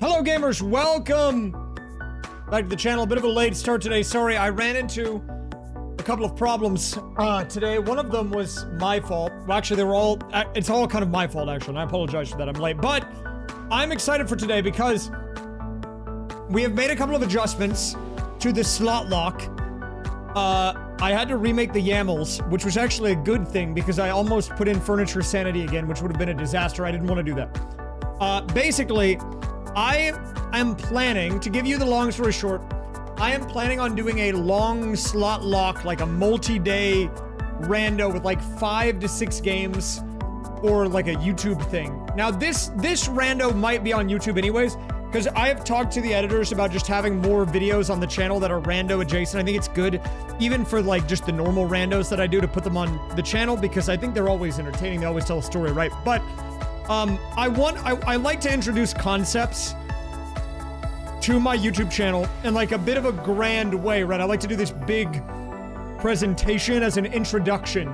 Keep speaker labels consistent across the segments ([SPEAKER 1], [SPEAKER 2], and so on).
[SPEAKER 1] Hello gamers, welcome back to the channel. A bit of a late start today. Sorry, I ran into a couple of problems today. One of them was my fault. Well, actually, they were all, it's all kind of my fault actually, and I apologize for that, I'm late. But I'm excited for today because we have made a couple of adjustments to the slot lock. I had to remake the YAMLs, which was actually a good thing because I almost put in furniture sanity again, which would have been a disaster. I didn't want to do that. Basically, I am planning, to give you the long story short, I am planning on doing a long slot lock, like a multi-day rando with like 5 to 6 games or like a YouTube thing. Now this rando might be on YouTube anyways, because I have talked to the editors about just having more videos on the channel that are rando adjacent. I think it's good, even for like just the normal randos that I do, to put them on the channel because I think they're always entertaining. They always tell a story, right? But I like to introduce concepts to my YouTube channel in like a bit of a grand way, right? I like to do this big presentation as an introduction,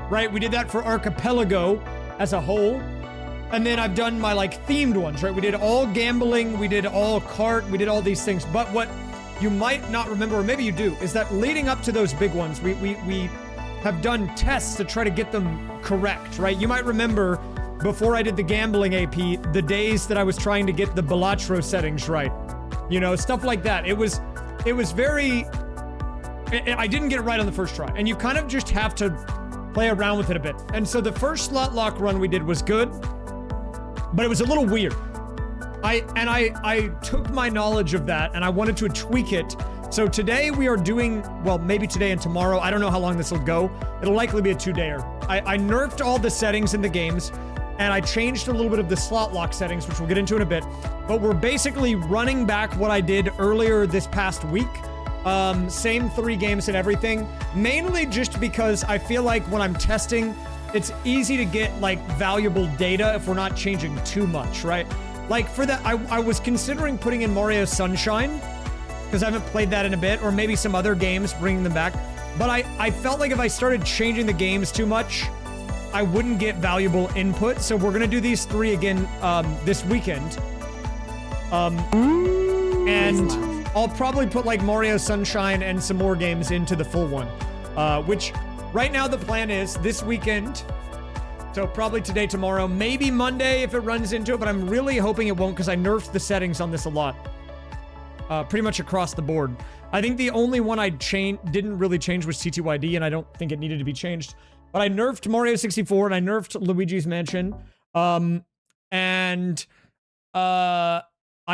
[SPEAKER 1] right? We did that for Archipelago as a whole. And then I've done my like themed ones, right? We did all gambling, we did all cart, we did all these things. But what you might not remember, or maybe you do, is that leading up to those big ones, we have done tests to try to get them correct, right? You might remember before I did the gambling AP, the days that I was trying to get the Balatro settings right. You know, stuff like that. It was very, I didn't get it right on the first try. And you kind of just have to play around with it a bit. And so the first slot lock run we did was good, but it was a little weird. I took my knowledge of that and I wanted to tweak it. So today we are doing, well, maybe today and tomorrow. I don't know how long this will go. It'll likely be a 2-dayer. I nerfed all the settings in the games, and I changed a little bit of the slot lock settings, which we'll get into in a bit. But we're basically running back what I did earlier this past week. Same 3 games and everything. Mainly just because I feel like when I'm testing, it's easy to get like valuable data if we're not changing too much, right? Like for that, I was considering putting in Mario Sunshine, because I haven't played that in a bit, or maybe some other games, bringing them back. But I felt like if I started changing the games too much, I wouldn't get valuable input. So we're gonna do these 3 again this weekend. And I'll probably put like Mario Sunshine and some more games into the full one. Which right now the plan is this weekend. So probably today, tomorrow, maybe Monday if it runs into it, but I'm really hoping it won't because I nerfed the settings on this a lot. Pretty much across the board. I think the only one I didn't really change was TTYD, and I don't think it needed to be changed. But I nerfed Mario 64 and I nerfed Luigi's Mansion. I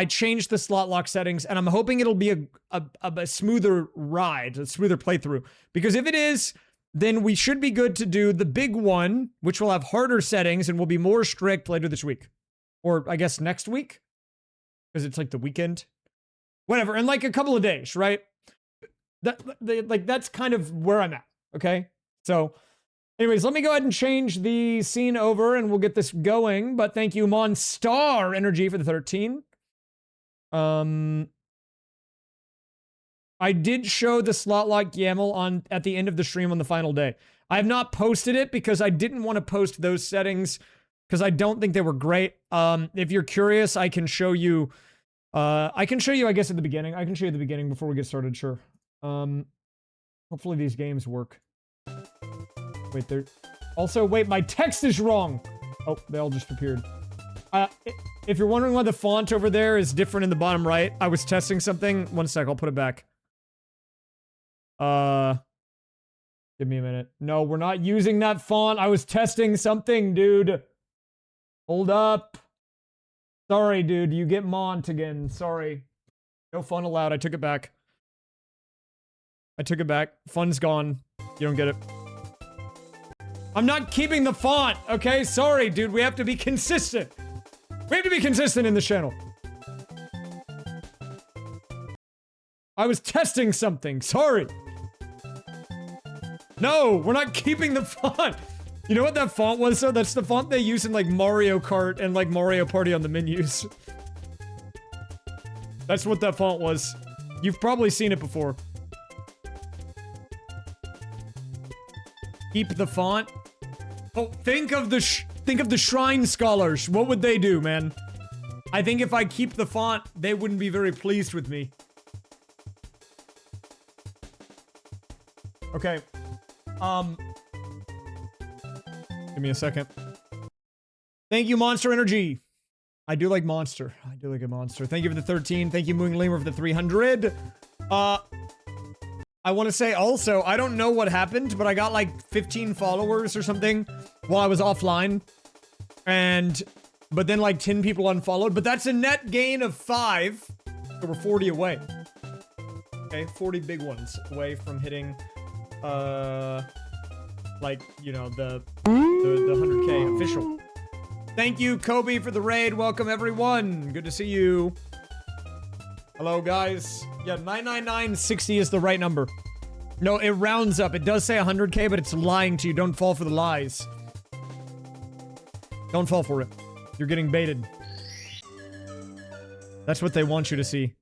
[SPEAKER 1] changed the slot lock settings, and I'm hoping it'll be a smoother ride, a smoother playthrough. Because if it is, then we should be good to do the big one, which will have harder settings and will be more strict later this week. Or I guess next week? Because it's like the weekend. Whatever, in like a couple of days, right? That's kind of where I'm at, okay? So, anyways, let me go ahead and change the scene over and we'll get this going. But thank you, Monstar Energy, for the 13. I did show the slot lock YAML at the end of the stream on the final day. I have not posted it because I didn't want to post those settings because I don't think they were great. If you're curious, I can show you. I guess, at the beginning. I can show you the beginning before we get started, sure. Hopefully these games work. Wait, wait, my text is wrong! Oh, they all just appeared. If you're wondering why the font over there is different in the bottom right, I was testing something. One sec, I'll put it back. Give me a minute. No, we're not using that font. I was testing something, dude. Hold up. Sorry, dude, you get Mont again. Sorry. No fun allowed. I took it back. I took it back. Fun's gone. You don't get it. I'm not keeping the font, okay? Sorry, dude. We have to be consistent. We have to be consistent in the channel. I was testing something. Sorry. No, we're not keeping the font. You know what that font was, though? That's the font they use in, like, Mario Kart and, like, Mario Party on the menus. That's what that font was. You've probably seen it before. Keep the font. Oh, think of the shrine scholars. What would they do, man? I think if I keep the font, they wouldn't be very pleased with me. Okay. Give me a second. Thank you, Monster Energy. I do like Monster. I do like a Monster. Thank you for the 13. Thank you, Moon Lemur, for the 300. I want to say also, I don't know what happened, but I got like 15 followers or something while I was offline. But then like 10 people unfollowed, but that's a net gain of 5. So we're 40 away. Okay, 40 big ones away from hitting, like, you know, the 100K official. Thank you, Kobe, for the raid. Welcome, everyone. Good to see you. Hello, guys. Yeah, 99960 is the right number. No, it rounds up. It does say 100K, but it's lying to you. Don't fall for the lies. Don't fall for it. You're getting baited. That's what they want you to see.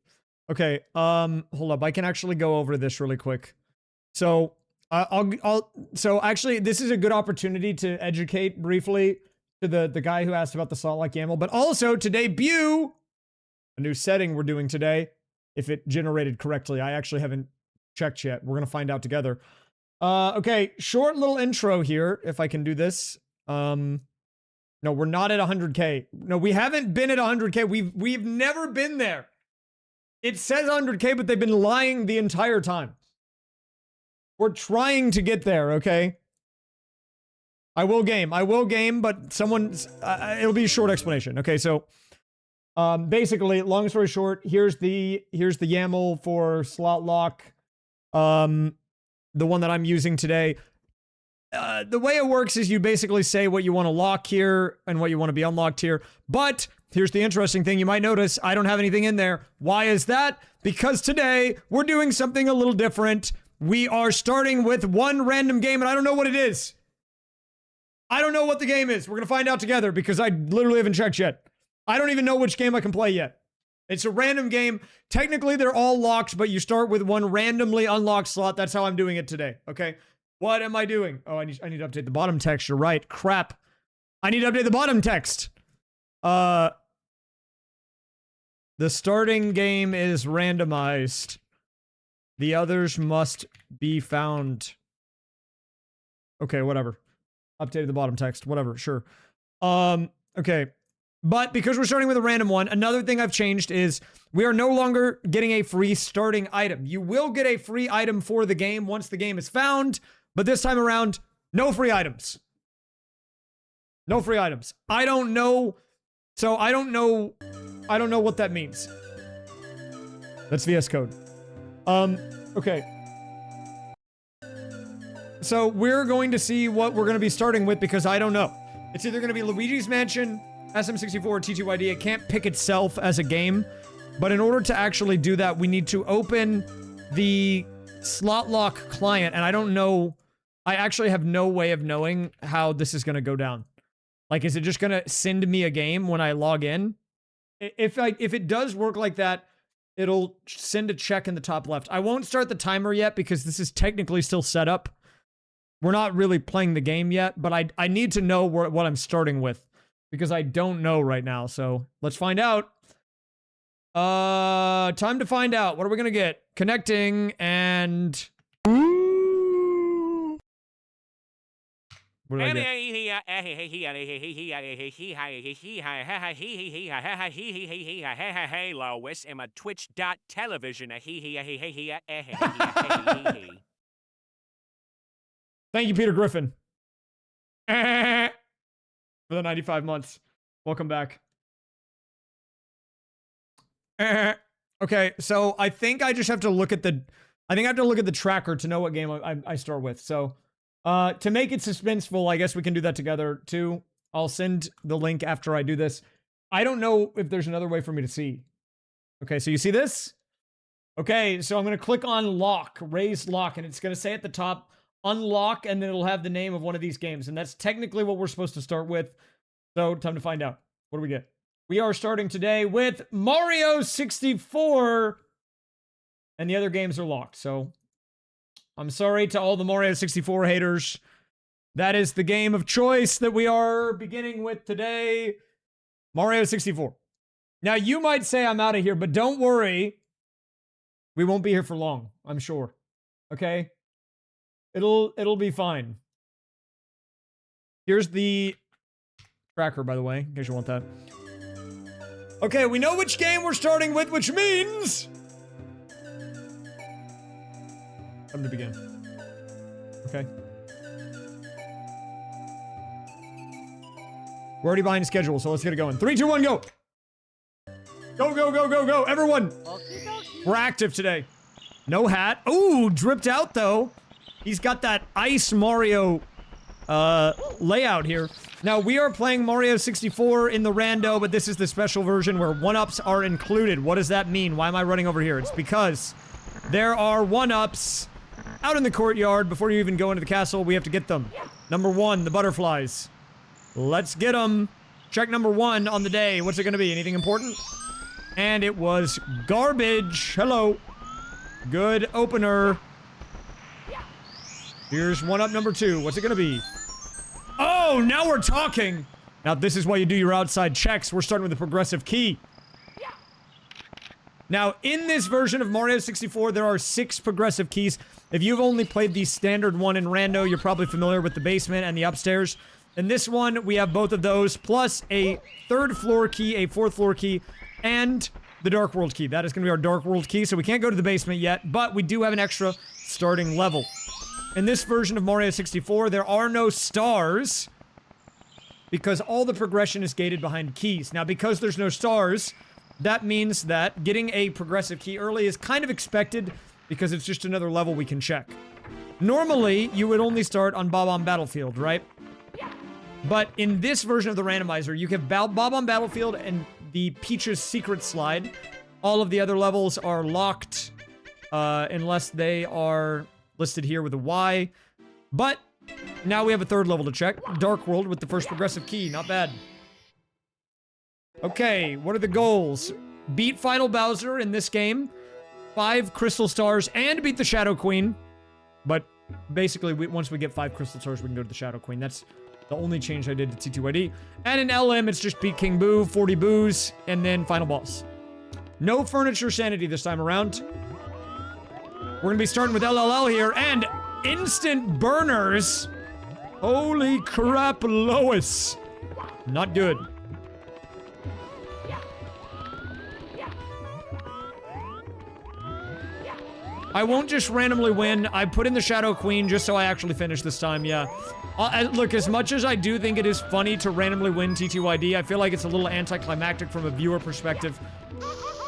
[SPEAKER 1] Okay, hold up. I can actually go over this really quick. So, so actually, this is a good opportunity to educate briefly to the guy who asked about the Salt-like YAML, but also to debut a new setting we're doing today, if it generated correctly. I actually haven't checked yet. We're gonna find out together. Okay, short little intro here, if I can do this. No, we're not at 100K. No, we haven't been at 100K. We've never been there. It says 100K, but they've been lying the entire time. We're trying to get there, okay? I will game, but someone's, it'll be a short explanation. Okay, so, basically, long story short, here's the YAML for slot lock, the one that I'm using today. The way it works is you basically say what you want to lock here and what you want to be unlocked here. But here's the interesting thing. You might notice I don't have anything in there. Why is that? Because today we're doing something a little different. We are starting with one random game, and I don't know what it is. I don't know what the game is. We're going to find out together because I literally haven't checked yet. I don't even know which game I can play yet. It's a random game. Technically, they're all locked, but you start with one randomly unlocked slot. That's how I'm doing it today, okay? What am I doing? Oh, I need to update the bottom text. You're right. Crap. I need to update the bottom text. The starting game is randomized. The others must be found. Okay, whatever. Updated the bottom text. Whatever, sure. Okay. But because we're starting with a random one, another thing I've changed is we are no longer getting a free starting item. You will get a free item for the game once the game is found, but this time around, no free items. No free items. I don't know. So I don't know what that means. That's VS Code. Okay. So we're going to see what we're going to be starting with because I don't know. It's either going to be Luigi's Mansion, SM64, or T2YD. It can't pick itself as a game. But in order to actually do that, we need to open the slot lock client. And I don't know. I actually have no way of knowing how this is going to go down. Like, is it just going to send me a game when I log in? If it does work like that, it'll send a check in the top left. I won't start the timer yet because this is technically still set up. We're not really playing the game yet, but I need to know what I'm starting with because I don't know right now. So let's find out. Time to find out. What are we going to get? Connecting and... What did I get?
[SPEAKER 2] Hey, Lois, I'm a Twitch.television.
[SPEAKER 1] Thank you, Peter Griffin. For the 95 months. Welcome back. Okay, so I think I just have to look at the... I think I have to look at the tracker to know what game I start with. So, to make it suspenseful, I guess we can do that together, too. I'll send the link after I do this. I don't know if there's another way for me to see. Okay, so you see this? Okay, so I'm going to click on lock, raise lock, and it's going to say at the top, unlock, and then it'll have the name of one of these games. And that's technically what we're supposed to start with. So, time to find out. What do we get? We are starting today with Mario 64. And the other games are locked. So, I'm sorry to all the Mario 64 haters. That is the game of choice that we are beginning with today. Mario 64. Now, you might say I'm out of here, but don't worry. We won't be here for long, I'm sure. Okay? It'll be fine. Here's the tracker, by the way, in case you want that. Okay, we know which game we're starting with, which means... Time to begin. Okay. We're already behind schedule, so let's get it going. 3, 2, 1, go! Go, go, go, go, go, everyone! We're active today. No hat. Ooh, dripped out, though. He's got that Ice Mario, layout here. Now, we are playing Mario 64 in the rando, but this is the special version where 1-ups are included. What does that mean? Why am I running over here? It's because there are 1-ups out in the courtyard. Before you even go into the castle, we have to get them. Number 1, the butterflies. Let's get them. Check number 1 on the day. What's it gonna be? Anything important? And it was garbage. Hello. Good opener. Here's 1-up number 2. What's it gonna be? Oh, now we're talking! Now, this is why you do your outside checks. We're starting with the progressive key. Now, in this version of Mario 64, there are 6 progressive keys. If you've only played the standard one in rando, you're probably familiar with the basement and the upstairs. In this one, we have both of those, plus a 3rd floor key, a 4th floor key, and the Dark World key. That is going to be our Dark World key, so we can't go to the basement yet, but we do have an extra starting level. In this version of Mario 64, there are no stars, because all the progression is gated behind keys. Now, because there's no stars, that means that getting a progressive key early is kind of expected, because it's just another level we can check. Normally, you would only start on Bob on Battlefield, right? But in this version of the randomizer, you have Bob on Battlefield and the Peach's Secret Slide. All of the other levels are locked, unless they are listed here with a Y. But now we have a 3rd level to check. Dark World with the first progressive key. Not bad. Okay, what are the goals? Beat Final Bowser in this game. 5 Crystal Stars and beat the Shadow Queen. But basically, once we get 5 Crystal Stars, we can go to the Shadow Queen. That's the only change I did to T2ID. And in LM, it's just beat King Boo, 40 boos, and then final boss. No furniture sanity this time around. We're gonna be starting with LLL here, and instant burners. Holy crap, Lois. Not good. I won't just randomly win. I put in the Shadow Queen just so I actually finish this time, yeah. Look, as much as I do think it is funny to randomly win T2ID, I feel like it's a little anticlimactic from a viewer perspective.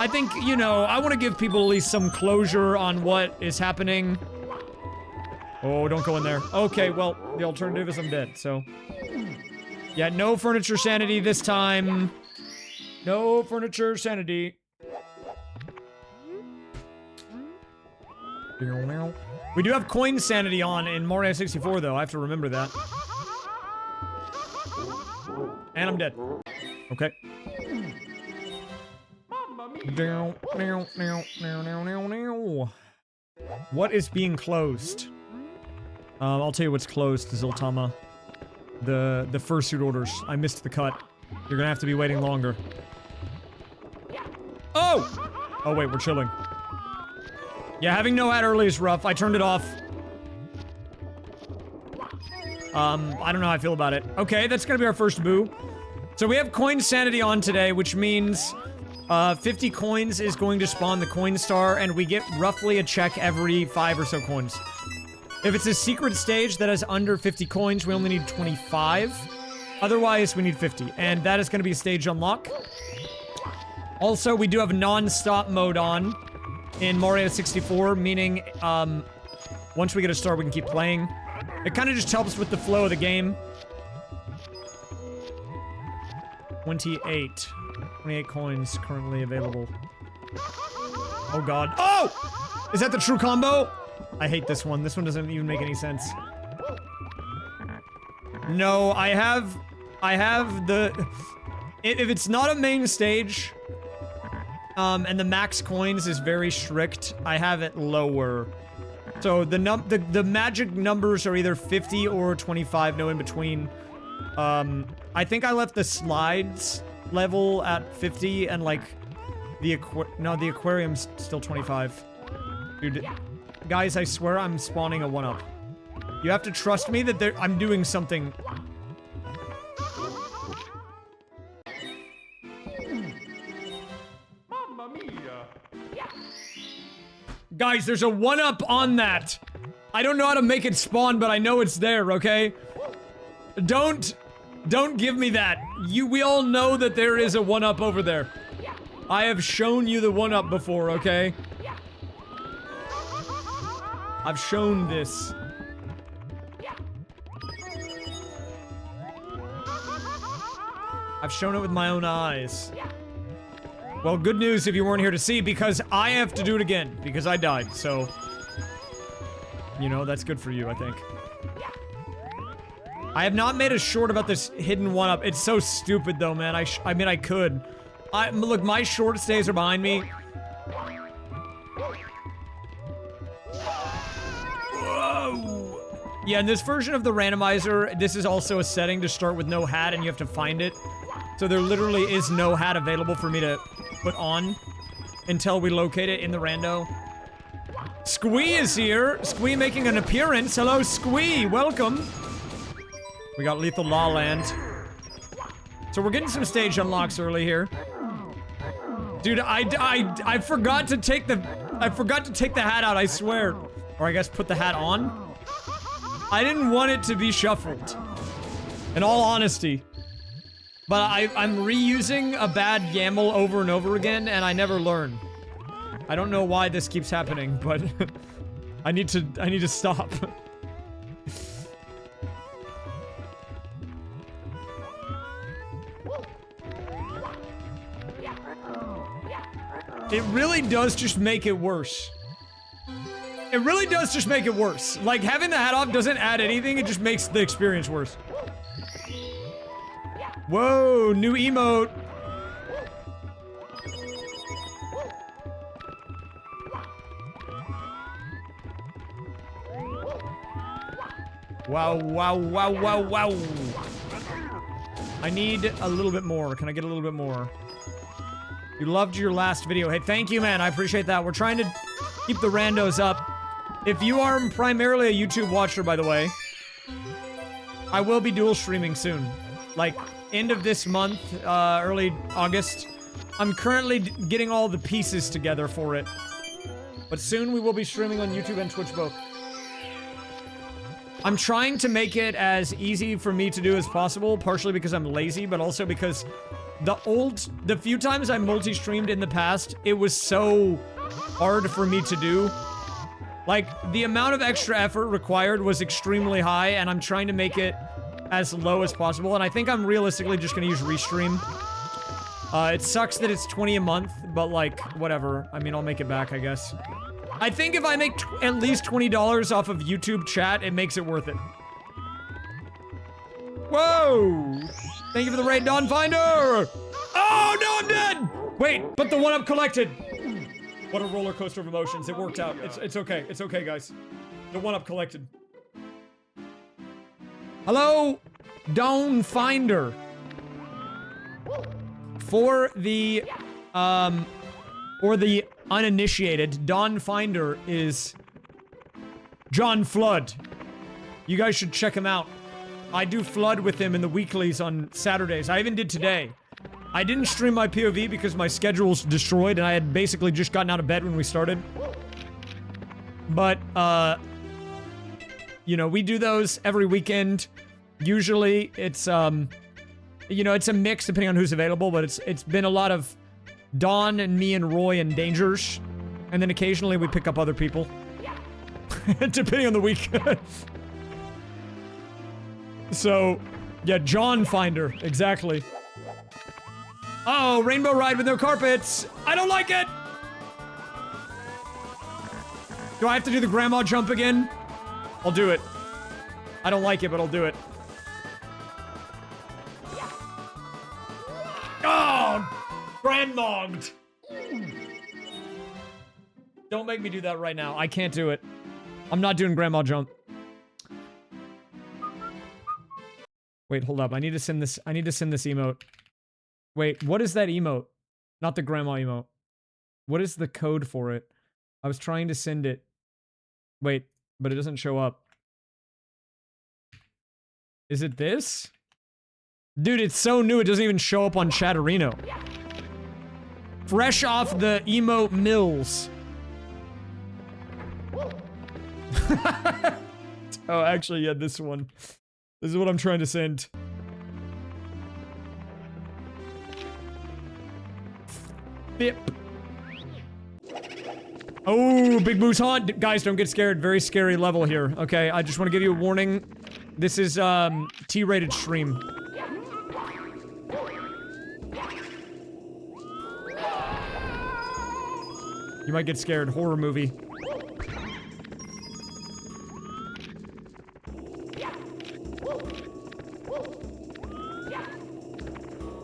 [SPEAKER 1] I think, you know, I want to give people at least some closure on what is happening. Oh, don't go in there. Okay, well, the alternative is I'm dead, so. Yeah, no furniture sanity this time. No furniture sanity. We do have coin sanity on in Mario 64, though. I have to remember that. And I'm dead. Okay. What is being closed? I'll tell you what's closed, Ziltama. The fursuit orders. I missed the cut. You're gonna have to be waiting longer. Oh! Oh, wait, we're chilling. Yeah, having no hat early is rough. I turned it off. I don't know how I feel about it. Okay, that's gonna be our first boo. So we have coin sanity on today, which means 50 coins is going to spawn the coin star, and we get roughly a check every 5 or so coins. If it's a secret stage that has under 50 coins, we only need 25. Otherwise, we need 50, and that is going to be a stage unlock. Also, we do have non-stop mode on in Mario 64, meaning once we get a star, we can keep playing. It kind of just helps with the flow of the game. 28 coins currently available. Oh god. Oh! Is that the true combo? I hate this one. This one doesn't even make any sense. No, I have the... If it's not a main stage, and the max coins is very strict, I have it lower. So the magic numbers are either 50 or 25, no in between. I think I left the slides level at 50 and like the aquarium's still 25. Dude, guys, I swear I'm spawning a 1-up. You have to trust me that I'm doing something.
[SPEAKER 3] Mamma mia.
[SPEAKER 1] Guys, there's a 1-up on that. I don't know how to make it spawn, but I know it's there, okay? Don't give me that. We all know that there is a 1-up over there. I have shown you the 1-up before, okay? I've shown this. I've shown it with my own eyes. Well, good news if you weren't here to see, because I have to do it again, because I died, so... You know, that's good for you, I think. I have not made a short about this hidden 1-up. It's so stupid, though, man. I mean, I could. Look, my short stays are behind me. Whoa! Yeah, in this version of the randomizer, this is also a setting to start with no hat, and you have to find it. So there literally is no hat available for me to put on until we locate it in the rando. Squee is here. Squee making an appearance. Hello, Squee. Welcome. We got Lethal Law Land. So we're getting some stage unlocks early here. Dude, I forgot to take the hat out, I swear. Or I guess put the hat on. I didn't want it to be shuffled. In all honesty. But I'm reusing a bad YAML over and over again, and I never learn. I don't know why this keeps happening, but I need to stop. It really does just make it worse. It really does just make it worse. Like, having the hat off doesn't add anything, it just makes the experience worse. Whoa, new emote. Wow, wow, wow, wow, wow. I need a little bit more. Can I get a little bit more? You loved your last video. Hey, thank you, man. I appreciate that. We're trying to keep the randos up. If you are primarily a YouTube watcher, by the way, I will be dual streaming soon. Like, end of this month, early August. I'm currently getting all the pieces together for it. But soon we will be streaming on YouTube and Twitch both. I'm trying to make it as easy for me to do as possible, partially because I'm lazy, but also because the few times I multi-streamed in the past, it was so hard for me to do. Like, the amount of extra effort required was extremely high, and I'm trying to make it as low as possible, and I think I'm realistically just gonna use Restream. It sucks that it's 20 a month, but like, whatever. I mean, I'll make it back, I guess. I think if I make at least $20 off of YouTube chat, it makes it worth it. Whoa! Thank you for the raid, Dawn Finder! Oh, no, I'm dead! Wait, but the 1-up collected! What a roller coaster of emotions. It worked out. It's okay. It's okay, guys. The 1-up collected. Hello, Dawn Finder. For the uninitiated, Dawn Finder is John Flood. You guys should check him out. I do Flood with him in the weeklies on Saturdays. I even did today. I didn't stream my POV because my schedule's destroyed and I had basically just gotten out of bed when we started. But, you know, we do those every weekend. Usually, it's, you know, it's a mix depending on who's available, but it's been a lot of Dawn and me and Roy and Dangers. And then occasionally we pick up other people. Depending on the week. So, yeah, John Finder. Exactly. Oh, rainbow ride with no carpets. I don't like it. Do I have to do the grandma jump again? I'll do it. I don't like it, but I'll do it. Oh, grandmogged. Don't make me do that right now. I can't do it. I'm not doing grandma jump. Wait, hold up. I need to send this emote. Wait, what is that emote? Not the grandma emote. What is the code for it? I was trying to send it. Wait, but it doesn't show up. Is it this? Dude, it's so new it doesn't even show up on Chatterino. Fresh off the emote mills. Oh, actually, yeah, this one. This is what I'm trying to send. Bip. Oh, Big Moose Haunt. Guys, don't get scared. Very scary level here. Okay, I just want to give you a warning. This is, T-rated stream. You might get scared. Horror movie.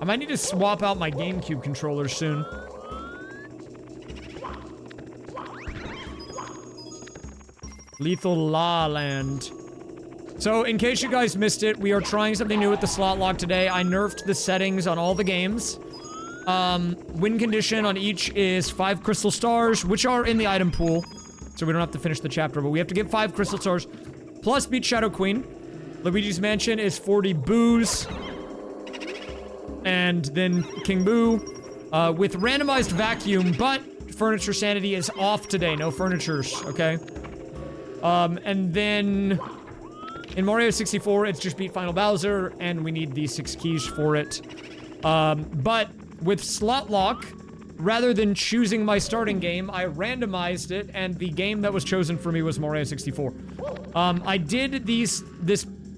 [SPEAKER 1] I might need to swap out my GameCube controller soon. Lethal La Land. So, in case you guys missed it, we are trying something new with the slot lock today. I nerfed the settings on all the games. Win condition on each is 5 crystal stars, which are in the item pool. So we don't have to finish the chapter, but we have to get 5 crystal stars. Plus beat Shadow Queen. Luigi's Mansion is 40 boos. And then King Boo. With randomized vacuum, but furniture sanity is off today. No furnitures, okay? And then in Mario 64, it's just beat Final Bowser, and we need the 6 keys for it. But with Slot Lock, rather than choosing my starting game, I randomized it, and the game that was chosen for me was Mario 64. I did this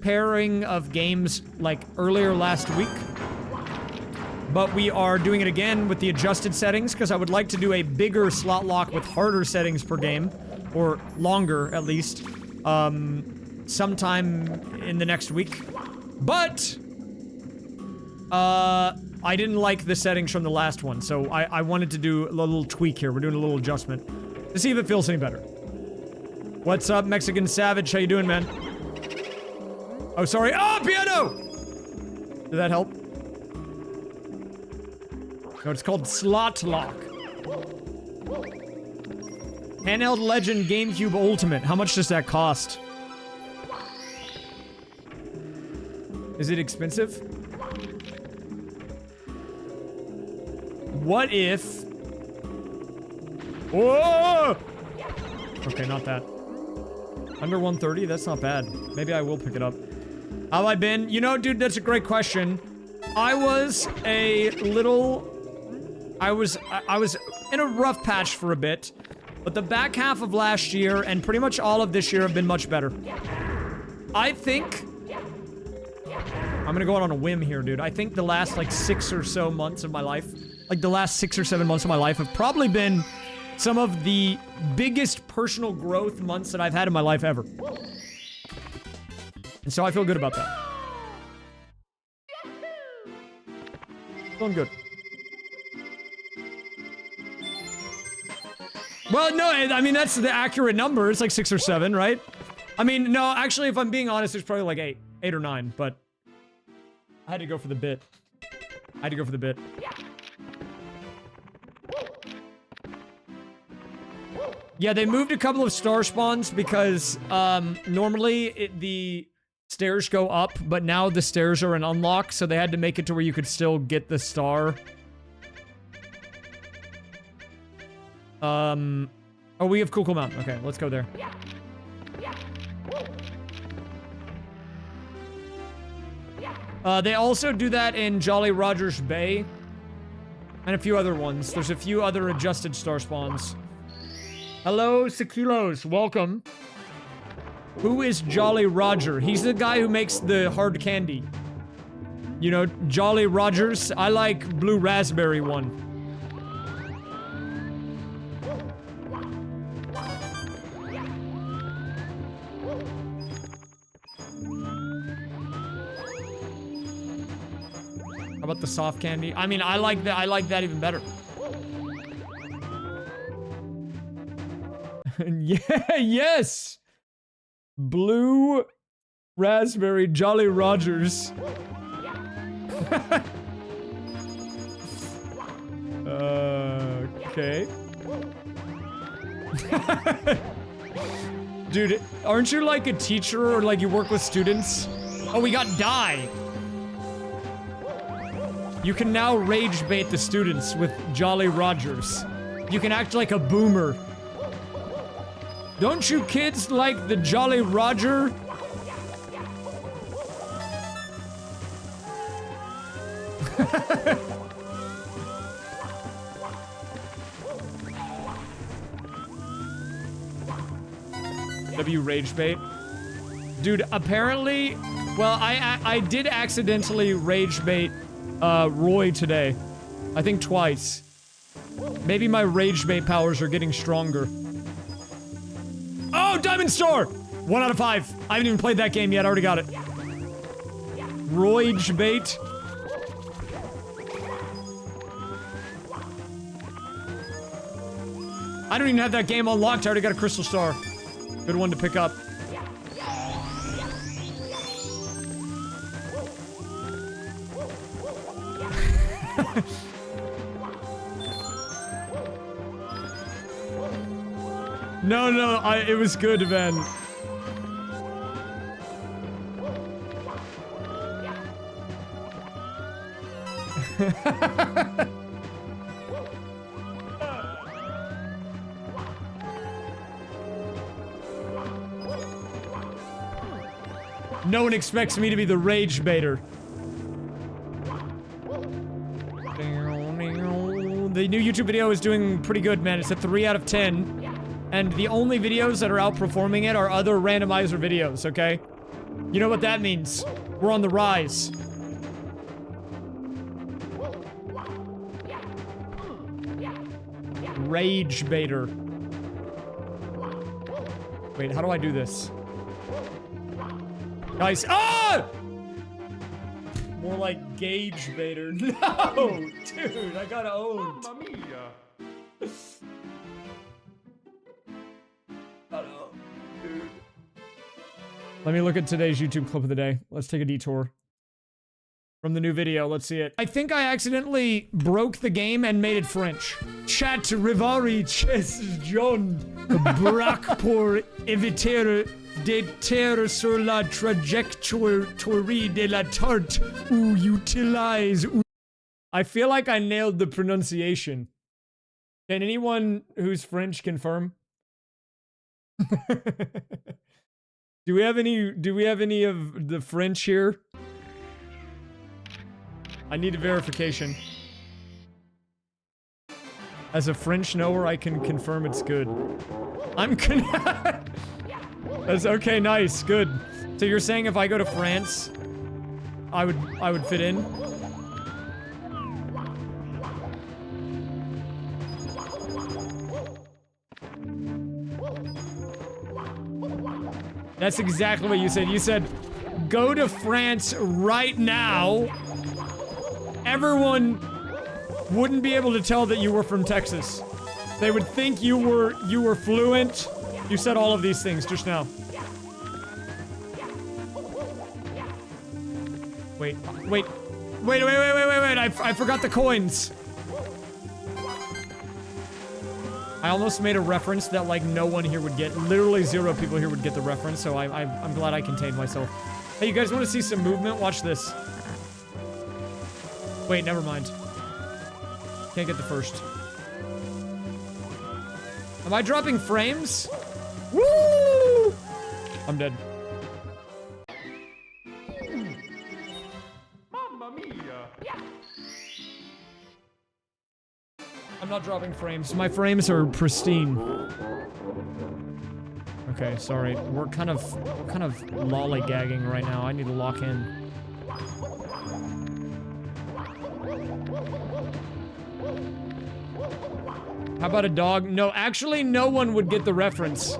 [SPEAKER 1] pairing of games, like, earlier last week. But we are doing it again with the adjusted settings, because I would like to do a bigger Slot Lock with harder settings per game. Or longer, at least. Sometime in the next week. But I didn't like the settings from the last one, so I wanted to do a little tweak here. We're doing a little adjustment to see if it feels any better. What's up, Mexican Savage? How you doing, man? Oh, sorry. Oh, piano! Did that help? No, it's called Slot Lock. Handheld Legend GameCube Ultimate. How much does that cost? Is it expensive? What if... Whoa! Okay, not that. Under 130? That's not bad. Maybe I will pick it up. How have I been? You know, dude, that's a great question. I was a little... I was in a rough patch for a bit. But the back half of last year and pretty much all of this year have been much better. I think... I'm gonna go out on a whim here, dude. I think the last, like, 6 or so months of my life, like, the last 6 or 7 months of my life have probably been some of the biggest personal growth months that I've had in my life ever. And so I feel good about that. Feeling good. Well, no, I mean, that's the accurate number. It's like 6 or 7, right? I mean, no, actually, if I'm being honest, it's probably like 8. 8 or 9, but... I had to go for the bit. I had to go for the bit. Yeah, they moved a couple of star spawns because, normally the stairs go up, but now the stairs are an unlock, so they had to make it to where you could still get the star. Oh, we have Cool Mountain. Okay, let's go there. They also do that in Jolly Roger's Bay. And a few other ones. There's a few other adjusted star spawns. Hello, Sekilos. Welcome. Who is Jolly Roger? He's the guy who makes the hard candy. You know, Jolly Rogers. I like blue raspberry one. How about the soft candy? I mean, I like that even better. Yeah, yes! Blue raspberry Jolly Rogers. Okay. Dude, aren't you like a teacher or like you work with students? Oh, we got die. You can now rage bait the students with Jolly Rogers. You can act like a boomer. Don't you kids like the Jolly Roger? W rage bait. Dude, apparently, well, I did accidentally rage bait Roy today. I think twice. Maybe my rage bait powers are getting stronger. Oh, Diamond Star! 1 out of 5. I haven't even played that game yet. I already got it. Rage bait. I don't even have that game unlocked. I already got a Crystal Star. Good one to pick up. No, it was good, man. No one expects me to be the rage baiter. The new YouTube video is doing pretty good, man. It's a 3 out of 10. And the only videos that are outperforming it are other randomizer videos, okay? You know what that means. We're on the rise. Rage baiter. Wait, how do I do this? Guys, ah! More like gauge baiter. No! Dude, I got owned.
[SPEAKER 3] Mamma mia!
[SPEAKER 1] Dude. Let me look at today's YouTube clip of the day. Let's take a detour. From the new video, let's see it. I think I accidentally broke the game and made it French. Chat rivari ches John braque pour éviter de terre sur la trajectoire de la tarte ou utilize. I feel like I nailed the pronunciation. Can anyone who's French confirm? Do we have any of the French here? I need a verification. As a French knower, I can confirm it's good. That's okay, nice, good. So you're saying if I go to France, I would fit in? That's exactly what you said. You said, go to France right now. Everyone wouldn't be able to tell that you were from Texas. They would think you were fluent. You said all of these things just now. Wait. I forgot the coins. I almost made a reference that, like, no one here would get. Literally 0 people here would get the reference, so I'm glad I contained myself. Hey, you guys want to see some movement? Watch this. Wait, never mind. Can't get the first. Am I dropping frames? Woo! I'm dead.
[SPEAKER 3] Mamma mia!
[SPEAKER 1] I'm not dropping frames. My frames are pristine. Okay, sorry. We're kind of lollygagging right now. I need to lock in. How about a dog? No, actually, no one would get the reference.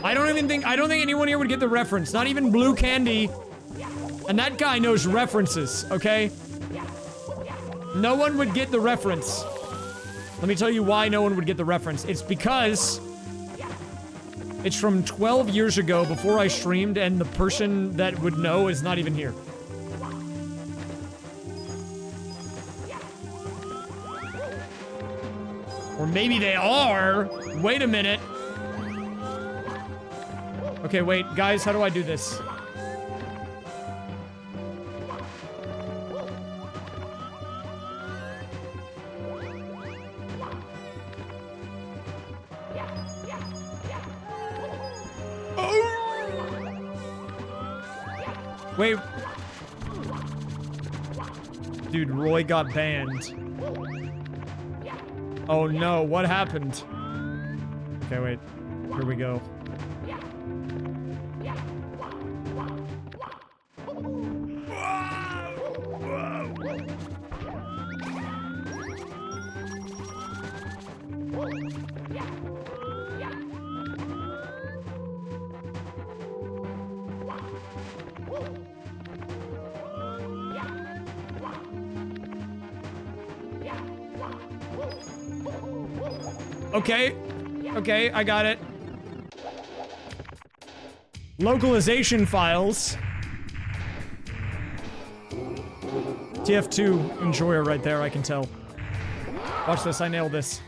[SPEAKER 1] I don't think anyone here would get the reference. Not even Blue Candy. And that guy knows references, okay? No one would get the reference. Let me tell you why no one would get the reference. It's because it's from 12 years ago before I streamed, and the person that would know is not even here. Or maybe they are. Wait a minute. Okay, wait, guys, how do I do this? Wait. Dude, Roy got banned. Oh no, what happened? Okay, wait. Here we go. Okay. Okay, I got it. Localization files. TF2 enjoyer right there, I can tell. Watch this, I nailed this.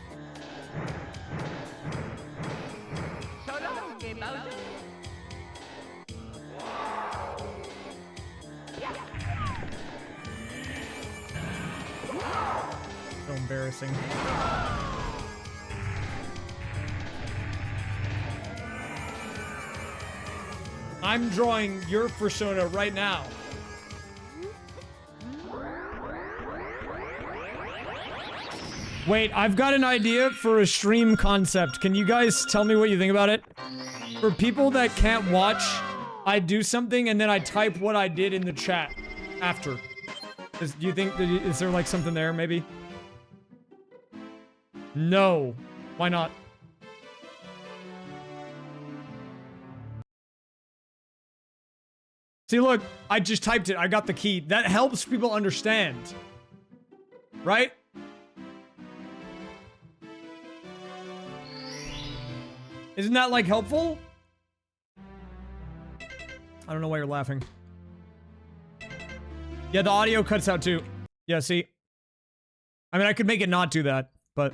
[SPEAKER 1] So embarrassing. I'm drawing your persona right now. Wait, I've got an idea for a stream concept. Can you guys tell me what you think about it? For people that can't watch, I do something and then I type what I did in the chat after. Do you think, is there like something there maybe? No. Why not? See, look, I just typed it. I got the key. That helps people understand. Right? Isn't that, like, helpful? I don't know why you're laughing. Yeah, the audio cuts out, too. Yeah, see? I mean, I could make it not do that, but...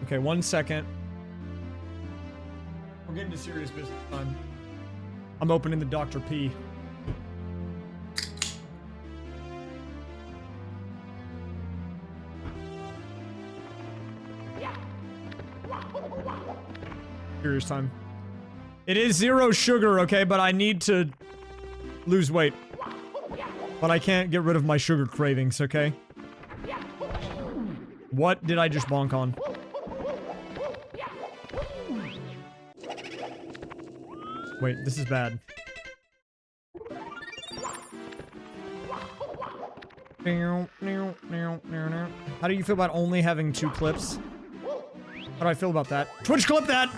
[SPEAKER 1] Okay, 1 second. We're getting to serious business time. I'm opening the Dr. P. Serious time. It is 0 sugar, okay, but I need to lose weight. But I can't get rid of my sugar cravings, okay? What did I just bonk on? Wait, this is bad. How do you feel about only having 2 clips? How do I feel about that? Twitch clip that!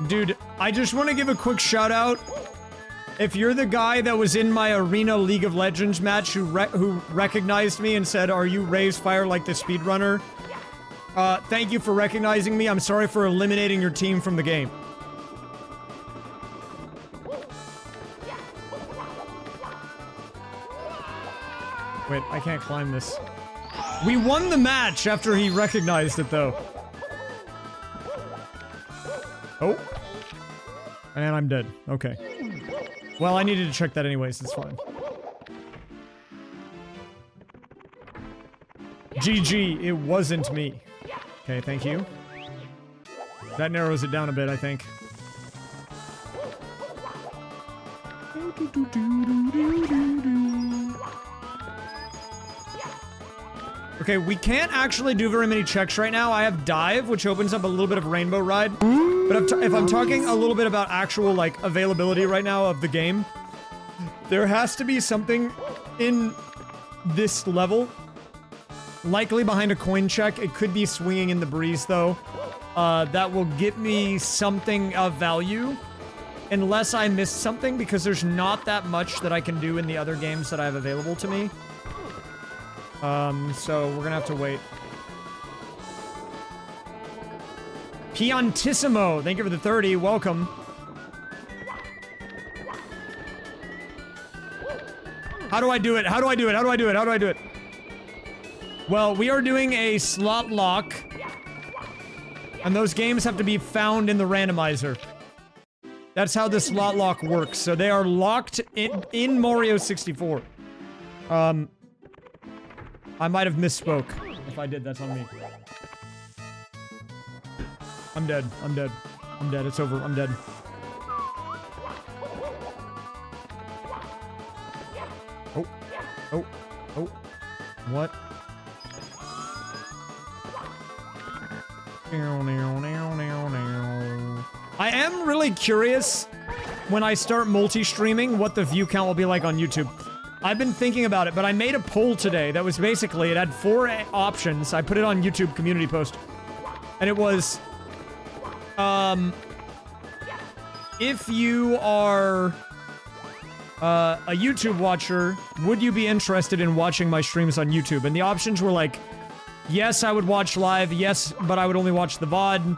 [SPEAKER 1] Dude, I just want to give a quick shout out. If you're the guy that was in my arena League of Legends match who recognized me and said, "Are you raysfire like the speedrunner?" Thank you for recognizing me. I'm sorry for eliminating your team from the game. Wait, I can't climb this. We won the match after he recognized it, though. Oh. And I'm dead. Okay. Well, I needed to check that anyways. It's fine. GG, it wasn't me. Okay, thank you. That narrows it down a bit, I think. Okay, we can't actually do very many checks right now. I have dive, which opens up a little bit of rainbow ride. But if I'm talking a little bit about actual, like, availability right now of the game, there has to be something in this level. Likely behind a coin check. It could be swinging in the breeze, though. That will get me something of value. Unless I missed something, because there's not that much that I can do in the other games that I have available to me. So we're gonna have to wait. Piantissimo, thank you for the 30. Welcome. How do I do it? How do I do it? How do I do it? How do I do it? Well, we are doing a slot lock. And those games have to be found in the randomizer. That's how the slot lock works. So they are locked in Mario 64. I might have misspoke. If I did, that's on me. I'm dead. I'm dead. I'm dead. It's over. I'm dead. Oh. Oh. Oh. What? I am really curious when I start multi-streaming what the view count will be like on YouTube. I've been thinking about it, but I made a poll today that was basically, it had 4 options. I put it on YouTube community post. And it was, if you are a YouTube watcher, would you be interested in watching my streams on YouTube? And the options were like, yes, I would watch live, yes, but I would only watch the VOD.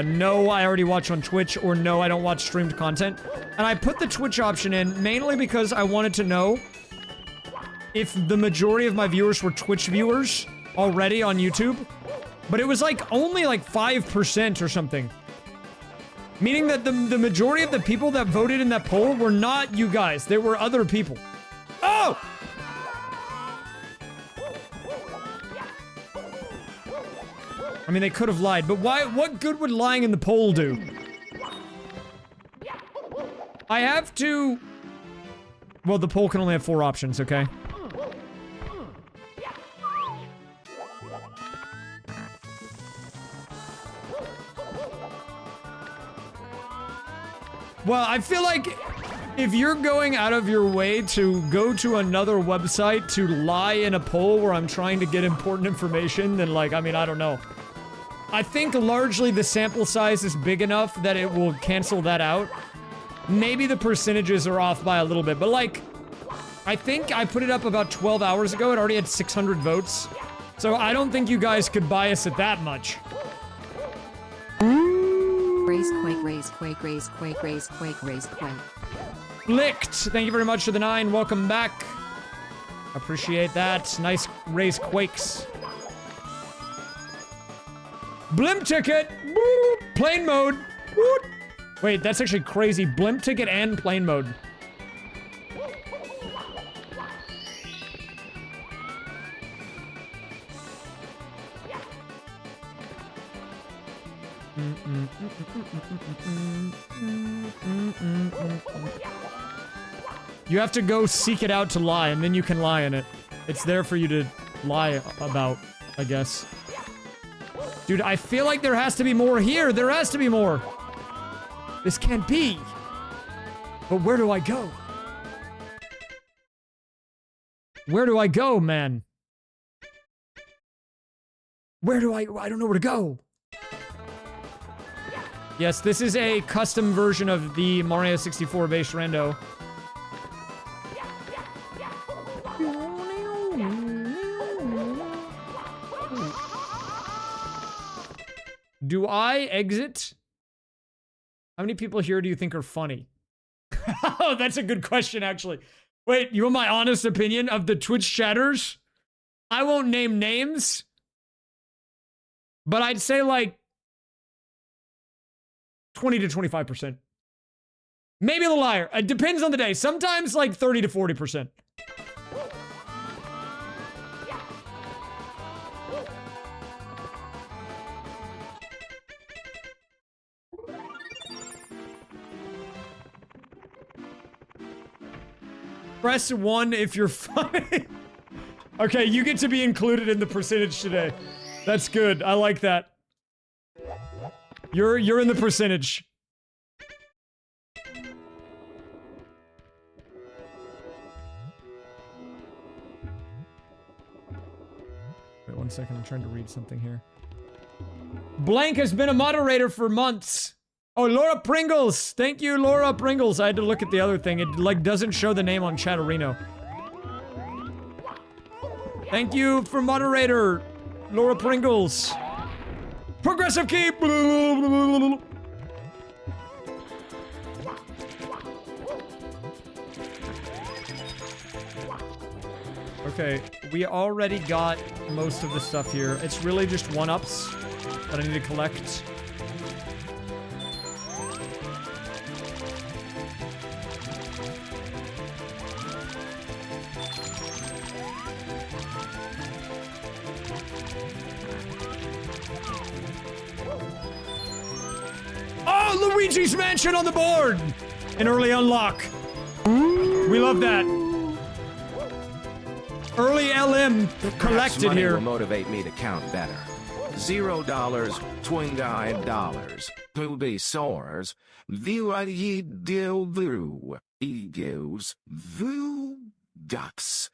[SPEAKER 1] No, I already watch on Twitch, or no, I don't watch streamed content. And I put the Twitch option in, mainly because I wanted to know if the majority of my viewers were Twitch viewers already on YouTube. But it was like, only like 5% or something. Meaning that the majority of the people that voted in that poll were not you guys, they were other people. Oh! I mean, they could have lied, but why? What good would lying in the poll do? I have to... Well, the poll can only have 4 options, okay? Well, I feel like if you're going out of your way to go to another website to lie in a poll where I'm trying to get important information, then, like, I mean, I don't know. I think largely the sample size is big enough that it will cancel that out. Maybe the percentages are off by a little bit, but like, I think I put it up about 12 hours ago. It already had 600 votes. So I don't think you guys could bias it that much.
[SPEAKER 3] Raise quake.
[SPEAKER 1] Licked! Thank you very much for the 9. Welcome back. Appreciate that. Nice raise quakes. Blimp ticket! Woo! Plane mode! Woo! Wait, that's actually crazy. Blimp ticket and plane mode. You have to go seek it out to lie, and then you can lie in it. It's there for you to lie about, I guess. Dude, I feel like there has to be more here. There has to be more. This can't be. But where do I go? Where do I go, man? Where do I don't know where to go. Yes, this is a custom version of the Mario 64 base rando. Do I exit? How many people here do you think are funny? Oh, that's a good question, actually. Wait, you want my honest opinion of the Twitch chatters? I won't name names, but I'd say like 20 to 25%. Maybe a little higher. It depends on the day. Sometimes like 30 to 40%. Press 1 if you're funny. Okay, you get to be included in the percentage today. That's good. I like that. You're in the percentage. Wait 1 second, I'm trying to read something here. Blank has been a moderator for months. Oh, Laura Pringles! Thank you, Laura Pringles. I had to look at the other thing. It, like, doesn't show the name on Chatterino. Thank you for moderator, Laura Pringles. Progressive key! Wait, 1 Okay, we already got most of the stuff here. It's really just 1-ups that I need to collect. Oh, Luigi's Mansion on the board! An early unlock. We love that. Early LM collected
[SPEAKER 3] money
[SPEAKER 1] here.
[SPEAKER 3] Will motivate me to count better. $0, $29, to be soars, VODs, egos, ducks.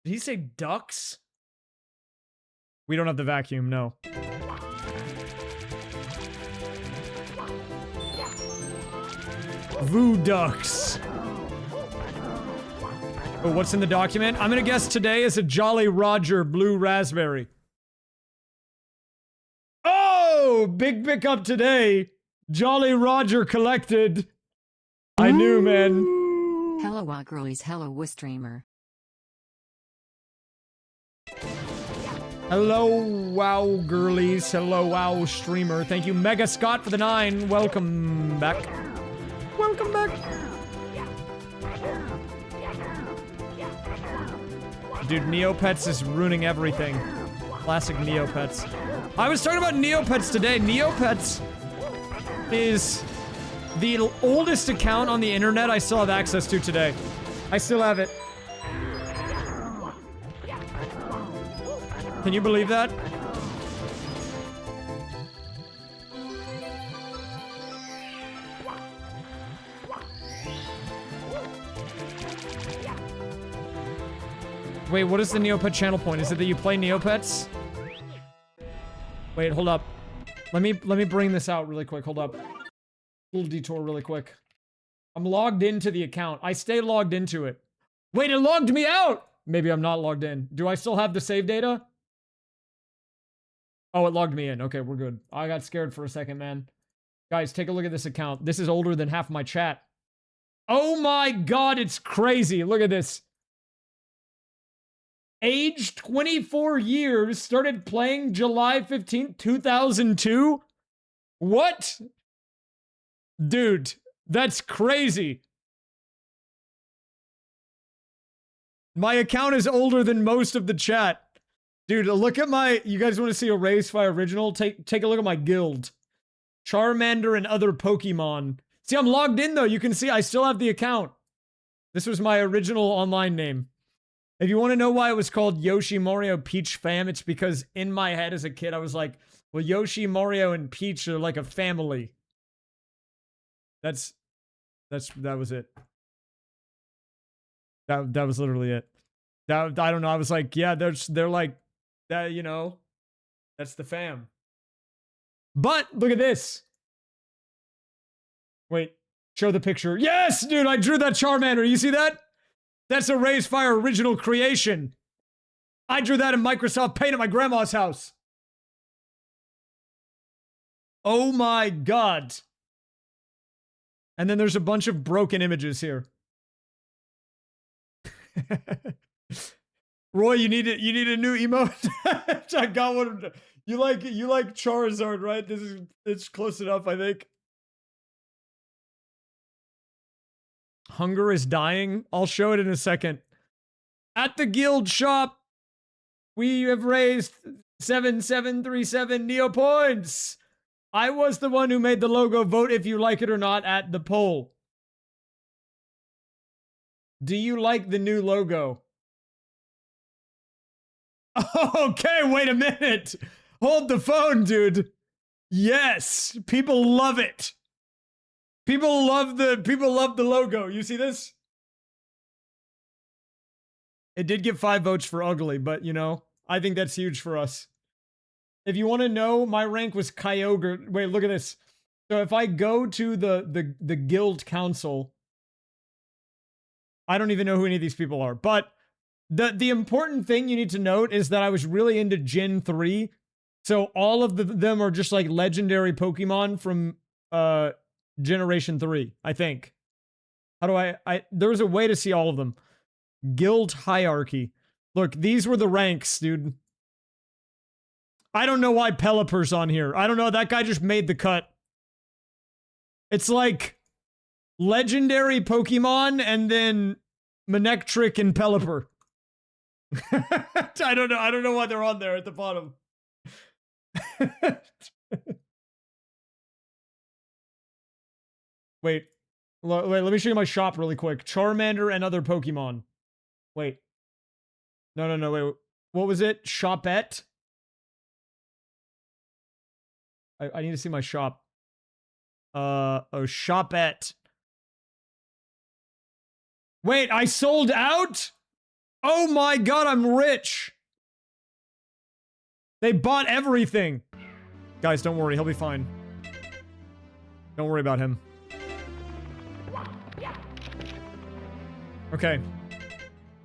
[SPEAKER 1] Did he say ducks? We don't have the vacuum, no. Ducks. Oh, what's in the document? I'm gonna guess today is a Jolly Roger Blue Raspberry. Oh, big pickup today. Jolly Roger collected. I knew, man.
[SPEAKER 4] Hello, girlies. Hello, streamer.
[SPEAKER 1] Hello, wow, girlies. Hello, wow, streamer. Thank you, Mega Scott, for the 9. Welcome back. Welcome back. Dude, Neopets is ruining everything. Classic Neopets. I was talking about Neopets today. Neopets is the oldest account on the internet I still have access to today. I still have it. Can you believe that? Wait, what is the Neopet channel point? Is it that you play Neopets? Wait, hold up. Let me bring this out really quick. Hold up. Little detour really quick. I'm logged into the account. I stay logged into it. Wait, it logged me out! Maybe I'm not logged in. Do I still have the save data? Oh, it logged me in. Okay, we're good. I got scared for a second, man. Guys, take a look at this account. This is older than half my chat. Oh my god, it's crazy. Look at this. Age 24 years, started playing July 15th, 2002? What? Dude, that's crazy. My account is older than most of the chat. Dude, look at my... You guys want to see a raysfire original? Take a look at my guild. Charmander and other Pokemon. See, I'm logged in, though. You can see I still have the account. This was my original online name. If you want to know why it was called Yoshi, Mario, Peach Fam, it's because in my head as a kid, I was like, well, Yoshi, Mario, and Peach are like a family. That was it. That was literally it. I don't know. I was like, yeah, they're like that, you know, that's the fam. But look at this. Wait, show the picture. Yes, dude, I drew that Charmander. You see that? That's a raysfire original creation. I drew that in Microsoft Paint at my grandma's house. Oh my god. And then there's a bunch of broken images here. Roy, you need a new emote. I got one. You like Charizard, right? It's close enough, I think. Hunger is dying. I'll show it in a second. At the guild shop, we have raised 7737 Neo points. I was the one who made the logo. Vote if you like it or not at the poll. Do you like the new logo? Okay, wait a minute. Hold the phone, dude. Yes, people love it. People love the logo. You see this? It did get 5 votes for ugly, but you know, I think that's huge for us. If you want to know, my rank was Kyogre. Wait, look at this. So if I go to the guild council, I don't even know who any of these people are, but the important thing you need to note is that I was really into Gen 3. So all of them are just like legendary Pokemon from Generation 3, I think. How do I there was a way to see all of them. Guild hierarchy. Look, these were the ranks, dude. I don't know why Pelipper's on here. I don't know. That guy just made the cut. It's like legendary Pokemon and then Manectric and Pelipper. I don't know. I don't know why they're on there at the bottom. Wait. Wait, let me show you my shop really quick. Charmander and other Pokemon. Wait. No, wait. What was it? Shopette? I need to see my shop. Oh, Shopette. Wait, I sold out? Oh my god, I'm rich! They bought everything! Guys, don't worry, he'll be fine. Don't worry about him. Okay.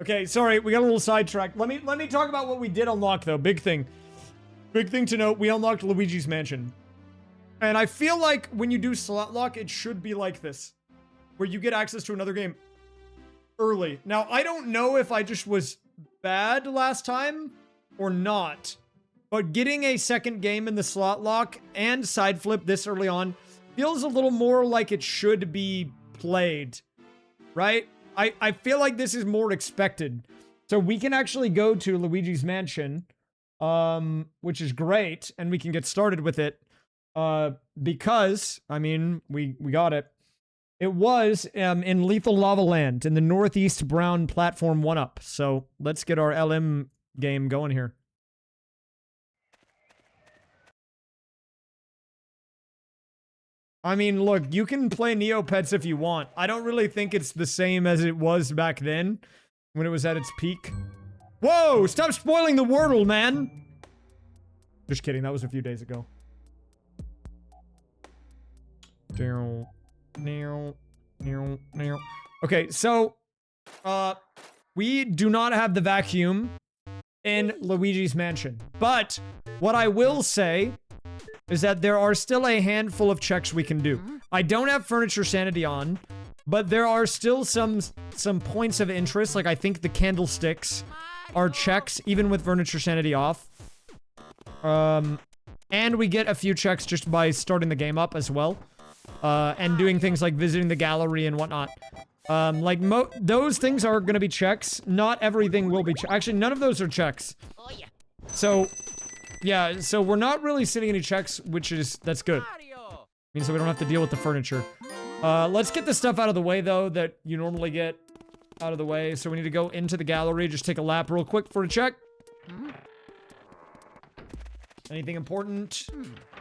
[SPEAKER 1] Okay, sorry, we got a little sidetracked. Let me talk about what we did unlock, though. Big thing. Big thing to note, we unlocked Luigi's Mansion. And I feel like when you do slot lock, it should be like this. Where you get access to another game early. Now, I don't know if I just was bad last time or not. But getting a second game in the slot lock and side flip this early on feels a little more like it should be played. Right? I feel like this is more expected. So we can actually go to Luigi's Mansion, which is great, and we can get started with it. Because, I mean, we got it. It was in Lethal Lava Land, in the Northeast Brown platform 1-up. So let's get our LM game going here. I mean, look, you can play Neopets if you want. I don't really think it's the same as it was back then, when it was at its peak. Whoa! Stop spoiling the Wordle, man! Just kidding, that was a few days ago. Okay, so, we do not have the vacuum in Luigi's Mansion. But, what I will say is that there are still a handful of checks we can do. I don't have Furniture Sanity on, but there are still some points of interest. Like, I think the candlesticks are checks, even with Furniture Sanity off. And we get a few checks just by starting the game up as well. And doing things like visiting the gallery and whatnot. Like, those things are gonna be checks. Not everything will be actually, none of those are checks. So, yeah, so we're not really sitting any checks, that's good. Means that we don't have to deal with the furniture. Let's get the stuff out of the way, though, that you normally get out of the way. So we need to go into the gallery, just take a lap real quick for a check. Anything important?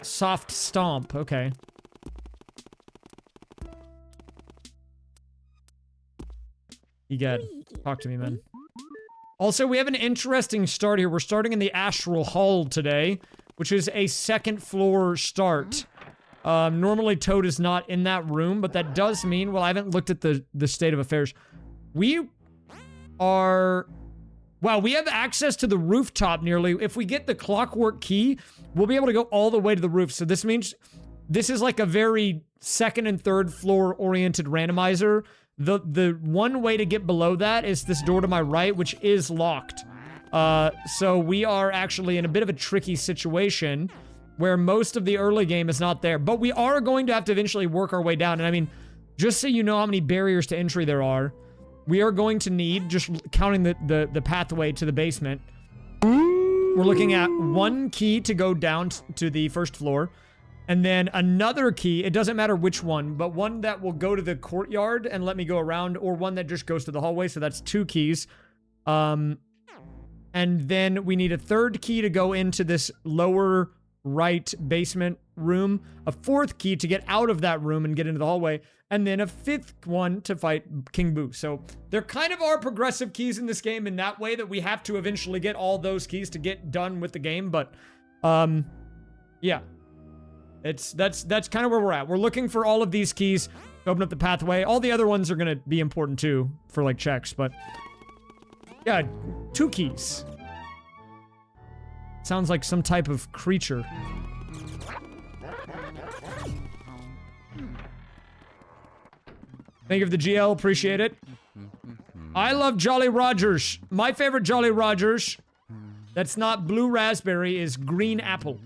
[SPEAKER 1] Soft stomp, okay. Egad, talk to me, man. Also, we have an interesting start here. We're starting in the Astral Hall today, which is a second floor start. Normally Toad is not in that room, but that does mean, well, I haven't looked at the state of affairs. We are, wow, we have access to the rooftop nearly. If we get the clockwork key, we'll be able to go all the way to the roof. So this means this is like a very second and third floor oriented randomizer. The one way to get below that is this door to my right, which is locked. So we are actually in a bit of a tricky situation where most of the early game is not there. But we are going to have to eventually work our way down. And I mean, just so you know how many barriers to entry there are, we are going to need, just counting the pathway to the basement, we're looking at one key to go down to the first floor. And then another key, it doesn't matter which one, but one that will go to the courtyard and let me go around, or one that just goes to the hallway, so that's 2 keys. And then we need a third key to go into this lower right basement room, a 4th key to get out of that room and get into the hallway, and then a 5th one to fight King Boo. So there kind of are progressive keys in this game in that way, that we have to eventually get all those keys to get done with the game, but, yeah. That's kind of where we're at. We're looking for all of these keys to open up the pathway. All the other ones are gonna be important too, for like checks, but yeah, 2 keys. Sounds like some type of creature. Thank you for the GL, appreciate it. I love Jolly Rogers. My favorite Jolly Rogers, that's not blue raspberry, is green apple.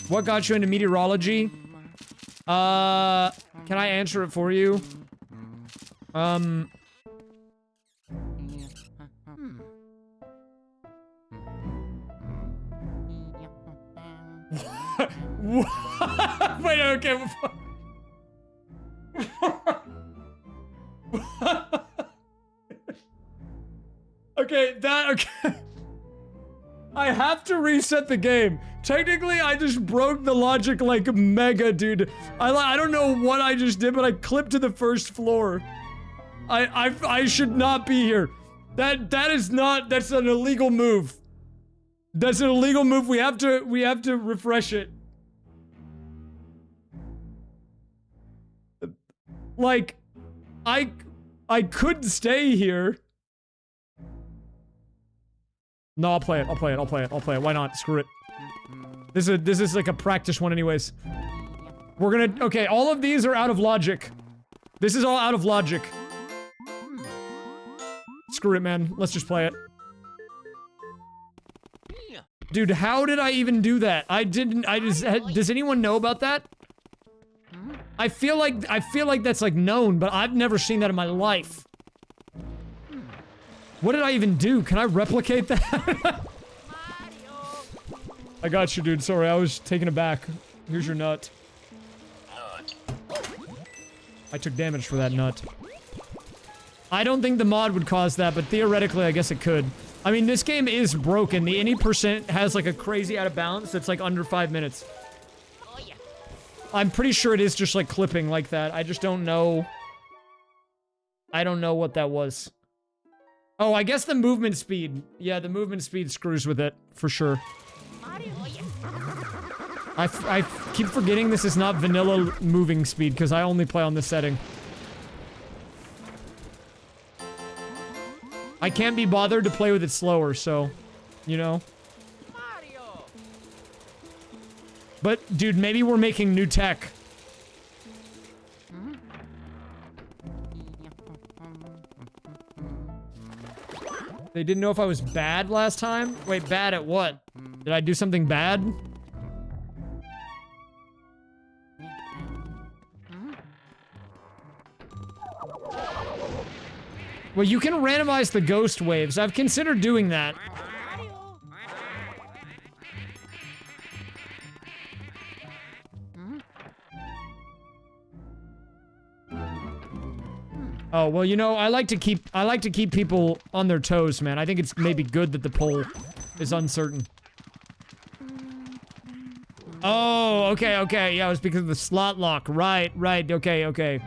[SPEAKER 1] What got you into meteorology? Can I answer it for you? Wait, okay. Okay, okay. I have to reset the game. Technically, I just broke the logic like mega, dude. I don't know what I just did, but I clipped to the first floor. I should not be here. That's an illegal move. That's an illegal move. We have to refresh it. Like, I could stay here. No, I'll play it. Why not? Screw it. This is like a practice one anyways. We're gonna, okay, all of these are out of logic. This is all out of logic. Screw it, man. Let's just play it. Dude, how did I even do that? Does anyone know about that? I feel like that's like known, but I've never seen that in my life. What did I even do? Can I replicate that? I got you, dude. Sorry, I was taken aback. Here's your nut. I took damage for that nut. I don't think the mod would cause that, but theoretically, I guess it could. I mean, this game is broken. The any percent has like a crazy out of balance that's like under 5 minutes. I'm pretty sure it is just like clipping like that. I just don't know. I don't know what that was. Oh, I guess the movement speed. Yeah, the movement speed screws with it, for sure. I keep forgetting this is not vanilla moving speed, because I only play on this setting. I can't be bothered to play with it slower, so, you know. But, dude, maybe we're making new tech. They didn't know if I was bad last time? Wait, bad at what? Did I do something bad? Well, you can randomize the ghost waves. I've considered doing that. Oh, well, you know, I like to keep people on their toes, man. I think it's maybe good that the poll is uncertain. Oh, okay. Yeah, it was because of the slot lock. Right. Okay.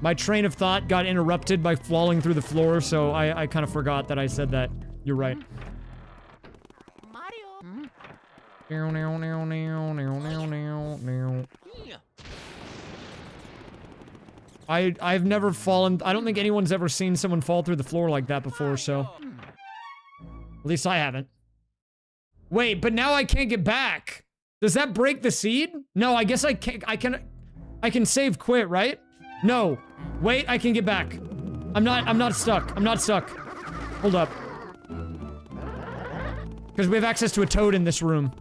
[SPEAKER 1] My train of thought got interrupted by falling through the floor, so I kind of forgot that I said that. You're right. I've never fallen. I don't think anyone's ever seen someone fall through the floor like that before, so. At least I haven't. Wait, but now I can't get back. Does that break the seed? No, I guess I can't. I can save quit, right? No. Wait, I can get back. I'm not stuck. Hold up. Because we have access to a toad in this room.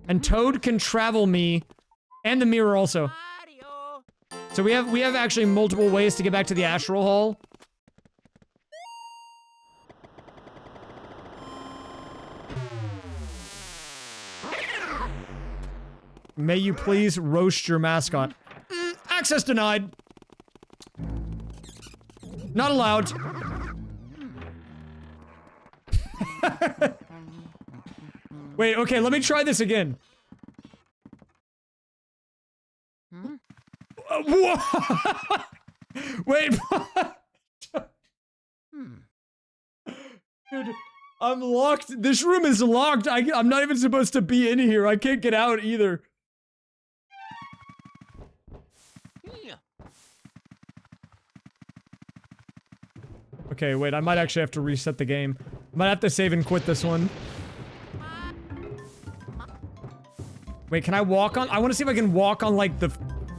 [SPEAKER 1] And Toad can travel me and the mirror also. So we have actually multiple ways to get back to the Astral Hall. May you please roast your mascot. Access denied. Not allowed. Wait, okay, let me try this again. Wait. Dude, I'm locked. This room is locked. I'm not even supposed to be in here. I can't get out either. Okay, wait, I might actually have to reset the game. Might have to save and quit this one. Wait, can I walk on? I want to see if I can walk on, like, the...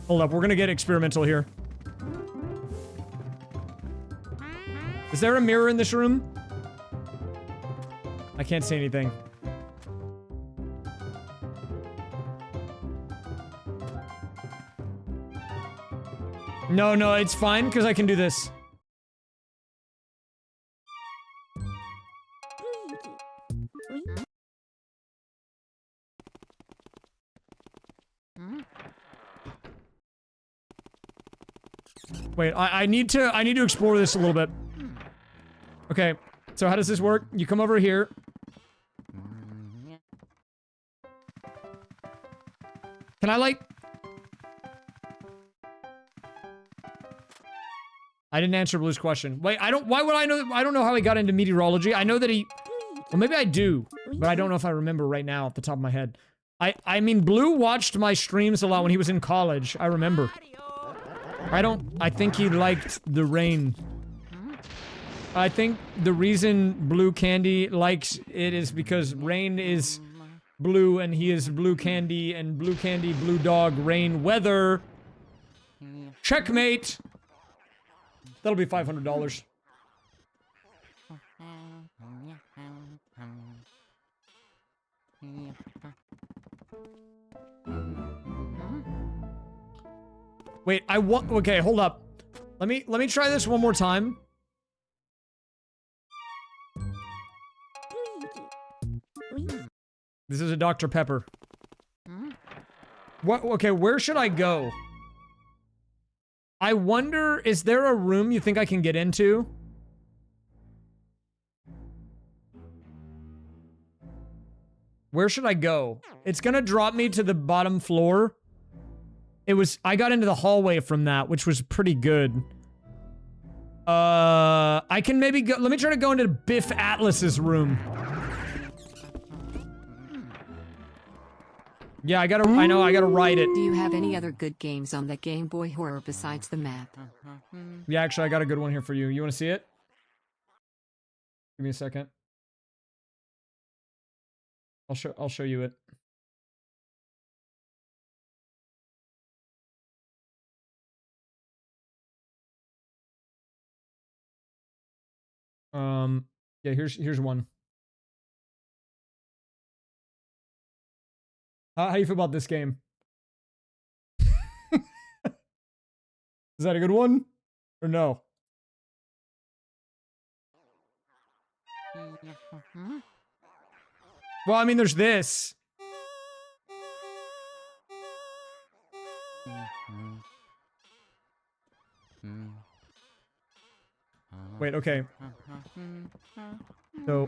[SPEAKER 1] Hold up, we're gonna get experimental here. Is there a mirror in this room? I can't see anything. No, no, it's fine because I can do this. Wait, I need to explore this a little bit. Okay, so how does this work? You come over here. Can I like... I didn't answer Blue's question. Wait, why would I know? I don't know how he got into meteorology. I know that he... Well, maybe I do, but I don't know if I remember right now off the top of my head. I mean, Blue watched my streams a lot when he was in college. I remember. I think he liked the rain. I think the reason Blue Candy likes it is because rain is blue and he is Blue Candy and Blue Candy, Blue Dog, rain, weather. Checkmate! That'll be $500. Wait, okay, hold up. Let me try this one more time. This is a Dr. Pepper. What? Okay, where should I go? I wonder, is there a room you think I can get into? Where should I go? It's gonna drop me to the bottom floor. I got into the hallway from that, which was pretty good. I can maybe go, let me try to go into Biff Atlas's room. Yeah, I know I gotta write it.
[SPEAKER 4] Do you have any other good games on the Game Boy Horror besides the map?
[SPEAKER 1] Yeah, actually, I got a good one here for you. You wanna see it? Give me a second. I'll show you it. Yeah, here's one. How you feel about this game? Is that a good one? Or no? Well, I mean, there's this. Wait, okay. So...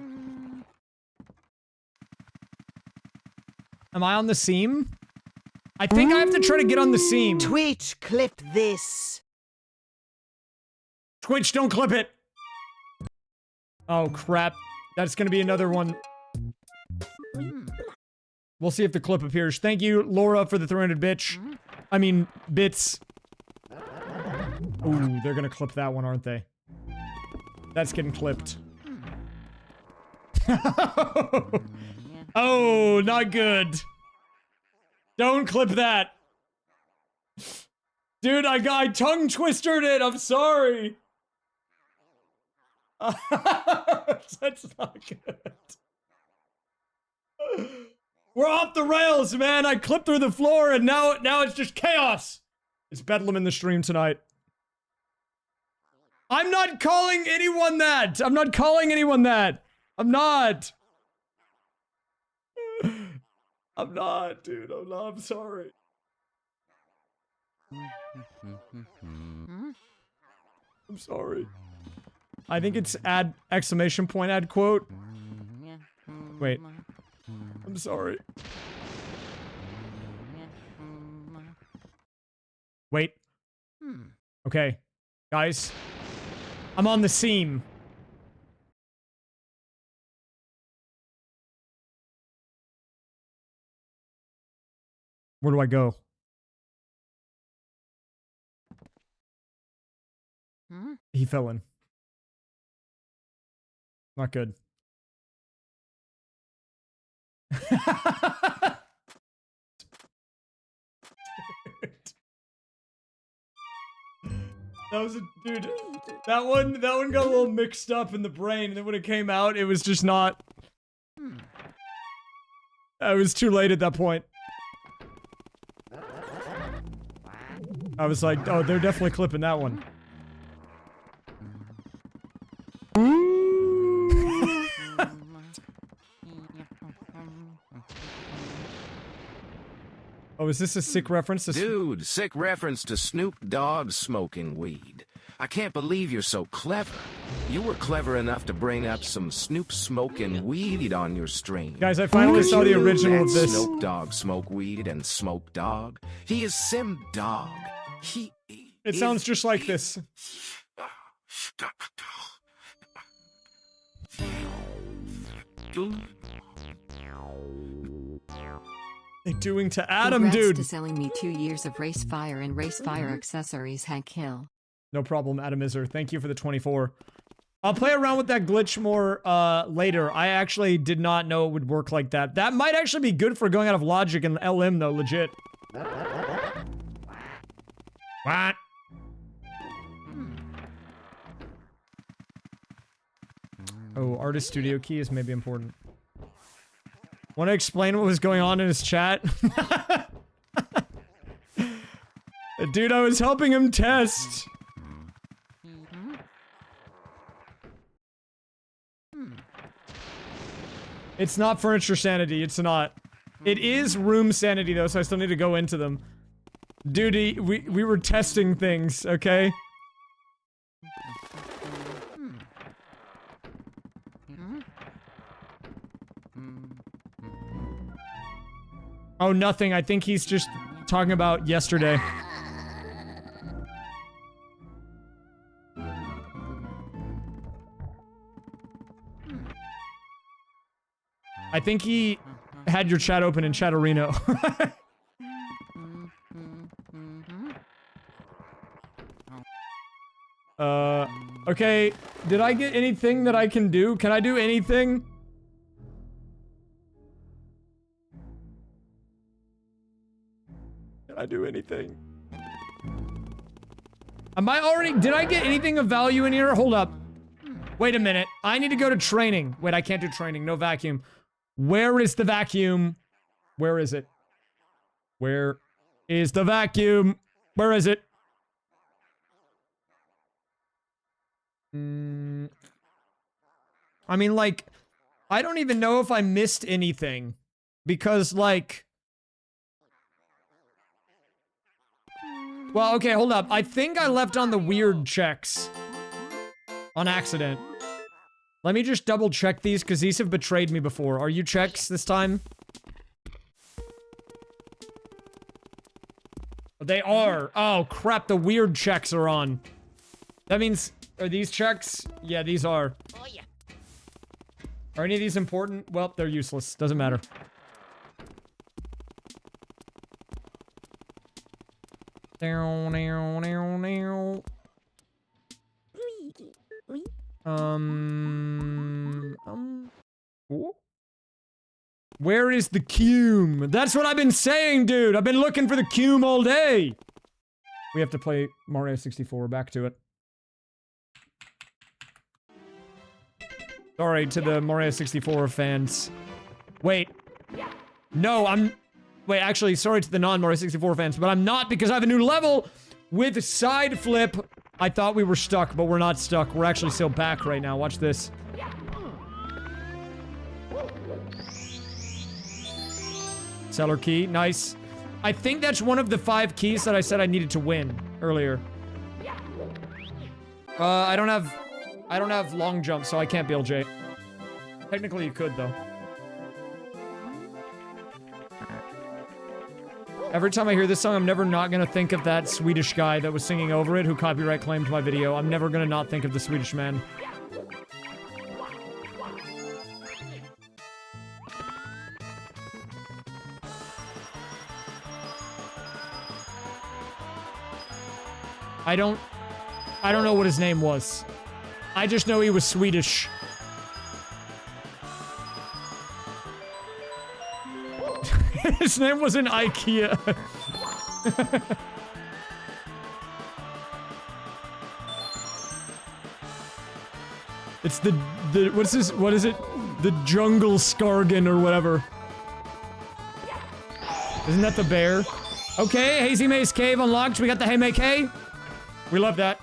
[SPEAKER 1] Am I on the seam? I think I have to try to get on the seam.
[SPEAKER 5] Twitch, clip this.
[SPEAKER 1] Twitch, don't clip it! Oh, crap. That's gonna be another one. We'll see if the clip appears. Thank you, Laura, for the 300 bitch. I mean, bits. Ooh, they're gonna clip that one, aren't they? That's getting clipped. Oh, not good. Don't clip that. Dude, I tongue twistered it. I'm sorry. That's not good. We're off the rails, man. I clipped through the floor and now it's just chaos. It's bedlam in the stream tonight. I'm not calling anyone that. I'm not calling anyone that. I'm not. I'm not, dude. I'm not. I'm sorry. I'm sorry. I think it's add exclamation point add quote. Wait. I'm sorry. Wait. Okay. Guys. I'm on the seam. Where do I go? He fell in. Not good. That was a dude. That one got a little mixed up in the brain, and then when it came out, it was just not. It was too late at that point. I was like, oh, they're definitely clipping that one. Oh, is this a sick reference to
[SPEAKER 3] Dude, sick reference to Snoop Dogg smoking weed. I can't believe you're so clever. You were clever enough to bring up some Snoop smoking weed on your stream.
[SPEAKER 1] Guys, I finally saw the original of this.
[SPEAKER 3] Snoop Dogg smoke weed and smoke dog. He is Sim Dog.
[SPEAKER 1] It sounds just like this. They doing to Adam,
[SPEAKER 4] Congrats
[SPEAKER 1] dude.
[SPEAKER 4] to selling me 2 years of raysfire and raysfire accessories, Hank Hill.
[SPEAKER 1] No problem, Adam Iser. Thank you for the 24. I'll play around with that glitch more later. I actually did not know it would work like that. That might actually be good for going out of logic and LM though, legit. What? Oh, artist studio key is maybe important. Want to explain what was going on in his chat? Dude, I was helping him test. It's not furniture sanity, it's not. It is room sanity though, so I still need to go into them. Dude, we were testing things, okay? Oh, nothing. I think he's just talking about yesterday. I think he had your chat open in Chatterino. Okay. Did I get anything that I can do? Can I do anything? Can I do anything? Am I already- did I get anything of value in here? Hold up. Wait a minute. I need to go to training. Wait, I can't do training. No vacuum. Where is the vacuum? Where is it? Where is the vacuum? Where is it? I mean, like, I don't even know if I missed anything. Because, like... Well, okay, hold up. I think I left on the weird checks. On accident. Let me just double check these, because these have betrayed me before. Are you checks this time? They are. Oh, crap, the weird checks are on. That means... Are these checks? Yeah, these are. Oh, yeah. Are any of these important? Well, they're useless. Doesn't matter. Where is the cume? That's what I've been saying, dude. I've been looking for the cume all day. We have to play Mario 64. Back to it. Sorry to the Mario 64 fans. Wait. No, wait, actually, sorry to the non-Mario 64 fans, but I'm not because I have a new level with side flip. I thought we were stuck, but we're not stuck. We're actually still back right now. Watch this. Seller key, nice. I think that's one of the 5 keys that I said I needed to win earlier. I don't have long jump, so I can't be LJ. Technically, you could, though. Every time I hear this song, I'm never not gonna think of that Swedish guy that was singing over it who copyright claimed my video. I'm never gonna not think of the Swedish man. I don't know what his name was. I just know he was Swedish. His name wasn't IKEA. It's the what's this? What is it? The jungle scargan or whatever. Isn't that the bear? Okay, Hazy Maze Cave unlocked. We got the Hey May K. We love that.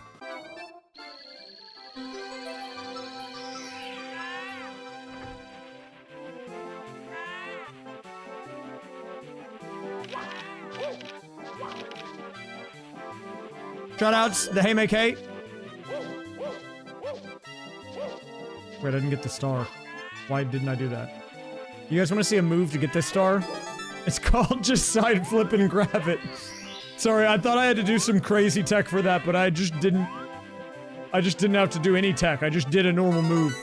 [SPEAKER 1] Shoutouts, the Hey May K. Wait, I didn't get the star. Why didn't I do that? You guys want to see a move to get this star? It's called just side flip and grab it. Sorry, I thought I had to do some crazy tech for that, but I just didn't have to do any tech. I just did a normal move.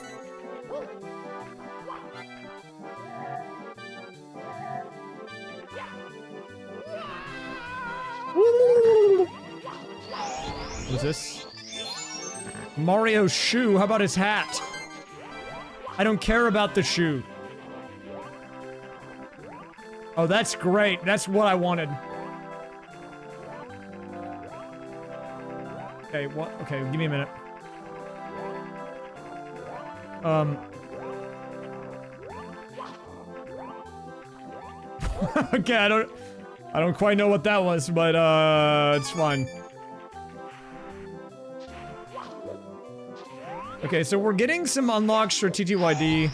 [SPEAKER 1] What's this? Mario's shoe. How about his hat? I don't care about the shoe. Oh, that's great. That's what I wanted. Okay, what? Okay, give me a minute. Okay, I don't quite know what that was, but it's fine. Okay, so we're getting some unlocks for TTYD.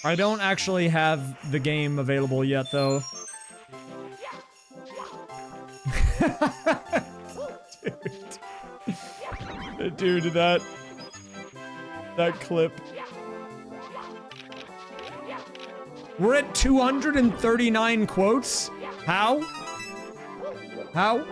[SPEAKER 1] I don't actually have the game available yet, though. Dude, that clip. We're at 239 quotes? How? How?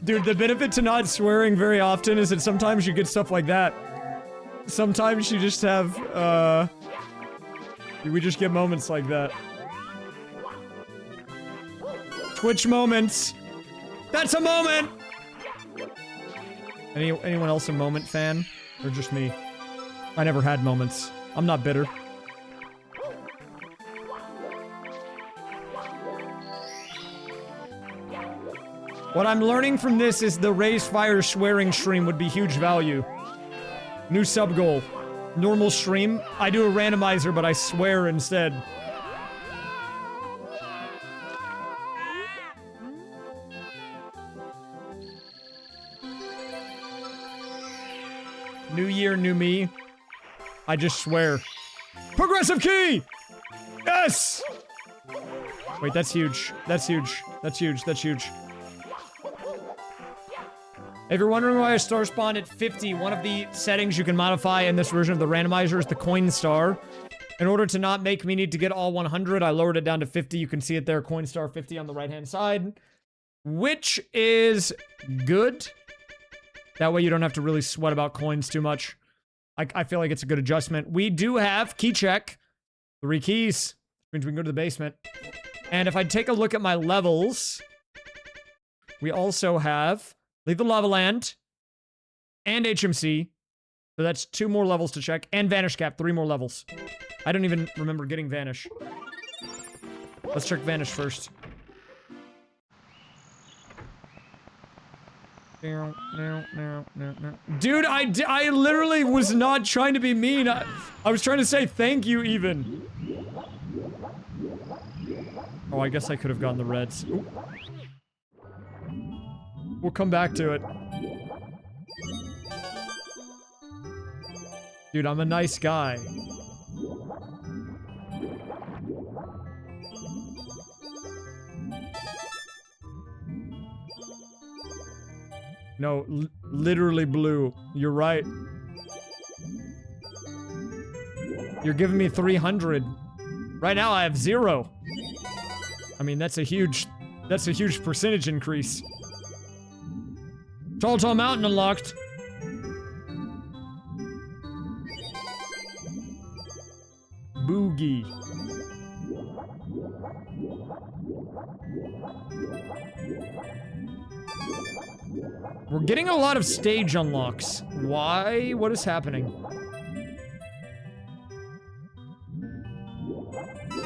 [SPEAKER 1] Dude, the benefit to not swearing very often is that sometimes you get stuff like that. Sometimes you just have, we just get moments like that. Twitch moments. That's a moment! Anyone else a moment fan? Or just me? I never had moments. I'm not bitter. What I'm learning from this is the raysfire swearing stream would be huge value. New sub goal. Normal stream. I do a randomizer, but I swear instead. New year, new me. I just swear. Progressive key! Yes! Wait, that's huge. That's huge. That's huge. That's huge. If you're wondering why I star spawned at 50, one of the settings you can modify in this version of the randomizer is the coin star. In order to not make me need to get all 100, I lowered it down to 50. You can see it there, coin star 50 on the right-hand side. Which is good. That way you don't have to really sweat about coins too much. I feel like it's a good adjustment. We do have key check. 3 keys. Which means we can go to the basement. And if I take a look at my levels, we also have Leave the Lava Land and HMC. So that's 2 more levels to check. And Vanish Cap, 3 more levels. I don't even remember getting Vanish. Let's check Vanish first. Dude, I literally was not trying to be mean. I was trying to say thank you even. Oh, I guess I could have gotten the reds. Ooh. We'll come back to it. Dude, I'm a nice guy. No, literally blue. You're right. You're giving me 300. Right now I have 0. I mean, that's a huge percentage increase. Tall Mountain unlocked. Boogie. We're getting a lot of stage unlocks. Why? What is happening?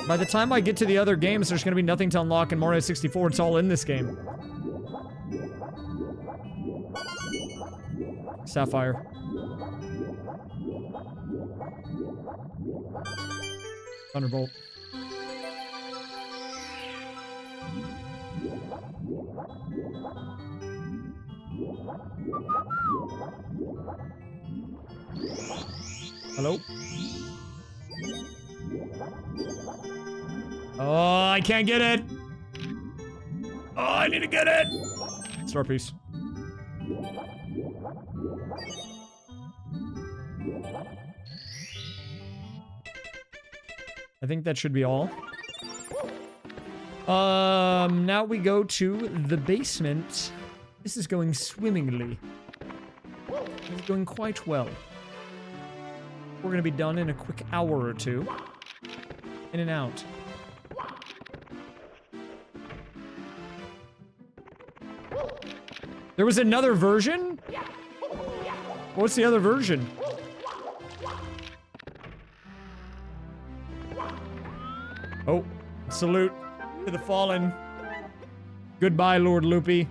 [SPEAKER 1] By the time I get to the other games, there's gonna be nothing to unlock in Mario 64. It's all in this game. Sapphire. Thunderbolt. Hello? Oh, I can't get it! Oh, I need to get it! Star piece. I think that should be all. Now we go to the basement. This is going swimmingly. It's going quite well. We're gonna be done in a quick hour or two. In and out. There was another version? What's the other version? Oh, salute to the fallen. Goodbye, Lord Loopy.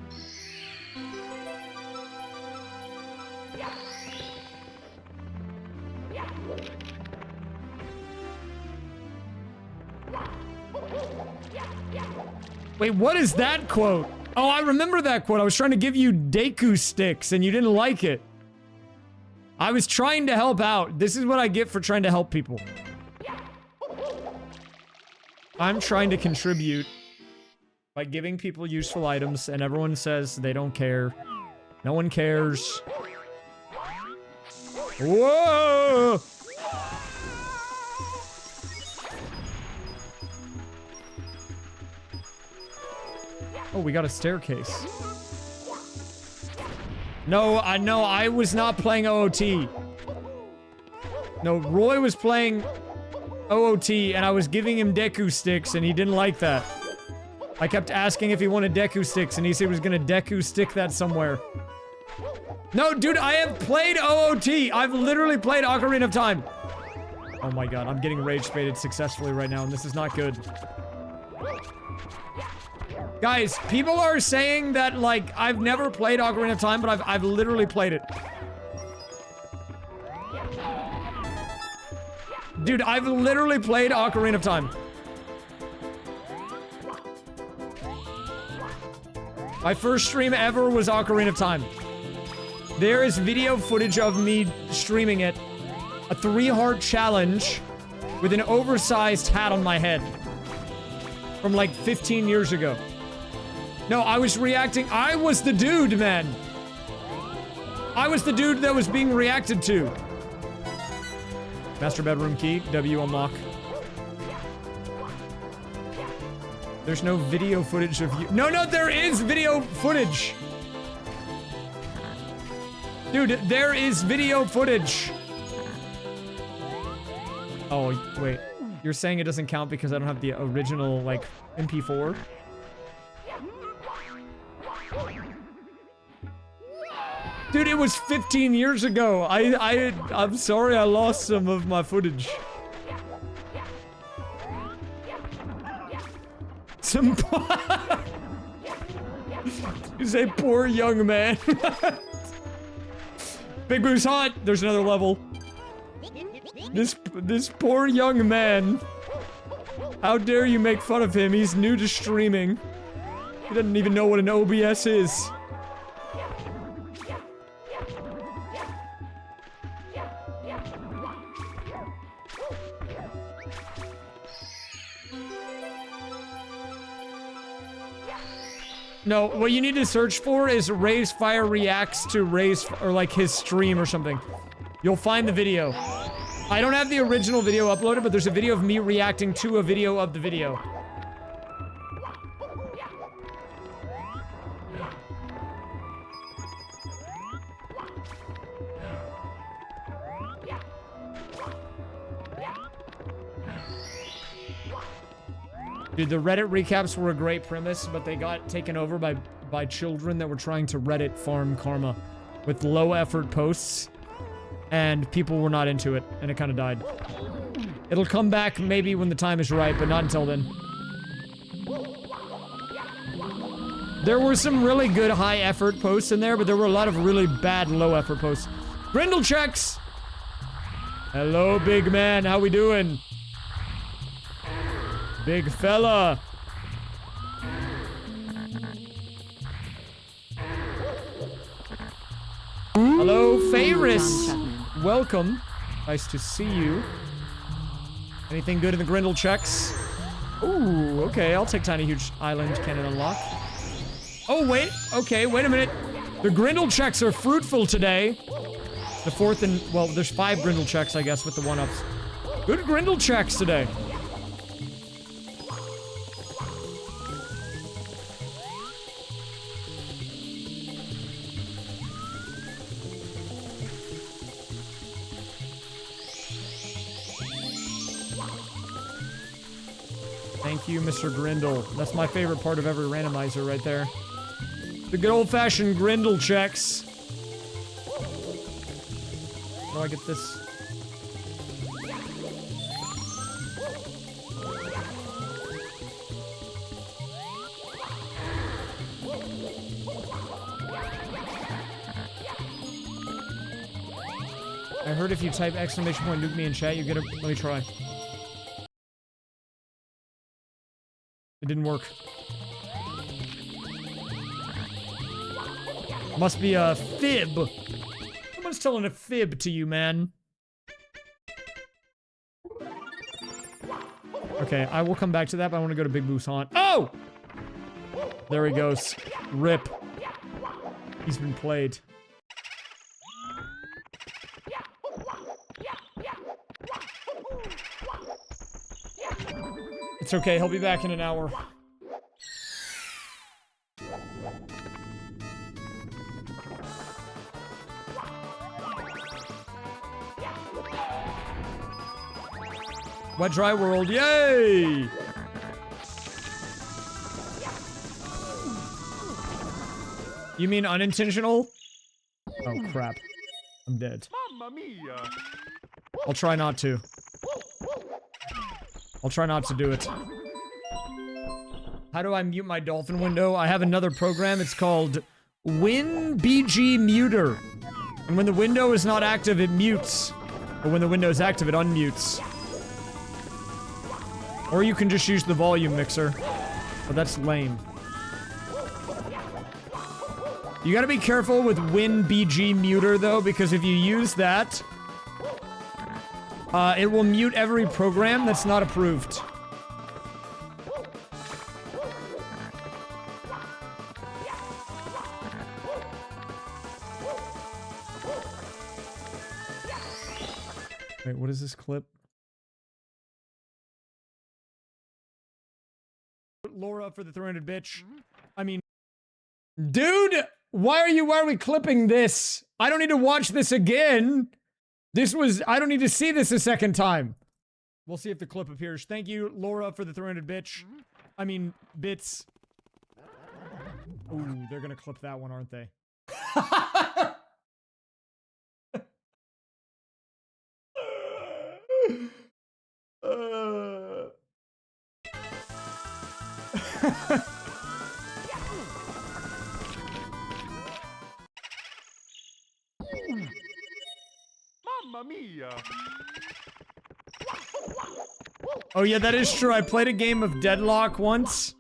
[SPEAKER 1] Wait, what is that quote? Oh, I remember that quote. I was trying to give you Deku sticks and you didn't like it. I was trying to help out. This is what I get for trying to help people. I'm trying to contribute by giving people useful items, and everyone says they don't care. No one cares. Whoa! Oh, we got a staircase. No, I was not playing OOT. No, Roy was playing OOT, and I was giving him Deku sticks, and he didn't like that. I kept asking if he wanted Deku sticks, and he said he was gonna Deku stick that somewhere. No, dude, I have played OOT! I've literally played Ocarina of Time! Oh my god, I'm getting rage baited successfully right now, and this is not good. Guys, people are saying that, like, I've never played Ocarina of Time, but I've literally played it. Dude, I've literally played Ocarina of Time. My first stream ever was Ocarina of Time. There is video footage of me streaming it. A 3-heart challenge with an oversized hat on my head. From like 15 years ago. No, I was reacting. I was the dude, man. I was the dude that was being reacted to. Master bedroom key. W unlock. There's no video footage of you. No, there is video footage. Dude, there is video footage. Oh, wait. You're saying it doesn't count because I don't have the original, like, MP4? Dude, it was 15 years ago. I'm sorry I lost some of my footage. Some You say poor young man. Big Boo's hot. There's another level. This poor young man. How dare you make fun of him? He's new to streaming. He doesn't even know what an OBS is. No, what you need to search for is raysfire reacts to or like his stream or something. You'll find the video. I don't have the original video uploaded, but there's a video of me reacting to a video of the video. Dude, the Reddit recaps were a great premise, but they got taken over by children that were trying to Reddit farm karma with low effort posts, and people were not into it, and it kind of died. It'll come back maybe when the time is right, but not until then. There were some really good high effort posts in there, but there were a lot of really bad low effort posts. Grindle checks! Hello, big man. How we doing? Big fella. Hello, Faris. Welcome. Nice to see you. Anything good in the Grindle checks? Ooh, okay. I'll take Tiny Huge Island Cannon Unlock. Oh, wait. Okay, wait a minute. The Grindle checks are fruitful today. The fourth and... Well, there's 5 Grindle checks, I guess, with the 1-ups. Good Grindle checks today. Thank you, Mr. Grindle. That's my favorite part of every randomizer right there. The good old-fashioned Grindle checks. How do I get this? I heard if you type exclamation point nuke me in chat, you get a... Let me try. It didn't work. Must be a fib. Someone's telling a fib to you, man. Okay, I will come back to that, but I want to go to Big Boo's haunt. Oh! There he goes. Rip. He's been played. It's okay, he'll be back in an hour. Wet Dry World, yay! You mean unintentional? Oh crap. I'm dead.
[SPEAKER 2] Mamma mia!
[SPEAKER 1] I'll try not to. I'll try not to do it. How do I mute my dolphin window? I have another program. It's called WinBG Muter. And when the window is not active, it mutes. Or when the window is active, it unmutes. Or you can just use the volume mixer. But that's lame. You gotta be careful with WinBG Muter, though, because if you use that... it will mute every program that's not approved. Wait, what is this clip? Laura for the 300 bitch. I mean... Dude! Why are we clipping this? I don't need to watch this again! This was... I don't need to see this a second time. We'll see if the clip appears. Thank you, Laura, for the 300 bitch. I mean, bits. Ooh, they're gonna clip that one, aren't they?
[SPEAKER 2] Mamma mia!
[SPEAKER 1] Oh yeah, that is true. I played a game of Deadlock once,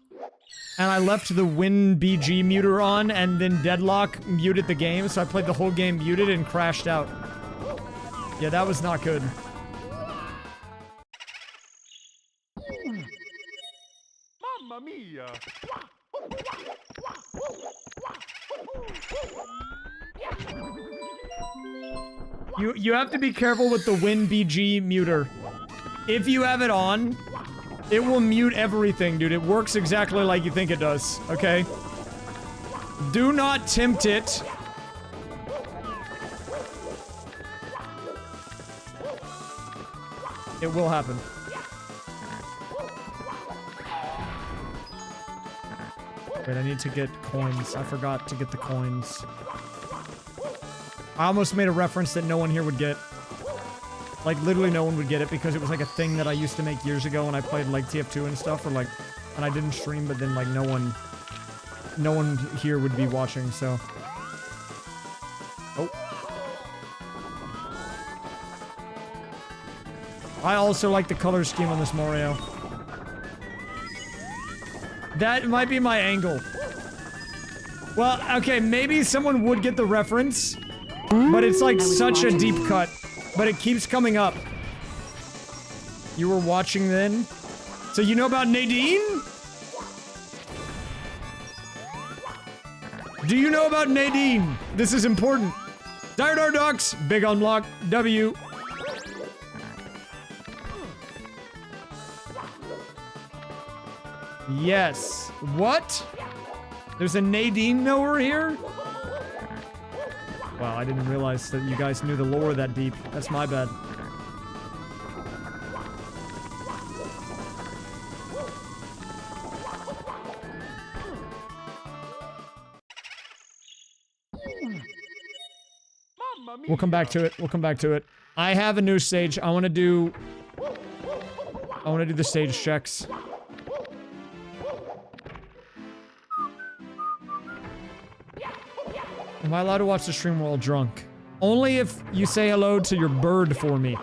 [SPEAKER 1] and I left the WinBG muter on, and then Deadlock muted the game, so I played the whole game muted and crashed out. Yeah, that was not good.
[SPEAKER 2] Mamma mia!
[SPEAKER 1] You have to be careful with the WinBG muter. If you have it on, it will mute everything, dude. It works exactly like you think it does, okay? Do not tempt it. It will happen. Wait, I need to get coins. I forgot to get the coins. I almost made a reference that no one here would get. Like, literally no one would get it because it was like a thing that I used to make years ago when I played like TF2 and stuff, or like, and I didn't stream, but then like no one here would be watching, so. Oh. I also like the color scheme on this Mario. That might be my angle. Well, okay, maybe someone would get the reference, but it's like such a deep cut. But it keeps coming up. You were watching then? So you know about Nadine? Do you know about Nadine? This is important. Dire Ducks, big unlock, W. Yes. What? There's a Nadine knower here? Wow, I didn't realize that you guys knew the lore that deep. That's my bad. We'll come back to it. We'll come back to it. I have a new stage. I want to do the stage checks. Am I allowed to watch the stream while drunk? Only if you say hello to your bird for me.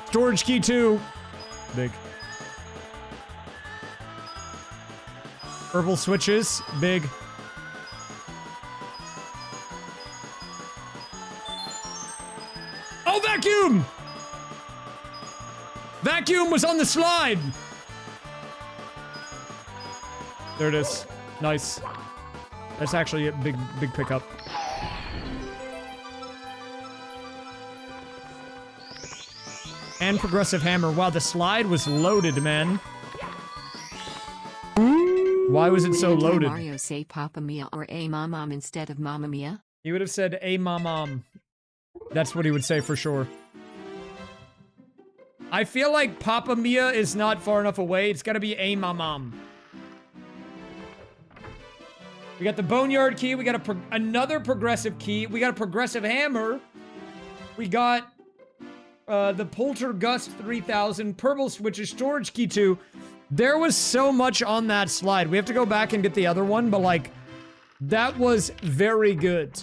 [SPEAKER 1] Storage key 2. Big. Purple switches. Big. Oh, vacuum! Vacuum was on the slide! There it is. Nice. That's actually a big pickup. And progressive hammer. Wow, the slide was loaded, man. Why was it so loaded?
[SPEAKER 4] Did Mario say Papa Mia or A Mom instead of Mamma Mia?
[SPEAKER 1] He would have said A Mom. That's what he would say for sure. I feel like Papa Mia is not far enough away. It's gotta be A Mom. We got the Boneyard key. We got another progressive key. We got a progressive hammer. We got the Poltergust 3000, purple switches, storage key 2. There was so much on that slide. We have to go back and get the other one, but like, that was very good.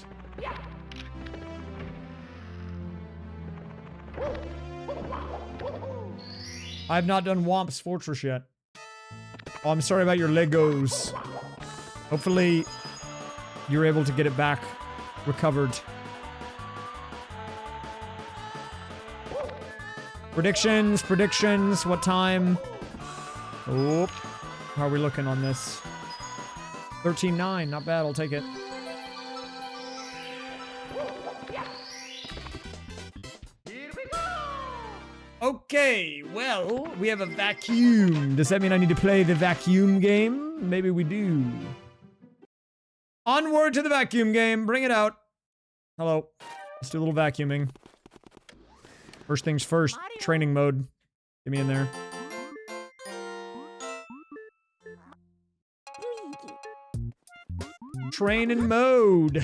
[SPEAKER 1] I have not done Womp's Fortress yet. Oh, I'm sorry about your Legos. Hopefully, you're able to get it back recovered. Predictions, what time? Oh, how are we looking on this? 13:09, not bad, I'll take it. Okay, well, we have a vacuum. Does that mean I need to play the vacuum game? Maybe we do. Onward to the vacuum game, bring it out. Hello, let's do a little vacuuming. First things first, training mode. Get me in there. Training mode.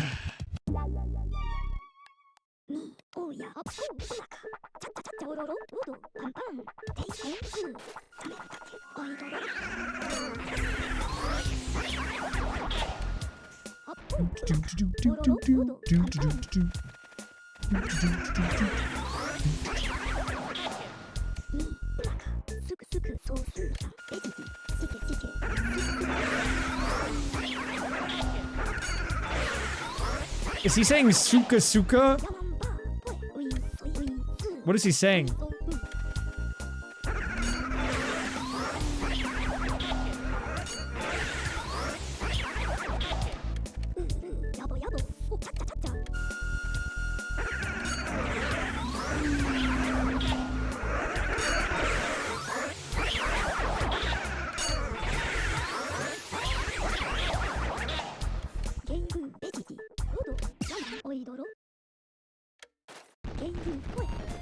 [SPEAKER 1] Is he saying suka suka? What is he saying?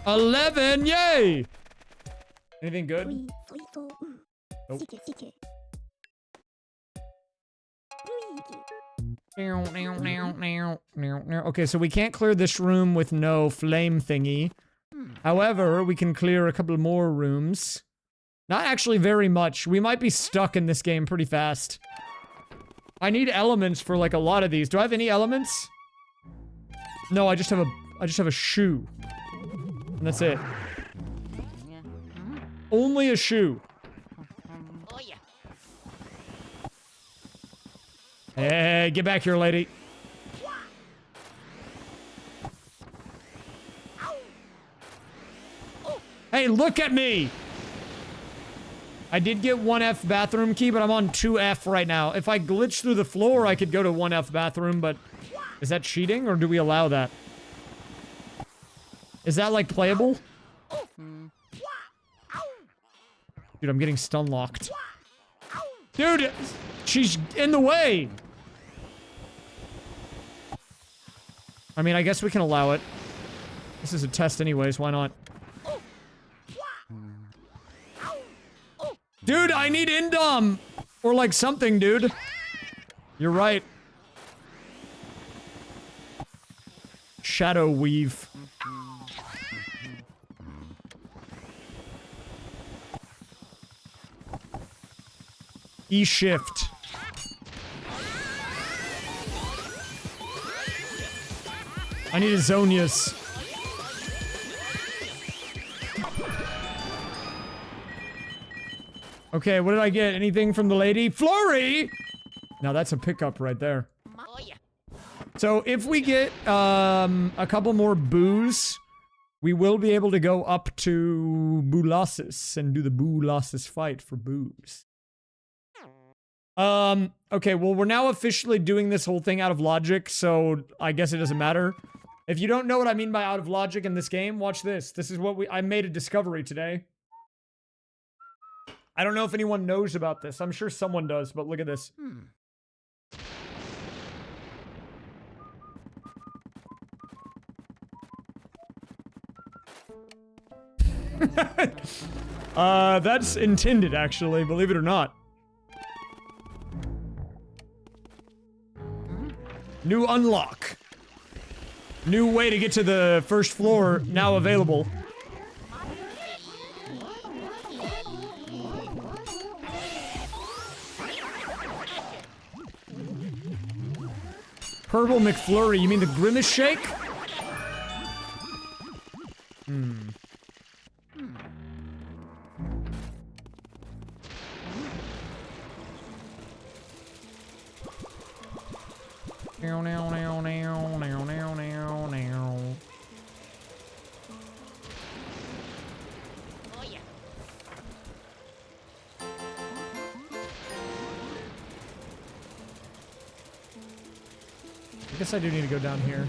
[SPEAKER 1] $11, yay! Anything good? Nope. Okay, so we can't clear this room with no flame thingy. However, we can clear a couple more rooms. Not actually very much. We might be stuck in this game pretty fast. I need elements for like a lot of these. Do I have any elements? No, I just have a shoe. And that's it. Only a shoe. Hey, get back here, lady. Hey, look at me! I did get 1F bathroom key, but I'm on 2F right now. If I glitch through the floor, I could go to 1F bathroom, but... Is that cheating, or do we allow that? Is that, like, playable? Dude, I'm getting stun locked. Dude, she's in the way! I mean, I guess we can allow it. This is a test anyways, why not? Dude, I need Indom! Or like something, dude. You're right. Shadow weave. E-shift. I need a Zonius. Okay, what did I get? Anything from the lady? Flurry! Now that's a pickup right there. So if we get a couple more boos, we will be able to go up to Boolossus and do the Boolossus fight for boos. Okay, well we're now officially doing this whole thing out of logic, so I guess it doesn't matter. If you don't know what I mean by out of logic in this game, watch this. This is what I made a discovery today. I don't know if anyone knows about this. I'm sure someone does, but look at this. That's intended, actually, believe it or not. New unlock. New way to get to the first floor, now available. Purple McFlurry, you mean the Grimace Shake? I guess I do need to go down here.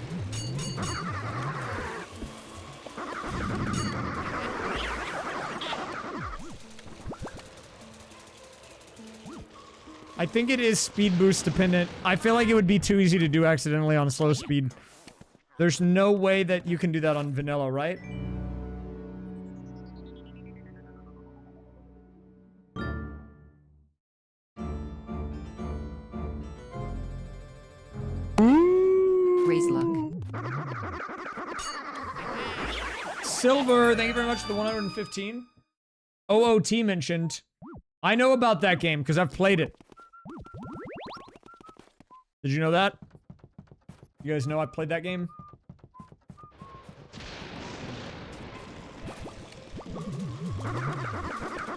[SPEAKER 1] I think it is speed boost dependent. I feel like it would be too easy to do accidentally on slow speed. There's no way that you can do that on vanilla, right?
[SPEAKER 4] Raise luck.
[SPEAKER 1] Silver, thank you very much for the 115. OOT mentioned. I know about that game because I've played it. Did you know that? You guys know I played that game?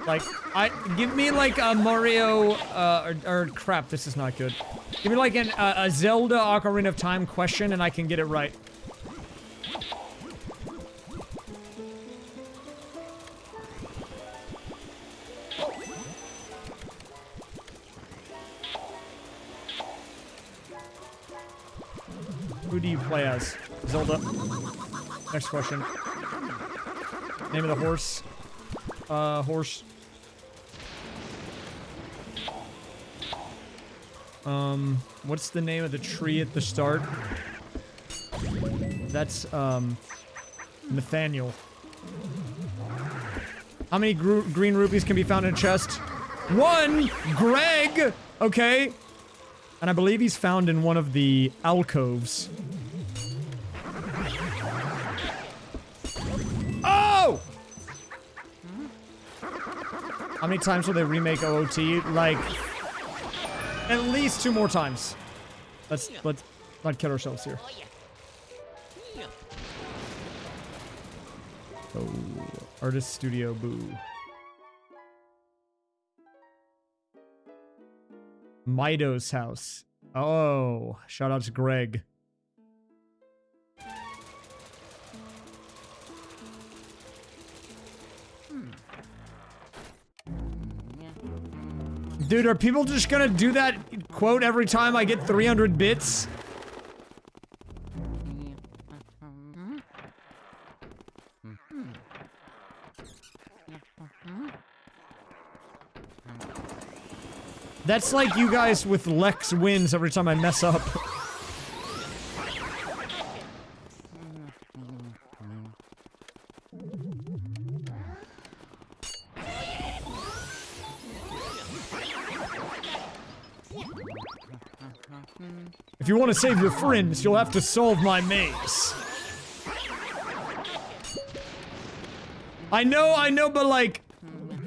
[SPEAKER 1] Like, give me like a Mario, or crap, this is not good. Give me like a Zelda Ocarina of Time question and I can get it right. Who do you play as? Zelda. Next question. Name of the horse. Horse. What's the name of the tree at the start? That's, Nathaniel. How many green rupees can be found in a chest? One, Greg. Okay. And I believe he's found in one of the alcoves. Oh! How many times will they remake OOT? Like, at least 2 more times. Let's not kid ourselves here. Oh, artist studio, boo. Mido's house. Oh, shout out to Greg. Dude, are people just gonna do that quote every time I get 300 bits? That's like you guys with Lex wins every time I mess up. If you want to save your friends, you'll have to solve my maze. I know, but like,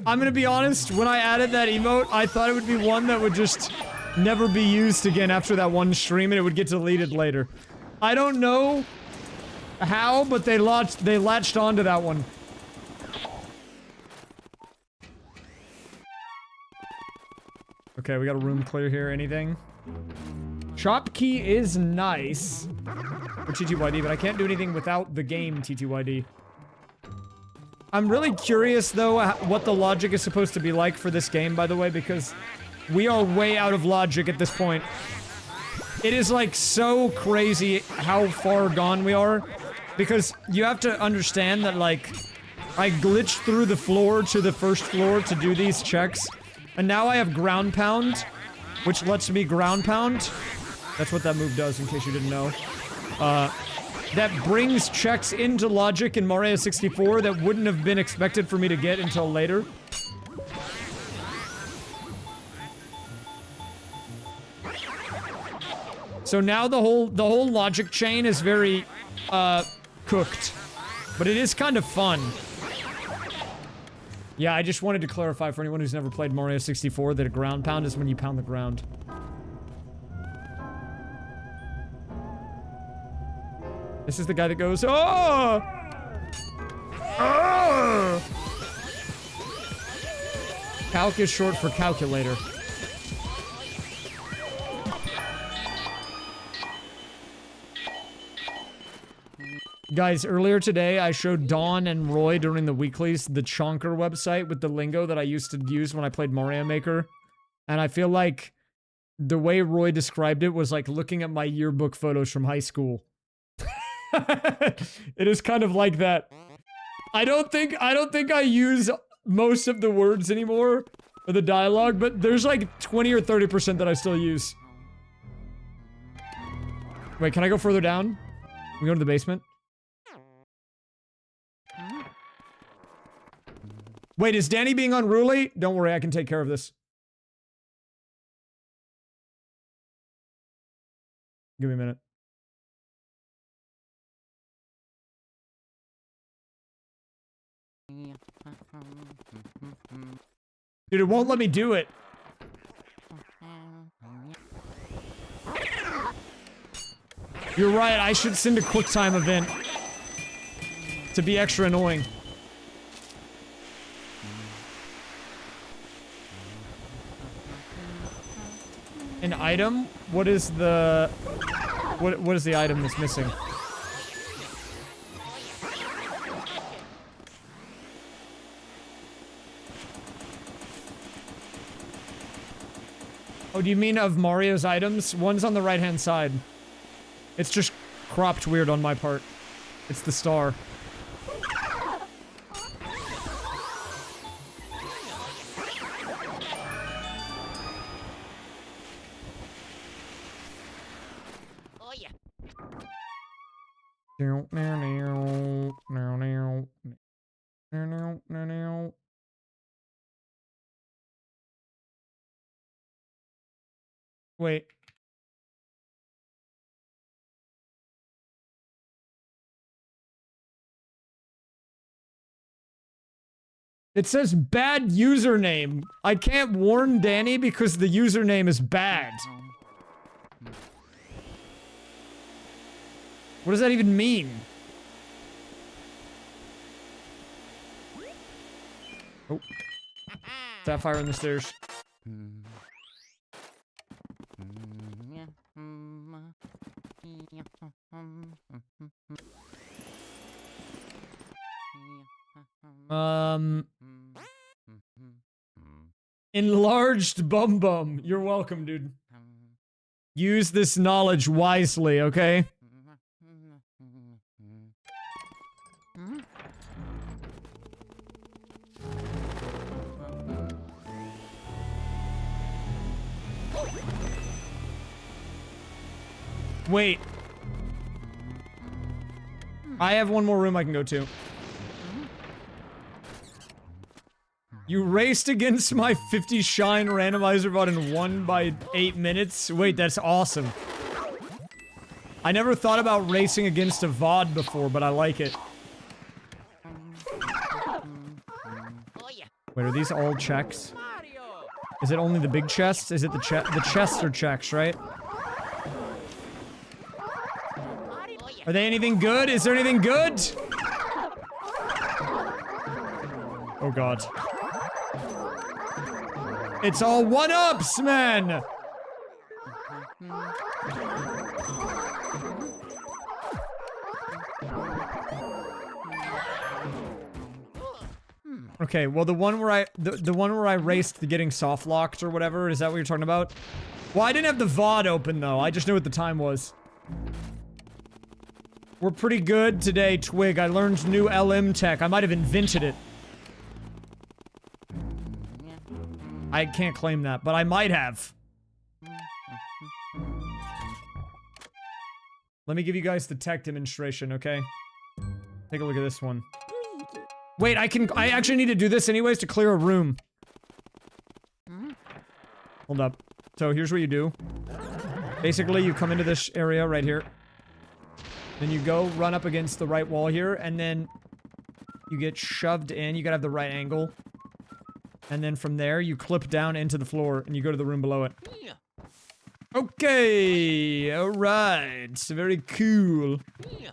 [SPEAKER 1] I'm gonna be honest, when I added that emote, I thought it would be one that would just never be used again after that one stream and it would get deleted later. I don't know how, but they latched onto that one. Okay, we got a room clear here. Anything? Shop key is nice for TTYD, but I can't do anything without the game TTYD. I'm really curious, though, what the logic is supposed to be like for this game, by the way, because we are way out of logic at this point. It is, like, so crazy how far gone we are, because you have to understand that, like, I glitched through the floor to the first floor to do these checks, and now I have ground pound, which lets me ground pound. That's what that move does, in case you didn't know. That brings checks into logic in Mario 64 that wouldn't have been expected for me to get until later. So now the whole logic chain is very, cooked. But it is kind of fun. Yeah, I just wanted to clarify for anyone who's never played Mario 64 that a ground pound is when you pound the ground. This is the guy that goes, oh! Oh! Calc is short for calculator. Guys, earlier today, I showed Dawn and Roy during the weeklies the Chonker website with the lingo that I used to use when I played Mario Maker. And I feel like the way Roy described it was like looking at my yearbook photos from high school. It is kind of like that. I don't think I use most of the words anymore, or the dialogue, but there's like 20 or 30% that I still use. Wait, can I go further down? Can we go to the basement? Wait, is Danny being unruly? Don't worry, I can take care of this. Give me a minute. Dude, it won't let me do it. You're right, I should send a QuickTime event to be extra annoying. An item? What is the... What is the item that's missing? Oh, do you mean of Mario's items? One's on the right-hand side. It's just cropped weird on my part. It's the star.
[SPEAKER 6] Oh yeah.
[SPEAKER 1] Wait. It says bad username. I can't warn Danny because the username is bad. What does that even mean? Oh. Sapphire in the stairs. Enlarged Bum Bum. You're welcome, dude. Use this knowledge wisely, okay? Wait. I have one more room I can go to. You raced against my 50 shine randomizer bot and won by 8 minutes? Wait, that's awesome. I never thought about racing against a VOD before, but I like it.
[SPEAKER 6] Oh yeah.
[SPEAKER 1] Wait, are these all checks?
[SPEAKER 6] Mario.
[SPEAKER 1] Is it only the big chests? Is it the chests are checks, right?
[SPEAKER 6] Oh yeah.
[SPEAKER 1] Are they anything good? Is there anything good? Oh god. It's all one-ups, man! Okay, well the one where I raced the getting soft locked or whatever, is that what you're talking about? Well, I didn't have the VOD open though, I just knew what the time was. We're pretty good today, Twig. I learned new LM tech. I might have invented it. I can't claim that, but I might have. Let me give you guys the tech demonstration, okay? Take a look at this one. Wait, I actually need to do this anyways to clear a room. Hold up. So here's what you do. Basically, you come into this area right here. Then you go run up against the right wall here, and then you get shoved in. You gotta have the right angle. And then from there, you clip down into the floor, and you go to the room below it.
[SPEAKER 6] Yeah.
[SPEAKER 1] Okay, alright. Very cool.
[SPEAKER 6] Yeah.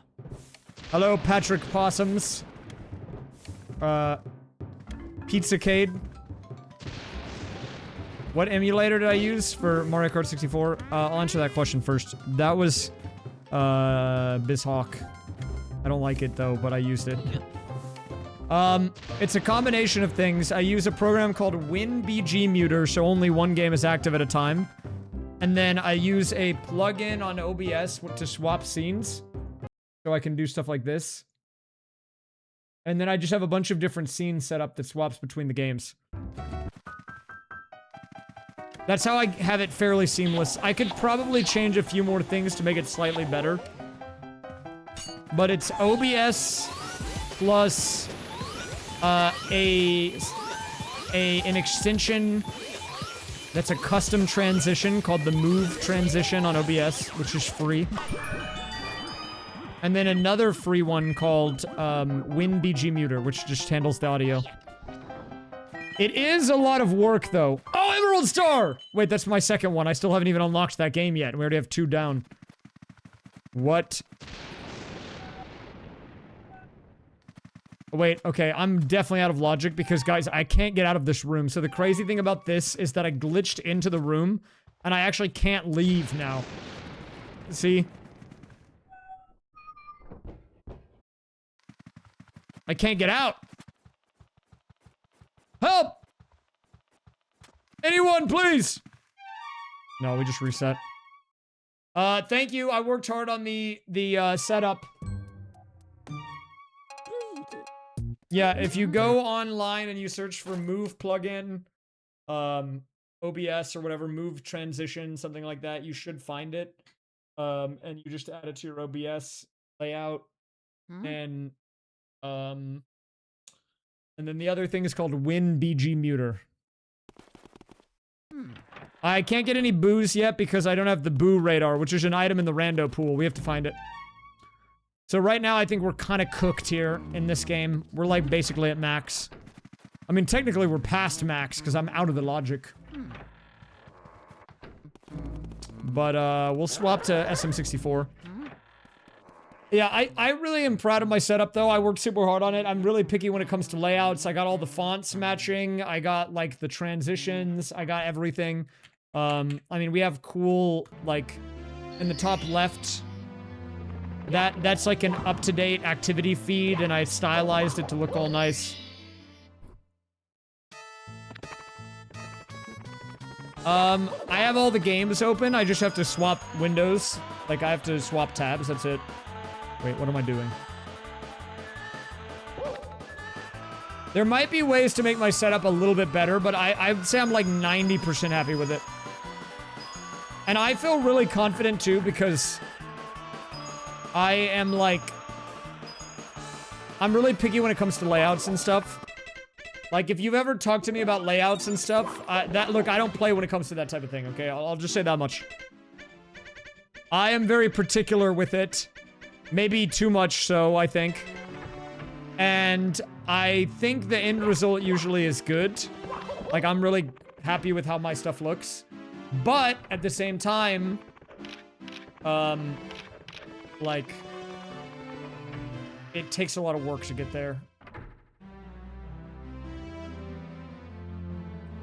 [SPEAKER 1] Hello, Patrick Possums. Pizzacade. What emulator did I use for Mario Kart 64? I'll answer that question first. That was, BizHawk. I don't like it, though, but I used it. It's a combination of things. I use a program called WinBG Muter, so only one game is active at a time. And then I use a plugin on OBS to swap scenes. So I can do stuff like this. And then I just have a bunch of different scenes set up that swaps between the games. That's how I have it fairly seamless. I could probably change a few more things to make it slightly better. But it's OBS plus an extension that's a custom transition called the Move transition on OBS, which is free. And then another free one called WinBG Muter, which just handles the audio. It is a lot of work, though. Oh, Emerald Star! Wait, that's my second one. I still haven't even unlocked that game yet. We already have 2 down. What? Wait, okay, I'm definitely out of logic because, guys, I can't get out of this room. So the crazy thing about this is that I glitched into the room, and I actually can't leave now. See? I can't get out! Help! Anyone, please! No, we just reset. Thank you. I worked hard on the setup. Yeah, if you go online and you search for Move plugin, OBS or whatever, Move transition, something like that, you should find it. And you just add it to your OBS layout. And then the other thing is called WinBG Muter. I can't get any boos yet because I don't have the boo radar, which is an item in the rando pool. We have to find it. So right now, I think we're kind of cooked here in this game. We're like basically at max. I mean, technically we're past max because I'm out of the logic. But we'll swap to SM64. Yeah, I really am proud of my setup though. I worked super hard on it. I'm really picky when it comes to layouts. I got all the fonts matching. I got like the transitions. I got everything. I mean, we have cool, like, in the top left, that's like an up-to-date activity feed, and I stylized it to look all nice. I have all the games open. I just have to swap windows. Like, I have to swap tabs. That's it. Wait, what am I doing? There might be ways to make my setup a little bit better, but I'd say I'm like 90% happy with it. And I feel really confident too because I am like... I'm really picky when it comes to layouts and stuff. Like, if you've ever talked to me about layouts and stuff, look, I don't play when it comes to that type of thing, okay? I'll just say that much. I am very particular with it. Maybe too much so, I think. And I think the end result usually is good. Like, I'm really happy with how my stuff looks. But, at the same time, like, it takes a lot of work to get there.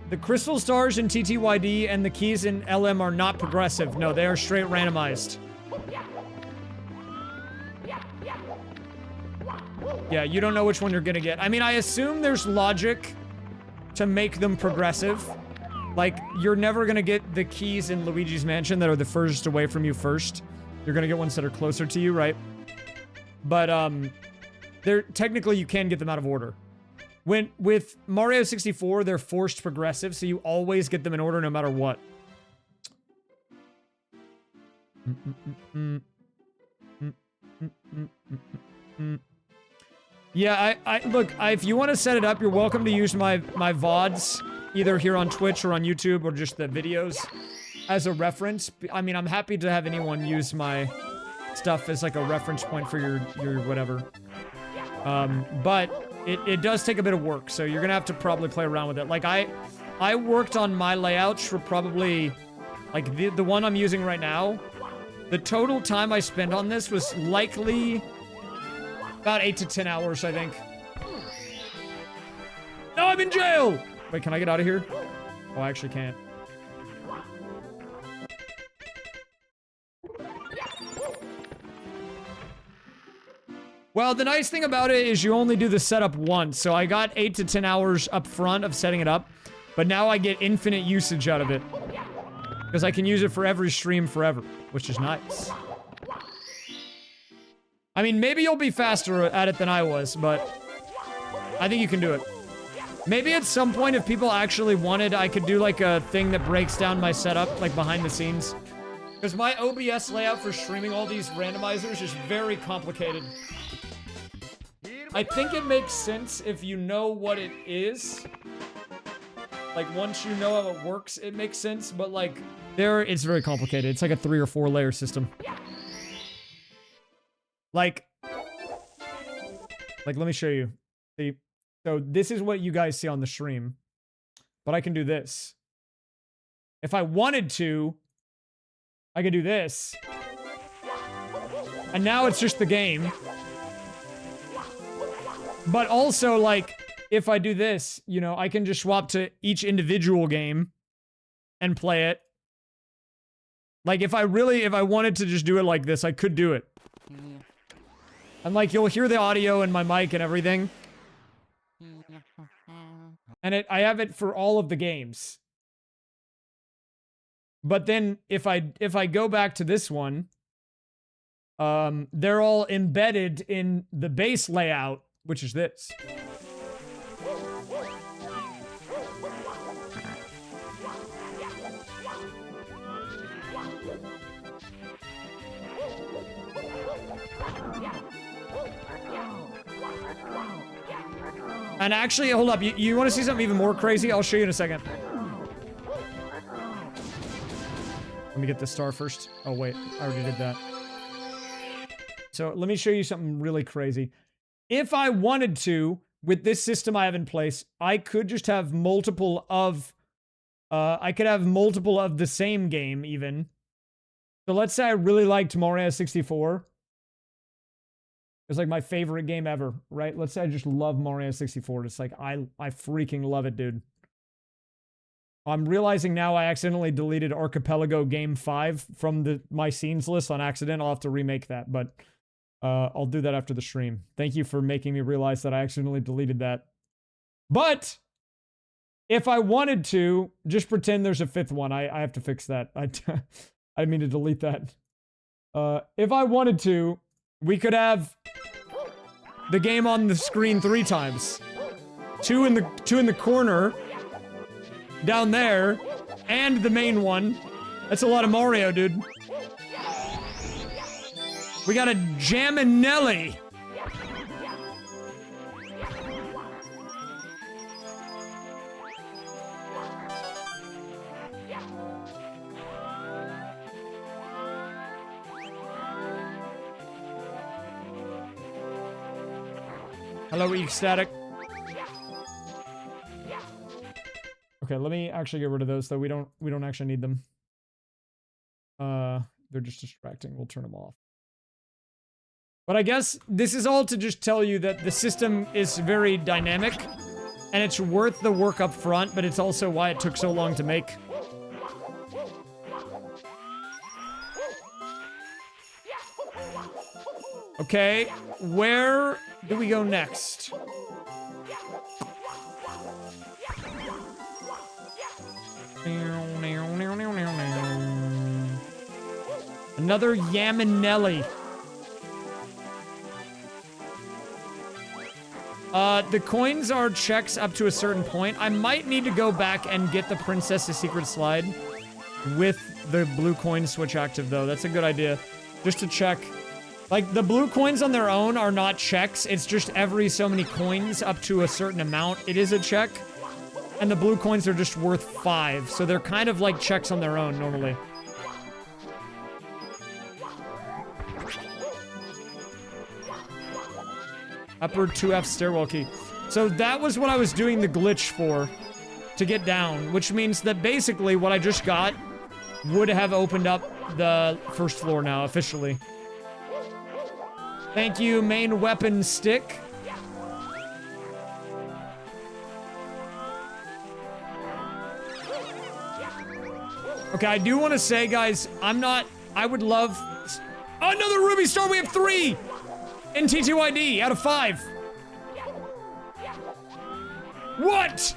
[SPEAKER 1] The crystal stars in TTYD and the keys in LM are not progressive. No, they are straight randomized. Yeah, you don't know which one you're gonna get. I mean, I assume there's logic to make them progressive. Like, you're never gonna get the keys in Luigi's Mansion that are the furthest away from you first. You're gonna get ones that are closer to you, right? But, technically you can get them out of order. With Mario 64, they're forced progressive, so you always get them in order no matter what. Yeah, look, if you want to set it up, you're welcome to use my VODs, either here on Twitch or on YouTube, or just the videos as a reference. I mean, I'm happy to have anyone use my stuff as like a reference point for your whatever. But it does take a bit of work, so you're gonna have to probably play around with it. Like, I worked on my layouts for probably, like, the one I'm using right now. The total time I spent on this was likely about 8 to 10 hours, I think. No, I'm in jail! Wait, can I get out of here? Oh, I actually can't. Well, the nice thing about it is you only do the setup once, so I got 8 to 10 hours up front of setting it up, but now I get infinite usage out of it. Because I can use it for every stream forever, which is nice. I mean, maybe you'll be faster at it than I was, but I think you can do it. Maybe at some point, if people actually wanted, I could do like a thing that breaks down my setup, like behind the scenes. Because my OBS layout for streaming all these randomizers is very complicated. I think it makes sense if you know what it is. Like, once you know how it works, it makes sense, but like, it's very complicated. It's like a 3 or 4 layer system. Like, let me show you. See, so this is what you guys see on the stream, but I can do this. If I wanted to, I could do this. And now it's just the game. But also, like, if I do this, you know, I can just swap to each individual game and play it. Like, if I wanted to just do it like this, I could do it. And, like, you'll hear the audio and my mic and everything. And I have it for all of the games. But then, if I go back to this one, they're all embedded in the base layout, which is this. And actually, hold up, you want to see something even more crazy? I'll show you in a second. Let me get the star first. Oh, wait. I already did that. So let me show you something really crazy. If I wanted to, with this system I have in place, I could just have multiple of... I could have multiple of the same game, even. So let's say I really liked Mario 64. It's like my favorite game ever, right? Let's say I just love Mario 64. It's like, I freaking love it, dude. I'm realizing now I accidentally deleted Archipelago Game 5 from my scenes list on accident. I'll have to remake that, but I'll do that after the stream. Thank you for making me realize that I accidentally deleted that. But if I wanted to, just pretend there's a fifth one. I have to fix that. I didn't mean to delete that. If I wanted to, we could have the game on the screen 3 times. Two in the corner, down there, and the main one. That's a lot of Mario, dude. We got a Jaminelli. Hello, Ecstatic. Okay, let me actually get rid of those, though. We don't actually need them. They're just distracting. We'll turn them off. But I guess this is all to just tell you that the system is very dynamic, and it's worth the work up front, but it's also why it took so long to make. Okay, where do we go next? Another Yaminelli. The coins are checks up to a certain point. I might need to go back and get the Princess's Secret Slide with the blue coin switch active, though. That's a good idea. Just to check. Like, the blue coins on their own are not checks. It's just every so many coins up to a certain amount, it is a check. And the blue coins are just worth 5. So they're kind of like checks on their own, normally. Upper 2F stairwell key. So that was what I was doing the glitch for, to get down, which means that basically what I just got would have opened up the first floor now, officially. Thank you, main weapon stick. Okay, I do want to say, guys, I would love... Another Ruby Star! We have 3! In TTYD, out of 5. What?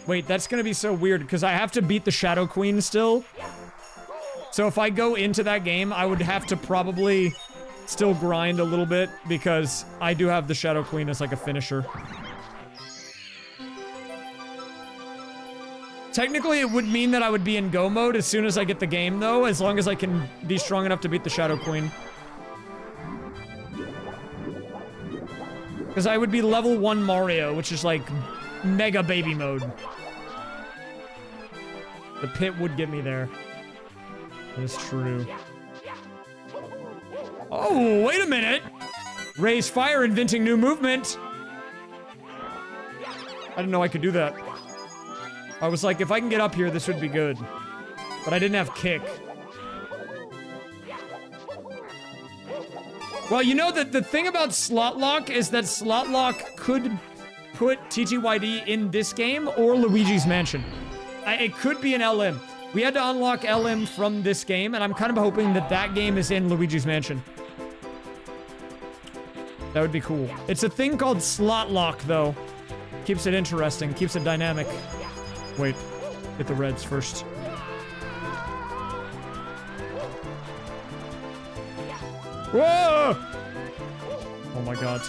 [SPEAKER 1] Wait, that's gonna be so weird, because I have to beat the Shadow Queen still. So if I go into that game, I would have to probably still grind a little bit, because I do have the Shadow Queen as like a finisher. Technically, it would mean that I would be in go mode as soon as I get the game, though, as long as I can be strong enough to beat the Shadow Queen. Because I would be level 1 Mario, which is like mega baby mode. The pit would get me there. That is true. Oh, wait a minute! Raysfire inventing new movement! I didn't know I could do that. I was like, if I can get up here, this would be good. But I didn't have kick. Well, you know that the thing about Slot Lock is that Slot Lock could put TTYD in this game or Luigi's Mansion. It could be an LM. We had to unlock LM from this game, and I'm kind of hoping that that game is in Luigi's Mansion. That would be cool. It's a thing called Slot Lock, though. Keeps it interesting, keeps it dynamic. Wait, get the reds first. Whoa! Oh my god.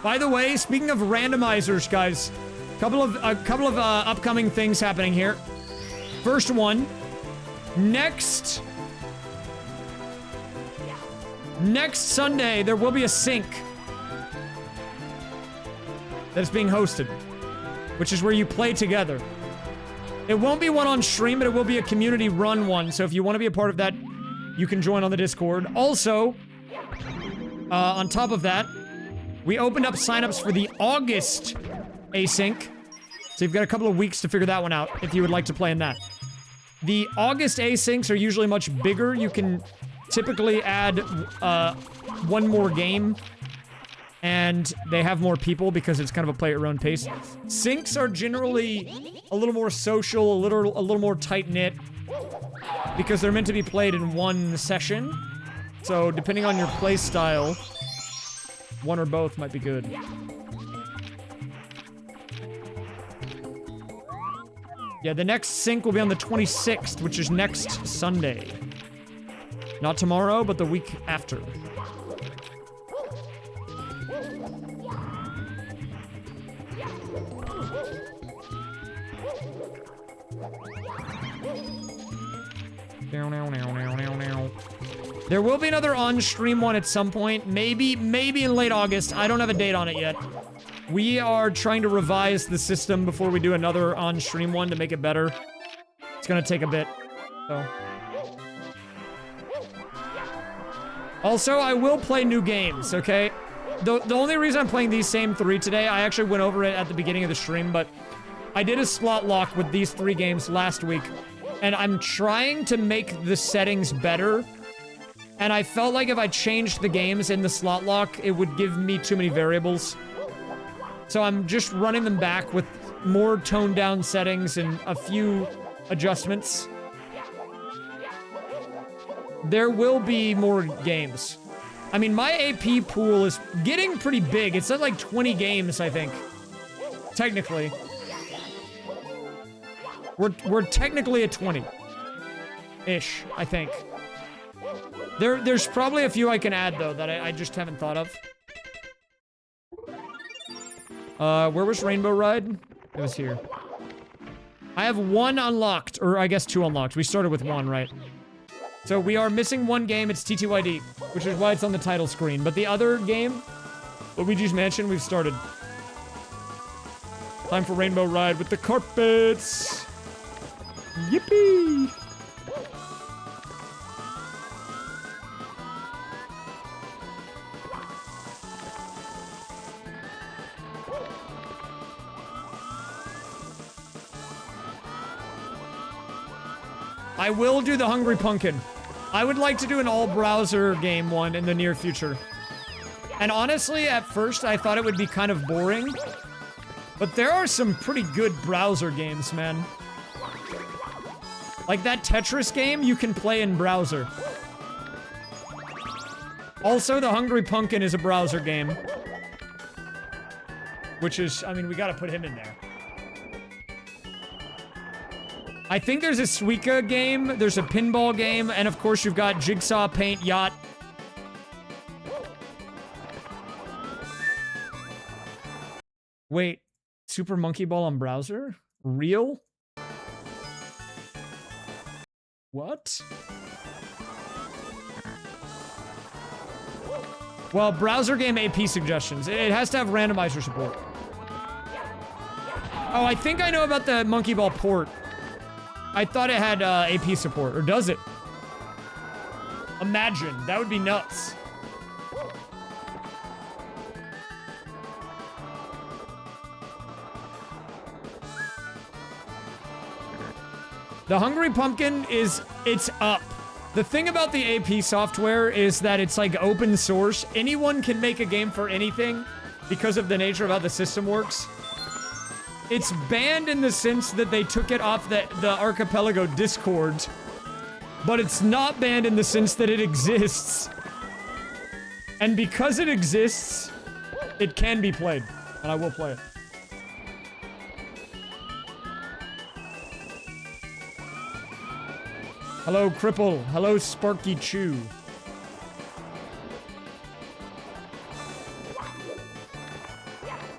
[SPEAKER 1] By the way, speaking of randomizers, guys, a couple of upcoming things happening here. First one, next Sunday there will be a sync. that's being hosted, which is where you play together. It won't be one on stream, but it will be a community-run one, so if you want to be a part of that, you can join on the Discord. Also, on top of that, we opened up signups for the August async, so you've got a couple of weeks to figure that one out if you would like to play in that. The August asyncs are usually much bigger. You can typically add one more game, and they have more people because it's kind of a play at your own pace. Syncs are generally a little more social, a little more tight-knit, because they're meant to be played in one session. So depending on your play style, one or both might be good. Yeah, the next sync will be on the 26th, which is next Sunday. Not tomorrow, but the week after. There will be another on-stream one at some point. Maybe in late August. I don't have a date on it yet. We are trying to revise the system before we do another on-stream one to make it better. It's gonna take a bit, so. Also, I will play new games, okay? The only reason I'm playing these same 3 today, I actually went over it at the beginning of the stream, but I did a slot lock with these 3 games last week, and I'm trying to make the settings better, and I felt like if I changed the games in the slot lock, it would give me too many variables. So I'm just running them back with more toned down settings and a few adjustments. There will be more games. I mean, my AP pool is getting pretty big. It's at like 20 games, I think. Technically. We're technically at 20-ish, I think. There's probably a few I can add, though, that I just haven't thought of. Where was Rainbow Ride? It was here. I have 1 unlocked, or I guess 2 unlocked. We started with 1, right? So we are missing 1 game, it's TTYD, which is why it's on the title screen. But the other game, Luigi's Mansion, we've started. Time for Rainbow Ride with the carpets! Yippee! I will do the Hungry Pumpkin. I would like to do an all-browser game one in the near future. And honestly, at first, I thought it would be kind of boring. But there are some pretty good browser games, man. Like that Tetris game, you can play in browser. Also, the Hungry Pumpkin is a browser game. Which is, I mean, we gotta put him in there. I think there's a Suica game, there's a pinball game, and of course you've got Jigsaw Paint Yacht. Wait, Super Monkey Ball on browser? Real? What? Well, browser game AP suggestions. It has to have randomizer support. Oh, I think I know about the Monkey Ball port. I thought it had AP support, or does it? Imagine, that would be nuts. The Hungry Pumpkin it's up. The thing about the AP software is that it's like open source. Anyone can make a game for anything because of the nature of how the system works. It's banned in the sense that they took it off the archipelago Discord, but it's not banned in the sense that it exists. And because it exists, it can be played, and I will play it. Hello, Cripple. Hello, Sparky Chew.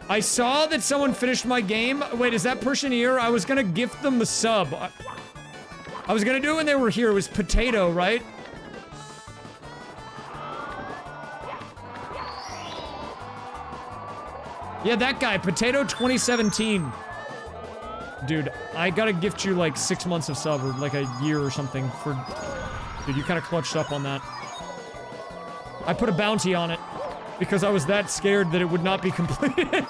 [SPEAKER 1] I saw that someone finished my game. Wait, is that person here? I was gonna gift them the sub. I was gonna do it when they were here. It was Potato, right? Yeah, that guy, Potato 2017. Dude, I gotta gift you like 6 months of sub, or like a year or something for... Dude, you kind of clutched up on that. I put a bounty on it because I was that scared that it would not be completed.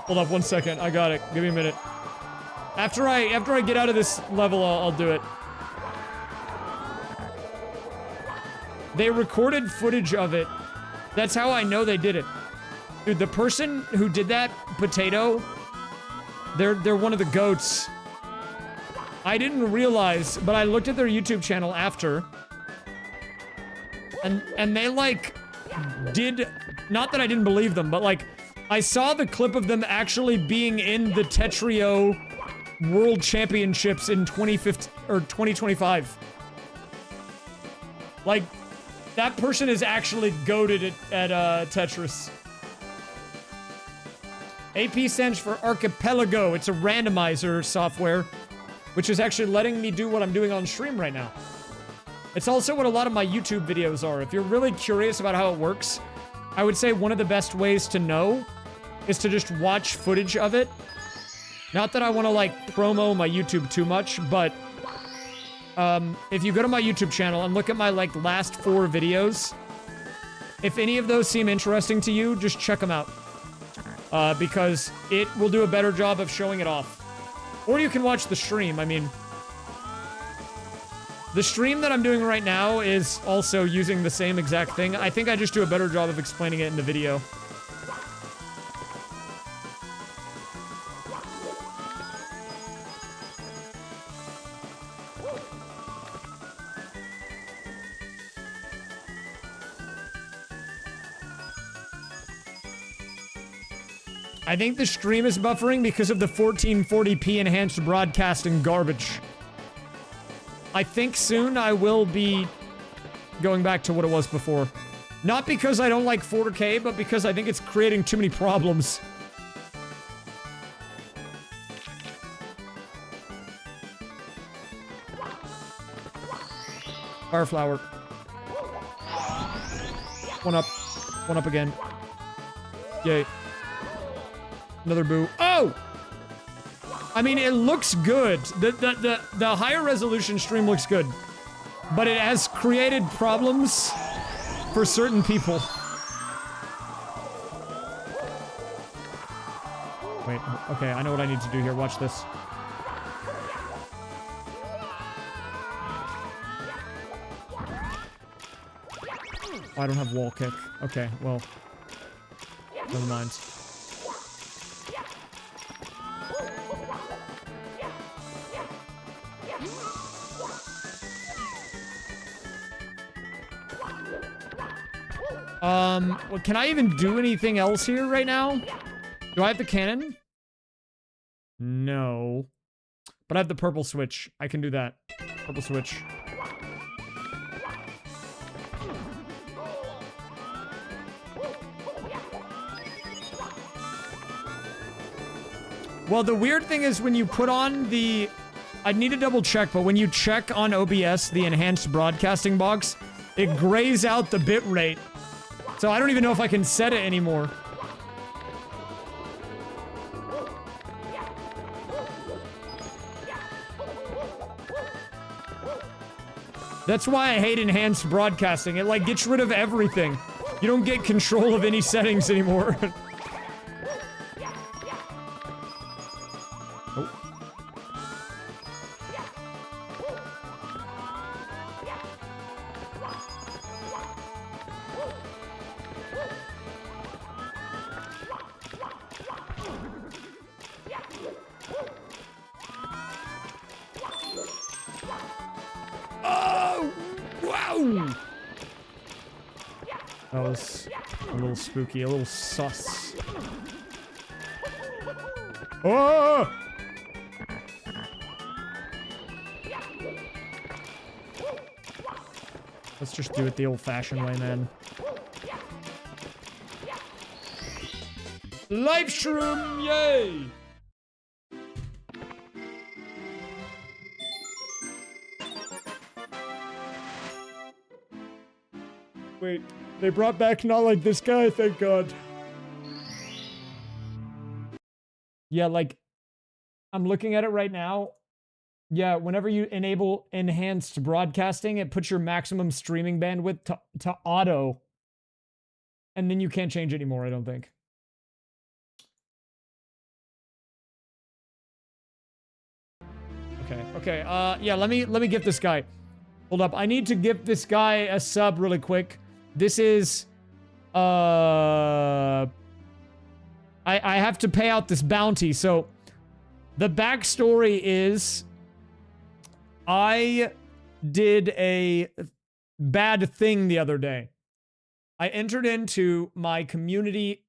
[SPEAKER 1] Hold up 1 second, I got it. Give me a minute. After I get out of this level, I'll do it. They recorded footage of it. That's how I know they did it. Dude, the person who did that, Potato, they're one of the goats. I didn't realize, but I looked at their YouTube channel after. And they, like, did... Not that I didn't believe them, but, like, I saw the clip of them actually being in the Tetrio World Championships in 2015 or 2025. Like, that person is actually goated at Tetris. AP stands for Archipelago. It's a randomizer software, which is actually letting me do what I'm doing on stream right now. It's also what a lot of my YouTube videos are. If you're really curious about how it works, I would say one of the best ways to know is to just watch footage of it. Not that I want to, like, promo my YouTube too much, but if you go to my YouTube channel and look at my, like, last 4 videos, if any of those seem interesting to you, just check them out. Because it will do a better job of showing it off. Or you can watch the stream, I mean... The stream that I'm doing right now is also using the same exact thing. I think I just do a better job of explaining it in the video. I think the stream is buffering because of the 1440p enhanced broadcasting garbage. I think soon I will be going back to what it was before. Not because I don't like 4K, but because I think it's creating too many problems. Fire flower. One up. One up again. Yay. Another boo. Oh! I mean, it looks good. The higher resolution stream looks good. But it has created problems for certain people. Wait, okay, I know what I need to do here. Watch this. Oh, I don't have wall kick. Okay, well. Never mind. Well, can I even do anything else here right now? Do I have the cannon? No. But I have the purple switch. I can do that. Purple switch. Well, the weird thing is when you put on the... I need to double check, but when you check on OBS, the enhanced broadcasting box, it grays out the bit rate. So I don't even know if I can set it anymore. That's why I hate enhanced broadcasting. It, like, gets rid of everything. You don't get control of any settings anymore. That was a little spooky, a little sus. Oh! Let's just do it the old-fashioned way, man. Live shroom, yay! Wait, they brought back Not Like This Guy, thank God. Yeah, like, I'm looking at it right now. Yeah, whenever you enable enhanced broadcasting, it puts your maximum streaming bandwidth to auto. And then you can't change anymore, I don't think. Okay, yeah, let me gift this guy. Hold up, I need to gift this guy a sub really quick. This is, I have to pay out this bounty, so the backstory is I did a bad thing the other day. I entered into my community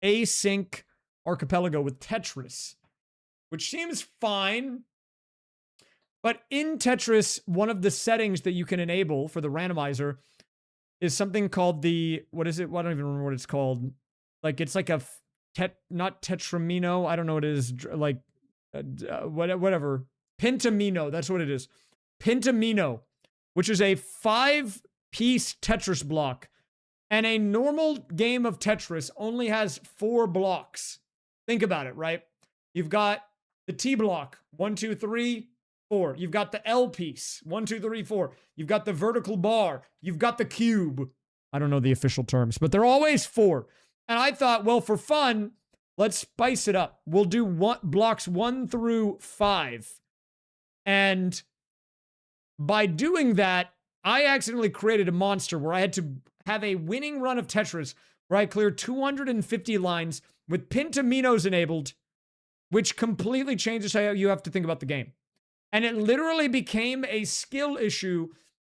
[SPEAKER 1] async archipelago with Tetris, which seems fine. But in Tetris, one of the settings that you can enable for the randomizer is something called the, what is it? Well, I don't even remember what it's called. Like, it's like a, not tetramino, I don't know what it is, like, whatever. Pentamino, that's what it is. Pentamino, which is a 5-piece Tetris block. And a normal game of Tetris only has 4 blocks. Think about it, right? You've got the T block, 1, 2, 3, 4. You've got the L piece, 1, 2, 3, 4. You've got the vertical bar. You've got the cube. I don't know the official terms, but they're always 4. And I thought, well, for fun, let's spice it up. We'll do blocks 1 through 5. And by doing that, I accidentally created a monster where I had to have a winning run of Tetris where I cleared 250 lines with Pentaminos enabled, which completely changes how you have to think about the game. And it literally became a skill issue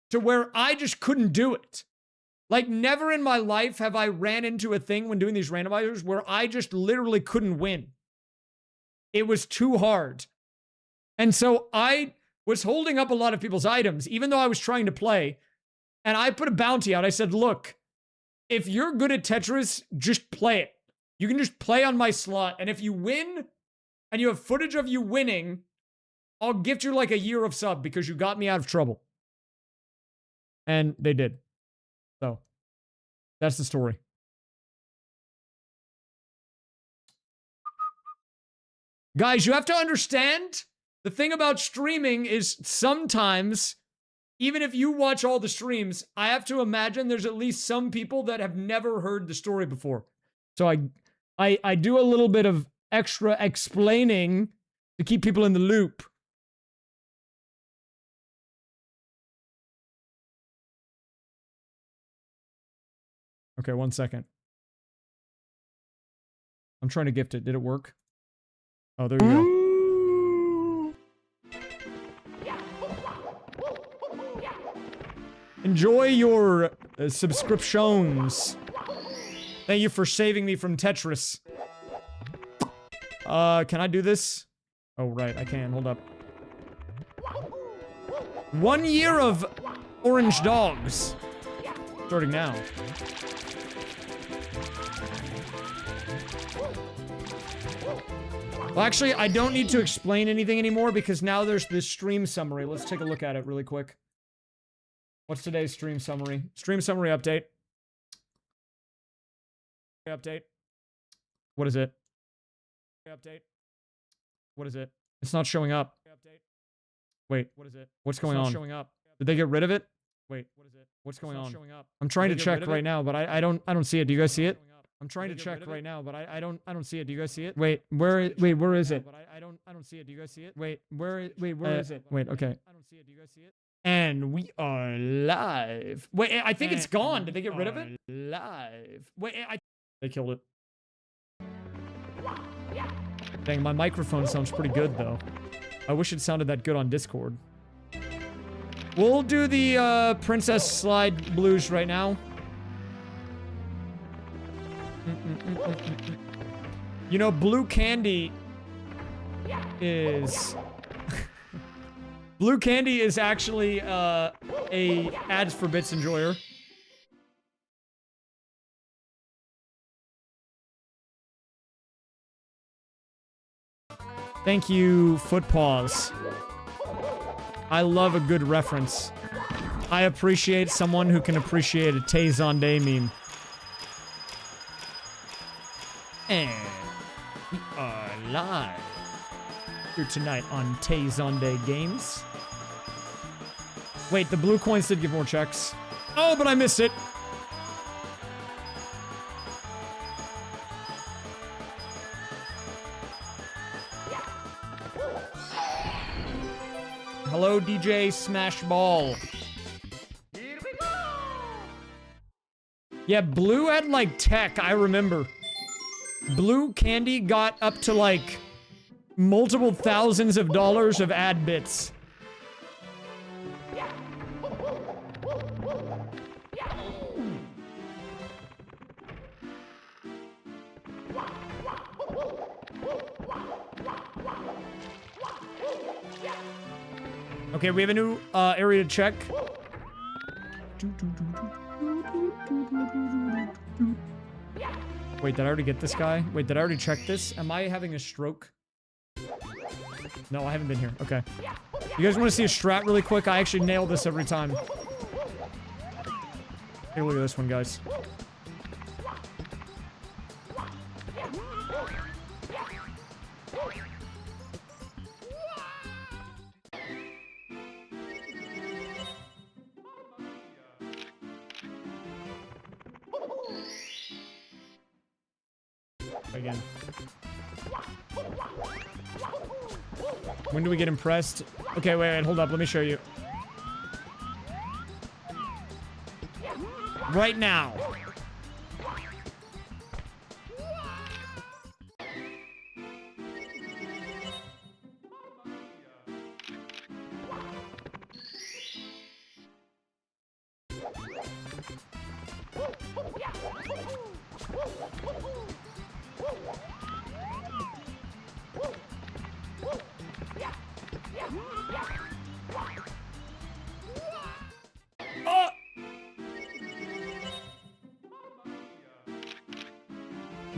[SPEAKER 1] to where I just couldn't do it. Like, never in my life have I ran into a thing when doing these randomizers where I just literally couldn't win. It was too hard. And so I was holding up a lot of people's items, even though I was trying to play. And I put a bounty out. I said, look, if you're good at Tetris, just play it. You can just play on my slot. And if you win and you have footage of you winning, I'll gift you like a year of sub because you got me out of trouble. And they did. So that's the story. Guys, you have to understand, the thing about streaming is sometimes, even if you watch all the streams, I have to imagine there's at least some people that have never heard the story before. So I do a little bit of extra explaining to keep people in the loop. Okay, 1 second. I'm trying to gift it. Did it work? Oh, there you go. Enjoy your subscriptions. Thank you for saving me from Tetris. Can I do this? Oh, right, I can. Hold up. 1 year of orange dogs. Starting now. Well, actually, I don't need to explain anything anymore because now there's this stream summary. Let's take a look at it really quick. What's today's stream summary? Stream summary update. Update. What is it? Update. What is it? It's not showing up. Wait, what is it? What's going on? Showing up. Did they get rid of it? Wait, what is it? What's going on? I'm trying to check right now, but I don't see it. Do you guys see it? I'm trying to check right now, but I don't see it. Do you guys see it? Wait, where is it? I don't see it. Do you guys see it? Wait, where is it? Wait, okay. I don't see it. Do you guys see it? And we are live. Wait, I think it's gone. Did they get rid of it? Live. Wait, they killed it. Dang, my microphone sounds pretty good though. I wish it sounded that good on Discord. We'll do the Princess Slide Blues right now. You know, Blue Candy is... Blue Candy is actually a Ads for Bits enjoyer. Thank you, Footpaws. I love a good reference. I appreciate someone who can appreciate a Tay Zonday meme. We are live here tonight on Tay-Zonday Games. Wait, the blue coins did give more checks. Oh, but I missed it. Hello, DJ Smash Ball.
[SPEAKER 2] Here we go.
[SPEAKER 1] Yeah, blue had like tech, I remember. Blue candy got up to like multiple thousands of dollars of ad bits. Okay, we have a new area to check. Wait, did I already get this guy? Wait, did I already check this? Am I having a stroke? No, I haven't been here. Okay. You guys want to see a strat really quick? I actually nail this every time. Hey, look at this one, guys. Again. When do we get impressed? Okay, wait, hold up. Let me show you. Right now.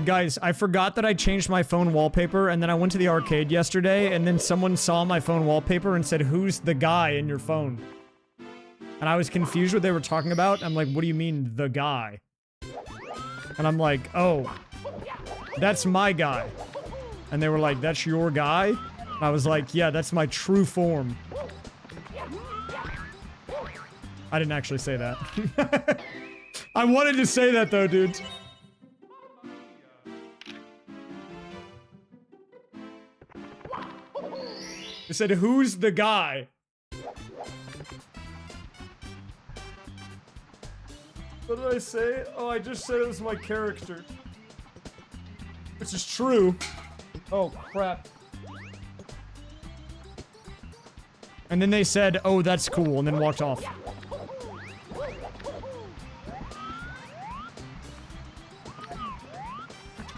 [SPEAKER 1] Guys, I forgot that I changed my phone wallpaper, and then I went to the arcade yesterday, and then someone saw my phone wallpaper and said, "Who's the guy in your phone?" And I was confused what they were talking about. I'm like, what do you mean, the guy? And I'm like, oh, that's my guy. And they were like, that's your guy? And I was like, yeah, that's my true form. I didn't actually say that. I wanted to say that, though, dude. They said, who's the guy? What did I say? Oh, I just said it was my character. Which is true. Oh, crap. And then they said, oh, that's cool, and then walked off.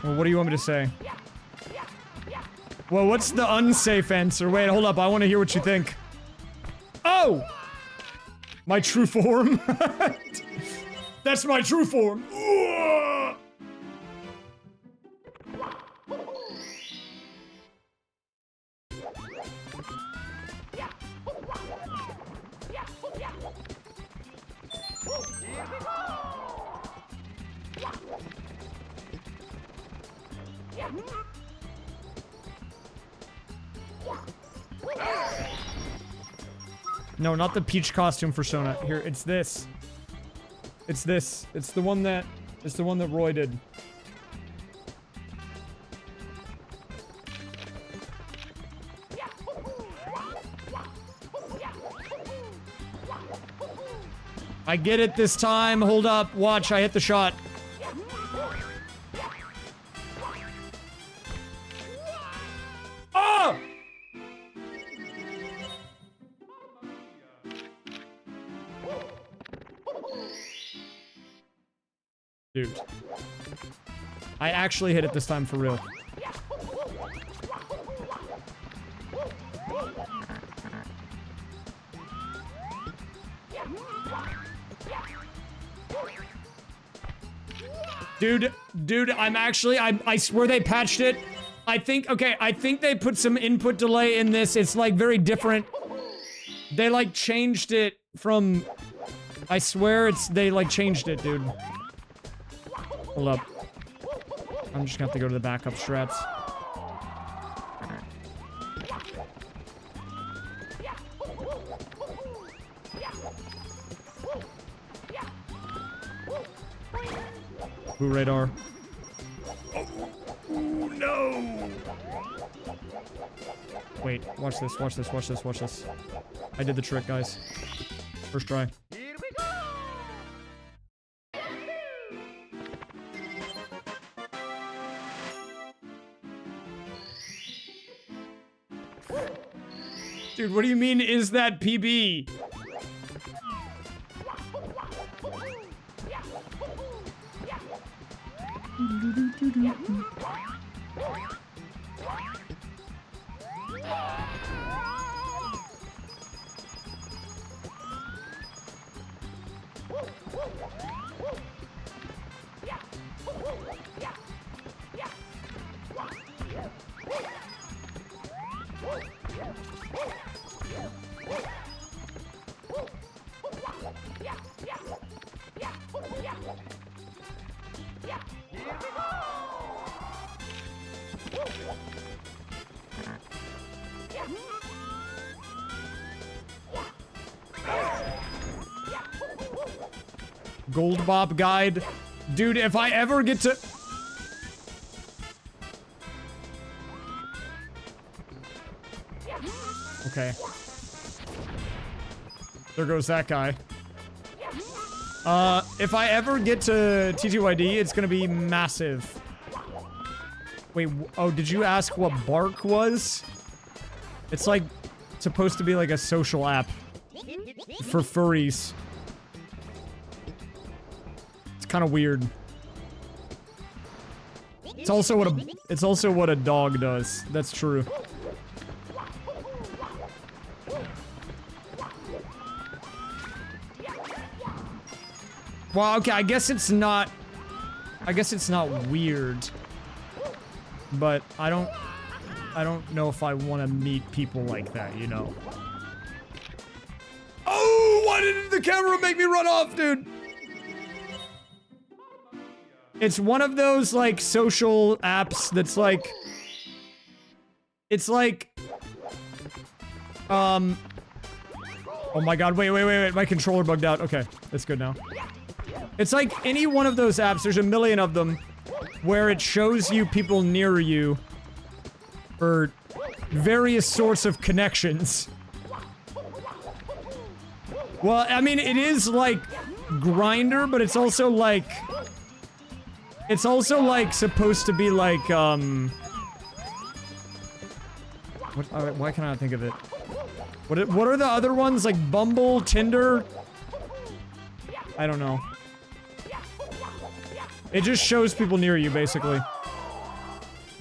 [SPEAKER 1] Well, what do you want me to say? Well, what's the unsafe answer? Wait, hold up. I want to hear what you think. Oh! My true form? That's my true form. Ooh! No, not the peach costume for Sona. Here, it's this. It's this. It's the one that Roy did. I get it this time. Hold up. Watch, I hit the shot. Oh! Dude. I actually hit it this time for real. Dude, I'm actually, I swear they patched it. I think they put some input delay in this. It's like very different. They like changed it from, I swear they like changed it, dude. Hold up. I'm just gonna have to go to the backup strats. Blue radar. Oh, no! Wait, watch this, watch this, watch this, watch this. I did the trick, guys. First try.
[SPEAKER 2] Here we go!
[SPEAKER 1] Dude, what do you mean, is that PB? Gold Bop guide. Dude, if I ever get to... Okay. There goes that guy. If I ever get to TTYD, it's gonna be massive. Wait, oh, did you ask what Bark was? It's like, supposed to be like a social app for furries. It's kind of weird. It's also what a dog does. That's true. Well, okay, I guess it's not weird. But I don't know if I want to meet people like that, you know. Oh, why did the camera make me run off, dude? It's one of those, like, social apps that's like... It's like... Oh my god, wait, my controller bugged out. Okay, that's good now. It's like any one of those apps, there's a million of them, where it shows you people near you for various sorts of connections. Well, I mean, it is like Grindr, but it's also like supposed to be like why can I not think of it? What are the other ones, like Bumble, Tinder? I don't know. It just shows people near you, basically.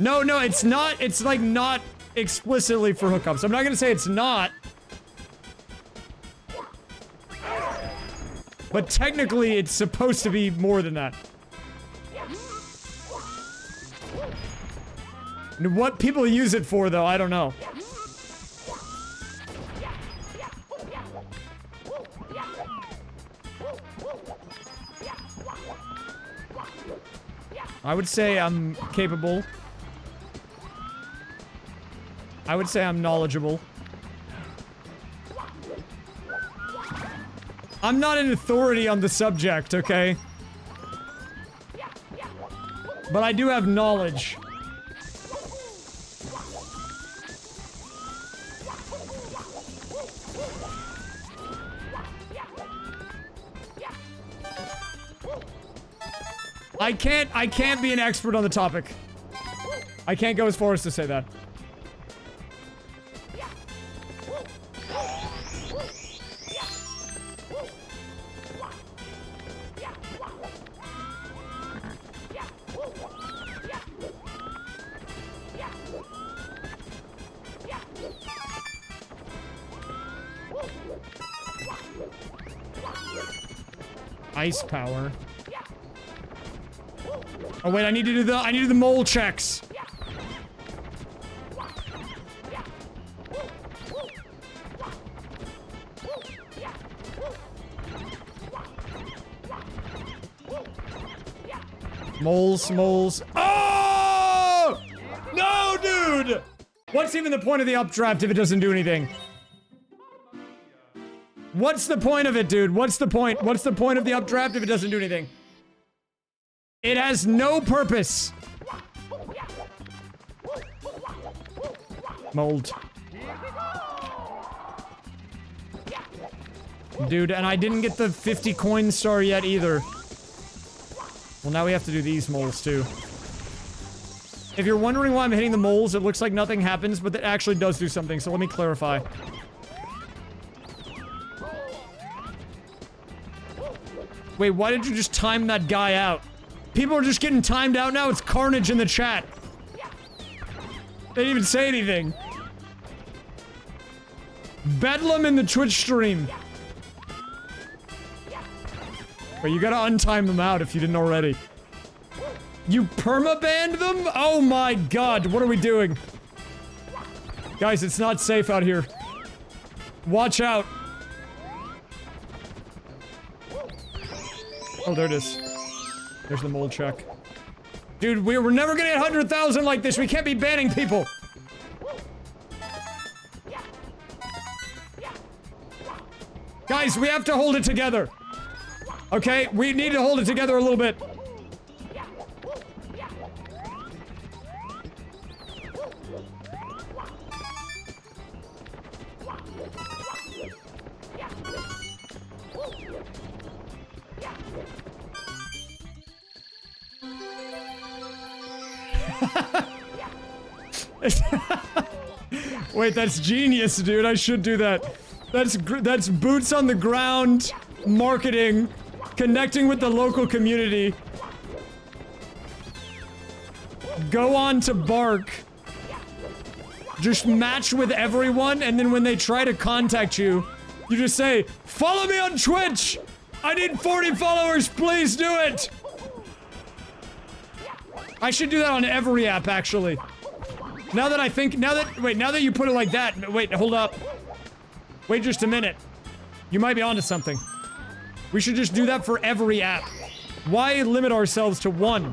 [SPEAKER 1] No, it's not. It's, like, not explicitly for hookups. I'm not gonna say it's not. But technically, it's supposed to be more than that. And what people use it for, though, I don't know. I would say I'm capable. I would say I'm knowledgeable. I'm not an authority on the subject, okay? But I do have knowledge. I can't be an expert on the topic. I can't go as far as to say that. Ice power. Oh wait, I need to do the mole checks. Moles. Oh! No, dude! What's even the point of the updraft if it doesn't do anything? What's the point of it, dude? What's the point? What's the point of the updraft if it doesn't do anything? It has no purpose. Mold. Dude, and I didn't get the 50 coin star yet either. Well, now we have to do these moles too. If you're wondering why I'm hitting the moles, it looks like nothing happens, but it actually does do something, so let me clarify. Wait, why did you just time that guy out? People are just getting timed out now. It's carnage in the chat. They didn't even say anything. Bedlam in the Twitch stream. Wait, you gotta untime them out if you didn't already. You perma-banned them? Oh my god, what are we doing? Guys, it's not safe out here. Watch out. Oh, there it is. There's the mole check. Dude, we're never gonna hit 100,000 like this. We can't be banning people. Guys, we have to hold it together. Okay, we need to hold it together a little bit. Wait, that's genius, dude. I should do that. That's boots on the ground marketing, connecting with the local community. Go on to Bark. Just match with everyone, and then when they try to contact you, you just say, "Follow me on Twitch! I need 40 followers, please do it!" I should do that on every app, actually. Now that you put it like that, wait, hold up. Wait just a minute. You might be onto something. We should just do that for every app. Why limit ourselves to one?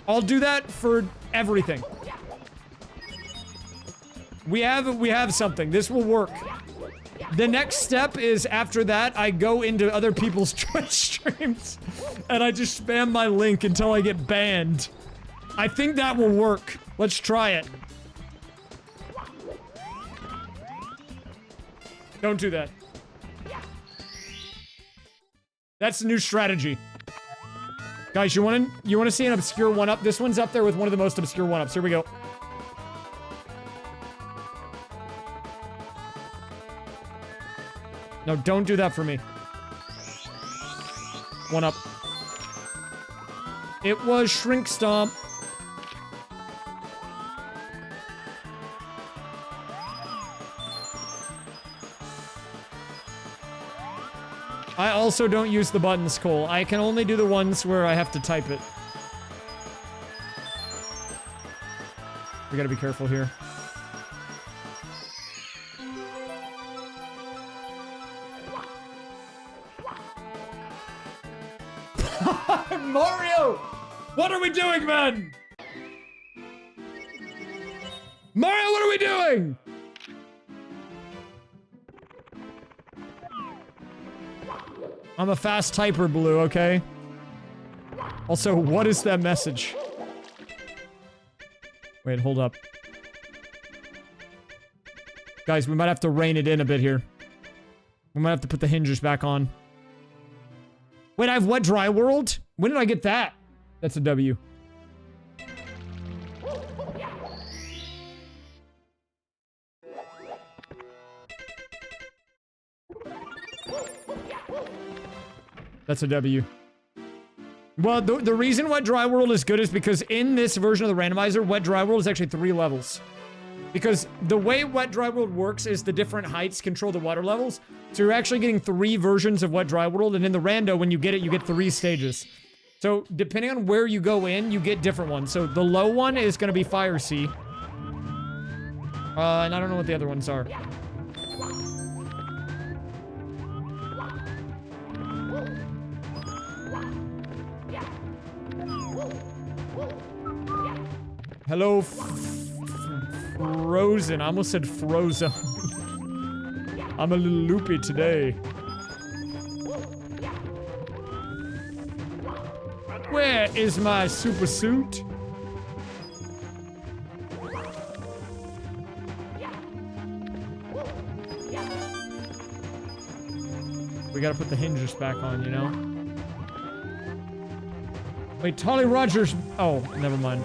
[SPEAKER 1] I'll do that for everything. We have something. This will work. The next step is, after that, I go into other people's Twitch streams and I just spam my link until I get banned. I think that will work. Let's try it. Don't do that. That's the new strategy. Guys, you wanna see an obscure one-up? This one's up there with one of the most obscure one-ups. Here we go. No, don't do that for me. One up. It was Shrink Stomp. I also don't use the buttons, Cole. I can only do the ones where I have to type it. We gotta be careful here. Mario! What are we doing, man? Mario, what are we doing? I'm a fast typer, Blue, okay? Also, what is that message? Wait, hold up. Guys, we might have to rein it in a bit here. We might have to put the hinges back on. Wait, I have Wet Dry World? When did I get that? That's a W. That's a W. Well, the reason Wet Dry World is good is because in this version of the randomizer, Wet Dry World is actually 3 levels. Because the way Wet Dry World works is the different heights control the water levels. So you're actually getting 3 versions of Wet Dry World, and in the rando, when you get it, you get 3 stages. So depending on where you go in, you get different ones. So the low one is going to be Fire Sea. And I don't know what the other ones are. Hello, Frozen. I almost said Frozen. I'm a little loopy today. Where is my super suit? We gotta put the hinges back on, you know? Wait, Tolly Rogers. Oh, never mind.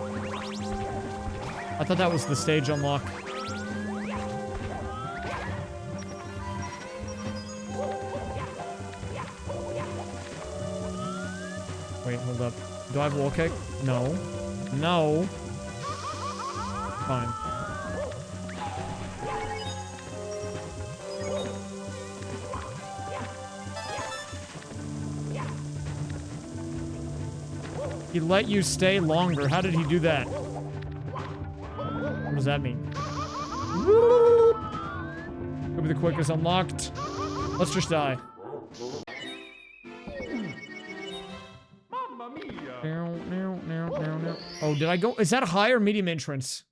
[SPEAKER 1] I thought that was the stage unlock. Wait, hold up. Do I have wall kick? No. No. Fine. He let you stay longer. How did he do that? What does that mean? Could be the quickest unlocked. Let's just die.
[SPEAKER 2] Mamma mia.
[SPEAKER 1] Oh, did I go? Is that a high or medium entrance?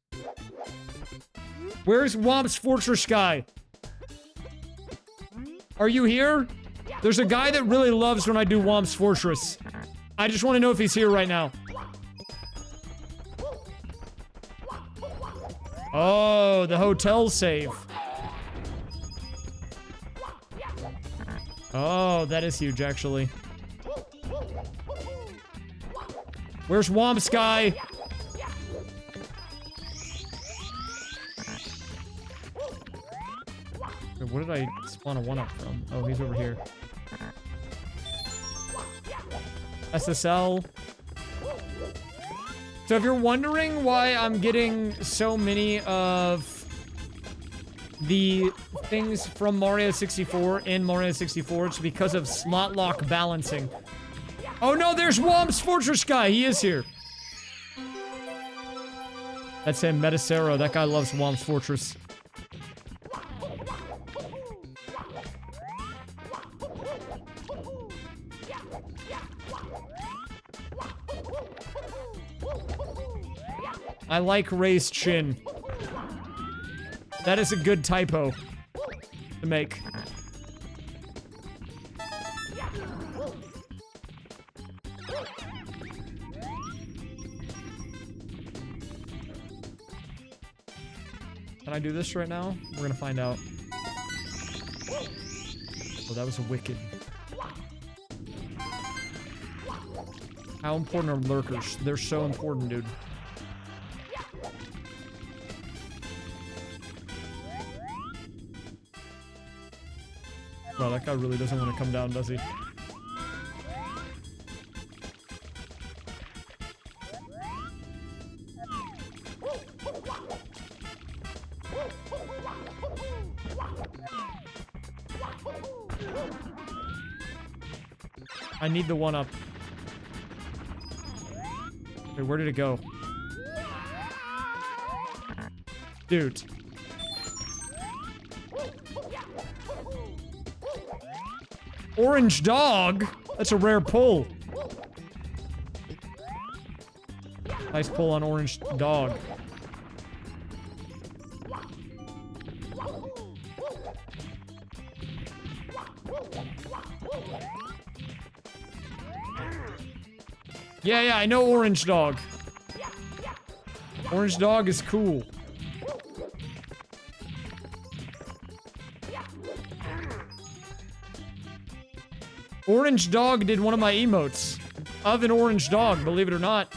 [SPEAKER 1] Where's Womp's Fortress guy? Are you here? There's a guy that really loves when I do Womp's Fortress. I just want to know if he's here right now. Oh, the hotel save. Oh, that is huge, actually. Where's Womp's guy? Wait, where did I spawn a 1-up from? Oh, he's over here. SSL. So if you're wondering why I'm getting so many of the things from Mario 64 in Mario 64, it's because of slot lock balancing. Oh no, there's Womp's Fortress guy. He is here. That's him, Metacero. That guy loves Womp's Fortress. I like raised chin. That is a good typo to make. Can I do this right now? We're gonna find out. Oh, that was wicked. How important are lurkers? They're so important, dude. Wow, that guy really doesn't want to come down, does he? I need the 1-up. Wait, where did it go? Dude. Orange dog? That's a rare pull. Nice pull on orange dog. Yeah, I know orange dog. Orange dog is cool. Orange dog did one of my emotes of an orange dog, believe it or not.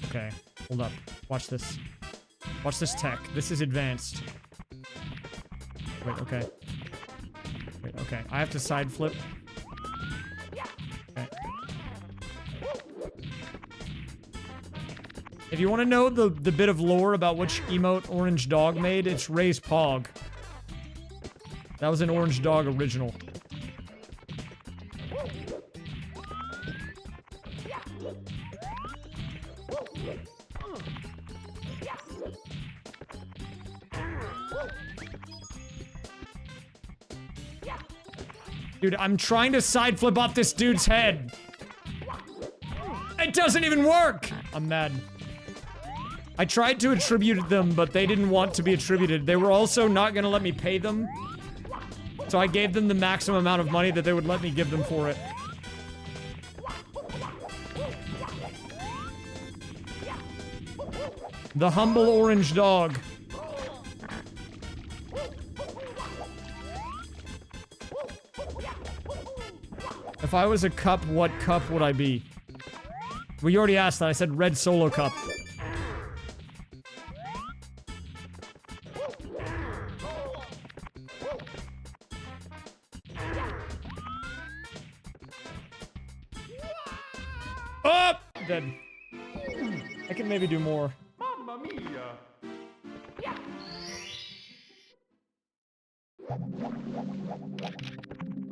[SPEAKER 1] Okay, hold up. Watch this. Watch this tech. This is advanced. Wait, okay. Wait, okay. I have to side flip. Okay. If you want to know the bit of lore about which emote Orange Dog made, it's Ray's Pog. That was an Orange Dog original. Dude, I'm trying to side flip off this dude's head. It doesn't even work! I'm mad. I tried to attribute them, but they didn't want to be attributed. They were also not gonna let me pay them. So I gave them the maximum amount of money that they would let me give them for it. The humble orange dog. If I was a cup, what cup would I be? Well, you already asked that. I said red solo cup. Oh! Dead. I can maybe do more.
[SPEAKER 2] Mamma mia!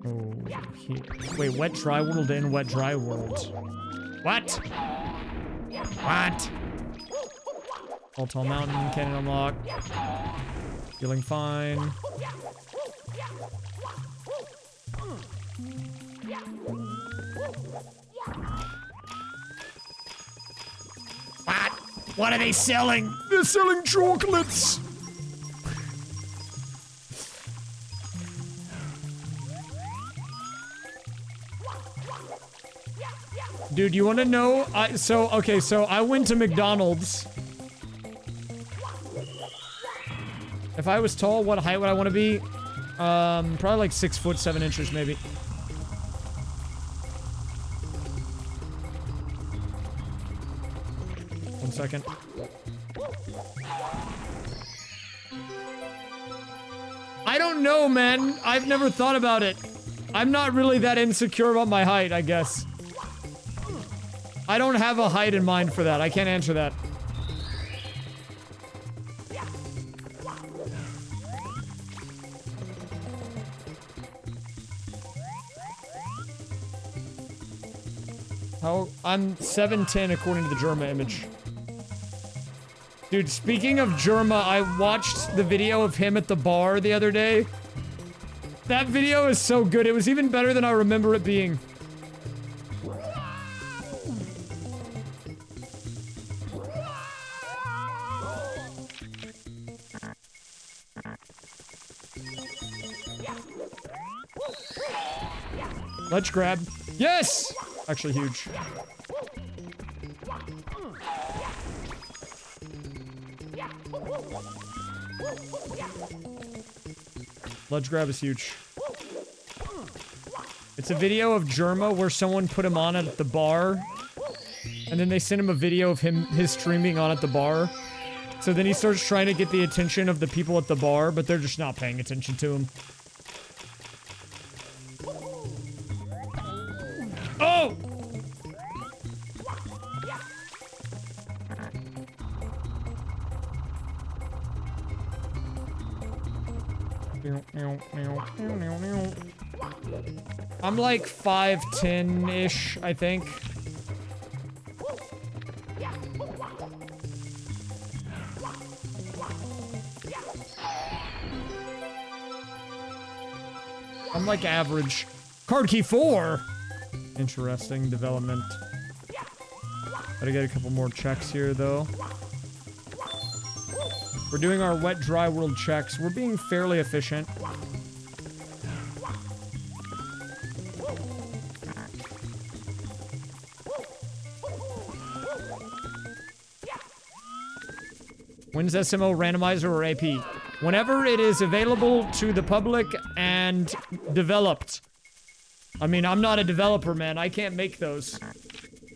[SPEAKER 1] Oh, wait, wet dry world and wet dry world. What? What? All tall mountain, cannon unlock. Feeling fine. What? What are they selling? They're selling chocolates! Dude, you want to know? Okay, so I went to McDonald's. If I was tall, what height would I want to be? Probably like 6 foot 7 inches, maybe. One second. I don't know, man. I've never thought about it. I'm not really that insecure about my height, I guess. I don't have a height in mind for that. I can't answer that. I'm 7'10" according to the Germa image. Dude, speaking of Germa, I watched the video of him at the bar the other day. That video is so good. It was even better than I remember it being. Let's grab. Yes! Actually huge. Ledge grab is huge. It's a video of Germa where someone put him on at the bar. And then they sent him a video of his streaming on at the bar. So then he starts trying to get the attention of the people at the bar, but they're just not paying attention to him. Oh! I'm like 5'10"-ish, I think. I'm like average. Card key 4! Interesting development. Gotta get a couple more checks here, though. We're doing our wet dry world checks. We're being fairly efficient. When's SMO randomizer or AP? Whenever it is available to the public and developed. I mean, I'm not a developer, man. I can't make those.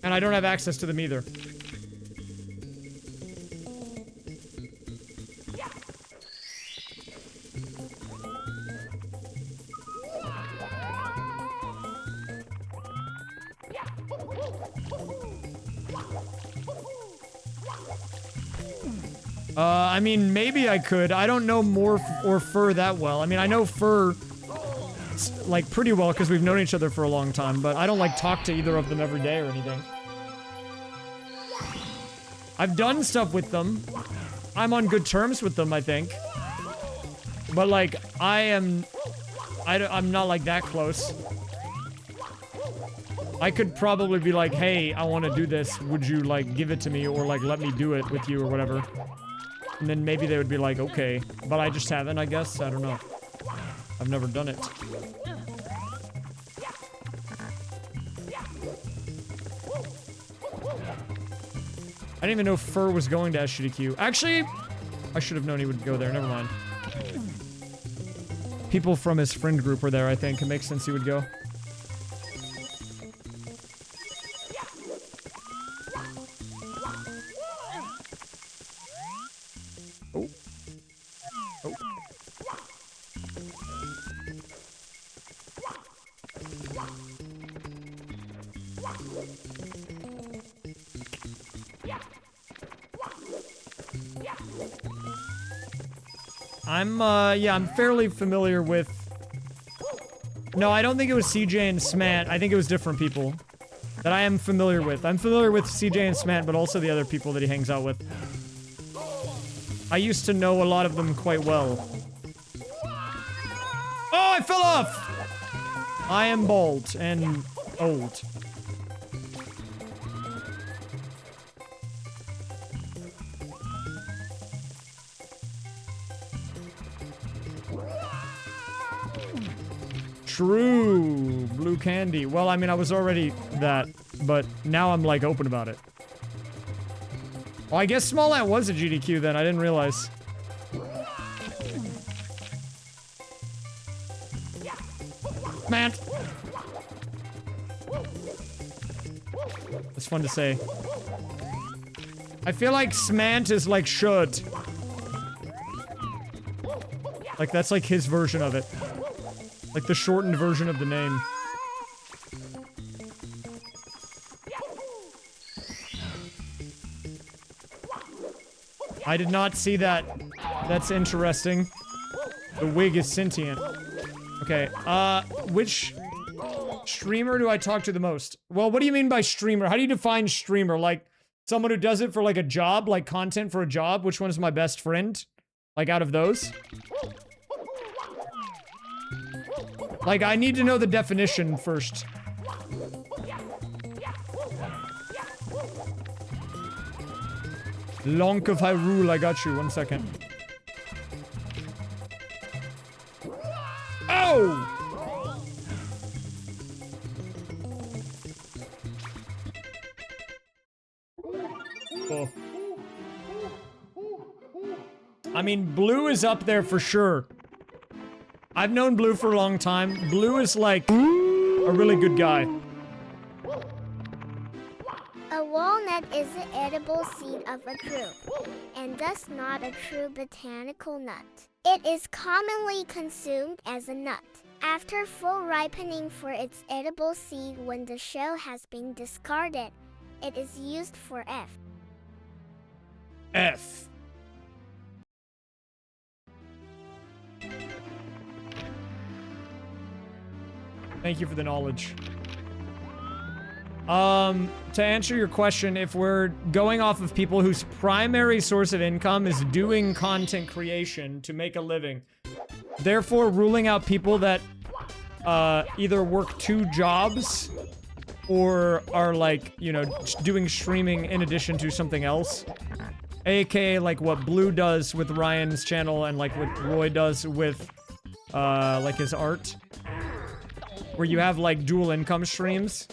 [SPEAKER 1] And I don't have access to them either. I mean, maybe I could. I don't know Morph or Fur that well. I mean, I know Fur, like, pretty well because we've known each other for a long time, but I don't, like, talk to either of them every day or anything. I've done stuff with them. I'm on good terms with them, I think. But, like, I'm not, like, that close. I could probably be like, hey, I want to do this. Would you, like, give it to me or, like, let me do it with you or whatever? And then maybe they would be like, okay. But I just haven't, I guess. I don't know. I've never done it. I didn't even know Fur was going to SGDQ. Actually, I should have known he would go there. Never mind. People from his friend group were there, I think. It makes sense he would go. Oh. Oh. I'm fairly familiar with... No, I don't think it was CJ and Smant. I think it was different people that I am familiar with. I'm familiar with CJ and Smant, but also the other people that he hangs out with. I used to know a lot of them quite well. Oh, I fell off! I am bald and old. True. Blue candy. Well, I mean, I was already that, but now I'm, like, open about it. Well, I guess Small Ant was a GDQ then. I didn't realize. Man. It's fun to say. I feel like Smant is like should. Like, that's like his version of it. Like the shortened version of the name. I did not see that. That's interesting. The wig is sentient. Okay, which streamer do I talk to the most? Well, what do you mean by streamer? How do you define streamer? Like, someone who does it for, like, a job? Like, content for a job? Which one is my best friend? Like, out of those? Like, I need to know the definition first. Lonk of Hyrule, I got you. 1 second. Oh! Oh. I mean, Blue is up there for sure. I've known Blue for a long time. Blue is like a really good guy.
[SPEAKER 7] A walnut is the edible seed of a true, and thus not a true botanical nut. It is commonly consumed as a nut. After full ripening for its edible seed when the shell has been discarded, it is used for
[SPEAKER 1] F. Thank you for the knowledge. To answer your question, if we're going off of people whose primary source of income is doing content creation to make a living, therefore ruling out people that, either work 2 jobs or are, like, you know, doing streaming in addition to something else. AKA, like, what Blue does with Ryan's channel and, like, what Roy does with, like, his art. Where you have, like, dual income streams.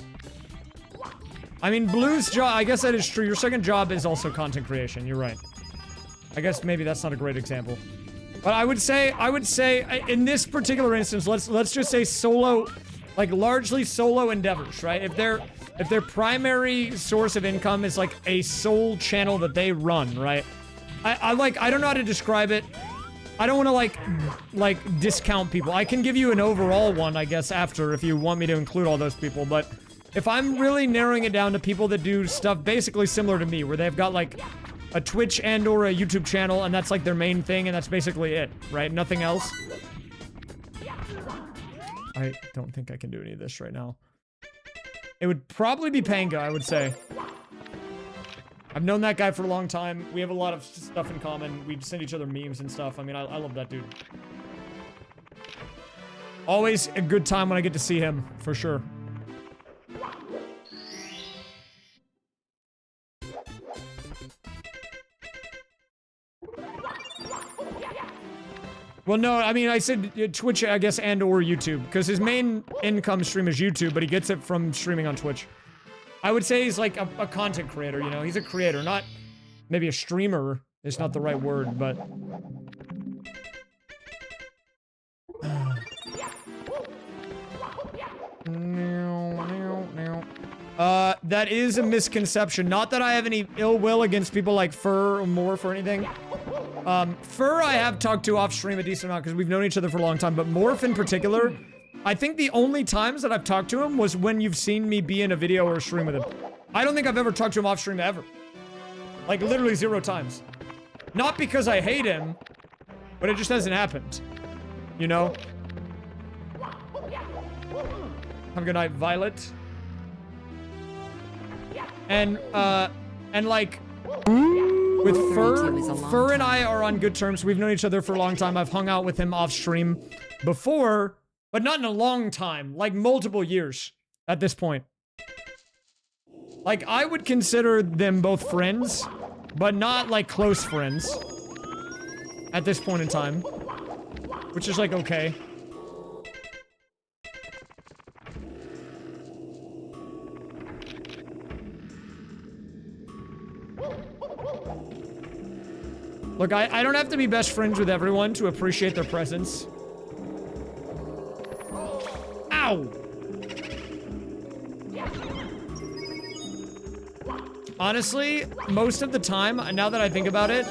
[SPEAKER 1] I mean, Blue's job, I guess that is true. Your second job is also content creation. You're right. I guess maybe that's not a great example. But I would say, in this particular instance, let's just say solo, like, largely solo endeavors, right? If their primary source of income is, like, a sole channel that they run, right? I don't know how to describe it. I don't want to, like, discount people. I can give you an overall one, I guess, after, if you want me to include all those people, but if I'm really narrowing it down to people that do stuff basically similar to me, where they've got, like, a Twitch and or a YouTube channel, and that's, like, their main thing, and that's basically it, right? Nothing else. I don't think I can do any of this right now. It would probably be Panga, I would say. I've known that guy for a long time. We have a lot of stuff in common. We send each other memes and stuff. I mean, I love that dude. Always a good time when I get to see him, for sure. Well, no, I mean, I said Twitch, I guess, and or YouTube, because his main income stream is YouTube, but he gets it from streaming on Twitch. I would say he's like a content creator, you know? He's a creator, not maybe a streamer is not the right word, but... That is a misconception. Not that I have any ill will against people like Fur or Morph or anything. Fur I have talked to off stream a decent amount because we've known each other for a long time, but Morph in particular, I think the only times that I've talked to him was when you've seen me be in a video or a stream with him. I don't think I've ever talked to him off stream ever. Like literally 0 times. Not because I hate him, but it just hasn't happened. You know? Have a good night, Violet. And like, with Fur and I are on good terms. We've known each other for a long time. I've hung out with him off stream before, but not in a long time, like multiple years at this point. Like, I would consider them both friends, but not like close friends at this point in time, which is like, okay. Look, I don't have to be best friends with everyone to appreciate their presence. Ow! Honestly, most of the time, now that I think about it,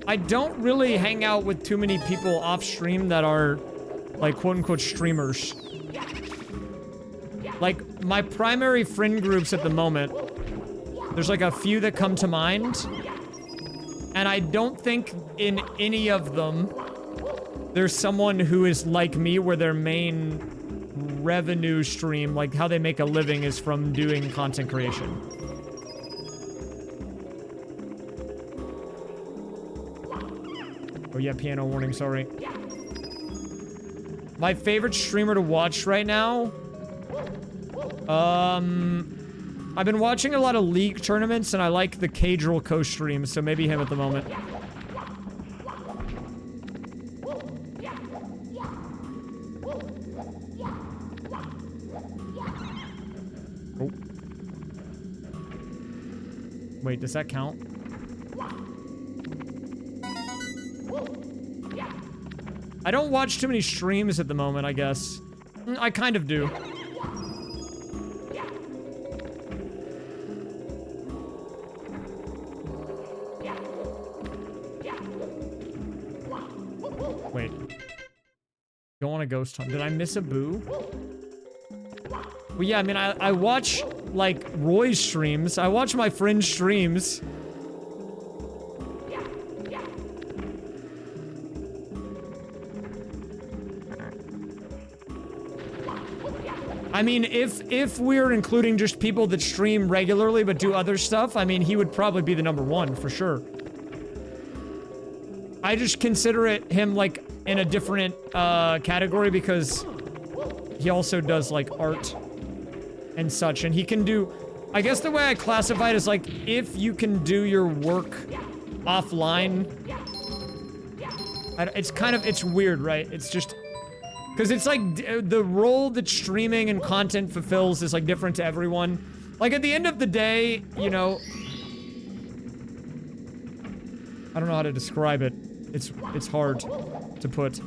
[SPEAKER 1] I don't really hang out with too many people off stream that are, like, quote-unquote streamers. Like, my primary friend groups at the moment, there's like a few that come to mind. And I don't think in any of them, there's someone who is like me where their main revenue stream, like how they make a living, is from doing content creation. Oh yeah, piano warning, sorry. My favorite streamer to watch right now? I've been watching a lot of League tournaments, and I like the Cadril co-stream, so maybe him at the moment. Oh. Wait, does that count? I don't watch too many streams at the moment, I guess. I kind of do. Wait. Go on a ghost hunt. Did I miss a boo? Well, yeah, I mean, I watch, like, Roy's streams. I watch my friend's streams. I mean, if we're including just people that stream regularly but do other stuff, I mean, he would probably be the #1 for sure. I just consider him like in a different category because he also does like art and such, and he can do, I guess the way I classify it is like if you can do your work offline. It's weird, right? It's just because it's like the role that streaming and content fulfills is like different to everyone. Like at the end of the day, you know, I don't know how to describe it. It's hard to put.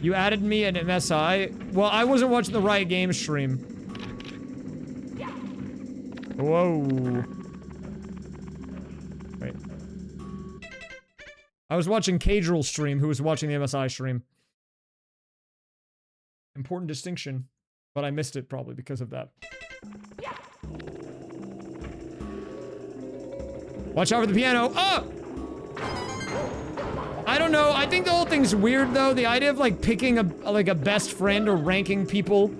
[SPEAKER 1] You added me an MSI? Well, I wasn't watching the Riot Games stream. Whoa. Wait. I was watching Cadril stream, who was watching the MSI stream. Important distinction, but I missed it probably because of that. Watch out for the piano. Oh! I don't know. I think the whole thing's weird, though. The idea of, like, picking a best friend or ranking people.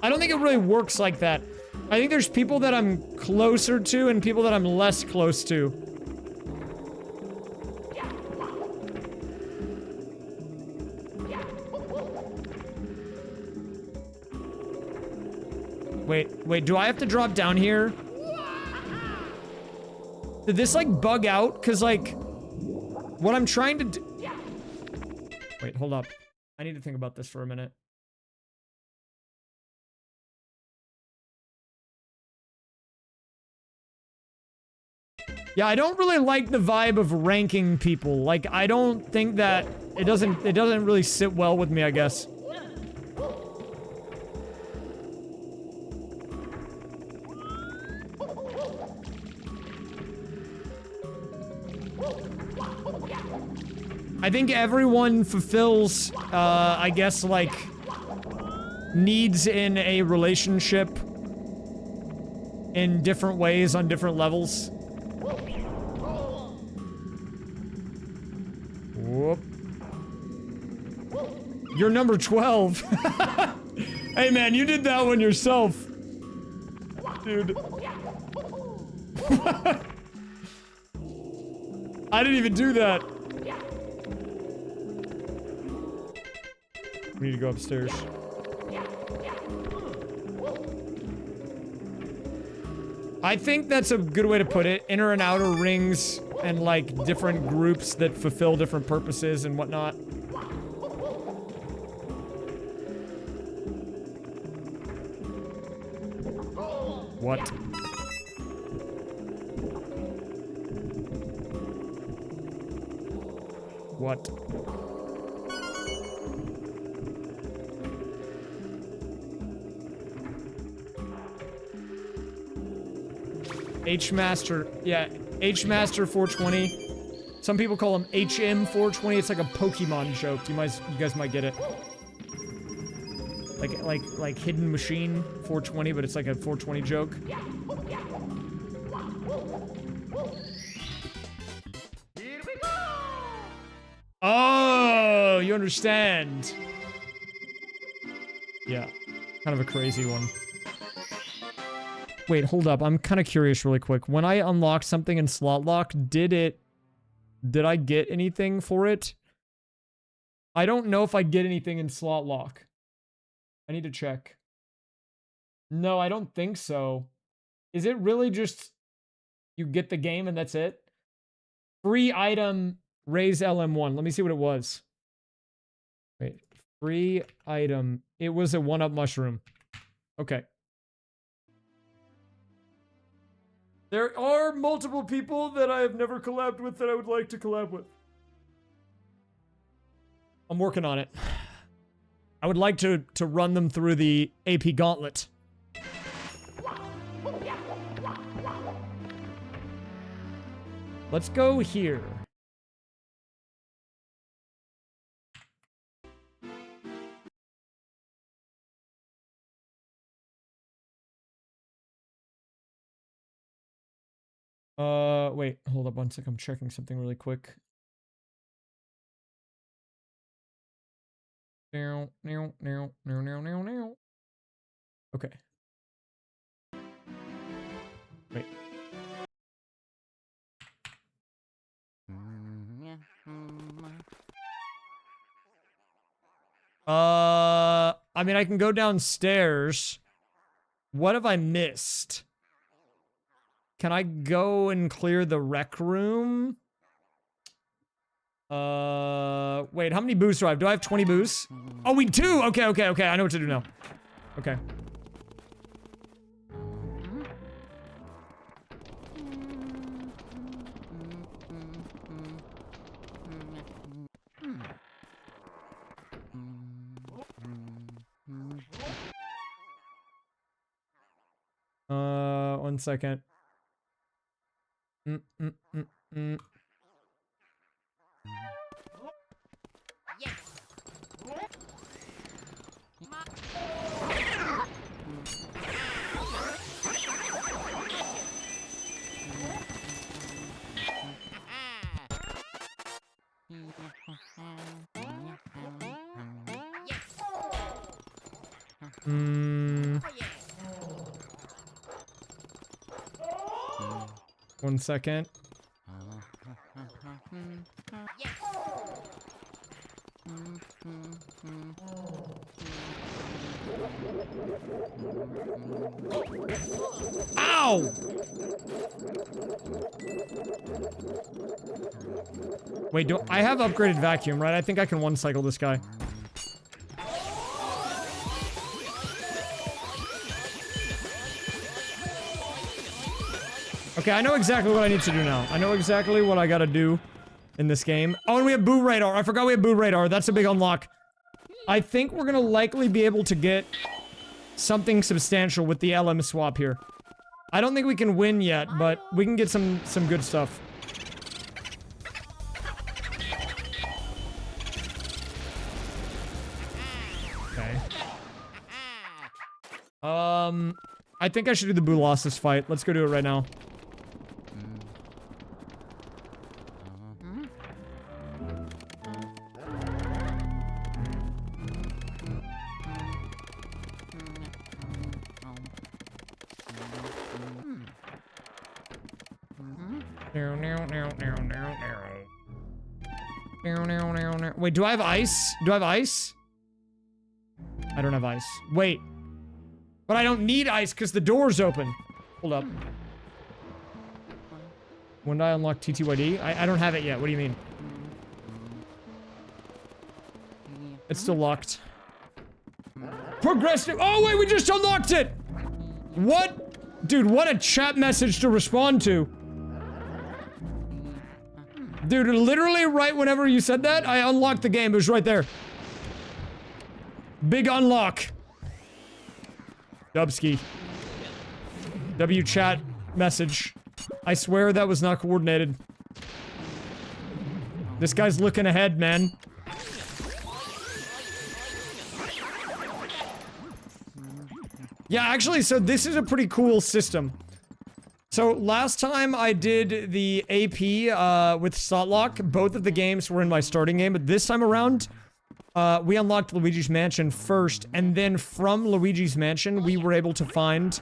[SPEAKER 1] I don't think it really works like that. I think there's people that I'm closer to and people that I'm less close to. Wait, do I have to drop down here? Did this, like, bug out? Because, like, what I'm trying to do... Wait, hold up. I need to think about this for a minute. Yeah, I don't really like the vibe of ranking people. Like, I don't think that it doesn't really sit well with me, I guess. I think everyone fulfills, I guess, like, needs in a relationship in different ways on different levels. Whoop. You're number 12. Hey man, you did that one yourself. Dude. I didn't even do that. We need to go upstairs. I think that's a good way to put it. Inner and outer rings and like different groups that fulfill different purposes and whatnot. What? What? H-Master, yeah, H-Master 420. Some people call him HM 420. It's like a Pokemon joke. You guys might get it. Like Hidden Machine 420, but it's like a 420 joke.
[SPEAKER 2] Here we go!
[SPEAKER 1] Oh, you understand. Yeah, kind of a crazy one. Wait, hold up. I'm kind of curious really quick. When I unlocked something in Slot Lock, did I get anything for it? I don't know if I get anything in Slot Lock. I need to check. No, I don't think so. Is it really just you get the game and that's it? Free item, raise LM1. Let me see what it was. Wait, free item. It was a 1-up mushroom. Okay. There are multiple people that I have never collabed with that I would like to collab with. I'm working on it. I would like to run them through the AP gauntlet. Let's go here. Wait, hold up one sec. I'm checking something really quick. Okay. Wait. I mean, I can go downstairs. What have I missed? Can I go and clear the rec room? Wait, how many boosts do I have? Do I have 20 boosts? Oh, we do! Okay. I know what to do now. Okay. One second. One second. Ow! Wait, do I have upgraded vacuum, right? I think I can one-cycle this guy. Okay, I know exactly what I need to do now. I know exactly what I gotta do in this game. Oh, and we have Boo Radar. I forgot we have Boo Radar. That's a big unlock. I think we're gonna likely be able to get something substantial with the LM swap here. I don't think we can win yet, but we can get some good stuff. Okay. I think I should do the Boolossus fight. Let's go do it right now. Wait, do I have ice? Do I have ice? I don't have ice. Wait. But I don't need ice because the door's open. Hold up. When did I unlock TTYD? I don't have it yet. What do you mean? It's still locked. Progressive. Oh, wait, we just unlocked it! What? Dude, what a chat message to respond to. Dude, literally right whenever you said that, I unlocked the game. It was right there. Big unlock. Dubski. W chat message. I swear that was not coordinated. This guy's looking ahead, man. Yeah, actually, so this is a pretty cool system. So last time I did the AP with Slotlock, both of the games were in my starting game, but this time around, we unlocked Luigi's Mansion first, and then from Luigi's Mansion, we were able to find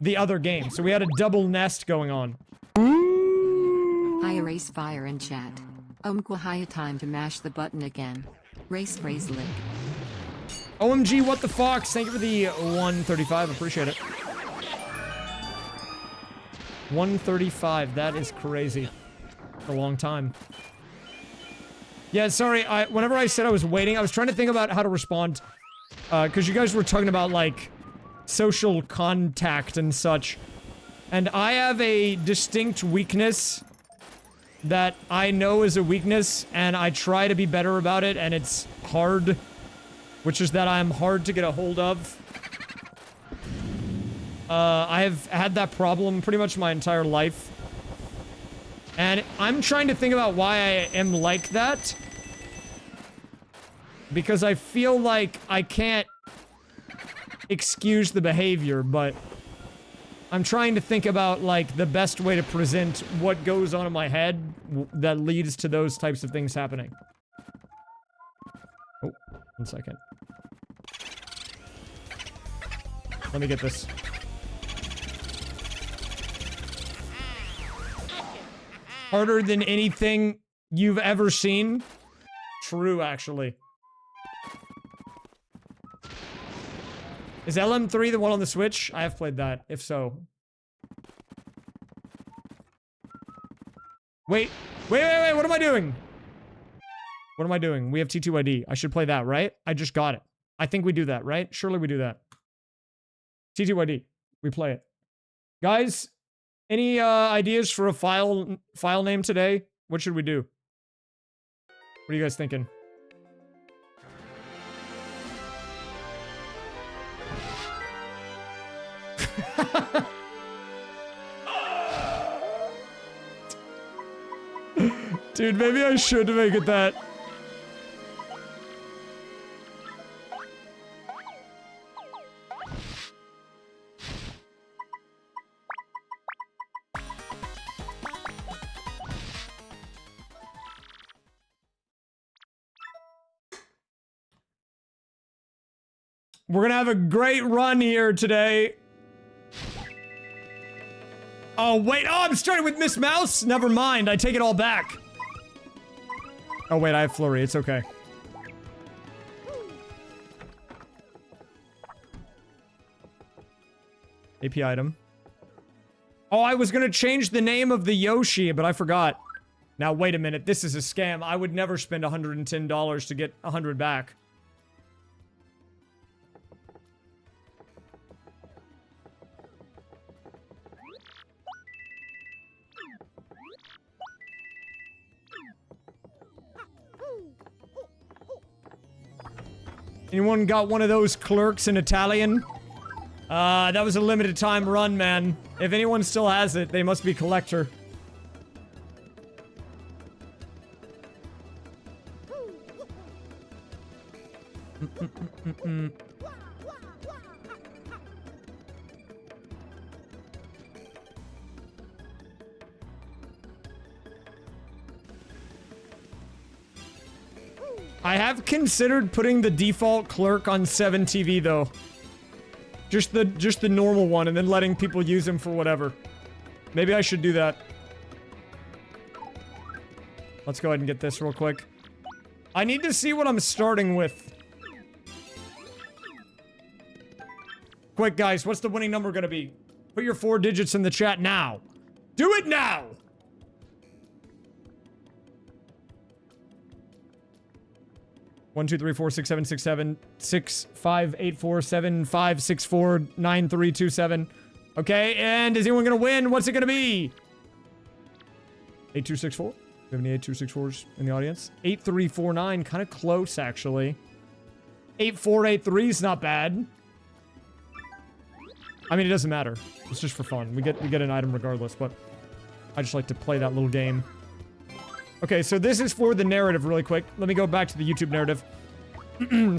[SPEAKER 1] the other game. So we had a double nest going on.
[SPEAKER 4] Hi, raysfire in chat. Hiya, time to mash the button again. Race lick.
[SPEAKER 1] OMG, what the fox? Thank you for the 135. Appreciate it. 135. That is crazy. A long time. Yeah, sorry. Whenever I said I was waiting, I was trying to think about how to respond. Because you guys were talking about, like, social contact and such. And I have a distinct weakness that I know is a weakness, and I try to be better about it, and it's hard. Which is that I'm hard to get a hold of. I have had that problem pretty much my entire life. And I'm trying to think about why I am like that. Because I feel like I can't excuse the behavior, but I'm trying to think about, like, the best way to present what goes on in my head that leads to those types of things happening. Oh, 1 second. Let me get this. Harder than anything you've ever seen? True, actually. Is LM3 the one on the Switch? I have played that, if so. Wait, what am I doing? What am I doing? We have T2ID. I should play that, right? I just got it. I think we do that, right? Surely we do that. T2ID. We play it. Guys, any ideas for a file name today? What should we do? What are you guys thinking? Dude, maybe I should make it that. We're gonna have a great run here today. Oh, wait. Oh, I'm starting with Miss Mouse? Never mind. I take it all back. Oh, wait. I have Flurry. It's okay. AP item. Oh, I was gonna change the name of the Yoshi, but I forgot. Now, wait a minute. This is a scam. I would never spend $110 to get 100 back. Anyone got one of those clerks in Italian? That was a limited time run, man. If anyone still has it, they must be collector. I have considered putting the default clerk on 7 TV though. Just the normal one and then letting people use him for whatever. Maybe I should do that. Let's go ahead and get this real quick. I need to see what I'm starting with. Quick guys, what's the winning number gonna be? Put your 4 digits in the chat now. Do it now! 1, 2, 3, 4, 6, 7, 6, 7, 6, 5, 8, 4, 7, 5, 6, 4, 9, 3, 2, 7. Okay, and is anyone gonna win? What's it gonna be? 8264? Do we have any 8264s in the audience? 8349, kind of close actually. 8483 is not bad. I mean, it doesn't matter. It's just for fun. We get an item regardless, but I just like to play that little game. Okay, so this is for the narrative really quick. Let me go back to the YouTube narrative.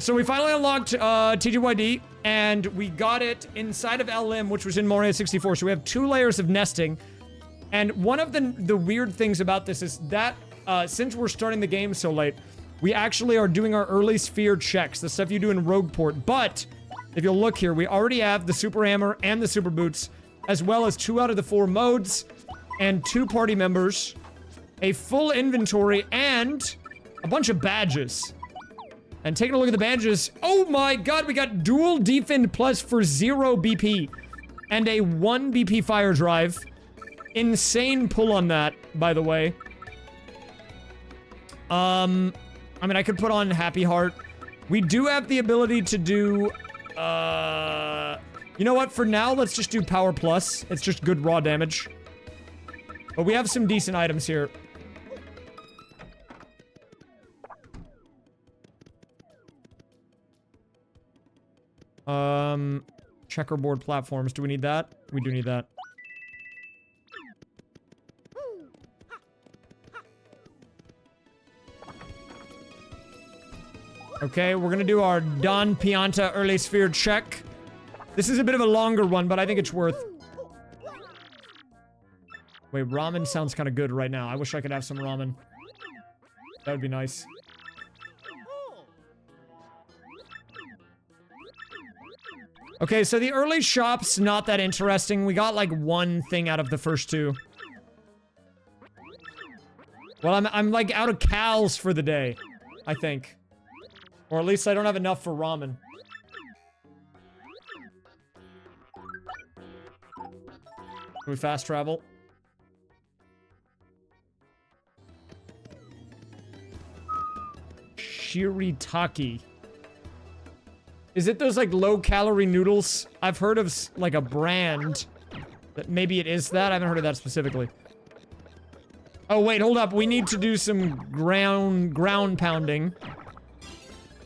[SPEAKER 1] So we finally unlocked TGYD, and we got it inside of LM, which was in Mario 64. So we have 2 layers of nesting. And one of the weird things about this is that since we're starting the game so late, we actually are doing our early sphere checks, the stuff you do in Rogueport. But if you'll look here, we already have the Super Hammer and the Super Boots, as well as 2 out of the 4 modes, and 2 party members, a full inventory, and a bunch of badges. And taking a look at the badges, oh my god, we got dual defend plus for 0 BP, and a 1 BP fire drive. Insane pull on that, by the way. I mean, I could put on Happy Heart. We do have the ability to do, you know what, for now, let's just do Power Plus. It's just good raw damage. But we have some decent items here. Checkerboard platforms. Do we need that? We do need that. Okay, we're gonna do our Don Pianta early sphere check. This is a bit of a longer one, but I think it's worth. Wait, ramen sounds kind of good right now. I wish I could have some ramen. That would be nice. Okay, so the early shop's not that interesting. We got like 1 thing out of the first 2. Well, I'm like out of cows for the day, I think. Or at least I don't have enough for ramen. Can we fast travel? Shiritaki. Is it those, like, low-calorie noodles? I've heard of, like, a brand that maybe it is that. I haven't heard of that specifically. Oh, wait, hold up. We need to do some ground pounding.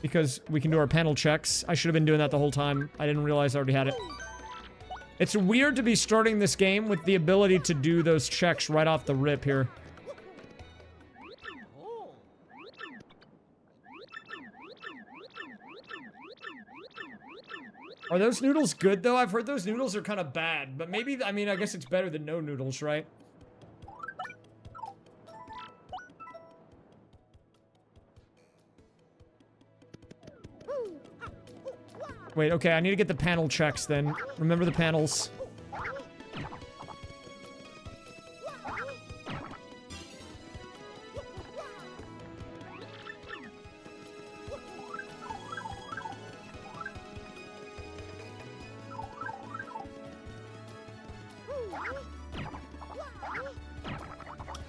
[SPEAKER 1] Because we can do our panel checks. I should have been doing that the whole time. I didn't realize I already had it. It's weird to be starting this game with the ability to do those checks right off the rip here. Are those noodles good, though? I've heard those noodles are kind of bad. But maybe, I mean, I guess it's better than no noodles, right? Wait, okay, I need to get the panel checks, then. Remember the panels.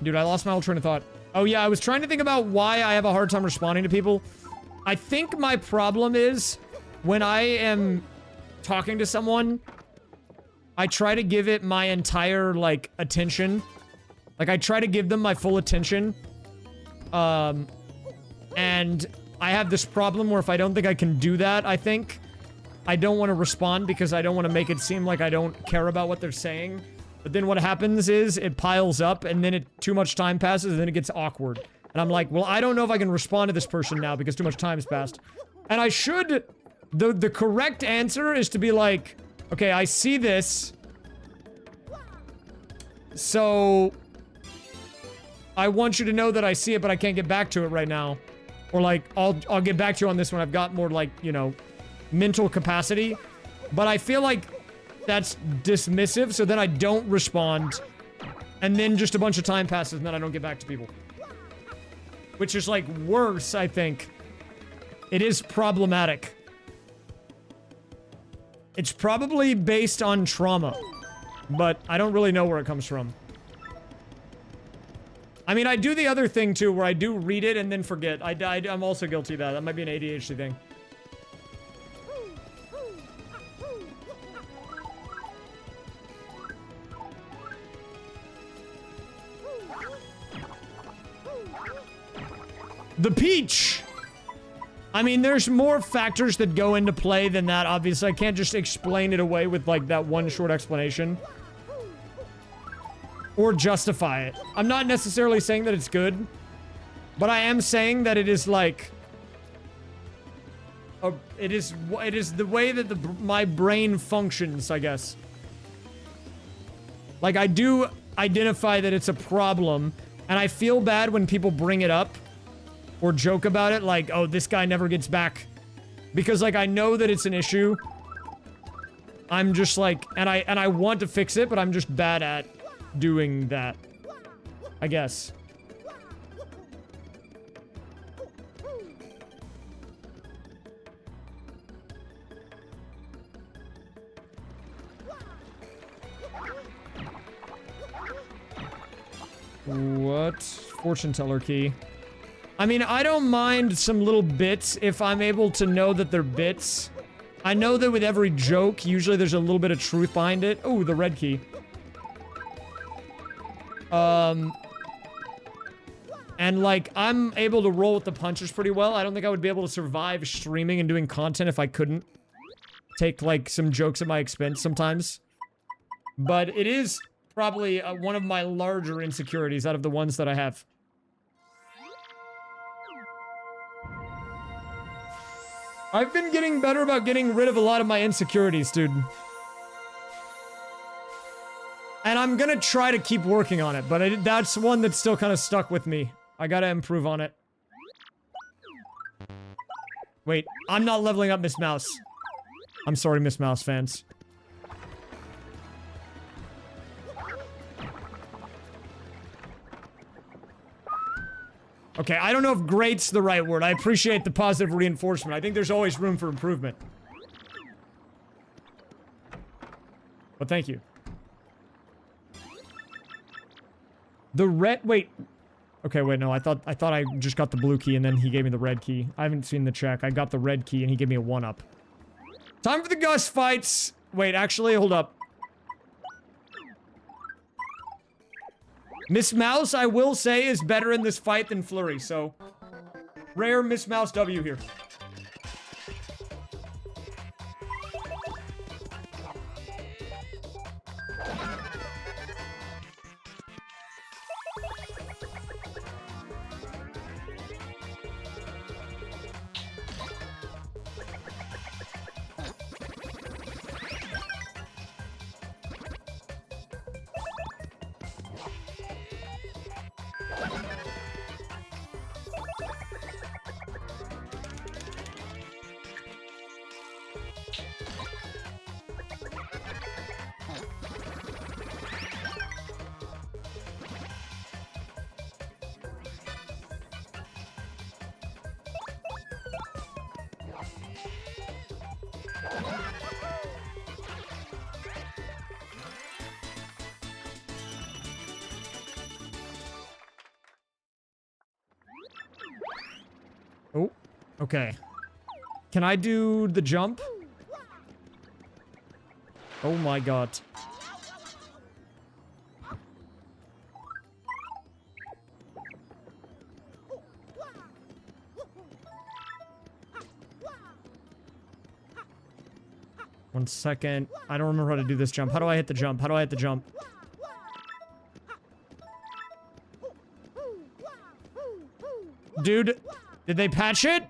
[SPEAKER 1] Dude, I lost my whole train of thought. Oh yeah, I was trying to think about why I have a hard time responding to people. I think my problem is when I am talking to someone, I try to give it my entire, like, attention. Like, I try to give them my full attention. And I have this problem where if I don't think I can do that, I think, I don't want to respond because I don't want to make it seem like I don't care about what they're saying. But then what happens is it piles up and then too much time passes and then it gets awkward. And I'm like, well, I don't know if I can respond to this person now because too much time has passed. And I should... The correct answer is to be like, okay, I see this. So... I want you to know that I see it, but I can't get back to it right now. Or like, I'll get back to you on this when I've got more, like, you know, mental capacity. But I feel like that's dismissive, so then I don't respond. And then just a bunch of time passes and then I don't get back to people. Which is, like, worse, I think. It is problematic. It's probably based on trauma. But I don't really know where it comes from. I mean, I do the other thing, too, where I do read it and then forget. I'm also guilty of that. That might be an ADHD thing. The peach! I mean, there's more factors that go into play than that, obviously. I can't just explain it away with, like, that one short explanation. Or justify it. I'm not necessarily saying that it's good, but I am saying that it is, like... it is the way that my brain functions, I guess. Like, I do identify that it's a problem, and I feel bad when people bring it up or joke about it, like, oh, this guy never gets back. Because, like, I know that it's an issue. I'm just, like, and I want to fix it, but I'm just bad at doing that, I guess. What? Fortune teller key. I mean, I don't mind some little bits if I'm able to know that they're bits. I know that with every joke, usually there's a little bit of truth behind it. Oh, the red key. And, like, I'm able to roll with the punches pretty well. I don't think I would be able to survive streaming and doing content if I couldn't take, like, some jokes at my expense sometimes. But it is probably one of my larger insecurities out of the ones that I have. I've been getting better about getting rid of a lot of my insecurities, dude. And I'm gonna try to keep working on it, but that's one that's still kind of stuck with me. I gotta improve on it. Wait, I'm not leveling up Miss Mouse. I'm sorry, Miss Mouse fans. Okay, I don't know if great's the right word. I appreciate the positive reinforcement. I think there's always room for improvement. But thank you. The red... Wait. Okay, wait, no. I thought I just got the blue key and then he gave me the red key. I haven't seen the check. I got the red key and he gave me a 1-up. Time for the Gus fights! Wait, actually, hold up. Miss Mouse, I will say, is better in this fight than Flurry, so... Rare Miss Mouse W here. Oh, okay. Can I do the jump? Oh my god. One second. I don't remember how to do this jump. How do I hit the jump? How do I hit the jump? Dude, did they patch it?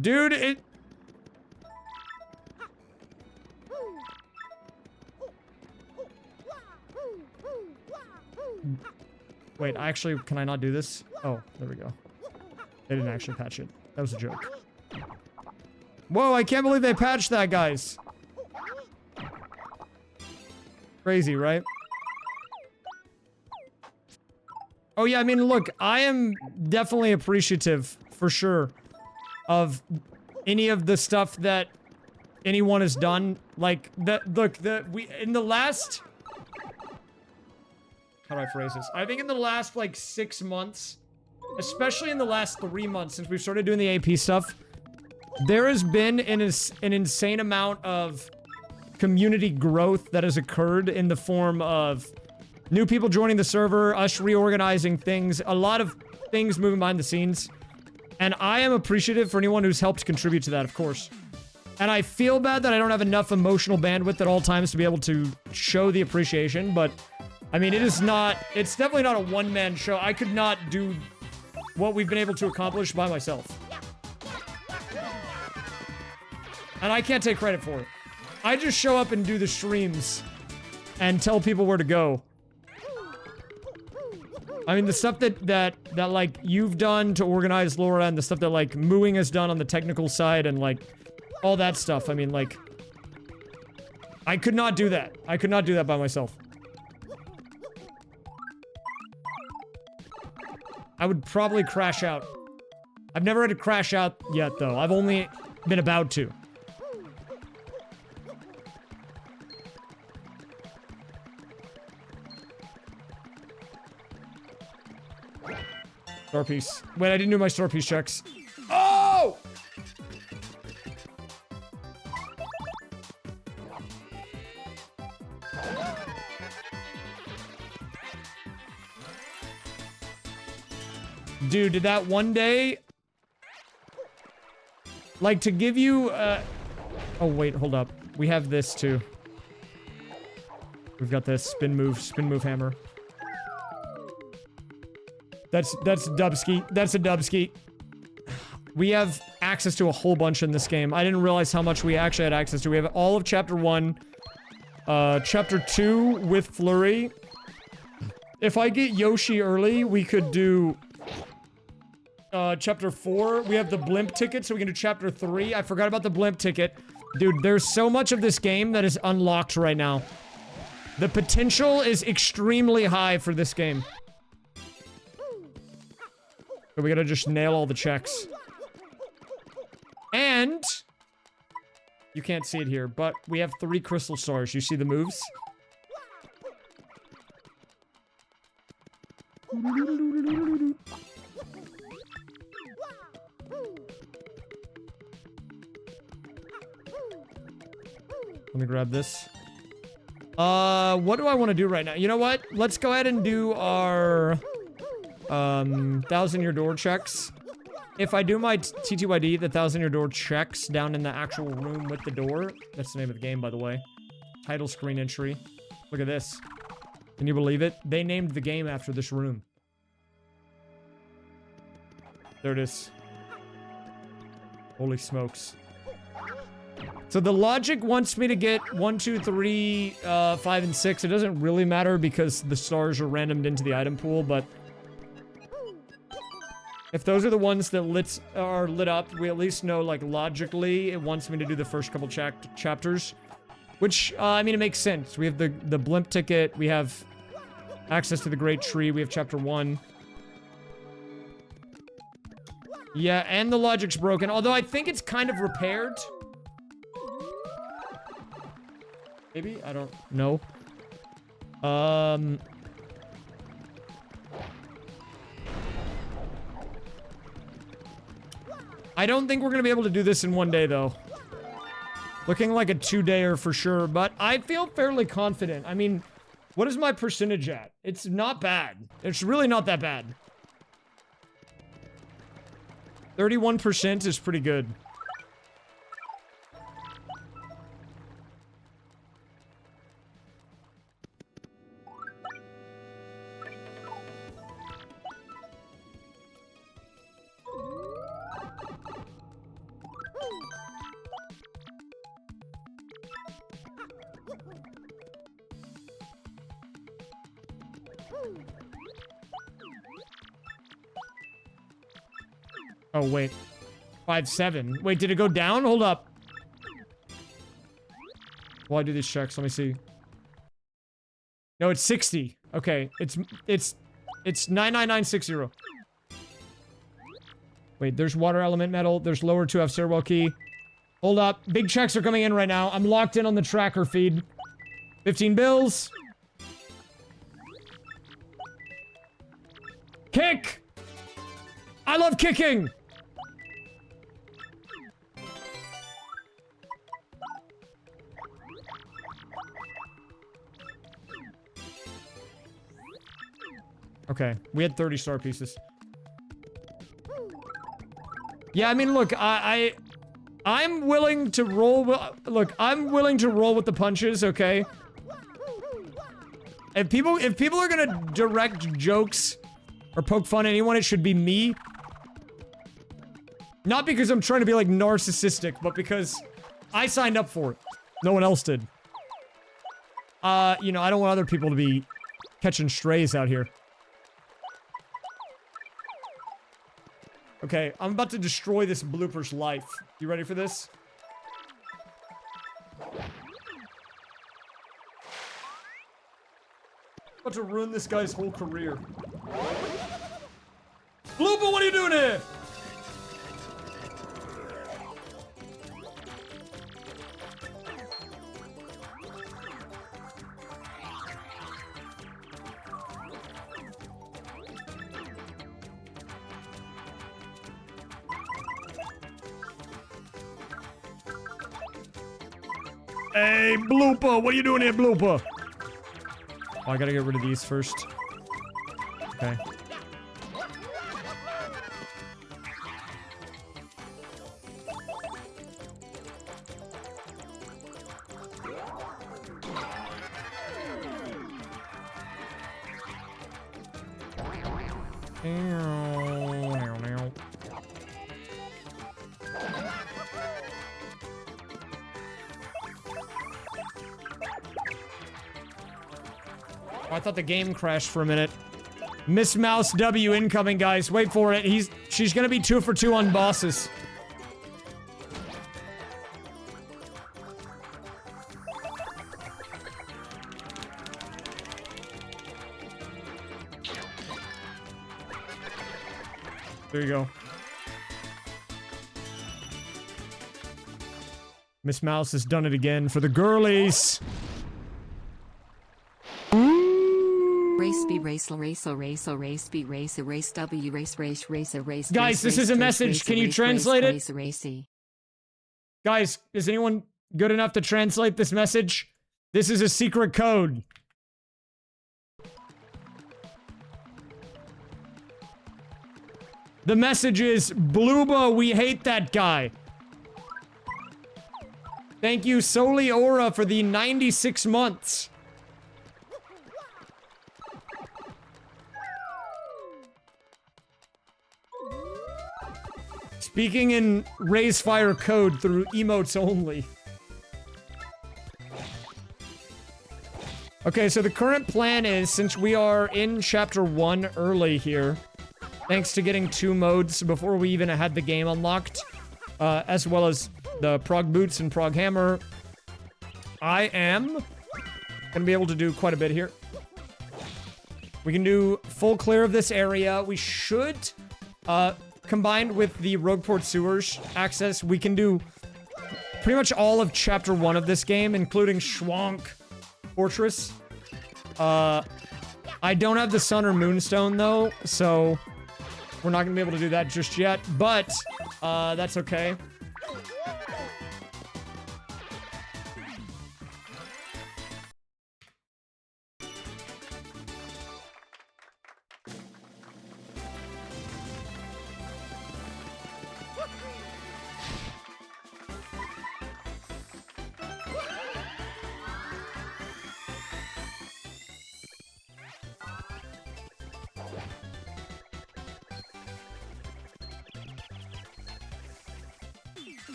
[SPEAKER 1] Dude, it... Wait, actually, can I not do this? Oh, there we go. They didn't actually patch it. That was a joke. Whoa, I can't believe they patched that, guys. Crazy, right? Oh yeah, I mean, look, I am definitely appreciative, for sure, of any of the stuff that anyone has done. Like, look, in the last... How do I phrase this? I think in the last, like, 6 months, especially in the last 3 months since we've started doing the AP stuff, there has been an insane amount of community growth that has occurred in the form of new people joining the server, us reorganizing things, a lot of things moving behind the scenes. And I am appreciative for anyone who's helped contribute to that, of course. And I feel bad that I don't have enough emotional bandwidth at all times to be able to show the appreciation, but I mean, it's definitely not a one-man show. I could not do what we've been able to accomplish by myself. And I can't take credit for it. I just show up and do the streams and tell people where to go. I mean, the stuff that like, you've done to organize Laura and the stuff that, like, Mooing has done on the technical side and, like, all that stuff. I mean, like, I could not do that. I could not do that by myself. I would probably crash out. I've never had to crash out yet, though. I've only been about to. Star piece. Wait, I didn't do my star piece checks. Oh! Dude, did that one day... Like, to give you, Oh, wait, hold up. We have this, too. We've got this spin move hammer. That's Dubski. That's a Dubski. We have access to a whole bunch in this game. I didn't realize how much we actually had access to. We have all of Chapter 1. Chapter 2 with Flurry. If I get Yoshi early, we could do... Chapter 4. We have the blimp ticket, so we can do Chapter 3. I forgot about the blimp ticket. Dude, there's so much of this game that is unlocked right now. The potential is extremely high for this game. But we gotta just nail all the checks. And... You can't see it here, but we have 3 crystal stars. You see the moves? Let me grab this. What do I want to do right now? You know what? Let's go ahead and do our... 1,000-year door checks. If I do my TTYD, the 1,000-year door checks down in the actual room with the door. That's the name of the game, by the way. Title screen entry. Look at this. Can you believe it? They named the game after this room. There it is. Holy smokes. So the logic wants me to get 1, 2, 3, 5, and 6. It doesn't really matter because the stars are randomed into the item pool, but... If those are the ones that are lit up, we at least know, like, logically, it wants me to do the first couple chapters. Which, I mean, it makes sense. We have the blimp ticket, we have access to the Great Tree, we have Chapter 1. Yeah, and the logic's broken, although I think it's kind of repaired. Maybe? I don't know. I don't think we're gonna be able to do this in one day, though. Looking like a 2-dayer for sure, but I feel fairly confident. I mean, what is my percentage at? It's not bad. It's really not that bad. 31% is pretty good. Oh, wait. 5-7. Wait, did it go down? Hold up. While I do these checks, let me see. No, it's 60. Okay, it's 99960. Wait, there's water element metal. There's lower 2F stairwell key. Hold up. Big checks are coming in right now. I'm locked in on the tracker feed. 15 bills. Kick! I love kicking! Okay, we had 30 star pieces. Yeah, I mean, look, I'm willing to roll look, I'm willing to roll with the punches, okay? If people are gonna direct jokes or poke fun at anyone, it should be me. Not because I'm trying to be, like, narcissistic, but because I signed up for it. No one else did. You know, I don't want other people to be catching strays out here. Okay, I'm about to destroy this blooper's life. You ready for this? About to ruin this guy's whole career. Blooper, what are you doing here? Hey, Blooper! What are you doing here, Blooper? Oh, I gotta get rid of these first. Okay. I thought the game crashed for a minute. Miss Mouse W incoming, guys. Wait for it. She's gonna be 2 for 2 on bosses. There you go. Miss Mouse has done it again for the girlies.
[SPEAKER 4] Race B race race race race B race race W race race race race.
[SPEAKER 1] Guys, this is a message. Can you translate it? Guys, is anyone good enough to translate this message? This is a secret code. The message is, Blooba, we hate that guy. Thank you, Soli Aura, for the 96 months. Speaking in raysfire code through emotes only. Okay, so the current plan is, since we are in Chapter 1 early here, thanks to getting 2 modes before we even had the game unlocked, as well as the prog boots and prog hammer, I am gonna be able to do quite a bit here. We can do full clear of this area. We should, combined with the Rogueport sewers access, we can do pretty much all of Chapter 1 of this game, including Schwank Fortress. I don't have the sun or moonstone though, so we're not gonna be able to do that just yet, but that's okay.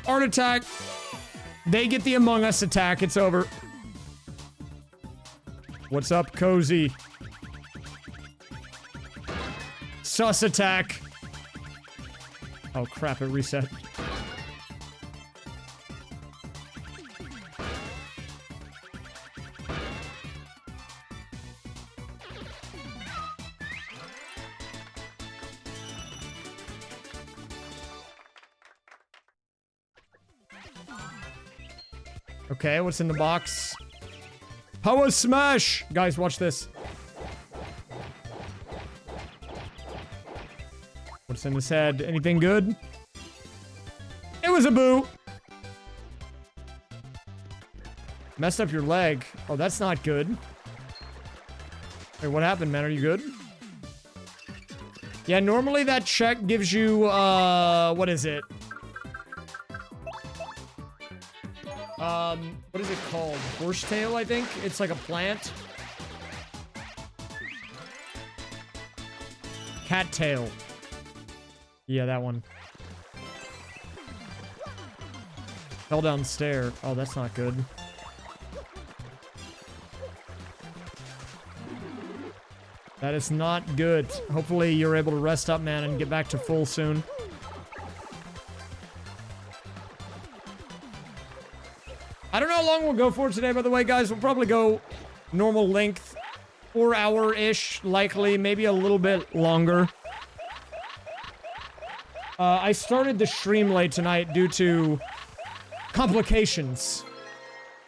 [SPEAKER 1] Art attack. They get the Among Us attack. It's over. What's up, Cozy? Sus attack. Oh, crap. It reset. Okay, what's in the box? Power smash! Guys, watch this. What's in his head? Anything good? It was a boo! Messed up your leg. Oh, that's not good. Wait, what happened, man? Are you good? Yeah, normally that check gives you, what is it? What is it called? Horsetail, I think? It's like a plant. Cattail. Yeah, that one. Fell down the stair. Oh, that's not good. That is not good. Hopefully you're able to rest up, man, and get back to full soon. I don't know how long we'll go for today, by the way, guys. We'll probably go normal length. 4 hour-ish, likely. Maybe a little bit longer. I started the stream late tonight due to complications.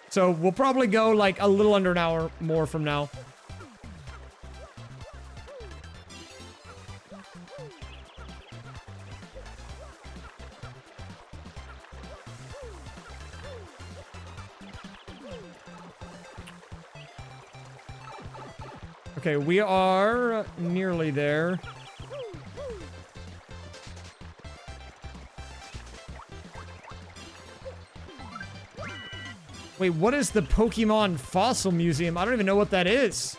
[SPEAKER 1] So we'll probably go like a little under an hour more from now. Okay, we are nearly there. Wait, what is the Pokemon Fossil Museum? I don't even know what that is.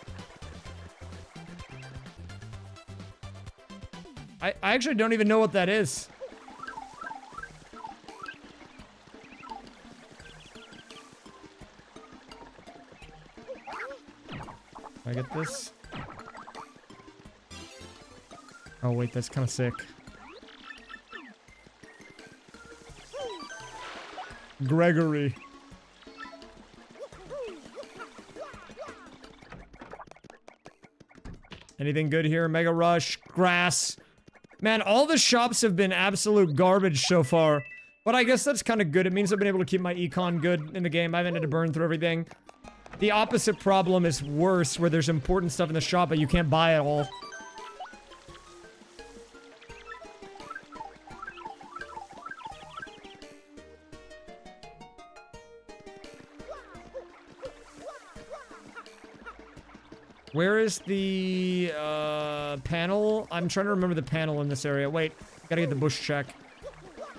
[SPEAKER 1] I actually don't even know what that is. Can I get this? Oh wait, that's kind of sick. Gregory. Anything good here? Mega Rush, grass. Man, all the shops have been absolute garbage so far. But I guess that's kind of good. It means I've been able to keep my econ good in the game. I haven't had to burn through everything. The opposite problem is worse, where there's important stuff in the shop, but you can't buy it all. Where is the, panel? I'm trying to remember the panel in this area. Wait, gotta get the bush check.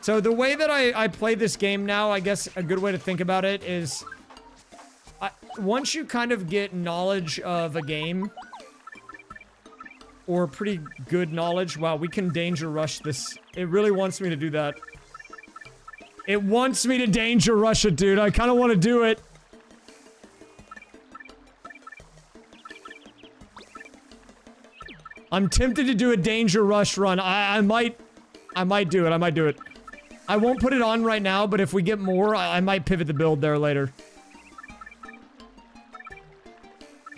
[SPEAKER 1] So the way that I play this game now, I guess a good way to think about it is... once you kind of get knowledge of a game, or pretty good knowledge, wow, we can danger rush this. It really wants me to do that. It wants me to danger rush it, dude. I kind of want to do it. I'm tempted to do a danger rush run. I might do it. I might do it. I won't put it on right now, but if we get more, I might pivot the build there later.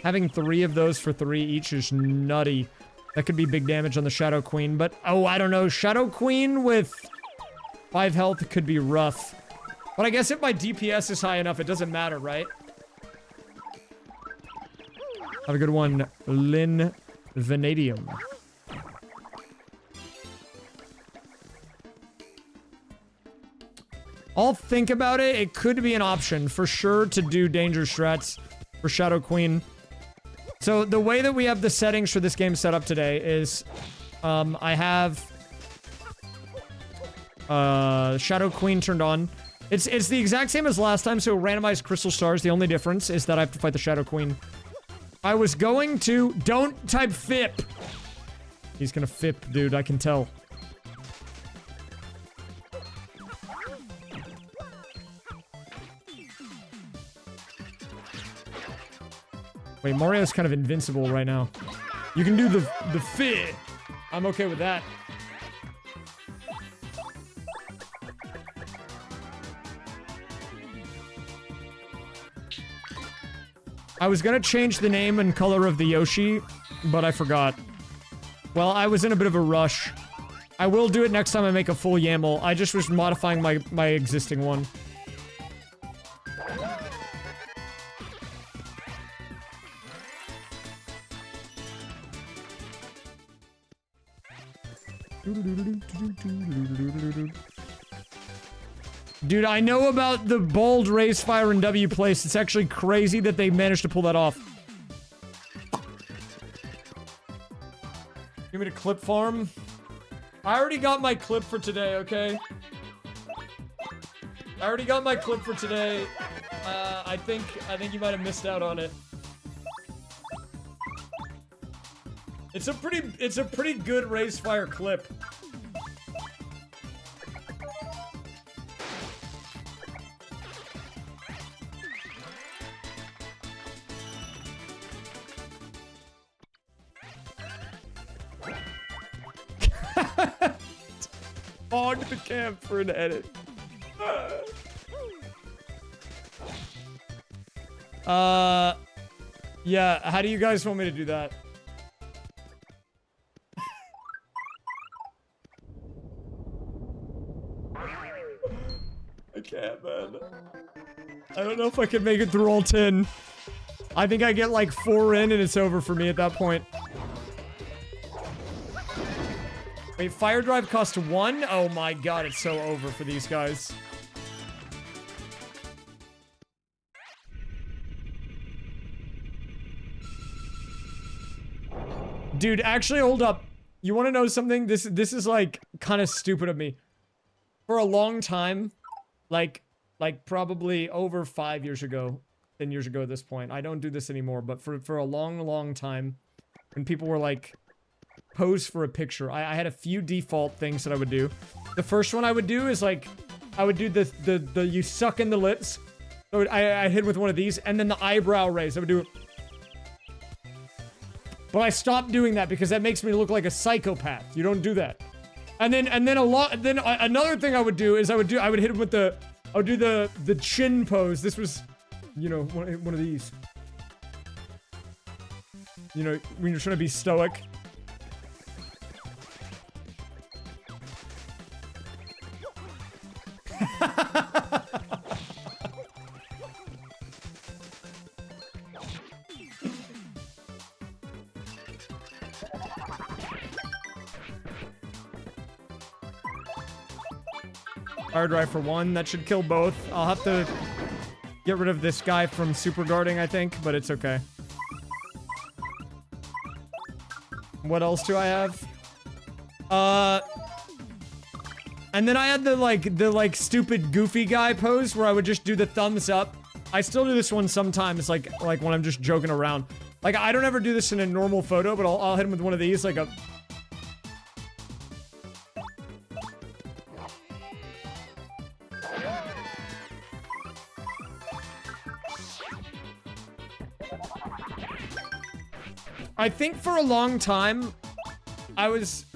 [SPEAKER 1] Having 3 of those for 3 each is nutty. That could be big damage on the Shadow Queen, but oh, I don't know. Shadow Queen with 5 health could be rough. But I guess if my DPS is high enough, it doesn't matter, right? Have a good one, Lynn Vanadium. I'll think about it. It could be an option for sure to do danger strats for Shadow Queen. So the way that we have the settings for this game set up today is I have Shadow Queen turned on. It's the exact same as last time, so randomized crystal stars. The only difference is that I have to fight the Shadow Queen. I was going to... Don't type FIP! He's gonna FIP, dude, I can tell. Wait, Mario's kind of invincible right now. You can do the FIP! I'm okay with that. I was gonna change the name and color of the Yoshi, but I forgot. Well, I was in a bit of a rush. I will do it next time I make a full YAML. I just was modifying my existing one. Dude, I know about the bold raysfire and W place. It's actually crazy that they managed to pull that off. Give me the clip farm. I already got my clip for today, okay? I already got my clip for today. I think you might have missed out on it. It's a pretty good raysfire clip. Fog the camp for an edit. Yeah, how do you guys want me to do that? I can't, man. I don't know if I can make it through all 10. I think I get like 4 in and it's over for me at that point. Wait, fire drive costs 1? Oh my god, it's so over for these guys. Dude, actually, hold up. You want to know something? This is like kind of stupid of me. For a long time, like probably over 5 years ago, 10 years ago at this point. I don't do this anymore, but for a long time, when people were like, pose for a picture, I had a few default things that I would do. The first one I would do is like, I would do the you suck in the lips. So I hit with one of these, and then the eyebrow raise. I would do it. But I stopped doing that because that makes me look like a psychopath. You don't do that. And then another thing I would do is I would hit him with the, I would do the chin pose. This was, you know, one of these. You know, when you're trying to be stoic. Fire drive for 1, that should kill both. I'll have to get rid of this guy from super guarding, I think, but it's okay. What else do I have? And then I had the stupid goofy guy pose where I would just do the thumbs up. I still do this one sometimes, like when I'm just joking around. Like, I don't ever do this in a normal photo, but I'll hit him with one of these, like a... I think for a long time, I was...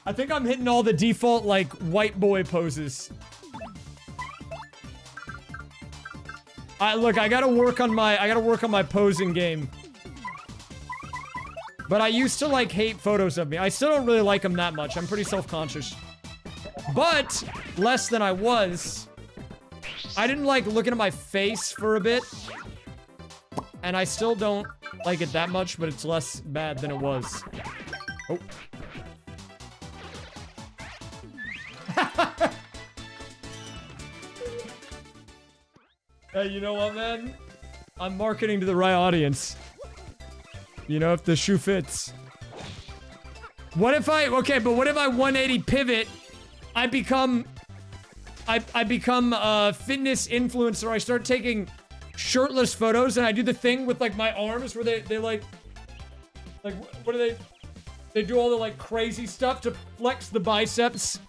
[SPEAKER 1] I think I'm hitting all the default, like, white boy poses. Look, I gotta work on my posing game. But I used to, like, hate photos of me. I still don't really like them that much. I'm pretty self-conscious. But, less than I was. I didn't like looking at my face for a bit. And I still don't like it that much, but it's less bad than it was. Oh. Hey, you know what, man? I'm marketing to the right audience. You know, if the shoe fits. What if I... Okay, but what if I 180 pivot? I become a fitness influencer. I start taking shirtless photos, and I do the thing with, like, my arms where they like, what do they... They do all the, like, crazy stuff to flex the biceps.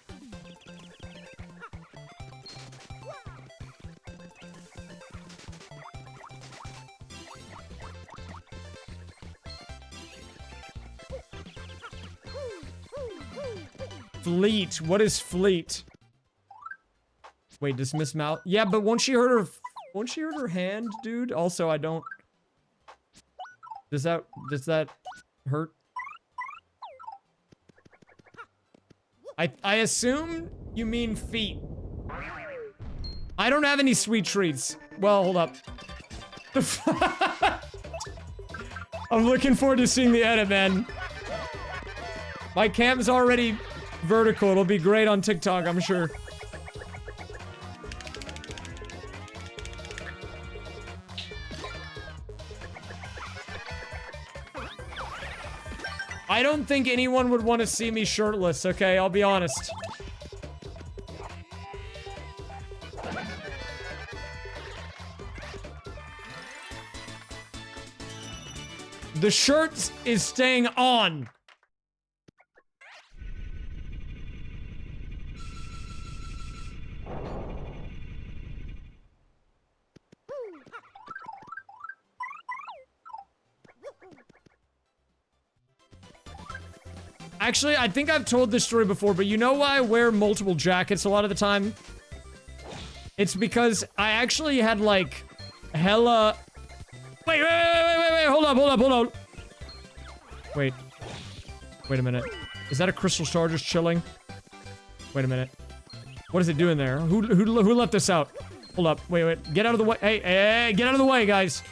[SPEAKER 1] Fleet. What is fleet? Wait, does Miss Mouth? Yeah, but won't she hurt her hand, dude? Also, I don't... Does that hurt? I assume you mean feet. I don't have any sweet treats. Well, hold up. I'm looking forward to seeing the edit, man. My cam's already vertical. It'll be great on TikTok, I'm sure. I don't think anyone would want to see me shirtless, okay? I'll be honest. The shirt is staying on. Actually, I think I've told this story before, but you know why I wear multiple jackets a lot of the time? It's because I actually had, like, hella... Wait, hold up. Wait a minute. Is that a crystal star just chilling? Wait a minute. What is it doing there? Who left this out? Hold up, wait. Get out of the way. Hey, get out of the way, guys.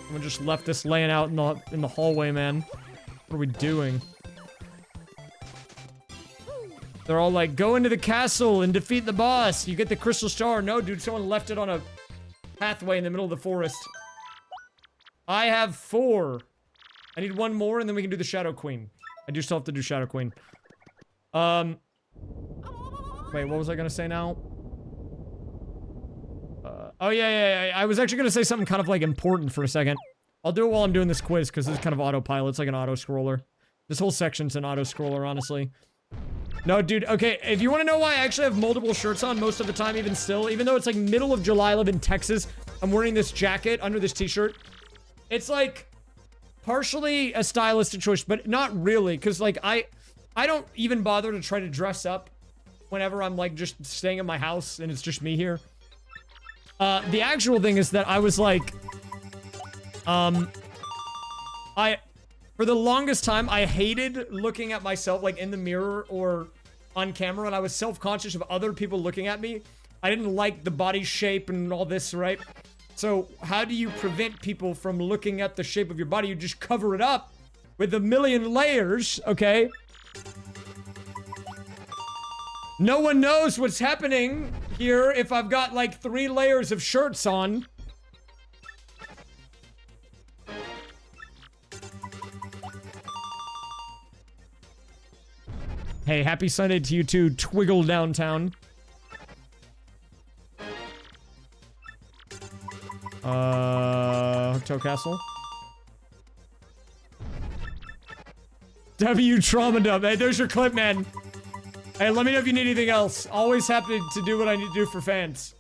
[SPEAKER 1] Someone just left this laying out in the hallway, man. What are we doing? They're all like, go into the castle and defeat the boss. You get the crystal star. No, dude, someone left it on a pathway in the middle of the forest. I have 4. I need 1 more, and then we can do the Shadow Queen. I do still have to do Shadow Queen. Wait, what was I gonna say now? Oh, yeah. I was actually gonna say something kind of, like, important for a second. I'll do it while I'm doing this quiz, because it's kind of autopilot. It's like an auto-scroller. This whole section's an auto-scroller, honestly. No, dude, okay, if you want to know why I actually have multiple shirts on most of the time, even still, even though it's, like, middle of July, I live in Texas, I'm wearing this jacket under this t-shirt. It's, like, partially a stylistic choice, but not really, because, like, I don't even bother to try to dress up whenever I'm, like, just staying in my house, and it's just me here. The actual thing is that I was like, for the longest time, I hated looking at myself, like, in the mirror or on camera, and I was self-conscious of other people looking at me. I didn't like the body shape and all this, right? So, how do you prevent people from looking at the shape of your body? You just cover it up with a million layers, okay? No one knows what's happening here if I've got, like, 3 layers of shirts on. Hey, happy Sunday to you too, Twiggle Downtown. Hotel Castle. W Trauma Dub. Hey, there's your clip, man. Hey, let me know if you need anything else. Always happy to do what I need to do for fans.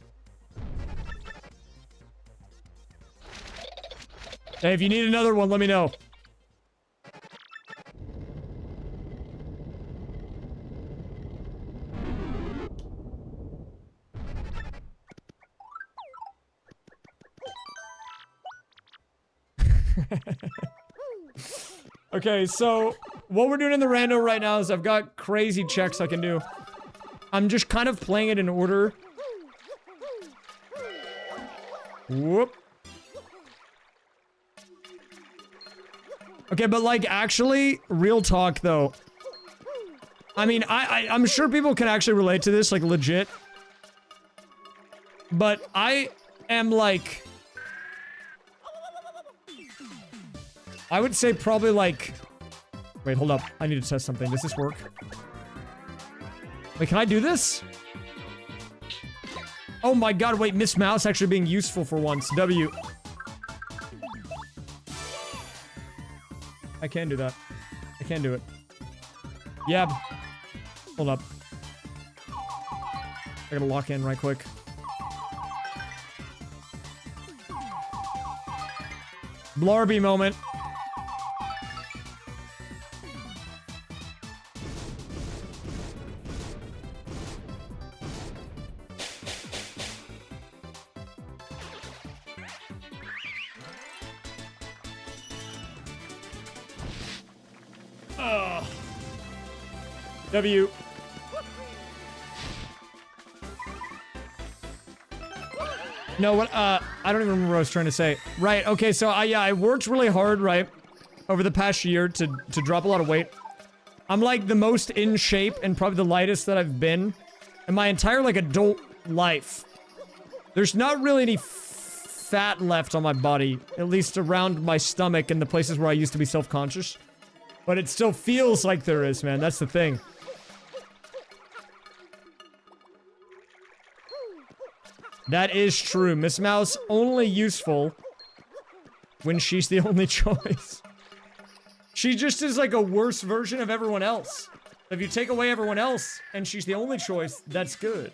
[SPEAKER 1] Hey, if you need another one, let me know. Okay, so what we're doing in the rando right now is I've got crazy checks I can do. I'm just kind of playing it in order. Whoop. Okay, but like actually, real talk though. I mean, I'm sure people can actually relate to this, like legit. But I am like... I would say probably like... Wait, hold up. I need to test something. Does this work? Wait, can I do this? Oh my god, wait, Miss Mouse actually being useful for once. W. I can do that. I can do it. Yeah. Hold up. I gotta lock in right quick. Blarby moment. W. No, what, I don't even remember what I was trying to say. Right, okay, so I worked really hard, right, over the past year to drop a lot of weight. I'm, like, the most in shape and probably the lightest that I've been in my entire, like, adult life. There's not really any fat left on my body, at least around my stomach and the places where I used to be self-conscious. But it still feels like there is, man, that's the thing. That is true. Miss Mouse only useful when she's the only choice. She just is like a worse version of everyone else. If you take away everyone else and she's the only choice, that's good.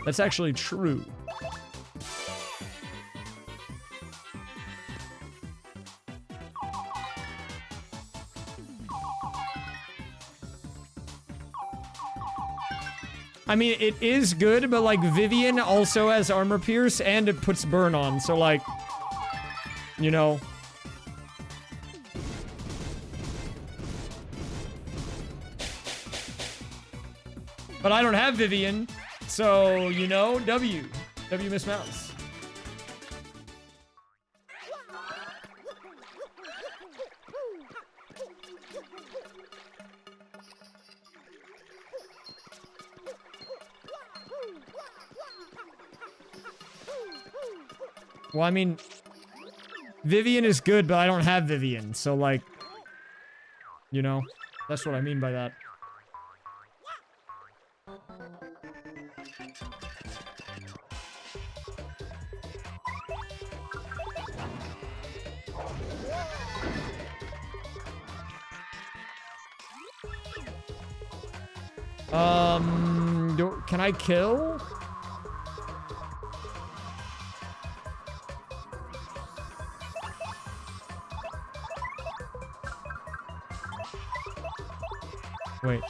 [SPEAKER 1] That's actually true. I mean, it is good, but like Vivian also has armor pierce and it puts burn on, so like, you know. But I don't have Vivian, so, you know, W. W Miss Mouse. Well, I mean, Vivian is good, but I don't have Vivian, so like, you know, that's what I mean by that. Can I kill? Wait.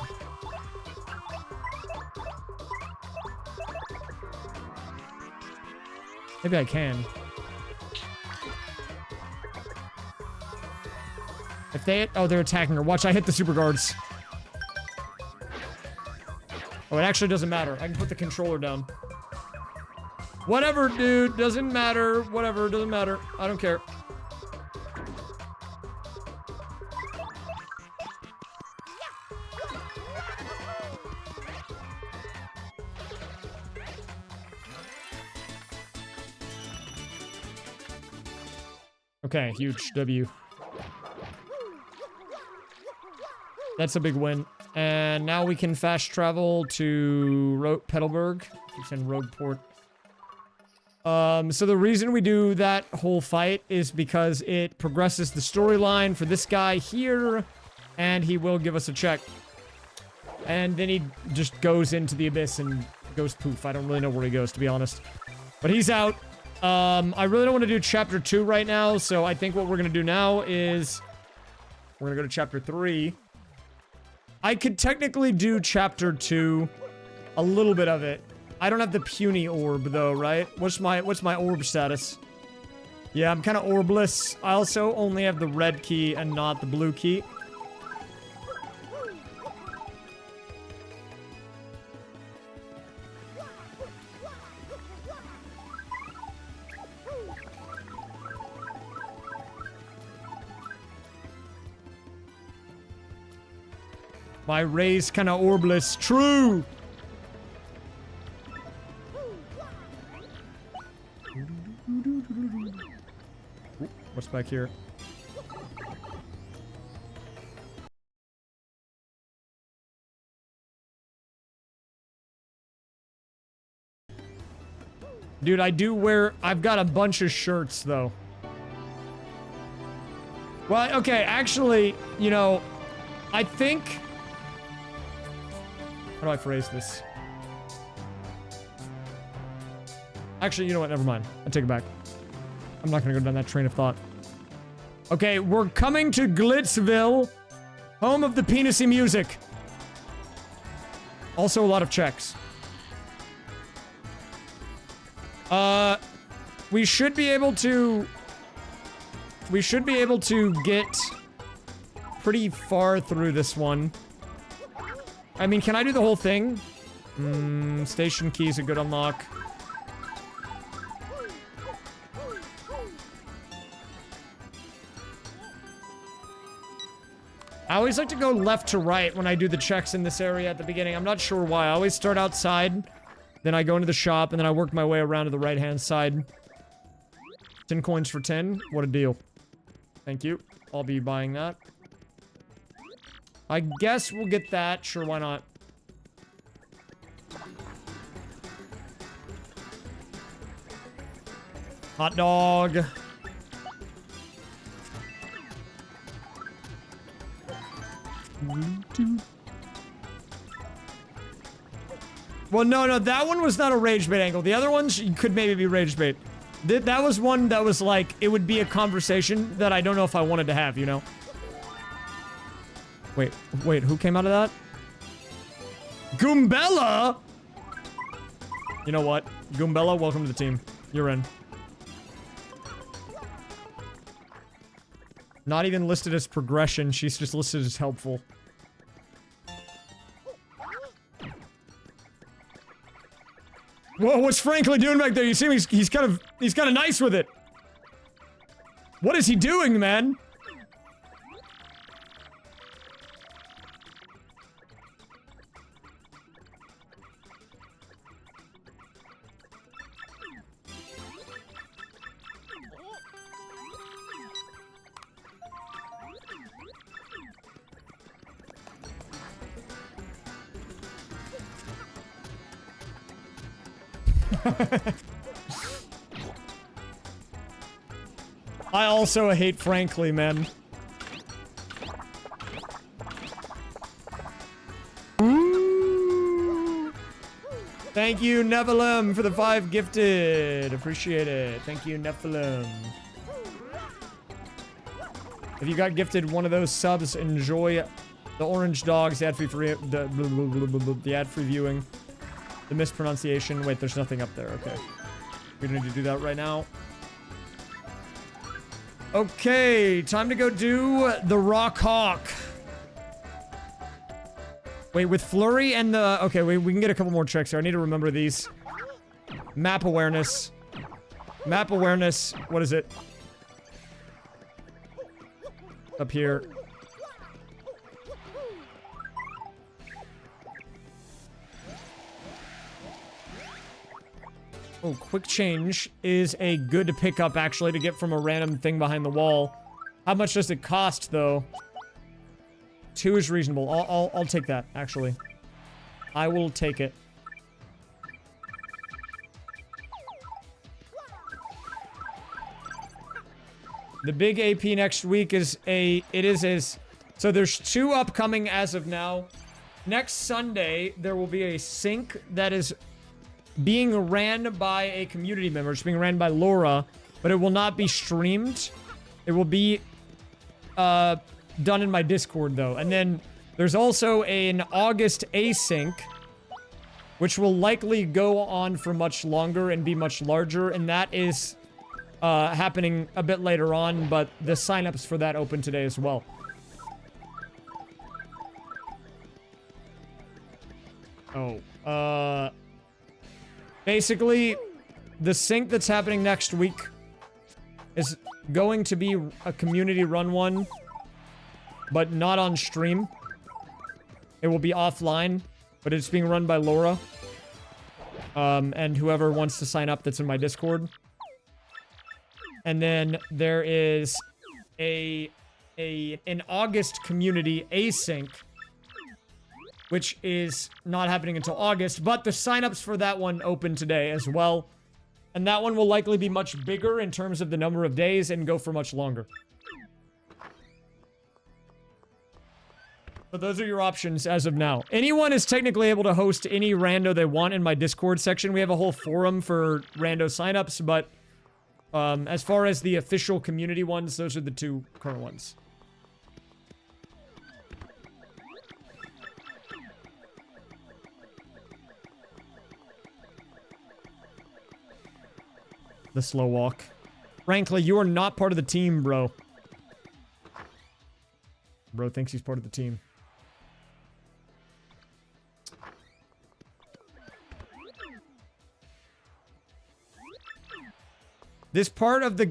[SPEAKER 1] Maybe I can. If they... Oh, they're attacking her. Watch, I hit the super guards. Oh, it actually doesn't matter. I can put the controller down. Whatever, dude. Doesn't matter. Whatever. Doesn't matter. I don't care. Okay, huge W. That's a big win. And now we can fast travel to Petalburg. It's in Rogueport. So the reason we do that whole fight is because it progresses the storyline for this guy here, and he will give us a check. And then he just goes into the abyss and goes poof. I don't really know where he goes, to be honest. But he's out. I really don't want to do chapter 2 right now, so I think what we're going to do now is we're going to go to chapter 3. I could technically do chapter 2, a little bit of it. I don't have the puny orb though, right? What's my orb status? Yeah, I'm kind of orbless. I also only have the red key and not the blue key. My Ray's kind of orbless. True! What's back here? Dude, I've got a bunch of shirts, though. Well, okay, actually, you know, I think... How do I phrase this? Actually, you know what? Never mind. I take it back. I'm not gonna go down that train of thought. Okay, we're coming to Glitzville, home of the penisy music. Also a lot of checks. We should be able to get pretty far through this one. I mean, can I do the whole thing? Station key's a good unlock. I always like to go left to right when I do the checks in this area at the beginning. I'm not sure why. I always start outside, then I go into the shop, and then I work my way around to the right-hand side. 10 coins for 10. What a deal. Thank you. I'll be buying that. I guess we'll get that. Sure, why not? Hot dog. Well, no, that one was not a rage bait angle. The other ones could maybe be rage bait. That was one that was like, it would be a conversation that I don't know if I wanted to have, you know? Wait, who came out of that? Goombella? You know what? Goombella, welcome to the team. You're in. Not even listed as progression, she's just listed as helpful. Whoa, what's Frankly doing back there? You see him? He's kind of nice with it. What is he doing, man? I also hate Frankly, man. Thank you, Nephilim, for the 5 gifted. Appreciate it. Thank you, Nephilim. If you got gifted one of those subs, enjoy the orange dogs, the ad-free viewing. The mispronunciation. Wait, there's nothing up there. Okay. We don't need to do that right now. Okay, time to go do the Rock Hawk. Wait, with Flurry and the... Okay, we can get a couple more checks here. I need to remember these. Map awareness. Map awareness. What is it? Up here. Oh, quick change is a good to pick up, actually, to get from a random thing behind the wall. How much does it cost, though? 2 is reasonable. I'll take that, actually. I will take it. The big AP next week is so there's 2 upcoming as of now. Next Sunday, there will be a sync that is being ran by a community member. It's being ran by Laura, but it will not be streamed. It will be done in my Discord, though. And then there's also an August async which will likely go on for much longer and be much larger, and that is happening a bit later on, but the signups for that open today as well. Oh, basically, the sync that's happening next week is going to be a community-run one, but not on stream. It will be offline, but it's being run by Laura. And whoever wants to sign up that's in my Discord. And then there is an August community async, which is not happening until August, but the signups for that one open today as well. And that one will likely be much bigger in terms of the number of days and go for much longer. But those are your options as of now. Anyone is technically able to host any rando they want in my Discord section. We have a whole forum for rando signups, but as far as the official community ones, those are the two current ones. The slow walk. Frankly, you are not part of the team, bro. Bro thinks he's part of the team. This part of the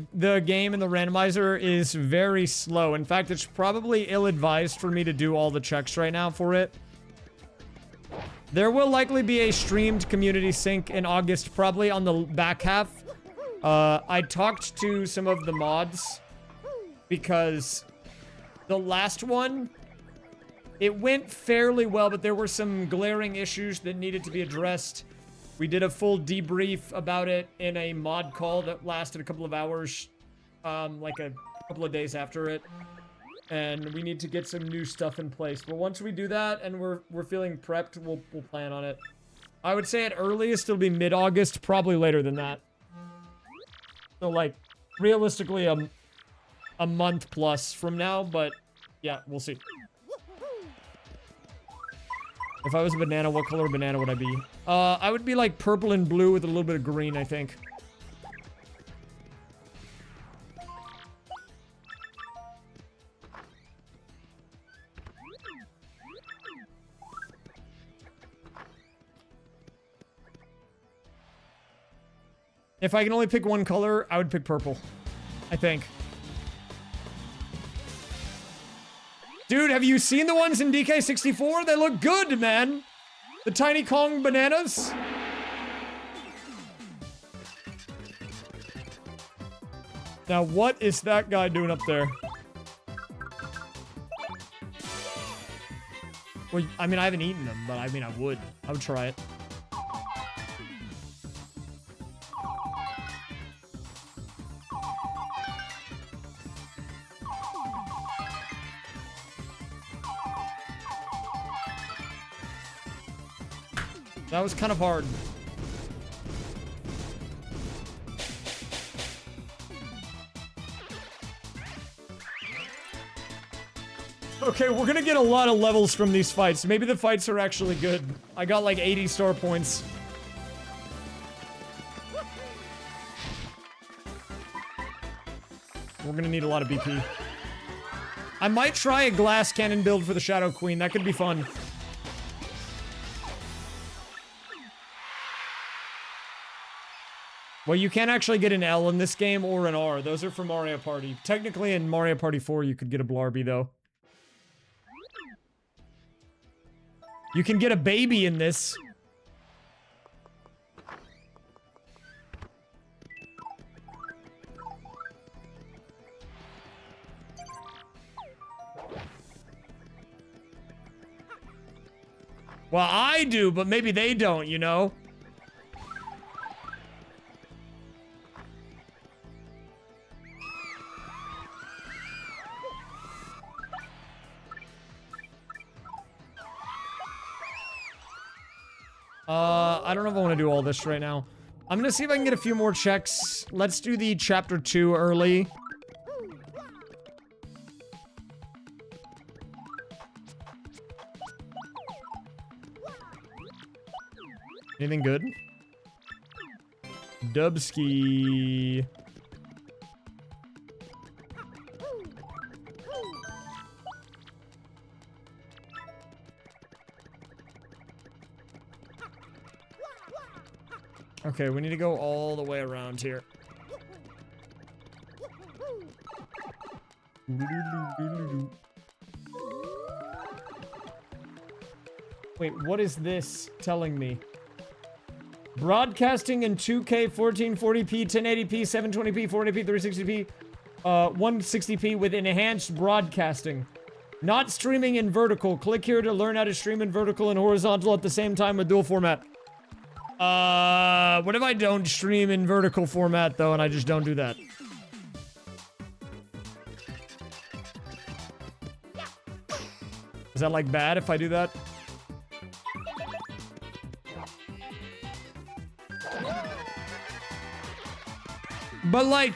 [SPEAKER 1] game and the randomizer is very slow. In fact, it's probably ill-advised for me to do all the checks right now for it. There will likely be a streamed community sync in August, probably on the back half. I talked to some of the mods because the last one, it went fairly well, but there were some glaring issues that needed to be addressed. We did a full debrief about it in a mod call that lasted a couple of hours, like a couple of days after it. And we need to get some new stuff in place. But once we do that and we're feeling prepped, we'll plan on it. I would say at earliest it'll be mid-August, probably later than that. So like realistically a month plus from now, but yeah, we'll see. If I was a banana, what color banana would I be? I would be like purple and blue with a little bit of green, I think. If I can only pick one color, I would pick purple. I think. Dude, have you seen the ones in DK64? They look good, man. The Tiny Kong bananas. Now, what is that guy doing up there? Well, I mean, I haven't eaten them, but I mean, I would try it. That was kind of hard. Okay, we're gonna get a lot of levels from these fights. Maybe the fights are actually good. I got like 80 star points. We're gonna need a lot of BP. I might try a glass cannon build for the Shadow Queen. That could be fun. Well, you can't actually get an L in this game or an R. Those are for Mario Party. Technically, in Mario Party 4, you could get a Blarby, though. You can get a baby in this. Well, I do, but maybe they don't, you know? I don't know if I want to do all this right now. I'm gonna see if I can get a few more checks. Let's do the chapter 2 early. Anything good? Dubski. Okay, we need to go all the way around here. Wait, what is this telling me? Broadcasting in 2K, 1440p, 1080p, 720p, 480p, 360p, 160p with enhanced broadcasting. Not streaming in vertical. Click here to learn how to stream in vertical and horizontal at the same time with dual format. What if I don't stream in vertical format though and I just don't do that? Is that like bad if I do that? But like,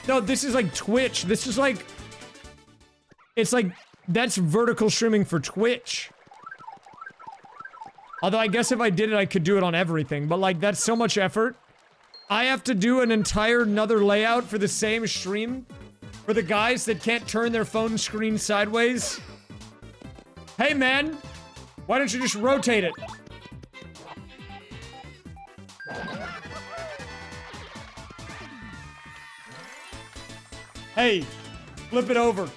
[SPEAKER 1] no, this is like Twitch. This is like, it's like, that's vertical streaming for Twitch. Although I guess if I did it, I could do it on everything. But like, that's so much effort. I have to do an entire another layout for the same stream for the guys that can't turn their phone screen sideways. Hey man, why don't you just rotate it? Hey, flip it over.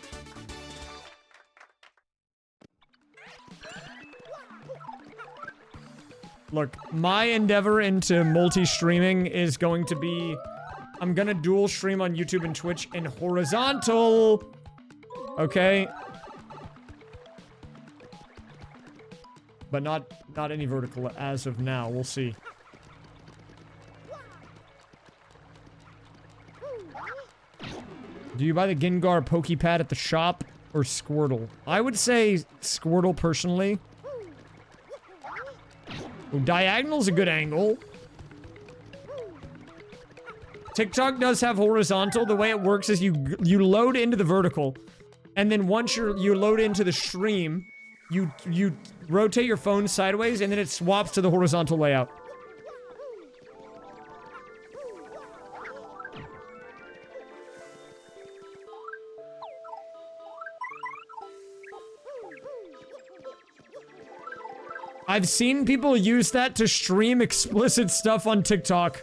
[SPEAKER 1] Look, my endeavor into multi-streaming is going to be... I'm gonna dual stream on YouTube and Twitch in horizontal. Okay? But not any vertical as of now. We'll see. Do you buy the Gengar Pokepad at the shop or Squirtle? I would say Squirtle personally. Ooh, diagonal's a good angle. TikTok does have horizontal. The way it works is you load into the vertical, and then once you load into the stream, you rotate your phone sideways, and then it swaps to the horizontal layout. I've seen people use that to stream explicit stuff on TikTok.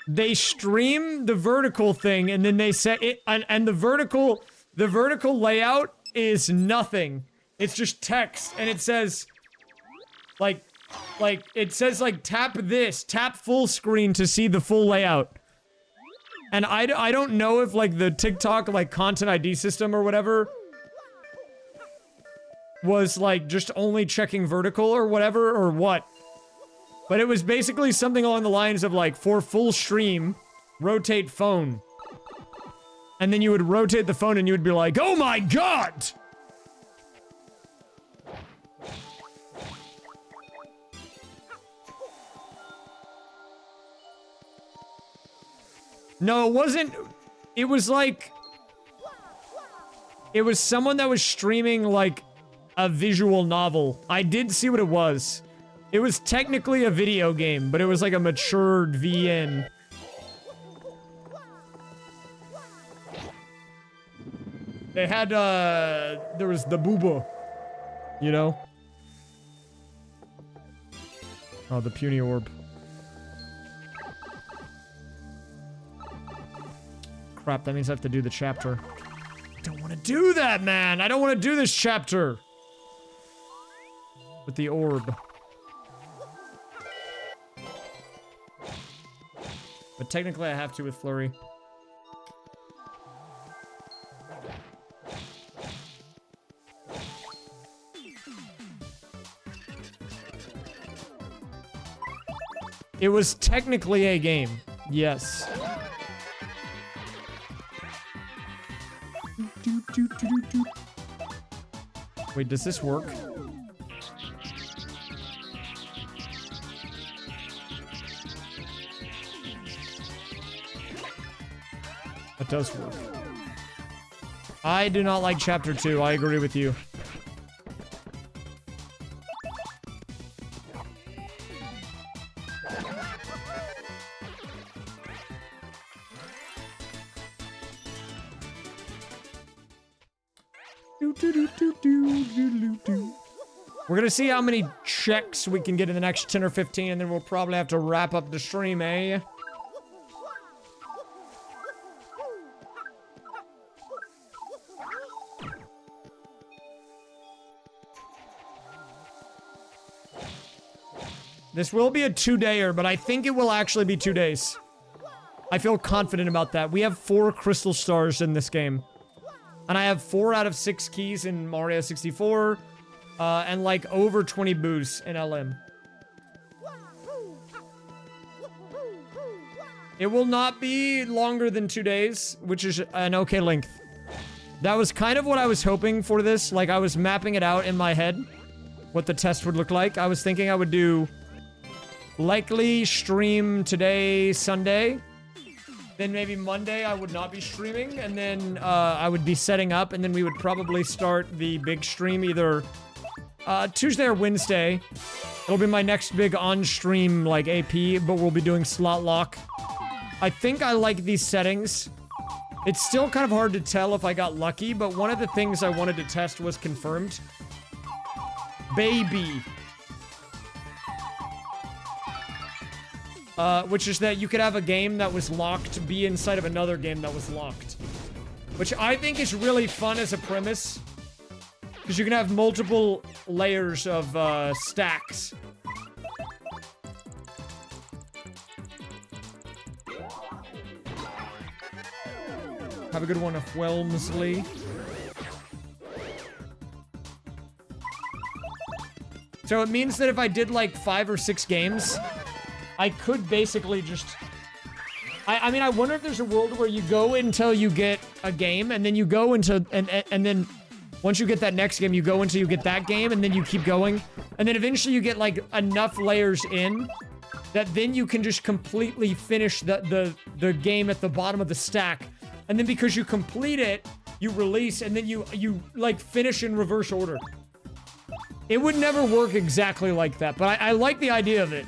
[SPEAKER 1] They stream the vertical thing and then they set it, and the vertical layout is nothing. It's just text, and it says, like, it says, like, tap full screen to see the full layout. And I don't know if, like, the TikTok, like, content ID system or whatever was, like, just only checking vertical or whatever, or what. But it was basically something along the lines of, like, for full stream, rotate phone. And then you would rotate the phone and you would be like, oh my god! No, it wasn't. It was like... It was someone that was streaming, like, a visual novel. I did see what it was. It was technically a video game, but it was like a matured VN. They had, there was the booba. You know? Oh, the puny orb. Crap, that means I have to do the chapter. I don't want to do that, man! I don't want to do this chapter! With the orb. But technically I have to with Flurry. It was technically a game. Yes. Wait, does this work? That does work. I do not like chapter 2. I agree with you. We're gonna see how many checks we can get in the next 10 or 15, and then we'll probably have to wrap up the stream, eh? This will be a 2-dayer, but I think it will actually be 2 days. I feel confident about that. We have 4 crystal stars in this game. And I have 4 out of 6 keys in Mario 64. And like over 20 boosts in LM. It will not be longer than 2 days, which is an okay length. That was kind of what I was hoping for this. Like, I was mapping it out in my head, what the test would look like. I was thinking I would do likely stream today, Sunday. Then maybe Monday I would not be streaming, and then I would be setting up, and then we would probably start the big stream either Tuesday or Wednesday. It'll be my next big on-stream, like, AP, but we'll be doing slot lock. I think I like these settings. It's still kind of hard to tell if I got lucky, but one of the things I wanted to test was confirmed. Baby. Which is that you could have a game that was locked be inside of another game that was locked. Which I think is really fun as a premise. Because you can have multiple layers of, stacks. Have a good one of Welmsley. So it means that if I did like 5 or 6 games, I could basically just... I mean, I wonder if there's a world where you go until you get a game, and then you go into... And then once you get that next game, you go until you get that game, and then you keep going. And then eventually you get, like, enough layers in that then you can just completely finish the game at the bottom of the stack. And then because you complete it, you release, and then you like, finish in reverse order. It would never work exactly like that, but I like the idea of it.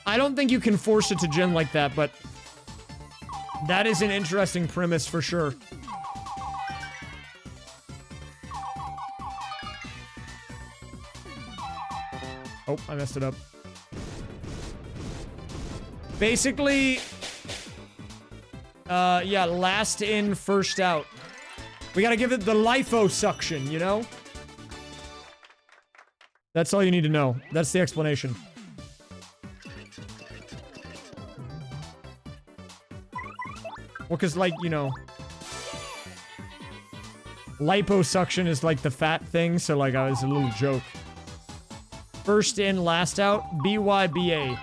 [SPEAKER 1] I don't think you can force it to gen like that, but that is an interesting premise for sure. Oh, I messed it up. Basically, yeah, last in, first out. We gotta give it the liposuction, you know? That's all you need to know. That's the explanation. Well, because, like, you know... liposuction is, like, the fat thing, so, like, I was a little joke. First in, last out. BYBA.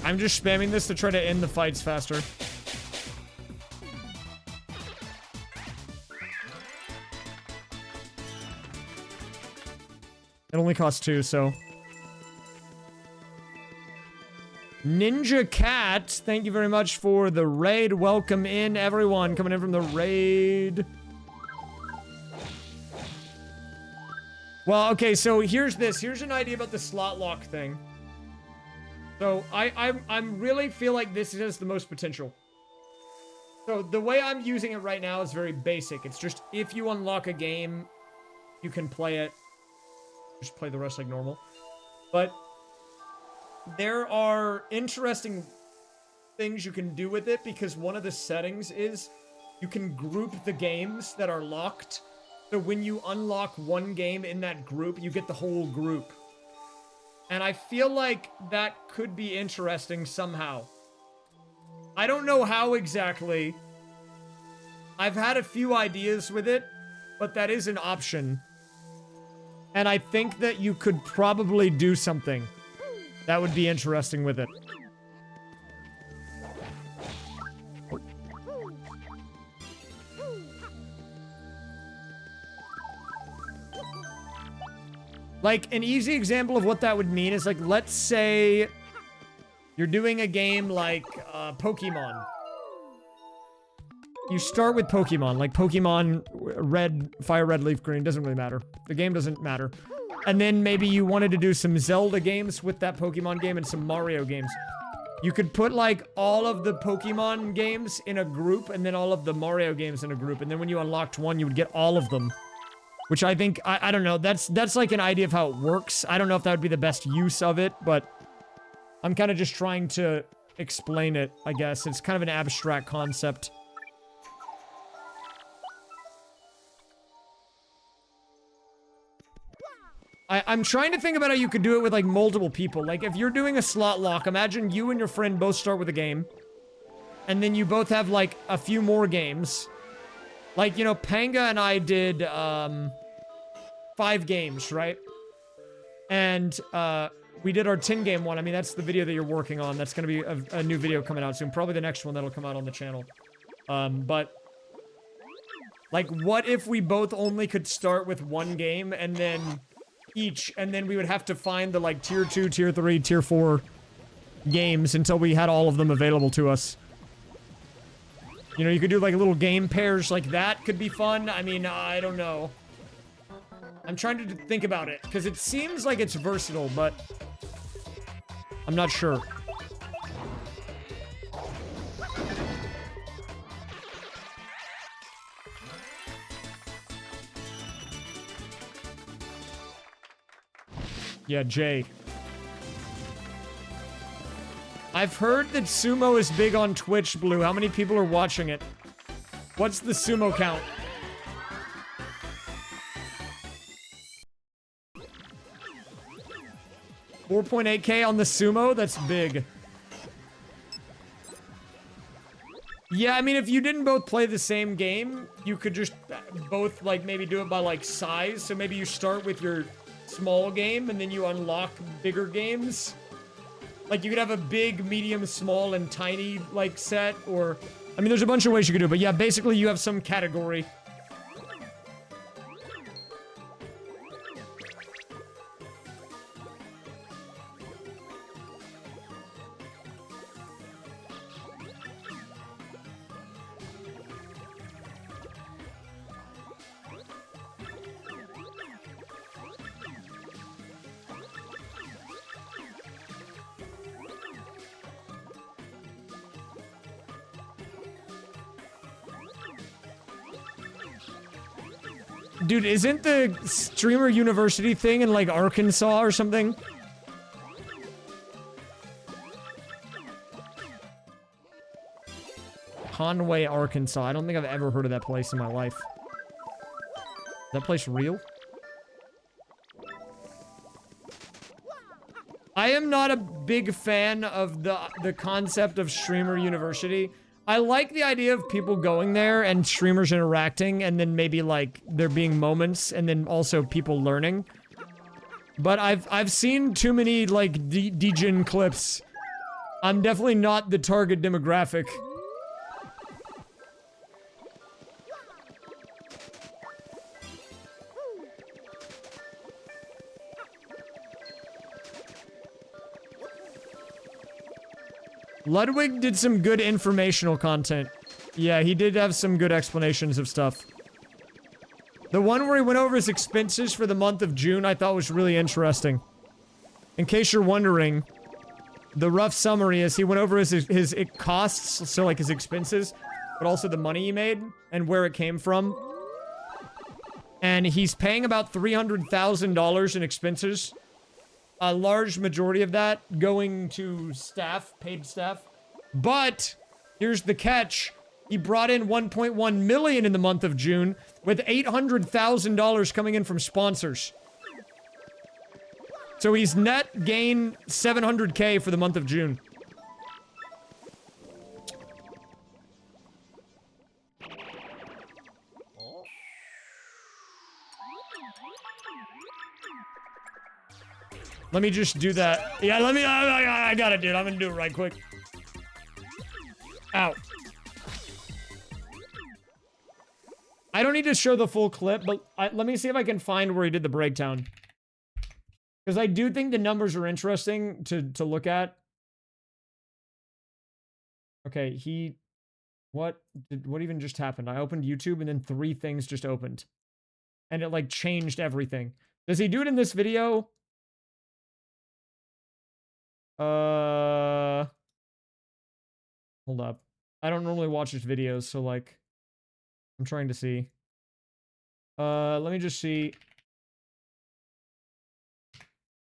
[SPEAKER 1] I'm just spamming this to try to end the fights faster. It only costs 2, so... Ninja Cat, thank you very much for the raid. Welcome in, everyone coming in from the raid. Well, okay, so here's this. Here's an idea about the slot lock thing. So, I'm really feel like this has the most potential. So, the way I'm using it right now is very basic. It's just, if you unlock a game, you can play it. Just play the rest like normal. But there are interesting things you can do with it, because one of the settings is you can group the games that are locked. So when you unlock one game in that group, you get the whole group. And I feel like that could be interesting somehow. I don't know how exactly. I've had a few ideas with it, but that is an option. And I think that you could probably do something that would be interesting with it. Like, an easy example of what that would mean is, like, let's say you're doing a game like Pokemon. You start with Pokemon, like Pokemon Red, Fire Red, Leaf Green, doesn't really matter. The game doesn't matter. And then maybe you wanted to do some Zelda games with that Pokemon game and some Mario games. You could put, like, all of the Pokemon games in a group and then all of the Mario games in a group. And then when you unlocked one, you would get all of them. Which I think, I don't know, that's like an idea of how it works. I don't know if that would be the best use of it, but I'm kind of just trying to explain it, I guess. It's kind of an abstract concept. I'm trying to think about how you could do it with, like, multiple people. Like, if you're doing a slot lock, imagine you and your friend both start with a game. And then you both have, like, a few more games. Like, you know, Panga and I did, 5 games, right? And, we did our 10-game one. I mean, that's the video that you're working on. That's gonna be a new video coming out soon. Probably the next one that'll come out on the channel. But... like, what if we both only could start with one game, and then... each, and then we would have to find the, like, tier 2, tier 3, tier 4 games until we had all of them available to us. You know, you could do, like, little game pairs like that could be fun. I mean, I don't know. I'm trying to think about it, because it seems like it's versatile, but I'm not sure. Yeah, Jay. I've heard that sumo is big on Twitch, Blue. How many people are watching it? What's the sumo count? $4.8K on the sumo? That's big. Yeah, I mean, if you didn't both play the same game, you could just both, like, maybe do it by, like, size. So maybe you start with your... small game, and then you unlock bigger games. Like, you could have a big, medium, small, and tiny, like, set, or... I mean, there's a bunch of ways you could do it, but yeah, basically you have some category. Dude, isn't the streamer university thing in, like, Arkansas or something? Conway, Arkansas. I don't think I've ever heard of that place in my life. Is that place real? I am not a big fan of the concept of streamer university. I like the idea of people going there and streamers interacting, and then maybe, like, there being moments, and then also people learning. But I've seen too many, like, degen clips. I'm definitely not the target demographic. Ludwig did some good informational content. Yeah, he did have some good explanations of stuff. The one where he went over his expenses for the month of June I thought was really interesting. In case you're wondering, the rough summary is he went over his costs, so like his expenses, but also the money he made and where it came from. And he's paying about $300,000 in expenses. A large majority of that going to staff, paid staff. But here's the catch. He brought in $1.1 million in the month of June, with $800,000 coming in from sponsors. So he's net gain $700K for the month of June. Let me just do that. Yeah, let me... I got it, dude. I'm gonna do it right quick. Ow. I don't need to show the full clip, but let me see if I can find where he did the breakdown. Because I do think the numbers are interesting to look at. Okay, what even just happened? I opened YouTube and then 3 things just opened. And it like changed everything. Does he do it in this video? Hold up. I don't normally watch his videos, so like I'm trying to see. Let me just see.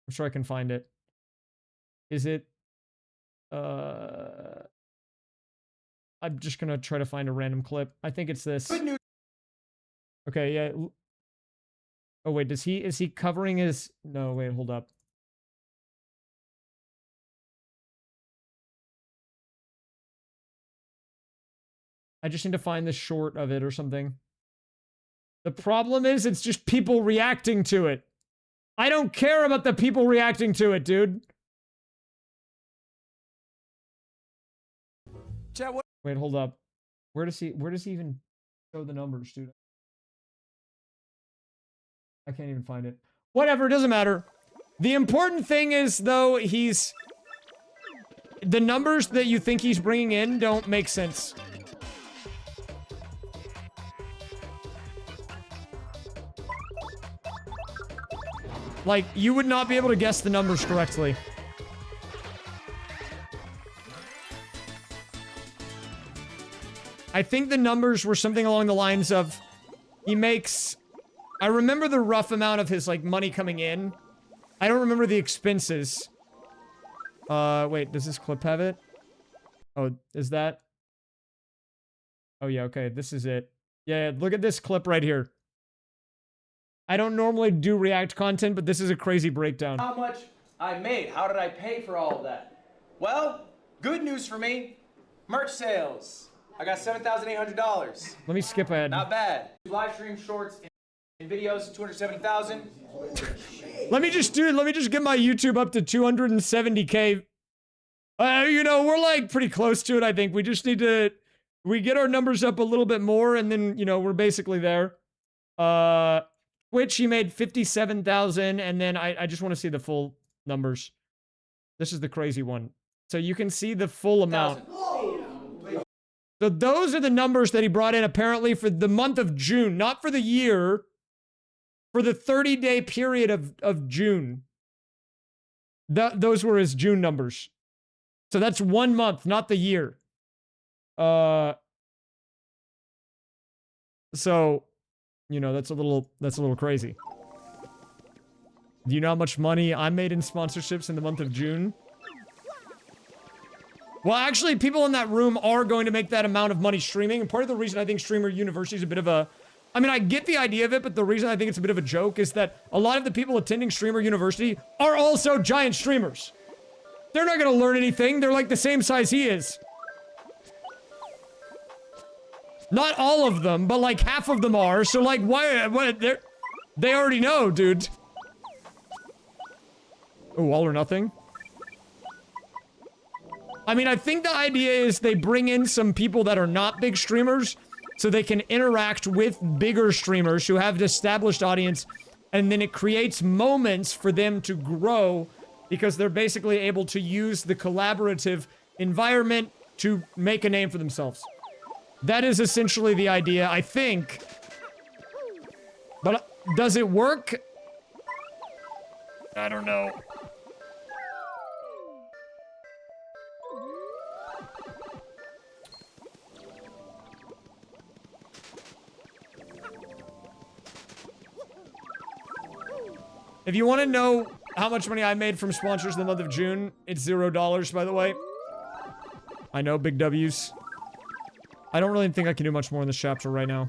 [SPEAKER 1] I'm sure I can find it. Is it I'm just gonna try to find a random clip. I think it's this. Okay, yeah. Oh wait, is he covering his... No, wait, hold up. I just need to find the short of it or something. The problem is it's just people reacting to it. I don't care about the people reacting to it, dude.
[SPEAKER 8] Chat, what?
[SPEAKER 1] Wait, hold up. Where does he even show the numbers, dude? I can't even find it. Whatever, it doesn't matter. The important thing is, though, the numbers that you think he's bringing in don't make sense. Like, you would not be able to guess the numbers correctly. I think the numbers were something along the lines of, he makes... I remember the rough amount of his, like, money coming in. I don't remember the expenses. Wait, does this clip have it? Oh, is that? Oh, yeah, okay, this is it. Yeah, look at this clip right here. I don't normally do React content, but this is a crazy breakdown.
[SPEAKER 8] How much I made? How did I pay for all of that? Well, good news for me. Merch sales. I got $7,800.
[SPEAKER 1] Let me skip ahead.
[SPEAKER 8] Not bad. Live stream shorts and videos, 270,000.
[SPEAKER 1] Let me just get my YouTube up to 270K. You know, we're like pretty close to it, I think. We just need to, we get our numbers up a little bit more and then, you know, we're basically there. Twitch, he made 57,000 and then I just want to see the full numbers. This is the crazy one. So you can see the full amount. So those are the numbers that he brought in apparently for the month of June, not for the year, for the 30-day period of June. Those were his June numbers. So that's 1 month, not the year. So, you know, that's a little crazy. Do you know how much money I made in sponsorships in the month of June? Well, actually, people in that room are going to make that amount of money streaming. And part of the reason I think Streamer University is a bit of a... I mean, I get the idea of it, but the reason I think it's a bit of a joke is that a lot of the people attending Streamer University are also giant streamers. They're not going to learn anything. They're like the same size he is. Not all of them, but like half of them are. So like, why? They already know, dude. Oh, all or nothing. I mean, I think the idea is they bring in some people that are not big streamers so they can interact with bigger streamers who have an established audience, and then it creates moments for them to grow because they're basically able to use the collaborative environment to make a name for themselves. That is essentially the idea, I think. But does it work? I don't know. If you want to know how much money I made from sponsors in the month of June, it's $0, by the way. I know, big W's. I don't really think I can do much more in this chapter right now.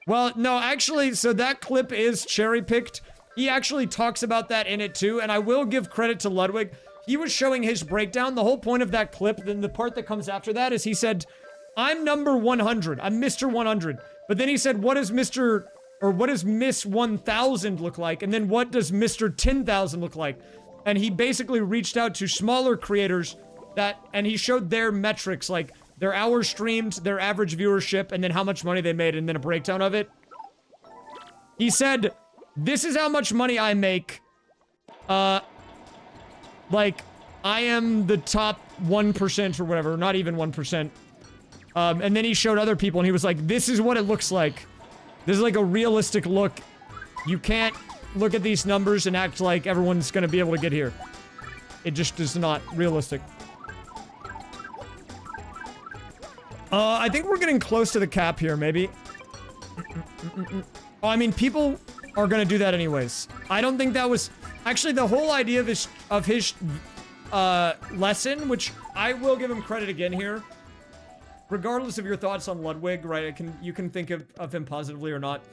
[SPEAKER 1] Well, no, actually, so that clip is cherry-picked. He actually talks about that in it, too, and I will give credit to Ludwig. He was showing his breakdown. The whole point of that clip, then the part that comes after that is he said, I'm number 100. I'm Mr. 100. But then he said, what does Miss 1000 look like? And then what does Mr. 10,000 look like? And he basically reached out to smaller creators and he showed their metrics, like their hours streamed, their average viewership, and then how much money they made, and then a breakdown of it. He said, this is how much money I make. Like, I am the top 1% or whatever, not even 1%. And then he showed other people and he was like, this is what it looks like. This is like a realistic look. You can't look at these numbers and act like everyone's gonna be able to get here. It just is not realistic. I think we're getting close to the cap here, maybe. Oh, I mean, people are gonna do that anyways. I don't think that was... Actually, the whole idea of his lesson, which I will give him credit again here. Regardless of your thoughts on Ludwig, right? You can think of him positively or not.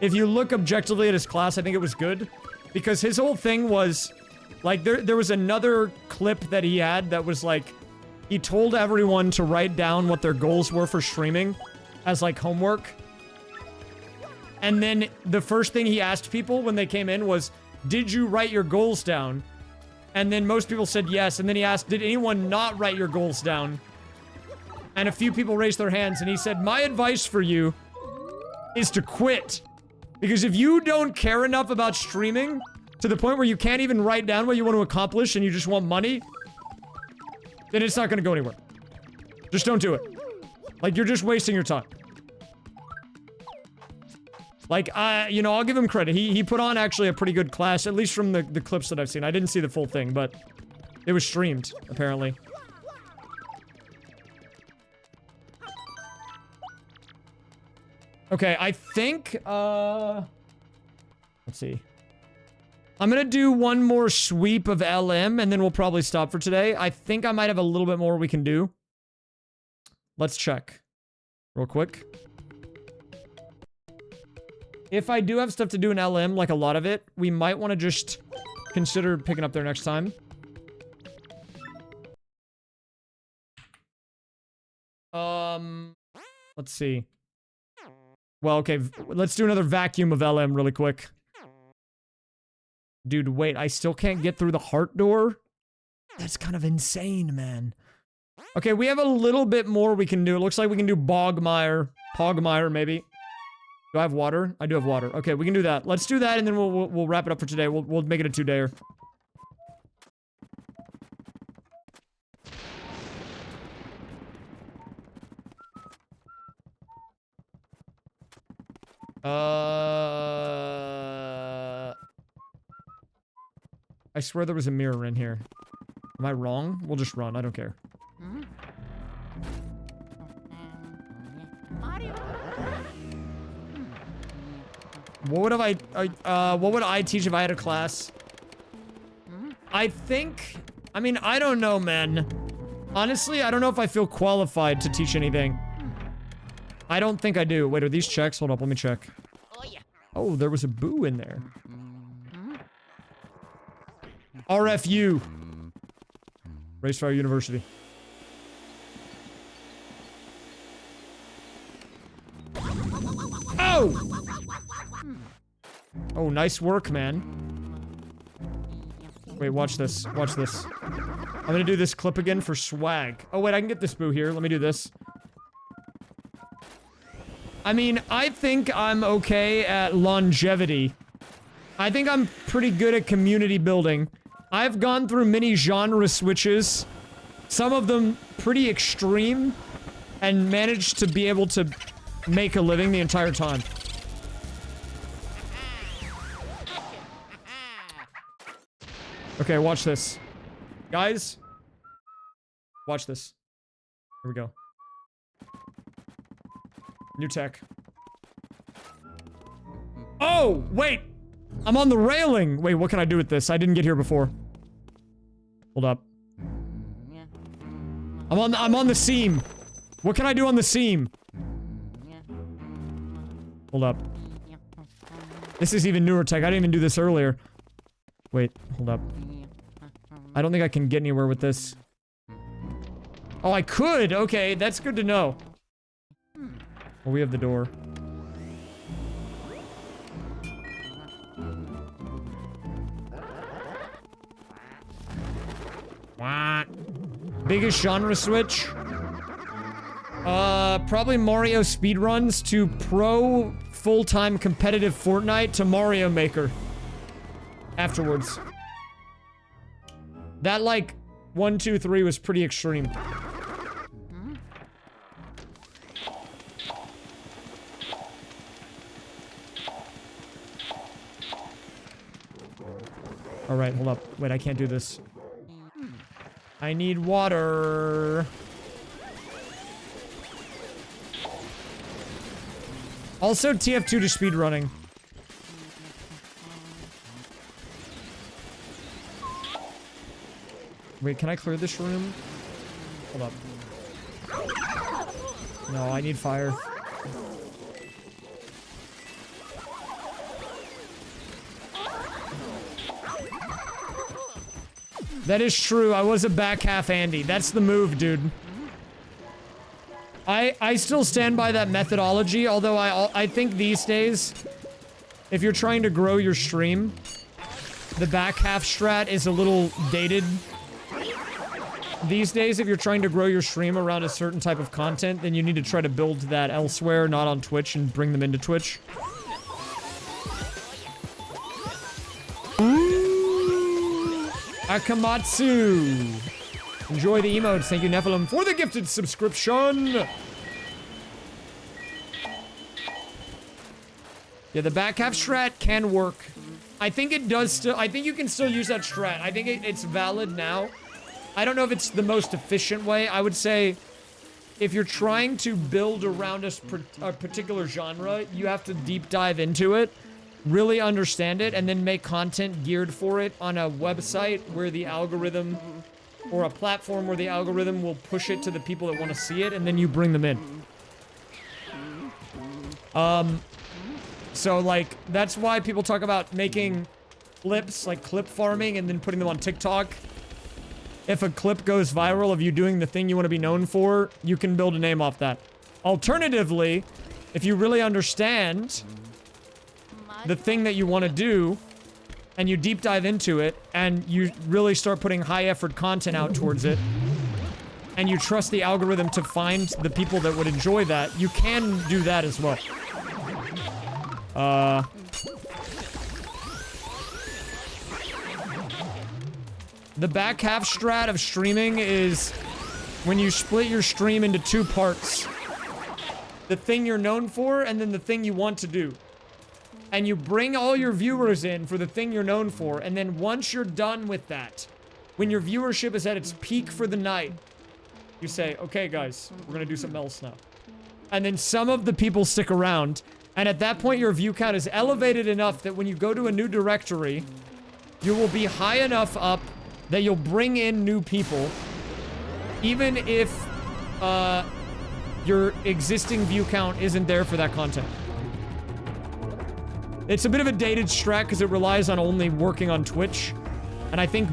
[SPEAKER 1] If you look objectively at his class, I think it was good. Because his whole thing was... Like, there was another clip that he had that was like... He told everyone to write down what their goals were for streaming as, like, homework. And then the first thing he asked people when they came in was, did you write your goals down? And then most people said yes. And then he asked, did anyone not write your goals down? And a few people raised their hands. And he said, my advice for you is to quit. Because if you don't care enough about streaming to the point where you can't even write down what you want to accomplish and you just want money, then it's not going to go anywhere. Just don't do it. Like, you're just wasting your time. Like, you know, I'll give him credit. He put on actually a pretty good class, at least from the clips that I've seen. I didn't see the full thing, but it was streamed, apparently. Okay, I think, let's see. I'm gonna do one more sweep of LM, and then we'll probably stop for today. I think I might have a little bit more we can do. Let's check. Real quick. If I do have stuff to do in LM, like a lot of it, we might want to just consider picking up there next time. Let's see. Well, okay, let's do another vacuum of LM really quick. Dude, wait, I still can't get through the heart door? That's kind of insane, man. Okay, we have a little bit more we can do. It looks like we can do Pogmire, maybe. Do I have water? I do have water. Okay, we can do that. Let's do that, and then we'll wrap it up for today. We'll make it a 2-dayer. I swear there was a mirror in here. Am I wrong? We'll just run. I don't care. What would I teach if I had a class? I think... I mean, I don't know, man. Honestly, I don't know if I feel qualified to teach anything. I don't think I do. Wait, are these checks? Hold up, let me check. Oh, there was a boo in there. RFU. Raysfire University. Oh! Oh, nice work, man. Wait, watch this. Watch this. I'm gonna do this clip again for swag. Oh, wait, I can get this boo here. Let me do this. I mean, I think I'm okay at longevity. I think I'm pretty good at community building. I've gone through many genre switches, some of them pretty extreme, and managed to be able to make a living the entire time. Okay, watch this. Guys, watch this. Here we go. New tech. Oh, wait! I'm on the railing! Wait, what can I do with this? I didn't get here before. Hold up. I'm on the seam. What can I do on the seam? Hold up. This is even newer tech. I didn't even do this earlier. Wait, hold up. I don't think I can get anywhere with this. Oh, I could! Okay, that's good to know. Well, we have the door. What? Biggest genre switch? Probably Mario speedruns to pro full-time competitive Fortnite to Mario Maker afterwards. That, like, 1, 2, 3 was pretty extreme. Alright, hold up. Wait, I can't do this. I need water. Also, TF2 to speedrunning. Wait, can I clear this room? Hold up. No, I need fire. That is true. I was a back half Andy. That's the move, dude. I still stand by that methodology, although I think these days, if you're trying to grow your stream, the back half strat is a little dated. These days, if you're trying to grow your stream around a certain type of content, then you need to try to build that elsewhere, not on Twitch, and bring them into Twitch. Akamatsu! Enjoy the emotes. Thank you, Nephilim, for the gifted subscription! Yeah, the back half strat can work. I think it does still- I think you can still use that strat. I think it's valid now. I don't know if it's the most efficient way. I would say if you're trying to build around a particular genre, you have to deep dive into it, really understand it, and then make content geared for it on a website where the algorithm, or a platform where the algorithm will push it to the people that want to see it, and then you bring them in. So, like, that's why people talk about making clips, like clip farming, and then putting them on TikTok. If a clip goes viral of you doing the thing you want to be known for, you can build a name off that. Alternatively, if you really understand the thing that you want to do, and you deep dive into it, and you really start putting high effort content out towards it, and you trust the algorithm to find the people that would enjoy that, you can do that as well. The back half strat of streaming is when you split your stream into 2 parts. The thing you're known for, and then the thing you want to do. And you bring all your viewers in for the thing you're known for, and then once you're done with that, when your viewership is at its peak for the night, you say, okay guys, we're gonna do something else now. And then some of the people stick around, and at that point your view count is elevated enough that when you go to a new directory, you will be high enough up that you'll bring in new people, even if your existing view count isn't there for that content. It's a bit of a dated strat because it relies on only working on Twitch, and I think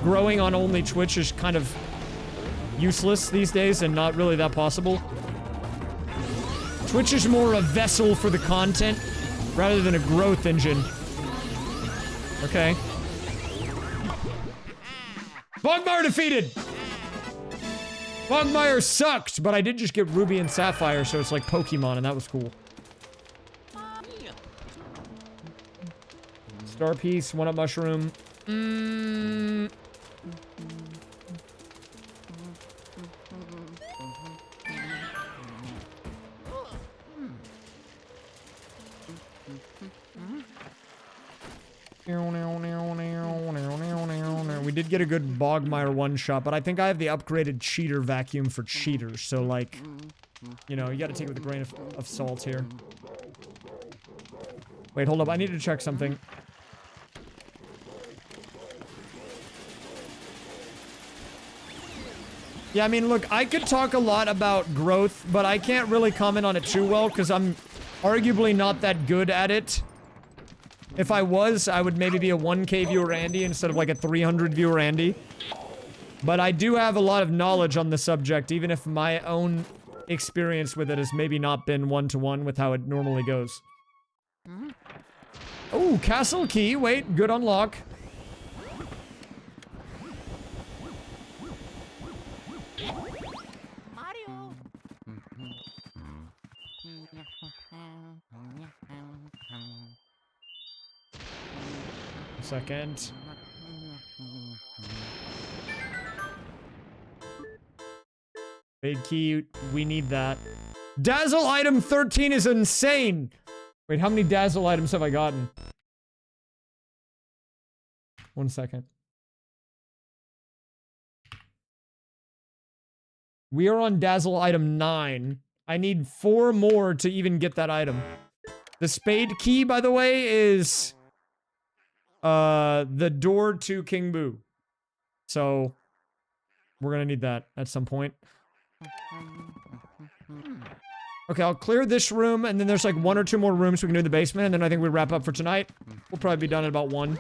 [SPEAKER 1] growing on only Twitch is kind of useless these days and not really that possible. Twitch is more a vessel for the content rather than a growth engine. Okay. Bogmire defeated! Bogmire sucked, but I did just get Ruby and Sapphire, so it's like Pokemon, and that was cool. Star Piece, 1-up Mushroom. We did get a good Bogmire one-shot, but I think I have the upgraded cheater vacuum for cheaters, so like, you know, you gotta take it with a grain of salt here. Wait, hold up, I need to check something. Yeah, I mean, look, I could talk a lot about growth, but I can't really comment on it too well, because I'm arguably not that good at it. If I was, I would maybe be a 1K viewer Andy instead of like a 300 viewer Andy. But I do have a lot of knowledge on the subject, even if my own experience with it has maybe not been one-to-one with how it normally goes. Oh, castle key. Wait, good unlock.
[SPEAKER 6] Mario.
[SPEAKER 1] second. Big key, we need that. Dazzle item 13 is insane! Wait, how many dazzle items have I gotten? 1 second. We are on dazzle item 9. I need 4 more to even get that item. The spade key, by the way, is the door to King Boo. So we're gonna need that at some point. Okay, I'll clear this room, and then there's like 1 or 2 more rooms we can do in the basement, and then I think we wrap up for tonight. We'll probably be done at about 1.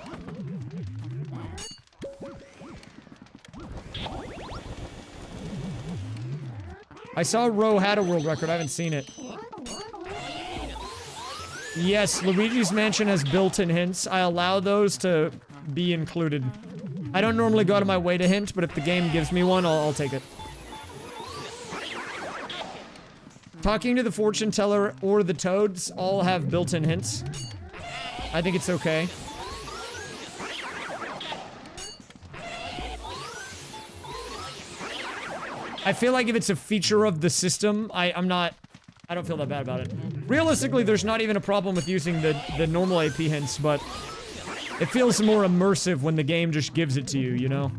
[SPEAKER 1] I saw Ro had a world record. I haven't seen it. Yes, Luigi's Mansion has built-in hints. I allow those to be included. I don't normally go out of my way to hint, but if the game gives me one, I'll take it. Talking to the fortune teller or the toads all have built-in hints. I think it's okay. I feel like if it's a feature of the system, I don't feel that bad about it. Realistically, there's not even a problem with using the normal AP hints, but it feels more immersive when the game just gives it to you, you know?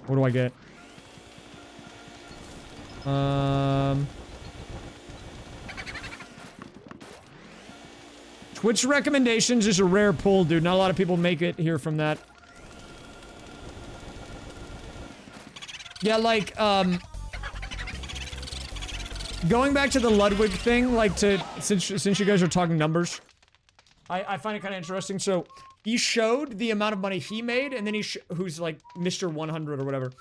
[SPEAKER 1] What do I get? Twitch recommendations is a rare pull, dude. Not a lot of people make it here from that. Yeah, like, going back to the Ludwig thing, like, since you guys are talking numbers, I find it kind of interesting. So, he showed the amount of money he made, and then who's, like, Mr. 100 or whatever.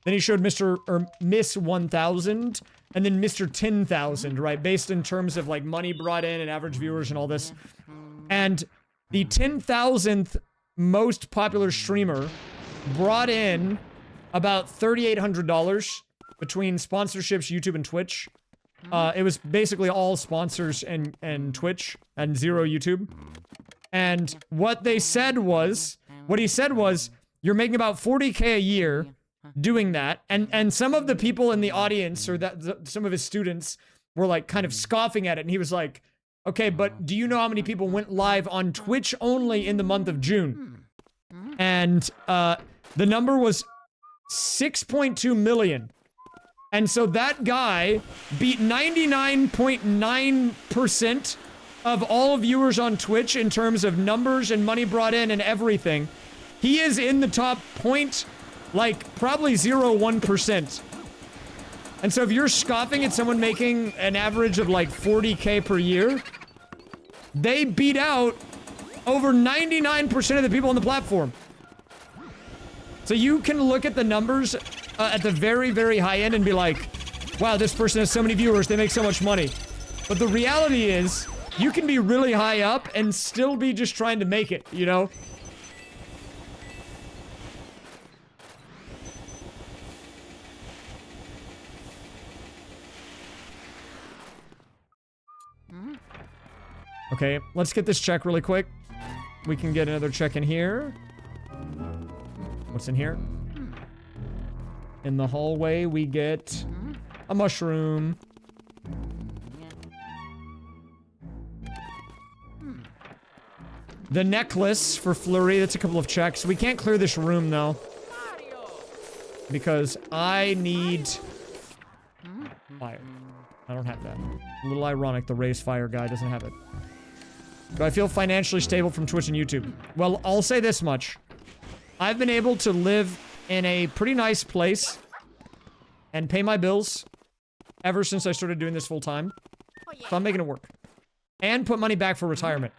[SPEAKER 1] Then he showed Miss 1000, and then Mr. 10,000, right? Based in terms of, like, money brought in and average viewers and all this. And the 10,000th most popular streamer brought in about $3,800 between sponsorships, YouTube, and Twitch. It was basically all sponsors and Twitch, and 0 YouTube. And what he said was, you're making about 40K a year doing that. And some of the people in the audience, or some of his students, were like kind of scoffing at it. And he was like, okay, but do you know how many people went live on Twitch only in the month of June? And the number was 6.2 million. And so that guy beat 99.9% of all viewers on Twitch in terms of numbers and money brought in and everything. He is in the top point, like, probably 0.1%. And so if you're scoffing at someone making an average of like 40K per year, they beat out over 99% of the people on the platform. So you can look at the numbers at the very, very high end and be like, wow, this person has so many viewers, they make so much money. But the reality is, you can be really high up and still be just trying to make it, you know? Okay, let's get this check really quick. We can get another check in here. What's in here? In the hallway, we get a mushroom. The necklace for Flurry, that's a couple of checks. We can't clear this room, though. Because I need fire. I don't have that. A little ironic, the raysfire guy doesn't have it. Do I feel financially stable from Twitch and YouTube? Well, I'll say this much. I've been able to live in a pretty nice place and pay my bills ever since I started doing this full time. So I'm making it work. And put money back for retirement.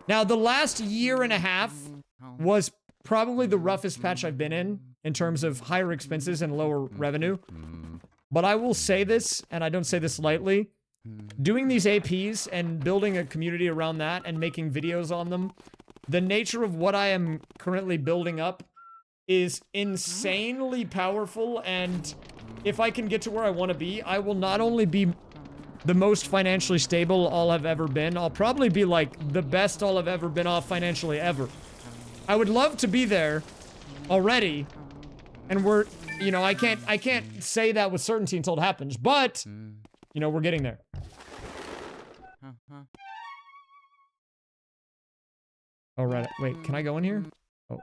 [SPEAKER 1] Now, the last year and a half was probably the roughest patch I've been in terms of higher expenses and lower revenue. But I will say this, and I don't say this lightly, doing these APs and building a community around that and making videos on them, the nature of what I am currently building up is insanely powerful, and if I can get to where I want to be, I will not only be the most financially stable I'll have ever been. I'll probably be like the best I'll have ever been off financially ever. I would love to be there already. And we're, you know, I can't say that with certainty until it happens, but you know, we're getting there. All right, wait, can I go in here? Oh,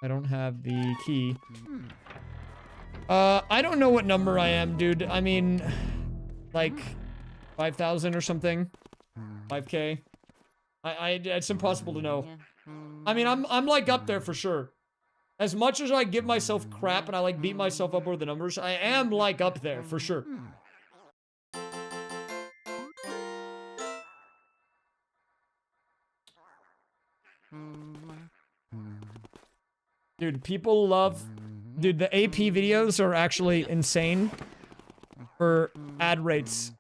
[SPEAKER 1] I don't have the key. I don't know what number I am, dude. I mean, like 5,000 or something, 5K. It's impossible to know. I mean, I'm like up there for sure. As much as I give myself crap and I like beat myself up over the numbers, I am like up there for sure. Dude, people love... Dude, the AP videos are actually insane for ad rates.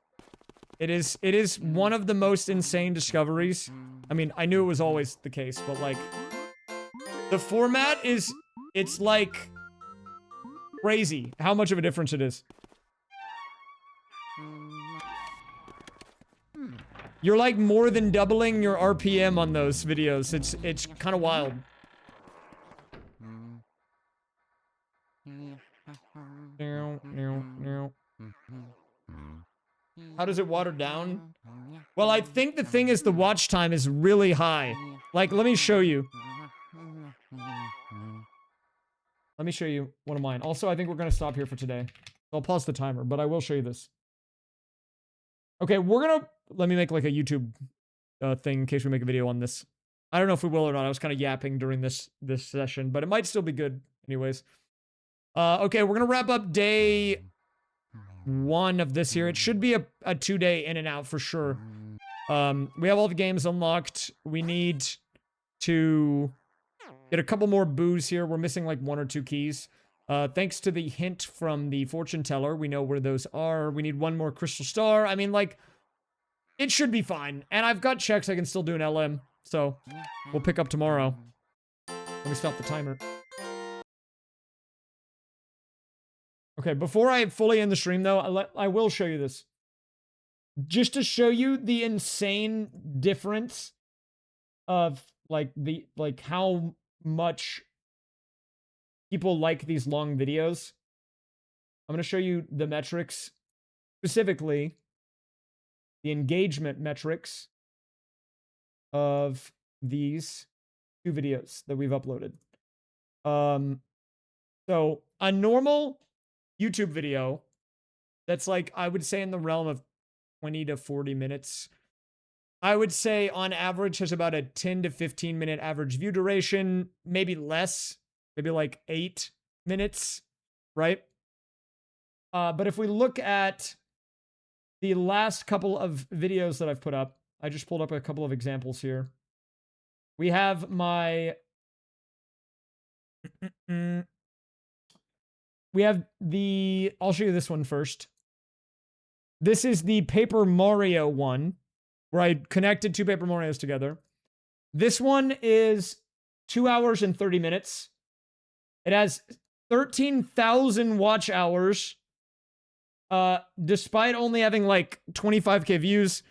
[SPEAKER 1] It is one of the most insane discoveries. I mean, I knew it was always the case, but like... The format is... It's like... crazy how much of a difference it is. You're like more than doubling your RPM on those videos. It's kind of wild. How does it water down? Well, I think the thing is the watch time is really high. Like, let me show you. Let me show you one of mine. Also, I think we're going to stop here for today. I'll pause the timer, but I will show you this. Okay, we're going to... Let me make like a YouTube thing in case we make a video on this. I don't know if we will or not. I was kind of yapping during this session, but it might still be good anyways. Okay, we're going to wrap up day 1 of this here. It should be a 2-day in and out for sure. We have all the games unlocked. We need to get a couple more boos here. We're missing like 1 or 2 keys. Thanks to the hint from the fortune teller, we know where those are. We need 1 more crystal star. I mean, like, it should be fine. And I've got checks I can still do an LM. So, we'll pick up tomorrow. Let me stop the timer. Okay, before I fully end the stream, though, I will show you this. Just to show you the insane difference of, like, how much people like these long videos. I'm going to show you the metrics, specifically the engagement metrics of these 2 videos that we've uploaded. So a normal YouTube video that's like, I would say in the realm of 20 to 40 minutes, I would say on average has about a 10 to 15 minute average view duration, maybe less, maybe like 8 minutes, right? But if we look at the last couple of videos that I've put up, I just pulled up a couple of examples here. We have my... We have the... I'll show you this one first. This is the Paper Mario one, where I connected 2 Paper Marios together. This one is 2 hours and 30 minutes. It has 13,000 watch hours, despite only having like 25K views.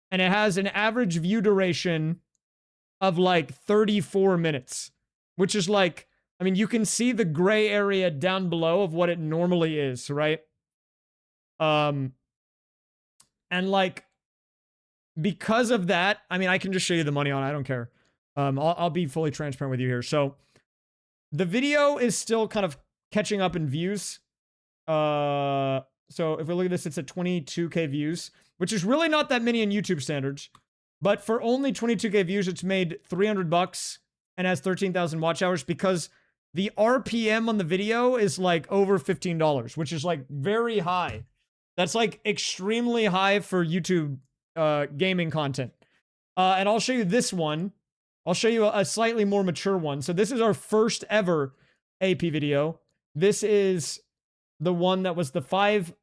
[SPEAKER 1] And it has an average view duration of like 34 minutes, which is like, I mean, you can see the gray area down below of what it normally is, right? And like, because of that, I mean, I can just show you the money on it. I don't care. I'll be fully transparent with you here. So the video is still kind of catching up in views. So if we look at this, it's at 22K views, which is really not that many in YouTube standards. But for only 22K views, it's made $300 and has 13,000 watch hours because the RPM on the video is like over $15, which is like very high. That's like extremely high for YouTube gaming content. And I'll show you this one. I'll show you a slightly more mature one. So this is our first ever AP video. This is the one that was the 5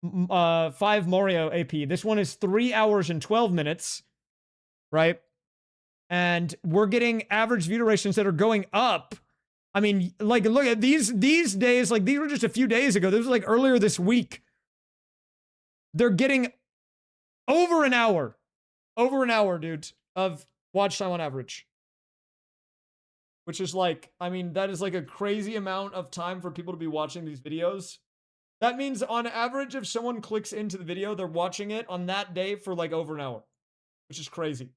[SPEAKER 1] Mario AP. This one is 3 hours and 12 minutes, right? And we're getting average view durations that are going up. I mean, like, look at these days, like, these were just a few days ago. This was like earlier this week. they're getting over an hour, dude, of watch time on average. Which is like, I mean, that is like a crazy amount of time for people to be watching these videos. That means on average, if someone clicks into the video, they're watching it on that day for like over an hour, which is crazy.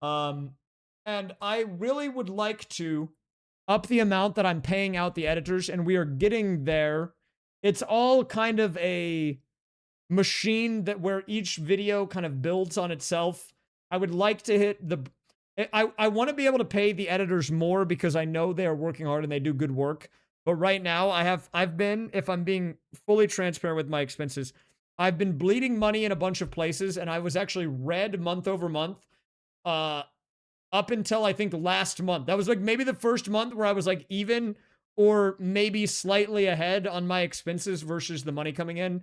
[SPEAKER 1] And I really would like to up the amount that I'm paying out the editors, and we are getting there. It's all kind of a machine that where each video kind of builds on itself. I would like to hit the... I want to be able to pay the editors more because I know they are working hard and they do good work. But right now, I've been, if I'm being fully transparent with my expenses, I've been bleeding money in a bunch of places, and I was actually red month over month, up until I think last month. That was like maybe the first month where I was like even or maybe slightly ahead on my expenses versus the money coming in.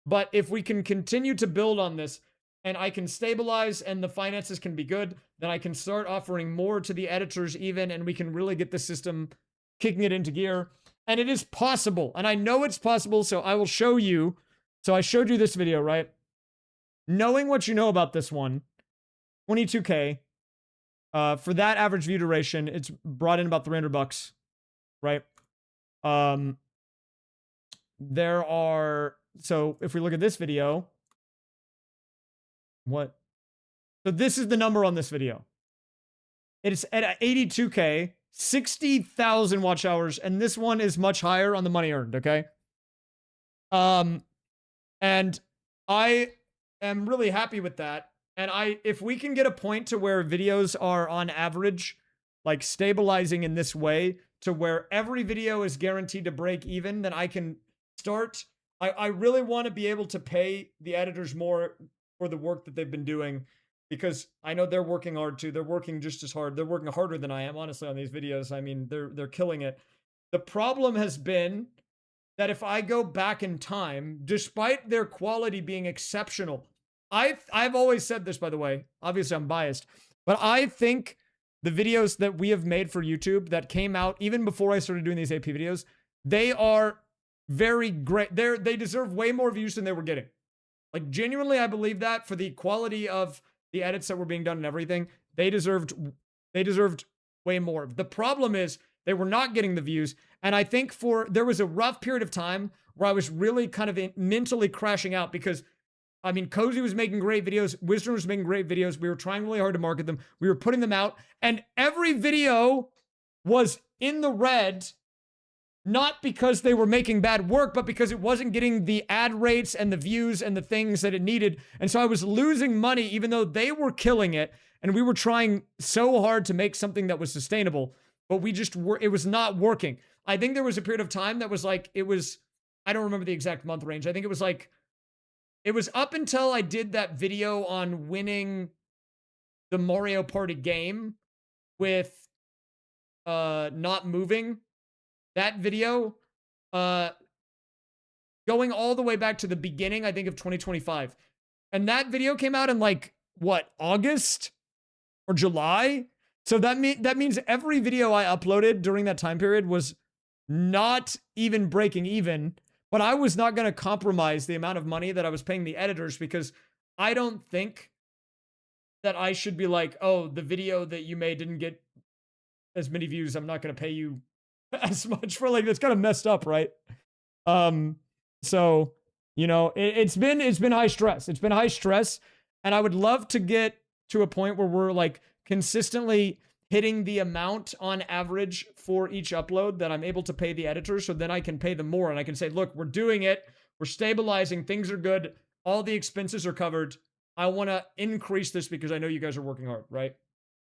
[SPEAKER 1] But if we can continue to build on this, and I can stabilize and the finances can be good, then I can start offering more to the editors even, and we can really get the system kicking it into gear. And it is possible, and I know it's possible, so I will show you. So I showed you this video, right? Knowing what you know about this one, 22K, for that average view duration, it's brought in about $300, right? There are, so if we look at this video, what? So this is the number on this video. It's at 82K, 60,000 watch hours, and this one is much higher on the money earned, okay? And I am really happy with that. And if we can get a point to where videos are on average, like stabilizing in this way to where every video is guaranteed to break even, then I can start. I really want to be able to pay the editors more for the work that they've been doing, because I know they're working hard too. They're working just as hard. They're working harder than I am, honestly, on these videos. I mean, they're killing it. The problem has been that if I go back in time, despite their quality being exceptional, I've always said this, by the way, obviously I'm biased, but I think the videos that we have made for YouTube that came out even before I started doing these AP videos, they are very great. They deserve way more views than they were getting. Like, genuinely, I believe that for the quality of the edits that were being done and everything, they deserved way more. The problem is they were not getting the views. And I think there was a rough period of time where I was really kind of mentally crashing out because, I mean, Cozy was making great videos. Wisdom was making great videos. We were trying really hard to market them. We were putting them out, and every video was in the red, not because they were making bad work, but because it wasn't getting the ad rates and the views and the things that it needed. And so I was losing money, even though they were killing it. And we were trying so hard to make something that was sustainable, but it was not working. I think there was a period of time that was like, I don't remember the exact month range. I think it was up until I did that video on winning the Mario Party game with not moving. That video, going all the way back to the beginning, I think, of 2025. And that video came out in like, what, August or July? So that means every video I uploaded during that time period was not even breaking even, but I was not going to compromise the amount of money that I was paying the editors, because I don't think that I should be like, oh, the video that you made didn't get as many views, I'm not going to pay you as much for, like, that's kind of messed up, right? So, you know, it's been high stress. It's been high stress, and I would love to get to a point where we're like consistently hitting the amount on average for each upload that I'm able to pay the editors, so then I can pay them more and I can say, look, we're doing it. We're stabilizing. Things are good. All the expenses are covered. I want to increase this because I know you guys are working hard, right?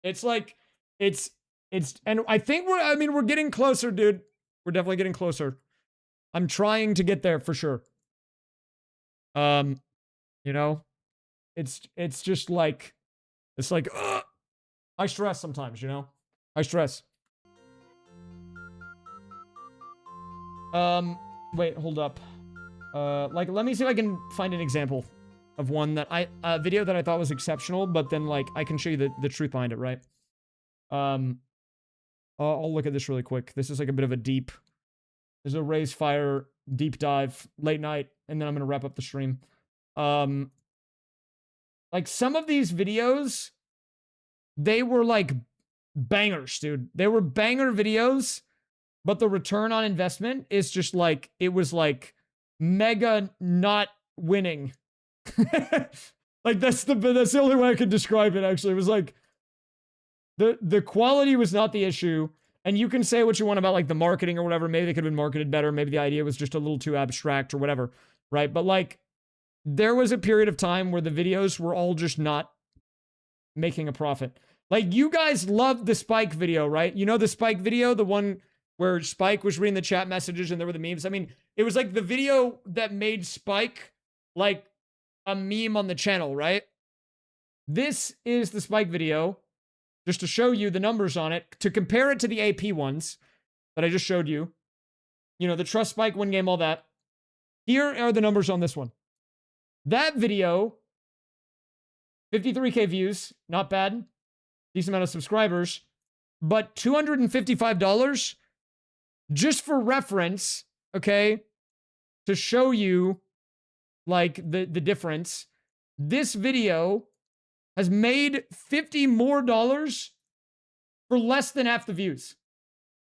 [SPEAKER 1] It's like, and I think we're getting closer, dude. We're definitely getting closer. I'm trying to get there for sure. You know, it's just like, I stress sometimes, you know? I stress. Wait, hold up. Like, let me see if I can find an example of one that a video that I thought was exceptional, but then, like, I can show you the truth behind it, right? I'll look at this really quick. This is like a bit of a there's a raysfire deep dive, late night, and then I'm gonna wrap up the stream. Like some of these videos, they were like bangers, dude. They were banger videos, but the return on investment is just like, it was like mega not winning. Like that's the only way I could describe it, actually. It was like the quality was not the issue. And you can say what you want about like the marketing or whatever. Maybe they could have been marketed better. Maybe the idea was just a little too abstract or whatever, right? But like there was a period of time where the videos were all just not making a profit. Like you guys loved the Spike video, right? You know the Spike video, the one where Spike was reading the chat messages and there were the memes. I mean, it was like the video that made Spike like a meme on the channel, right? This is the Spike video, just to show you the numbers on it, to compare it to the AP ones that I just showed you. You know, the Trust Spike, win game, all that. Here are the numbers on this one. That video, 53K views, not bad. Decent amount of subscribers, but $255 just for reference, okay, to show you like the difference. This video has made $50 more for less than half the views.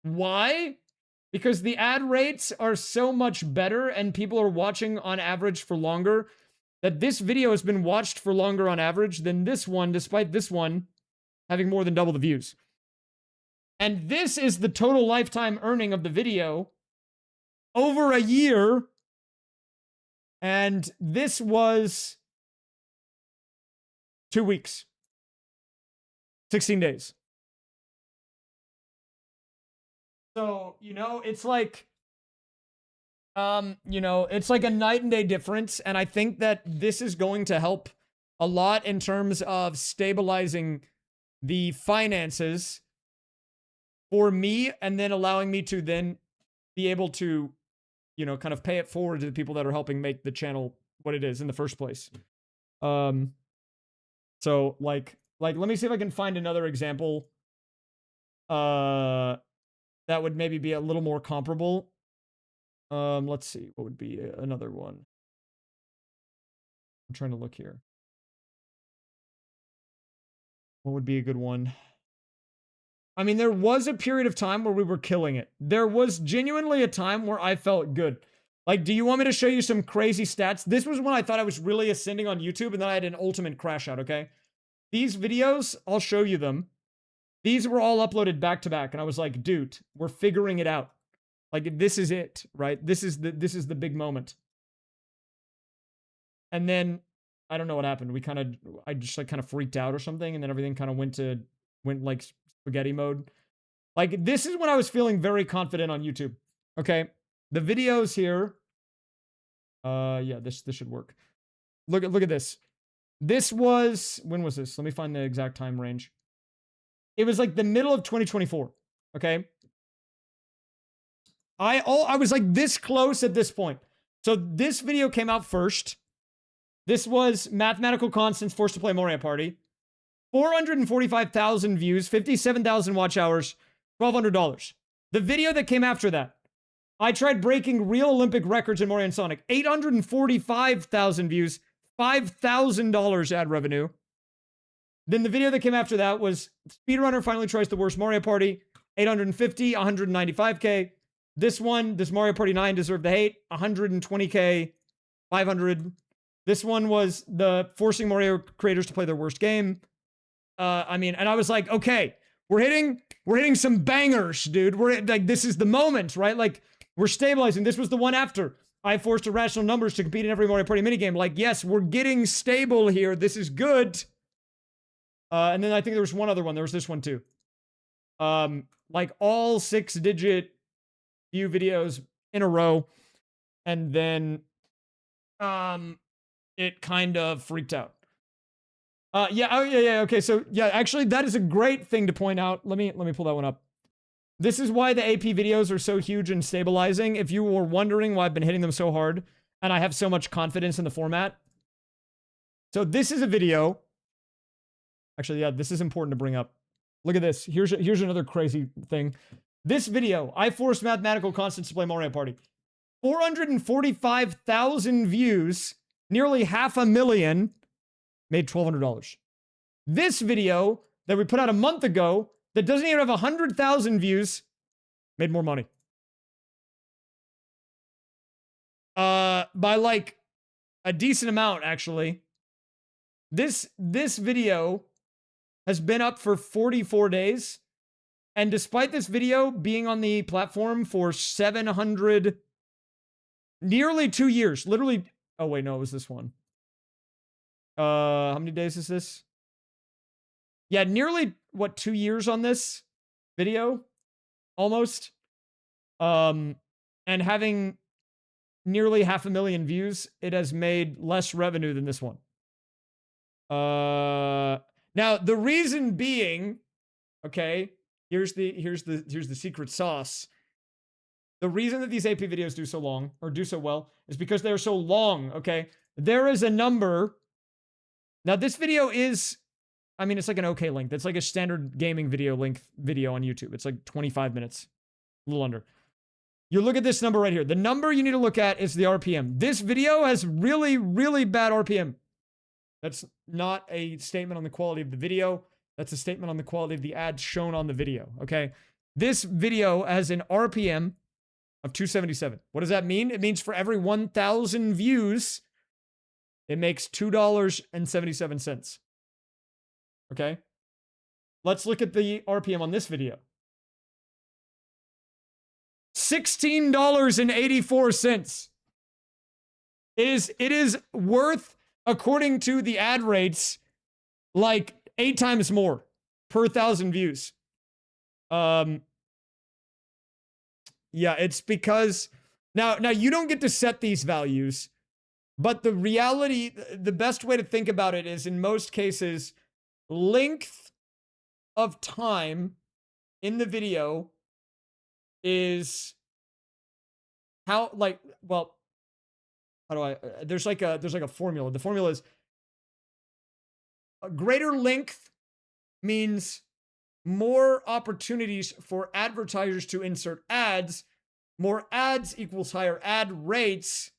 [SPEAKER 1] Why? Because the ad rates are so much better and people are watching on average for longer, that this video has been watched for longer on average than this one, despite this one having more than double the views. And this is the total lifetime earning of the video over a year. And this was 2 weeks, 16 days. So, you know, it's like, you know, it's like a night and day difference. And I think that this is going to help a lot in terms of stabilizing the finances for me, and then allowing me to then be able to, you know, kind of pay it forward to the people that are helping make the channel what it is in the first place. So like let me see if I can find another example that would maybe be a little more comparable. Let's see, what would be another one? I'm trying to look here. What would be a good one? I mean, there was a period of time where we were killing it. There was genuinely a time where I felt good. Like, do you want me to show you some crazy stats? This was when I thought I was really ascending on YouTube, and then I had an ultimate crash out, okay? These videos, I'll show you them. These were all uploaded back to back, and I was like, dude, we're figuring it out. Like, this is it, right? This is the big moment. And then, I don't know what happened. I just like kind of freaked out or something, and then everything kind of went like spaghetti mode. Like, this is when I was feeling very confident on YouTube. Okay, the videos here. Yeah, this should work. Look at this. This was, when was this? Let me find the exact time range. It was like the middle of 2024. Okay. I was like this close at this point. So this video came out first. This was Mathematical Constants Forced to Play Mario Party. 445,000 views, 57,000 watch hours, $1,200. The video that came after that, I tried breaking real Olympic records in Mario and Sonic. 845,000 views, $5,000 ad revenue. Then the video that came after that was Speedrunner Finally Tries the Worst Mario Party, 850, 195K. This one, this Mario Party 9 Deserved the Hate, 120K, 500. This one was the Forcing Mario creators to play their worst game. I mean, and I was like, okay, we're hitting some bangers, dude. We're like, this is the moment, right? Like, we're stabilizing. This was the one after I forced irrational numbers to compete in every Mario Party minigame. Like, yes, we're getting stable here. This is good. And then I think there was one other one. There was this one too. Like all 6-digit view videos in a row. And then, it kind of freaked out. Yeah. Okay. So yeah, actually that is a great thing to point out. Let me pull that one up. This is why the AP videos are so huge and stabilizing. If you were wondering why I've been hitting them so hard and I have so much confidence in the format. So this is a video. Actually, yeah, this is important to bring up. Look at this. Here's another crazy thing. This video, I forced Mathematical Constants to play Mario Party. 445,000 views, nearly 500,000 made $1,200. This video that we put out a month ago that doesn't even have 100,000 views made more money. By like a decent amount, actually. This video has been up for 44 days. And despite this video being on the platform for 700, nearly 2 years, literally. Oh, wait, no, it was this one. How many days is this? Yeah, nearly, what, 2 years on this video? Almost. And having nearly 500,000 views, it has made less revenue than this one. Now, the reason being, okay, here's the secret sauce. The reason that these AP videos do so long, or do so well, is because they're so long, okay? There is a number. Now, this video is, I mean, it's like an okay length. It's like a standard gaming video length video on YouTube. It's like 25 minutes, a little under. You look at this number right here. The number you need to look at is the RPM. This video has really, really bad RPM. That's not a statement on the quality of the video. That's a statement on the quality of the ads shown on the video, okay? This video has an RPM of 277. What does that mean? It means for every 1,000 views, it makes $2.77. Okay? Let's look at the RPM on this video. $16.84. It is worth, according to the ad rates, like 8 times more per 1,000 views. Yeah, it's because now you don't get to set these values, but the reality, the best way to think about it is in most cases, length of time in the video is how, like, well, how do I, there's like a formula. The formula is a greater length means more opportunities for advertisers to insert ads. More ads equals higher ad rates,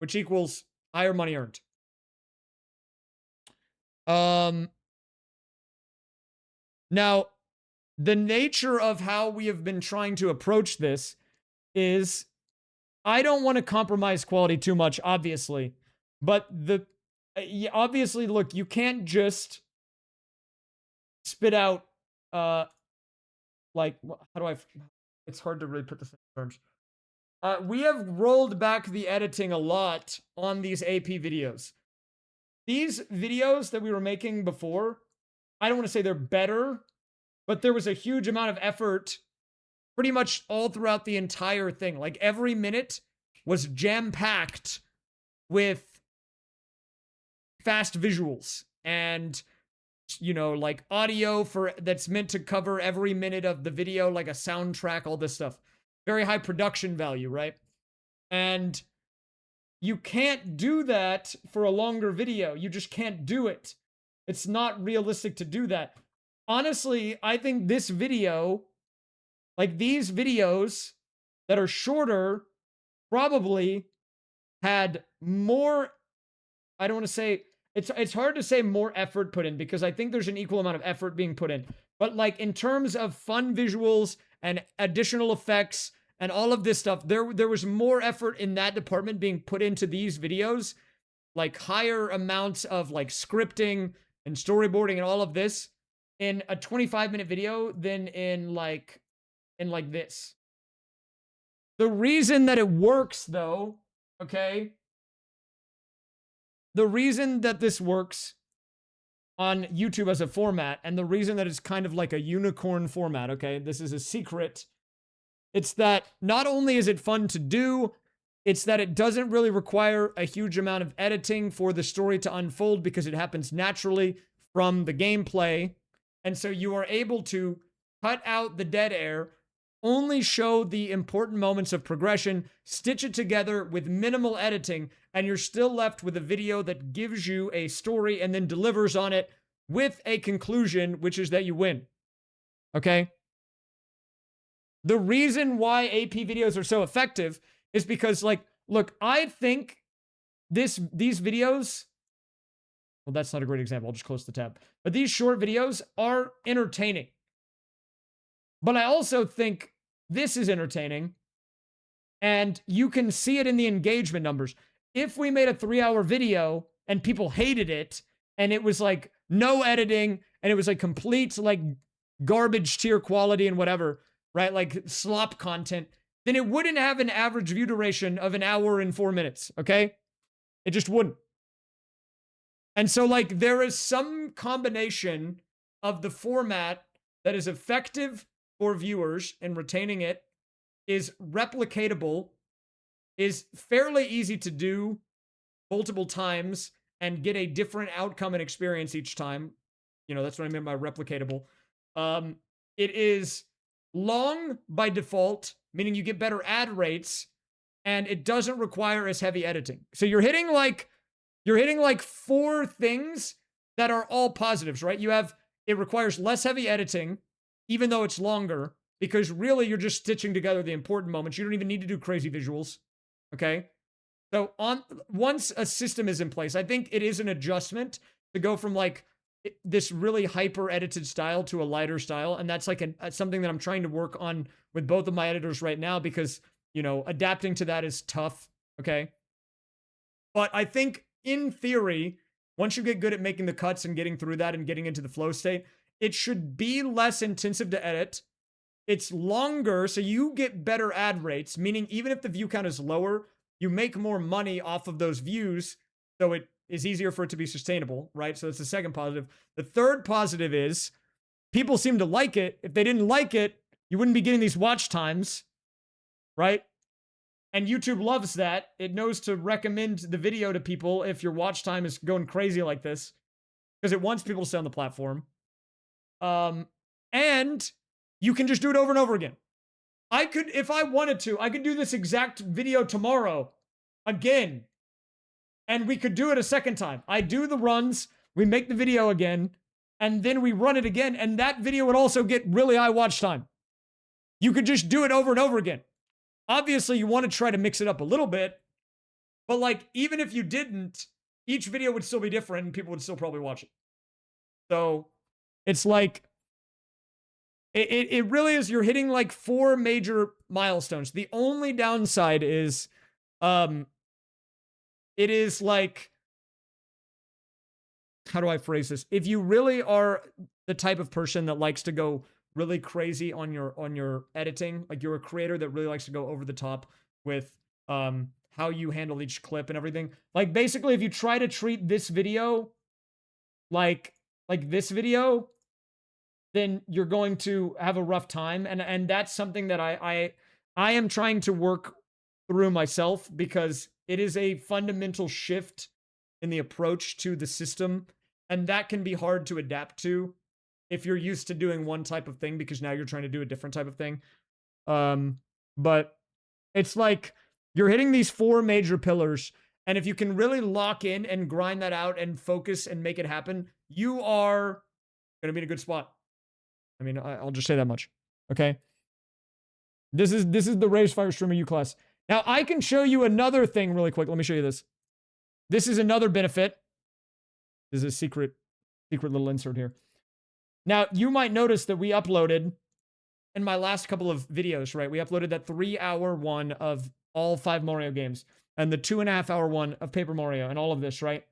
[SPEAKER 1] which equals higher money earned. Now, the nature of how we have been trying to approach this is, I don't want to compromise quality too much, obviously, but obviously, look, you can't just spit out, like, how do I, it's hard to really put this in terms. We have rolled back the editing a lot on these AP videos. These videos that we were making before, I don't want to say they're better, but there was a huge amount of effort pretty much all throughout the entire thing. Like every minute was jam-packed with fast visuals and, you know, like audio that's meant to cover every minute of the video, like a soundtrack, all this stuff. Very high production value, right? And you can't do that for a longer video. You just can't do it. It's not realistic to do that. Honestly, I think this video, like these videos that are shorter, probably had more, I don't want to say, it's hard to say more effort put in because I think there's an equal amount of effort being put in. But like in terms of fun visuals and additional effects and all of this stuff, there was more effort in that department being put into these videos, like higher amounts of like scripting and storyboarding and all of this in a 25-minute video than in like this. The reason that it works though, okay? The reason that this works on YouTube as a format, and the reason that it's kind of like a unicorn format, okay? This is a secret. It's that not only is it fun to do, it's that it doesn't really require a huge amount of editing for the story to unfold because it happens naturally from the gameplay. And so you are able to cut out the dead air, only show the important moments of progression, stitch it together with minimal editing, and you're still left with a video that gives you a story and then delivers on it with a conclusion, which is that you win. Okay? The reason why AP videos are so effective is because, like, look, I think these videos, well, that's not a great example. I'll just close the tab. But these short videos are entertaining. But I also think this is entertaining. And you can see it in the engagement numbers. If we made a 3-hour video and people hated it, and it was like no editing, and it was like complete like garbage tier quality and whatever, right? Like slop content, then it wouldn't have an average view duration of 1 hour and 4 minutes, okay? It just wouldn't. And so like there is some combination of the format that is effective for viewers and retaining it, is replicatable, is fairly easy to do multiple times and get a different outcome and experience each time. You know, that's what I meant by replicatable. It is long by default, meaning you get better ad rates, and it doesn't require as heavy editing. So you're hitting like 4 things that are all positives, right? You have, it requires less heavy editing, even though it's longer, because really you're just stitching together the important moments. You don't even need to do crazy visuals, okay? So once a system is in place, I think it is an adjustment to go from like this really hyper edited style to a lighter style. And that's like something that I'm trying to work on with both of my editors right now, because, you know, adapting to that is tough, okay? But I think in theory, once you get good at making the cuts and getting through that and getting into the flow state, it should be less intensive to edit. It's longer, so you get better ad rates, meaning even if the view count is lower, you make more money off of those views, so it is easier for it to be sustainable, right? So that's the second positive. The third positive is people seem to like it. If they didn't like it, you wouldn't be getting these watch times, right? And YouTube loves that. It knows to recommend the video to people if your watch time is going crazy like this, because it wants people to stay on the platform. And you can just do it over and over again. I could, if I wanted to, I could do this exact video tomorrow again, and we could do it a second time. I do the runs, we make the video again, and then we run it again, and that video would also get really high watch time. You could just do it over and over again. Obviously, you want to try to mix it up a little bit, but like, even if you didn't, each video would still be different and people would still probably watch it. So it's like, it really is, you're hitting like 4 major milestones. The only downside is, it is like, how do I phrase this? If you really are the type of person that likes to go really crazy on your editing, like you're a creator that really likes to go over the top with how you handle each clip and everything. Like basically, if you try to treat this video like this video, then you're going to have a rough time. And that's something that I am trying to work through myself, because it is a fundamental shift in the approach to the system. And that can be hard to adapt to if you're used to doing one type of thing, because now you're trying to do a different type of thing. But it's like you're hitting these 4 major pillars. And if you can really lock in and grind that out and focus and make it happen, you are going to be in a good spot. I mean, I'll just say that much. Okay. This is the raysfire streamer U class. Now I can show you another thing really quick. Let me show you this. This is another benefit. This is a secret little insert here. Now you might notice that we uploaded in my last couple of videos, right? We uploaded that 3-hour one of all 5 Mario games and the 2.5-hour one of Paper Mario and all of this, right?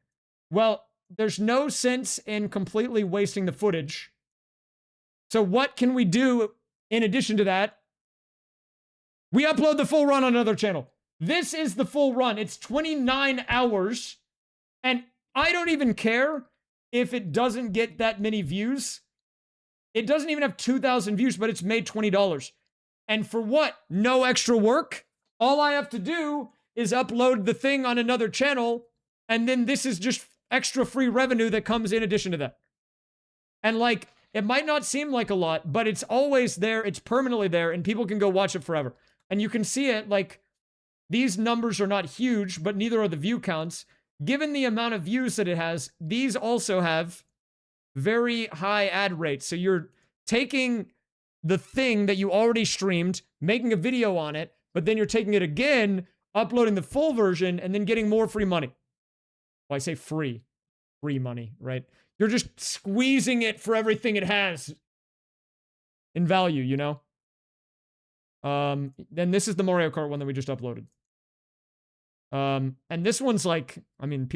[SPEAKER 1] Well, there's no sense in completely wasting the footage. So what can we do in addition to that? We upload the full run on another channel. This is the full run. It's 29 hours. And I don't even care if it doesn't get that many views. It doesn't even have 2,000 views, but it's made $20. And for what? No extra work. All I have to do is upload the thing on another channel. And then this is just extra free revenue that comes in addition to that. And like, it might not seem like a lot, but it's always there. It's permanently there, and people can go watch it forever. And you can see it, like, these numbers are not huge, but neither are the view counts. Given the amount of views that it has, these also have very high ad rates. So you're taking the thing that you already streamed, making a video on it, but then you're taking it again, uploading the full version, and then getting more free money. Well, I say free money, right? You're just squeezing it for everything it has in value, you know? Then this is the Mario Kart one that we just uploaded. And this one's like, I mean,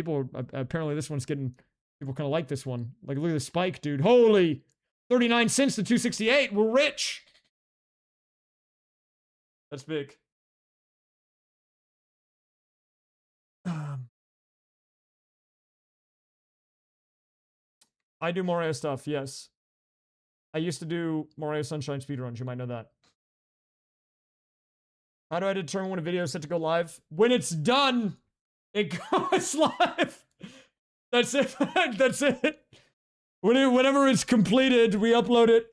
[SPEAKER 1] apparently this one's getting, people kind of like this one. Like, look at the spike, dude. Holy, 39 cents to 268. We're rich. That's big. I do Mario stuff, yes. I used to do Mario Sunshine speedruns. You might know that. How do I determine when a video is set to go live? When it's done, it goes live. That's it. That's it. Whenever it's completed, we upload it.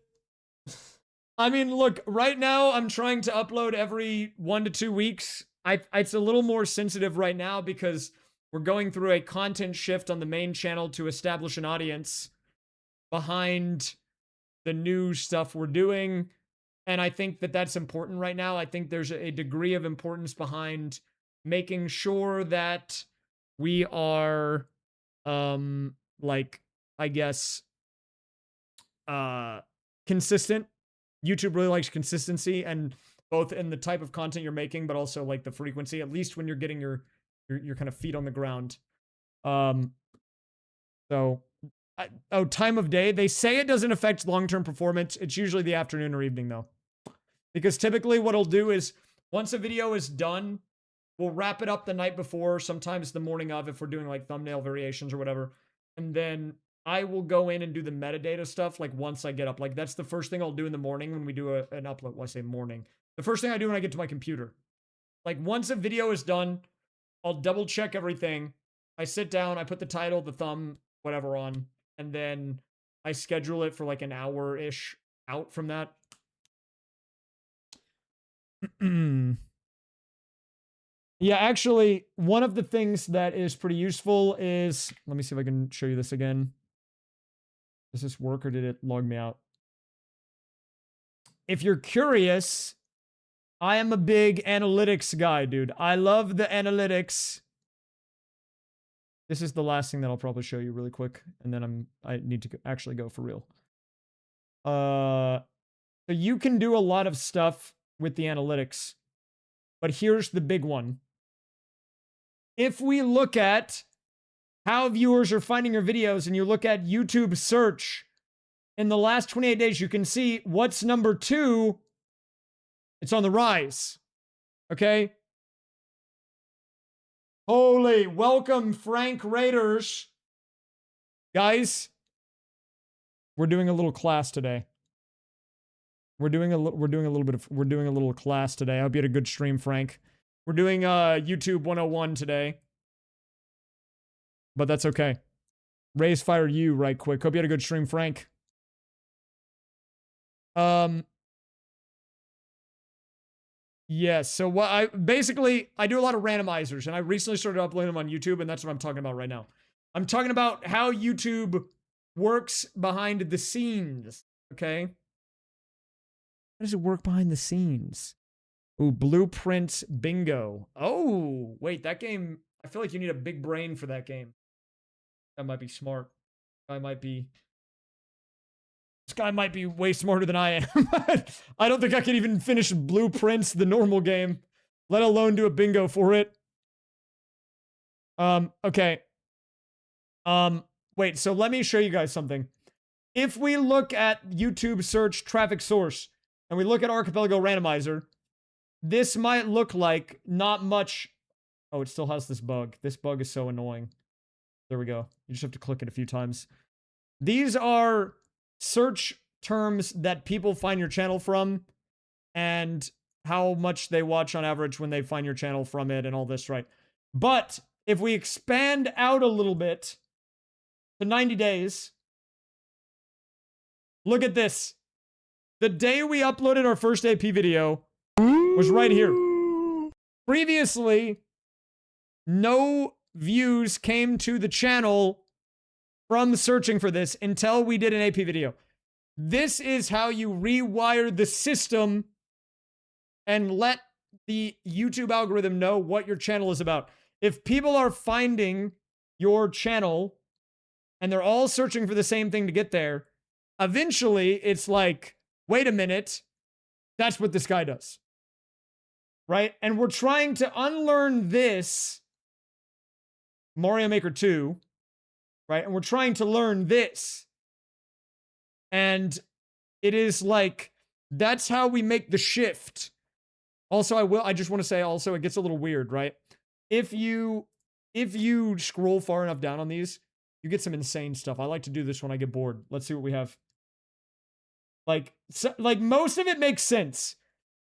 [SPEAKER 1] I mean, look, right now I'm trying to upload every 1 to 2 weeks. It's a little more sensitive right now because we're going through a content shift on the main channel to establish an audience behind the new stuff we're doing. And I think that that's important right now. I think there's a degree of importance behind making sure that we are, like, I guess, consistent. YouTube really likes consistency, and both in the type of content you're making, but also like the frequency, at least when you're getting your kind of feet on the ground. Time of day. They say it doesn't affect long-term performance. It's usually the afternoon or evening though. Because typically what I'll do is once a video is done, we'll wrap it up the night before, sometimes the morning of if we're doing like thumbnail variations or whatever. And then I will go in and do the metadata stuff like once I get up. Like that's the first thing I'll do in the morning when we do an upload. Well, I say morning. The first thing I do when I get to my computer. Like once a video is done, I'll double check everything. I sit down, I put the title, the thumb, whatever on, and then I schedule it for like an hour-ish out from that. Yeah, actually, one of the things that is pretty useful is, let me see if I can show you this again. Does this work or did it log me out? If you're curious, I am a big analytics guy, dude. I love the analytics. This is the last thing that I'll probably show you really quick, and then I need to actually go for real. So you can do a lot of stuff with the analytics, but here's the big one. If we look at how viewers are finding your videos and you look at YouTube search in the last 28 days, you can see what's number 2. It's on the rise. Okay. Holy, welcome Frank Raiders. Guys, we're doing a little class today. We're doing a little class today. I hope you had a good stream, Frank. We're doing YouTube 101 today. But that's okay. Raysfire you right quick. Hope you had a good stream, Frank. Yes, so what I do a lot of randomizers, and I recently started uploading them on YouTube, and that's what I'm talking about right now. I'm talking about how YouTube works behind the scenes, okay? How does it work behind the scenes? Ooh, Blueprints Bingo. Oh, wait, that game, I feel like you need a big brain for that game. That might be smart. This guy might be way smarter than I am. I don't think I can even finish Blueprints, the normal game, let alone do a bingo for it. Okay. Wait, so let me show you guys something. If we look at YouTube search traffic source and we look at Archipelago Randomizer, this might look like not much. Oh, it still has this bug. This bug is so annoying. There we go. You just have to click it a few times. These are search terms that people find your channel from and how much they watch on average when they find your channel from it and all this, right? But if we expand out a little bit to 90 days, look at this. The day we uploaded our first AP video was right here. Previously, no views came to the channel from searching for this until we did an AP video. This is how you rewire the system and let the YouTube algorithm know what your channel is about. If people are finding your channel and they're all searching for the same thing to get there, eventually it's like, wait a minute, that's what this guy does. Right? And we're trying to unlearn this Mario Maker 2, right? And we're trying to learn this. And it is like, that's how we make the shift. Also, I just want to say also, it gets a little weird, right? If you scroll far enough down on these, you get some insane stuff. I like to do this when I get bored. Let's see what we have. Like most of it makes sense.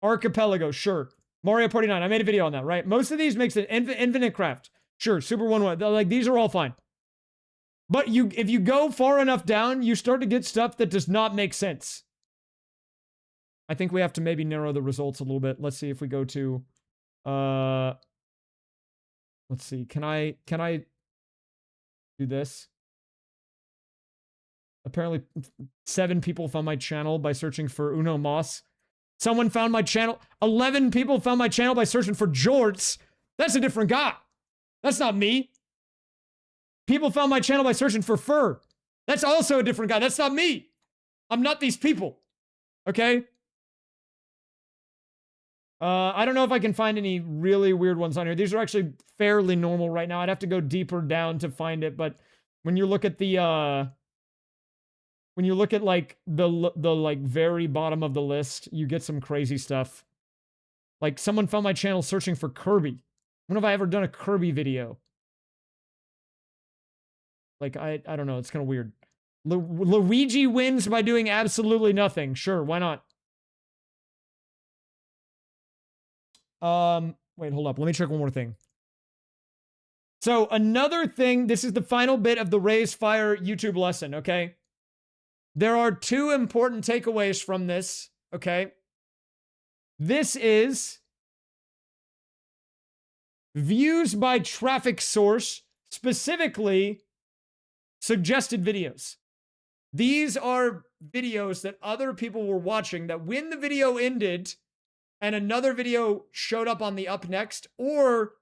[SPEAKER 1] Archipelago, sure. Mario Party 9, I made a video on that, right? Most of these make sense. Infinite Craft, sure. Super 1-1, like these are all fine. But if you go far enough down, you start to get stuff that does not make sense. I think we have to maybe narrow the results a little bit. Let's see if we go to, let's see. Can I do this? Apparently 7 people found my channel by searching for Uno Moss. Someone found my channel. 11 people found my channel by searching for Jorts. That's a different guy. That's not me. People found my channel by searching for Fur. That's also a different guy. That's not me. I'm not these people. Okay? I don't know if I can find any really weird ones on here. These are actually fairly normal right now. I'd have to go deeper down to find it, but when you look at the when you look at like the like very bottom of the list, you get some crazy stuff. Like someone found my channel searching for Kirby. When have I ever done a Kirby video? Like I don't know, it's kind of weird. Luigi wins by doing absolutely nothing. Sure, why not? Wait, hold up. Let me check one more thing. So another thing, this is the final bit of the raysfire YouTube lesson, okay? There are 2 important takeaways from this, okay? This is views by traffic source, specifically suggested videos. These are videos that other people were watching that when the video ended and another video showed up on the up next, or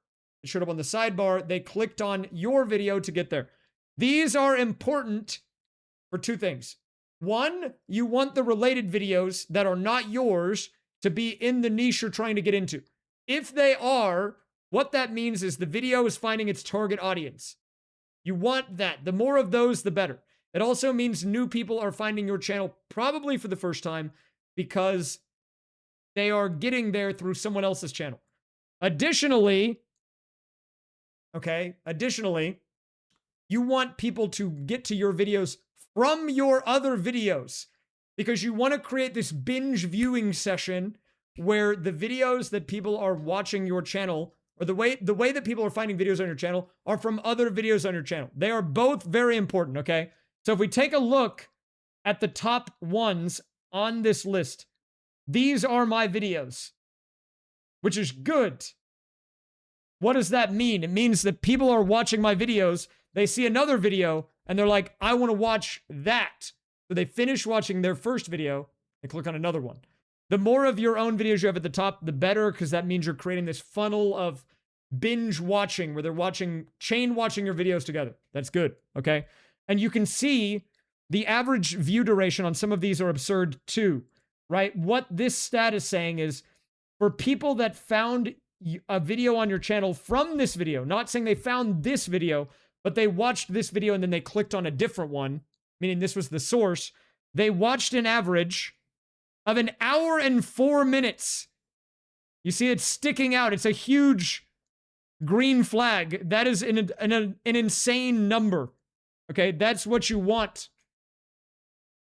[SPEAKER 1] it showed up on the sidebar, they clicked on your video to get there. These are important for 2 things. 1, you want the related videos that are not yours to be in the niche you're trying to get into. If they are, what that means is the video is finding its target audience. You want that. The more of those, the better. It also means new people are finding your channel probably for the first time because they are getting there through someone else's channel. Additionally, you want people to get to your videos from your other videos because you want to create this binge viewing session where the videos that people are watching your channel, or the way that people are finding videos on your channel, are from other videos on your channel. They are both very important, okay? So if we take a look at the top ones on this list, these are my videos, which is good. What does that mean? It means that people are watching my videos, they see another video, and they're like, I want to watch that. So they finish watching their first video and click on another one. The more of your own videos you have at the top, the better, because that means you're creating this funnel of binge watching where they're chain watching your videos together. That's good, okay? And you can see the average view duration on some of these are absurd too, right? What this stat is saying is for people that found a video on your channel from this video, not saying they found this video, but they watched this video and then they clicked on a different one, meaning this was the source, they watched an average of 1 hour and 4 minutes. You see it sticking out. It's a huge green flag. That is an insane number. Okay, that's what you want.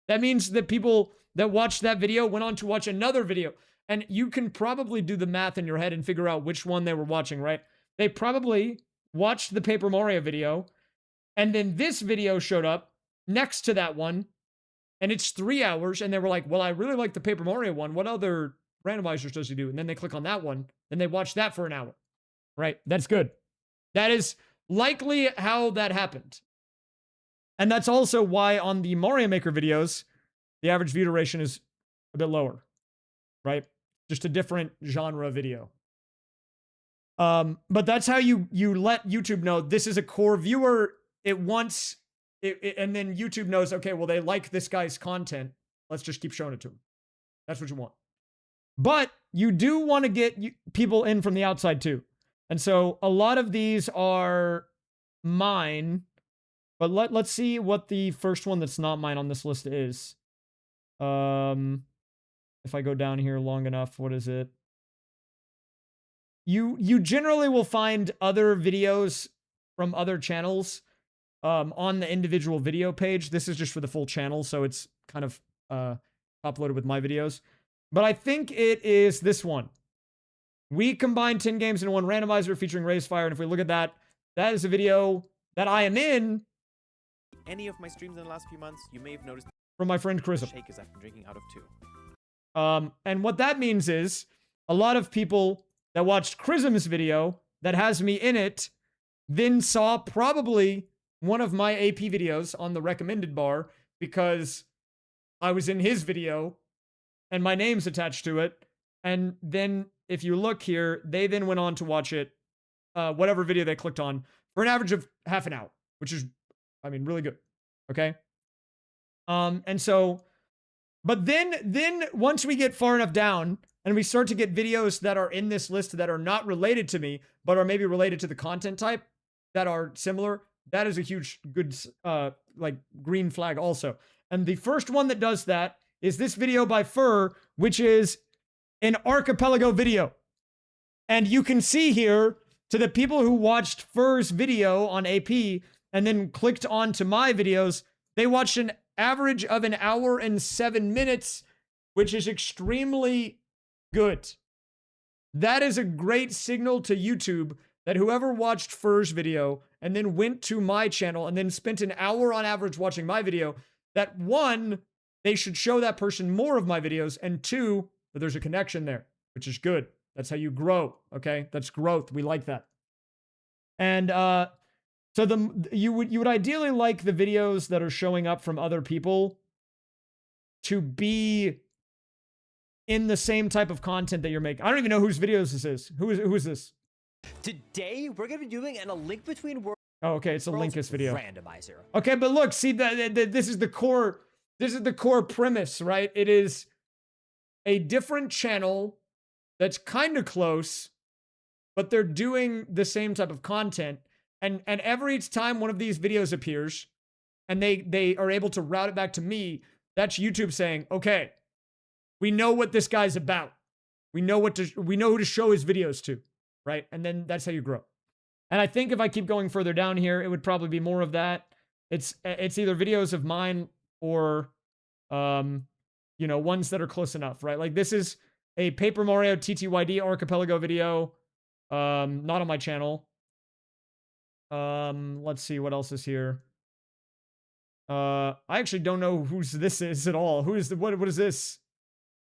[SPEAKER 1] That means that people that watched that video went on to watch another video. And you can probably do the math in your head and figure out which one they were watching, right? They probably watched the Paper Mario video, and then this video showed up next to that one, and it's 3 hours, and they were like, well, I really like the Paper Mario one. What other randomizers does he do? And then they click on that one, and they watch that for 1 hour, right? That's good. That is likely how that happened. And that's also why on the Mario Maker videos, the average view duration is a bit lower, right? Just a different genre video. But that's how you let YouTube know this is a core viewer. It wants it, and then YouTube knows, okay, well, they like this guy's content. Let's just keep showing it to them. That's what you want. But you do want to get people in from the outside too. And so a lot of these are mine. But let's see what the first one that's not mine on this list is. If I go down here long enough, what is it? You generally will find other videos from other channels on the individual video page. This is just for the full channel, so it's kind of uploaded with my videos. But I think it is this one. We combined 10 games in one randomizer featuring raysfire, and if we look at that, that is a video that I am in.
[SPEAKER 9] Any of my streams in the last few months, you may have noticed
[SPEAKER 1] from my friend Chris.
[SPEAKER 9] Shakers I've been drinking out of 2.
[SPEAKER 1] And what that means is a lot of people that watched Chrism's video that has me in it then saw probably one of my AP videos on the recommended bar because I was in his video and my name's attached to it. And then if you look here, they then went on to watch it, whatever video they clicked on, for an average of half an hour, which is, I mean, really good. Okay. And so, but then once we get far enough down and we start to get videos that are in this list that are not related to me, but are maybe related to the content type that are similar, that is a huge, good, like green flag also. And the first one that does that is this video by Fur, which is an archipelago video. And you can see here, to the people who watched Fur's video on AP and then clicked on to my videos, they watched an average of 1 hour and 7 minutes, which is extremely good. That is a great signal to YouTube that whoever watched Fur's video and then went to my channel and then spent 1 hour on average watching my video, that 1, they should show that person more of my videos, and 2, that there's a connection there, which is good. That's how you grow, okay? That's growth. We like that. And so you would ideally like the videos that are showing up from other people to be in the same type of content that you're making. I don't even know whose videos this is. Who is this?
[SPEAKER 10] Today we're gonna be doing a link between worlds.
[SPEAKER 1] Oh, okay, it's a Linkus video.
[SPEAKER 10] Randomizer.
[SPEAKER 1] Okay, but look, see this is the core. This is the core premise, right? It is a different channel that's kind of close, but they're doing the same type of content. And every time one of these videos appears and they are able to route it back to me, that's YouTube saying, okay, we know what this guy's about. We know who to show his videos to, right? And then that's how you grow. And I think if I keep going further down here, it would probably be more of that. It's either videos of mine or ones that are close enough, right? Like this is a Paper Mario TTYD archipelago video, not on my channel. Let's see what else is here. I actually don't know whose this is at all. Who is what is this?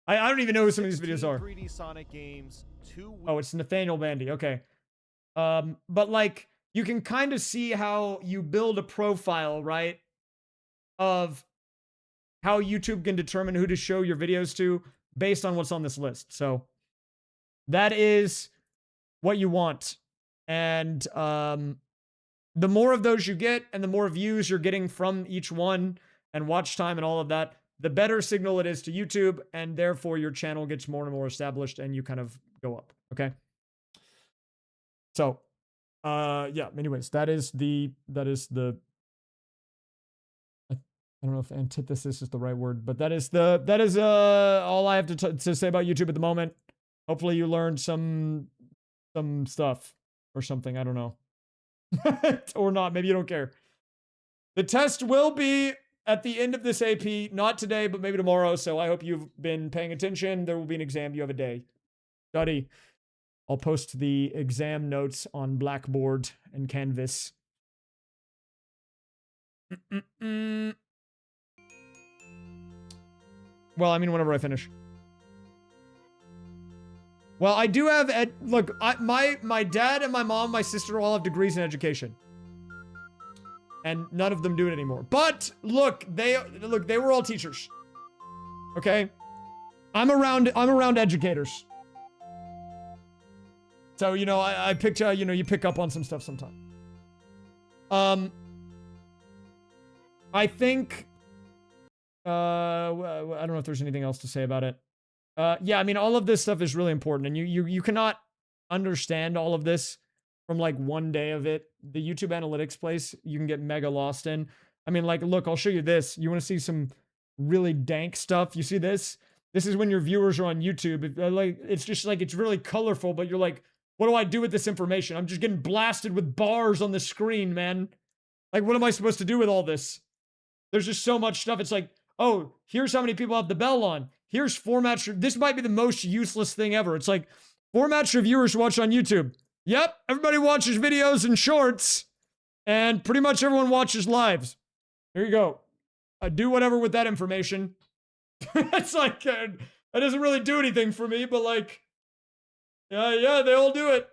[SPEAKER 1] I don't even know who some of these videos are.
[SPEAKER 9] 3D Sonic games, 2
[SPEAKER 1] Oh, it's Nathaniel Bandy. Okay. But like you can kind of see how you build a profile, right? Of how YouTube can determine who to show your videos to based on what's on this list. So that is what you want. And the more of those you get and the more views you're getting from each one and watch time and all of that, the better signal it is to YouTube, and therefore your channel gets more and more established and you kind of go up. Okay. So, yeah, anyways, that is the, I don't know if antithesis is the right word, but that is all I have to say about YouTube at the moment. Hopefully you learned some stuff or something. I don't know. Or not. Maybe you don't care. The test will be at the end of this AP, not today, but maybe tomorrow. So I hope you've been paying attention. There will be an exam. You have a day. Study. I'll post the exam notes on Blackboard and Canvas. Well, I mean, whenever I finish. Well, I do have, look, my dad and my mom, my sister all have degrees in education. And none of them do it anymore. But look, they were all teachers. Okay? I'm around educators. So, you know, I picked, you know, you pick up on some stuff sometimes. I think, I don't know if there's anything else to say about it. Yeah, I mean, all of this stuff is really important, and you cannot understand all of this from like one day of it. The YouTube analytics place, you can get mega lost in. I mean, like, look, I'll show you this. You want to see some really dank stuff? You see this? This is when your viewers are on YouTube. It's just like, it's really colorful, but you're like, what do I do with this information? I'm just getting blasted with bars on the screen, man. Like, what am I supposed to do with all this? There's just so much stuff. It's like, oh, here's how many people have the bell on. Here's formats. This might be the most useless thing ever. It's like, formats your viewers watch on YouTube. Yep, everybody watches videos and shorts, and pretty much everyone watches lives. There you go. Do whatever with that information. It's like, that doesn't really do anything for me, but like, yeah, they all do it.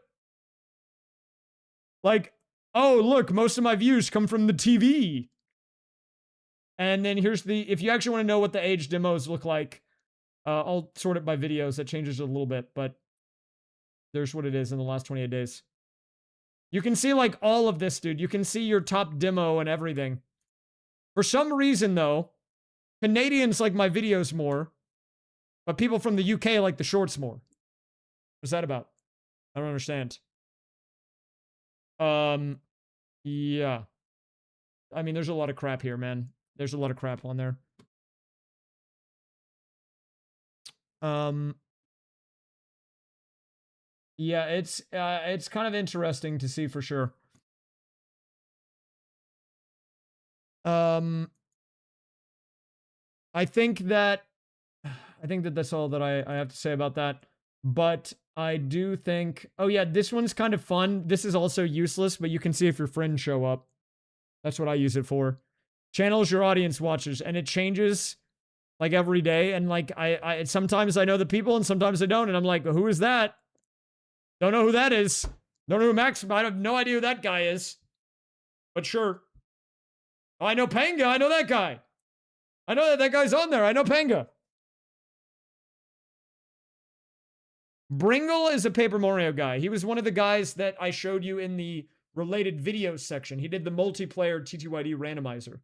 [SPEAKER 1] Like, oh, look, most of my views come from the TV. And then here's the, if you actually want to know what the age demos look like, I'll sort it by videos. That changes a little bit, but there's what it is in the last 28 days. You can see like all of this, dude. You can see your top demo and everything. For some reason, though, Canadians like my videos more, but people from the UK like the shorts more. What's that about? I don't understand. Yeah. I mean, there's a lot of crap here, man. There's a lot of crap on there. Yeah, it's kind of interesting to see for sure. I think that that's all that I have to say about that. But I do think, oh yeah, this one's kind of fun. This is also useless, but you can see if your friends show up. That's what I use it for. Channels your audience watches, and it changes like every day. And like I sometimes I know the people and sometimes I don't, and I'm like, who is that? Don't know who that is. Don't know who Max. I have no idea who that guy is. But sure. Oh, I know Panga. I know that guy. I know that guy's on there. I know Panga. Bringle is a Paper Mario guy. He was one of the guys that I showed you in the related videos section. He did the multiplayer TTYD randomizer.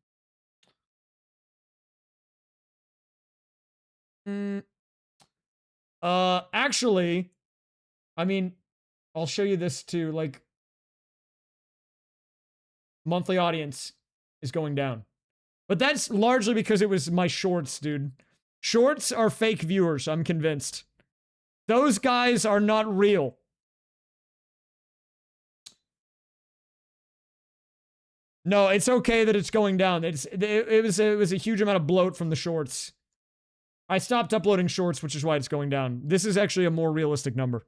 [SPEAKER 1] Actually, I mean, I'll show you this too. Like, monthly audience is going down. But that's largely because it was my shorts, dude. Shorts are fake viewers, I'm convinced. Those guys are not real. No, it's okay that it's going down. It was a huge amount of bloat from the shorts. I stopped uploading shorts, which is why it's going down. This is actually a more realistic number.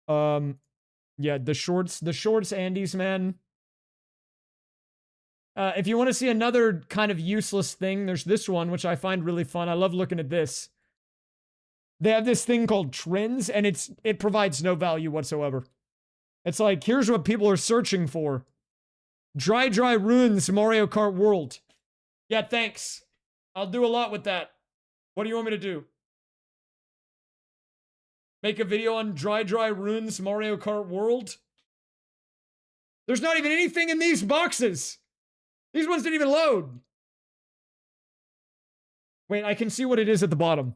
[SPEAKER 1] Yeah, the shorts Andes, man. If you want to see another kind of useless thing, there's this one, which I find really fun. I love looking at this. They have this thing called trends, and it provides no value whatsoever. It's like, here's what people are searching for. Dry ruins Mario Kart World. Yeah, thanks. I'll do a lot with that. What do you want me to do? Make a video on dry ruins Mario Kart World? There's not even anything in these boxes. These ones didn't even load. Wait, I can see what it is at the bottom.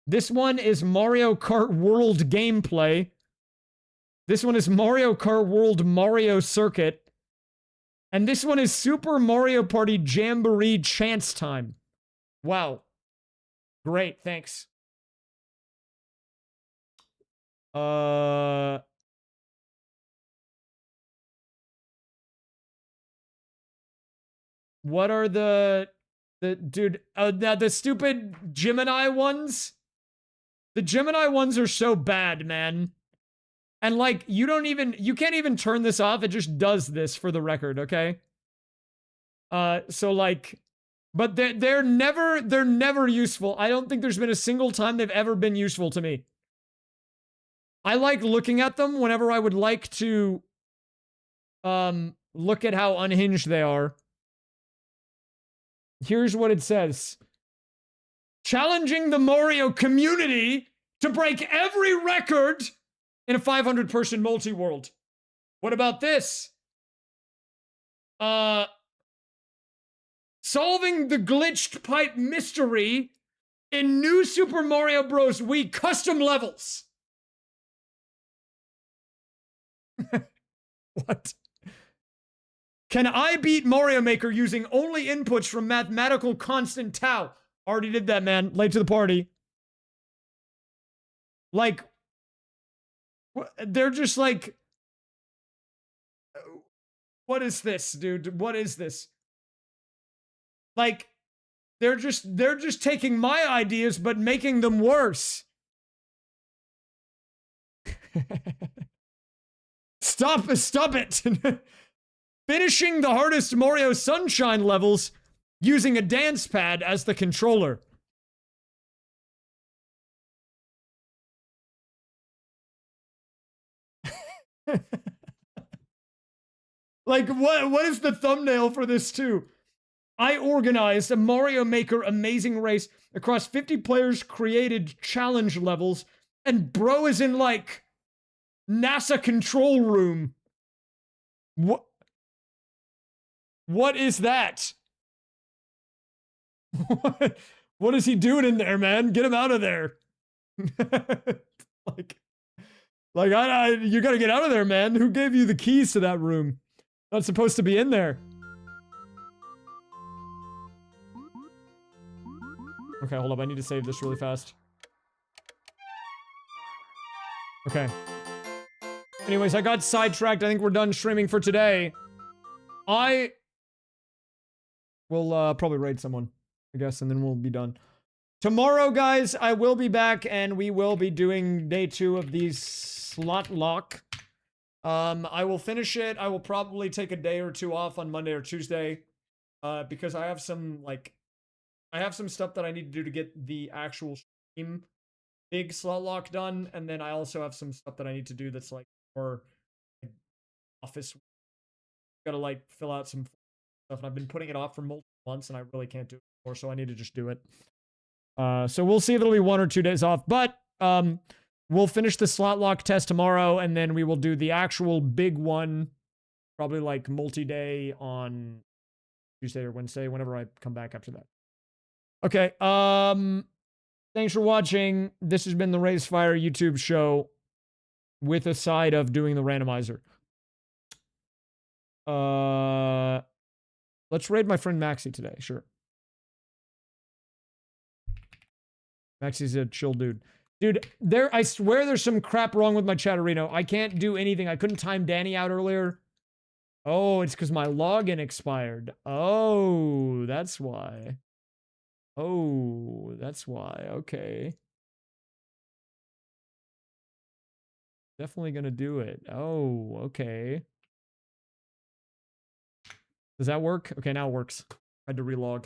[SPEAKER 1] This one is Mario Kart World gameplay. This one is Mario Kart World Mario Circuit. And this one is Super Mario Party Jamboree Chance Time. Wow. Great, thanks. What are the stupid Gemini ones? The Gemini ones are so bad, man. And like, you can't even turn this off. It just does this for the record, okay? So like, but they're never useful. I don't think there's been a single time they've ever been useful to me. I like looking at them whenever I would like to, look at how unhinged they are. Here's what it says. Challenging the Mario community to break every record in a 500-person multi-world. What about this? Solving the glitched pipe mystery in New Super Mario Bros. Wii custom levels. What? Can I beat Mario Maker using only inputs from mathematical constant tau? Already did that, man. Late to the party. Like, they're just like, what is this, dude? What is this? Like, they're just taking my ideas but making them worse. Stop it. Finishing the hardest Mario Sunshine levels using a dance pad as the controller. Like, what is the thumbnail for this too? I organized a Mario Maker amazing race across 50 players created challenge levels, and bro is in like NASA control room. What is that? What is he doing in there, man? Get him out of there. You gotta get out of there, man. Who gave you the keys to that room? Not supposed to be in there. Okay, hold up. I need to save this really fast. Okay. Anyways, I got sidetracked. I think we're done streaming for today. I will probably raid someone, I guess, and then we'll be done. Tomorrow, guys, I will be back, and we will be doing day 2 of these slot lock. I will finish it. I will probably take a day or 2 off on Monday or Tuesday, because I have some, like, I have some stuff that I need to do to get the actual stream big slot lock done, and then I also have some stuff that I need to do that's, like, more like, office. Gotta, like, fill out some stuff, and I've been putting it off for multiple months, and I really can't do it anymore, so I need to just do it. So we'll see if it'll be 1 or 2 days off, but, we'll finish the slot lock test tomorrow, and then we will do the actual big one, probably like multi-day on Tuesday or Wednesday, whenever I come back after that. Okay, thanks for watching. This has been the Raysfire YouTube show with a side of doing the randomizer. Let's raid my friend Maxi today, sure. Maxi's a chill dude. Dude, I swear there's some crap wrong with my Chatterino. I can't do anything. I couldn't time Danny out earlier. Oh, it's because my login expired. Oh, that's why. Oh, that's why. Okay. Definitely gonna do it. Oh, okay. Does that work? Okay, now it works. I had to relog.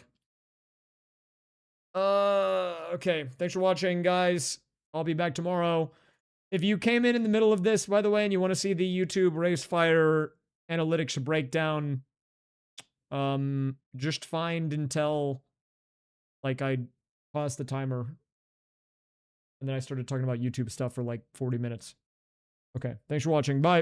[SPEAKER 1] Okay. Thanks for watching, guys. I'll be back tomorrow. If you came in the middle of this, by the way, and you want to see the YouTube Raysfire analytics breakdown, just find until, like, I paused the timer. And then I started talking about YouTube stuff for, like, 40 minutes. Okay. Thanks for watching. Bye.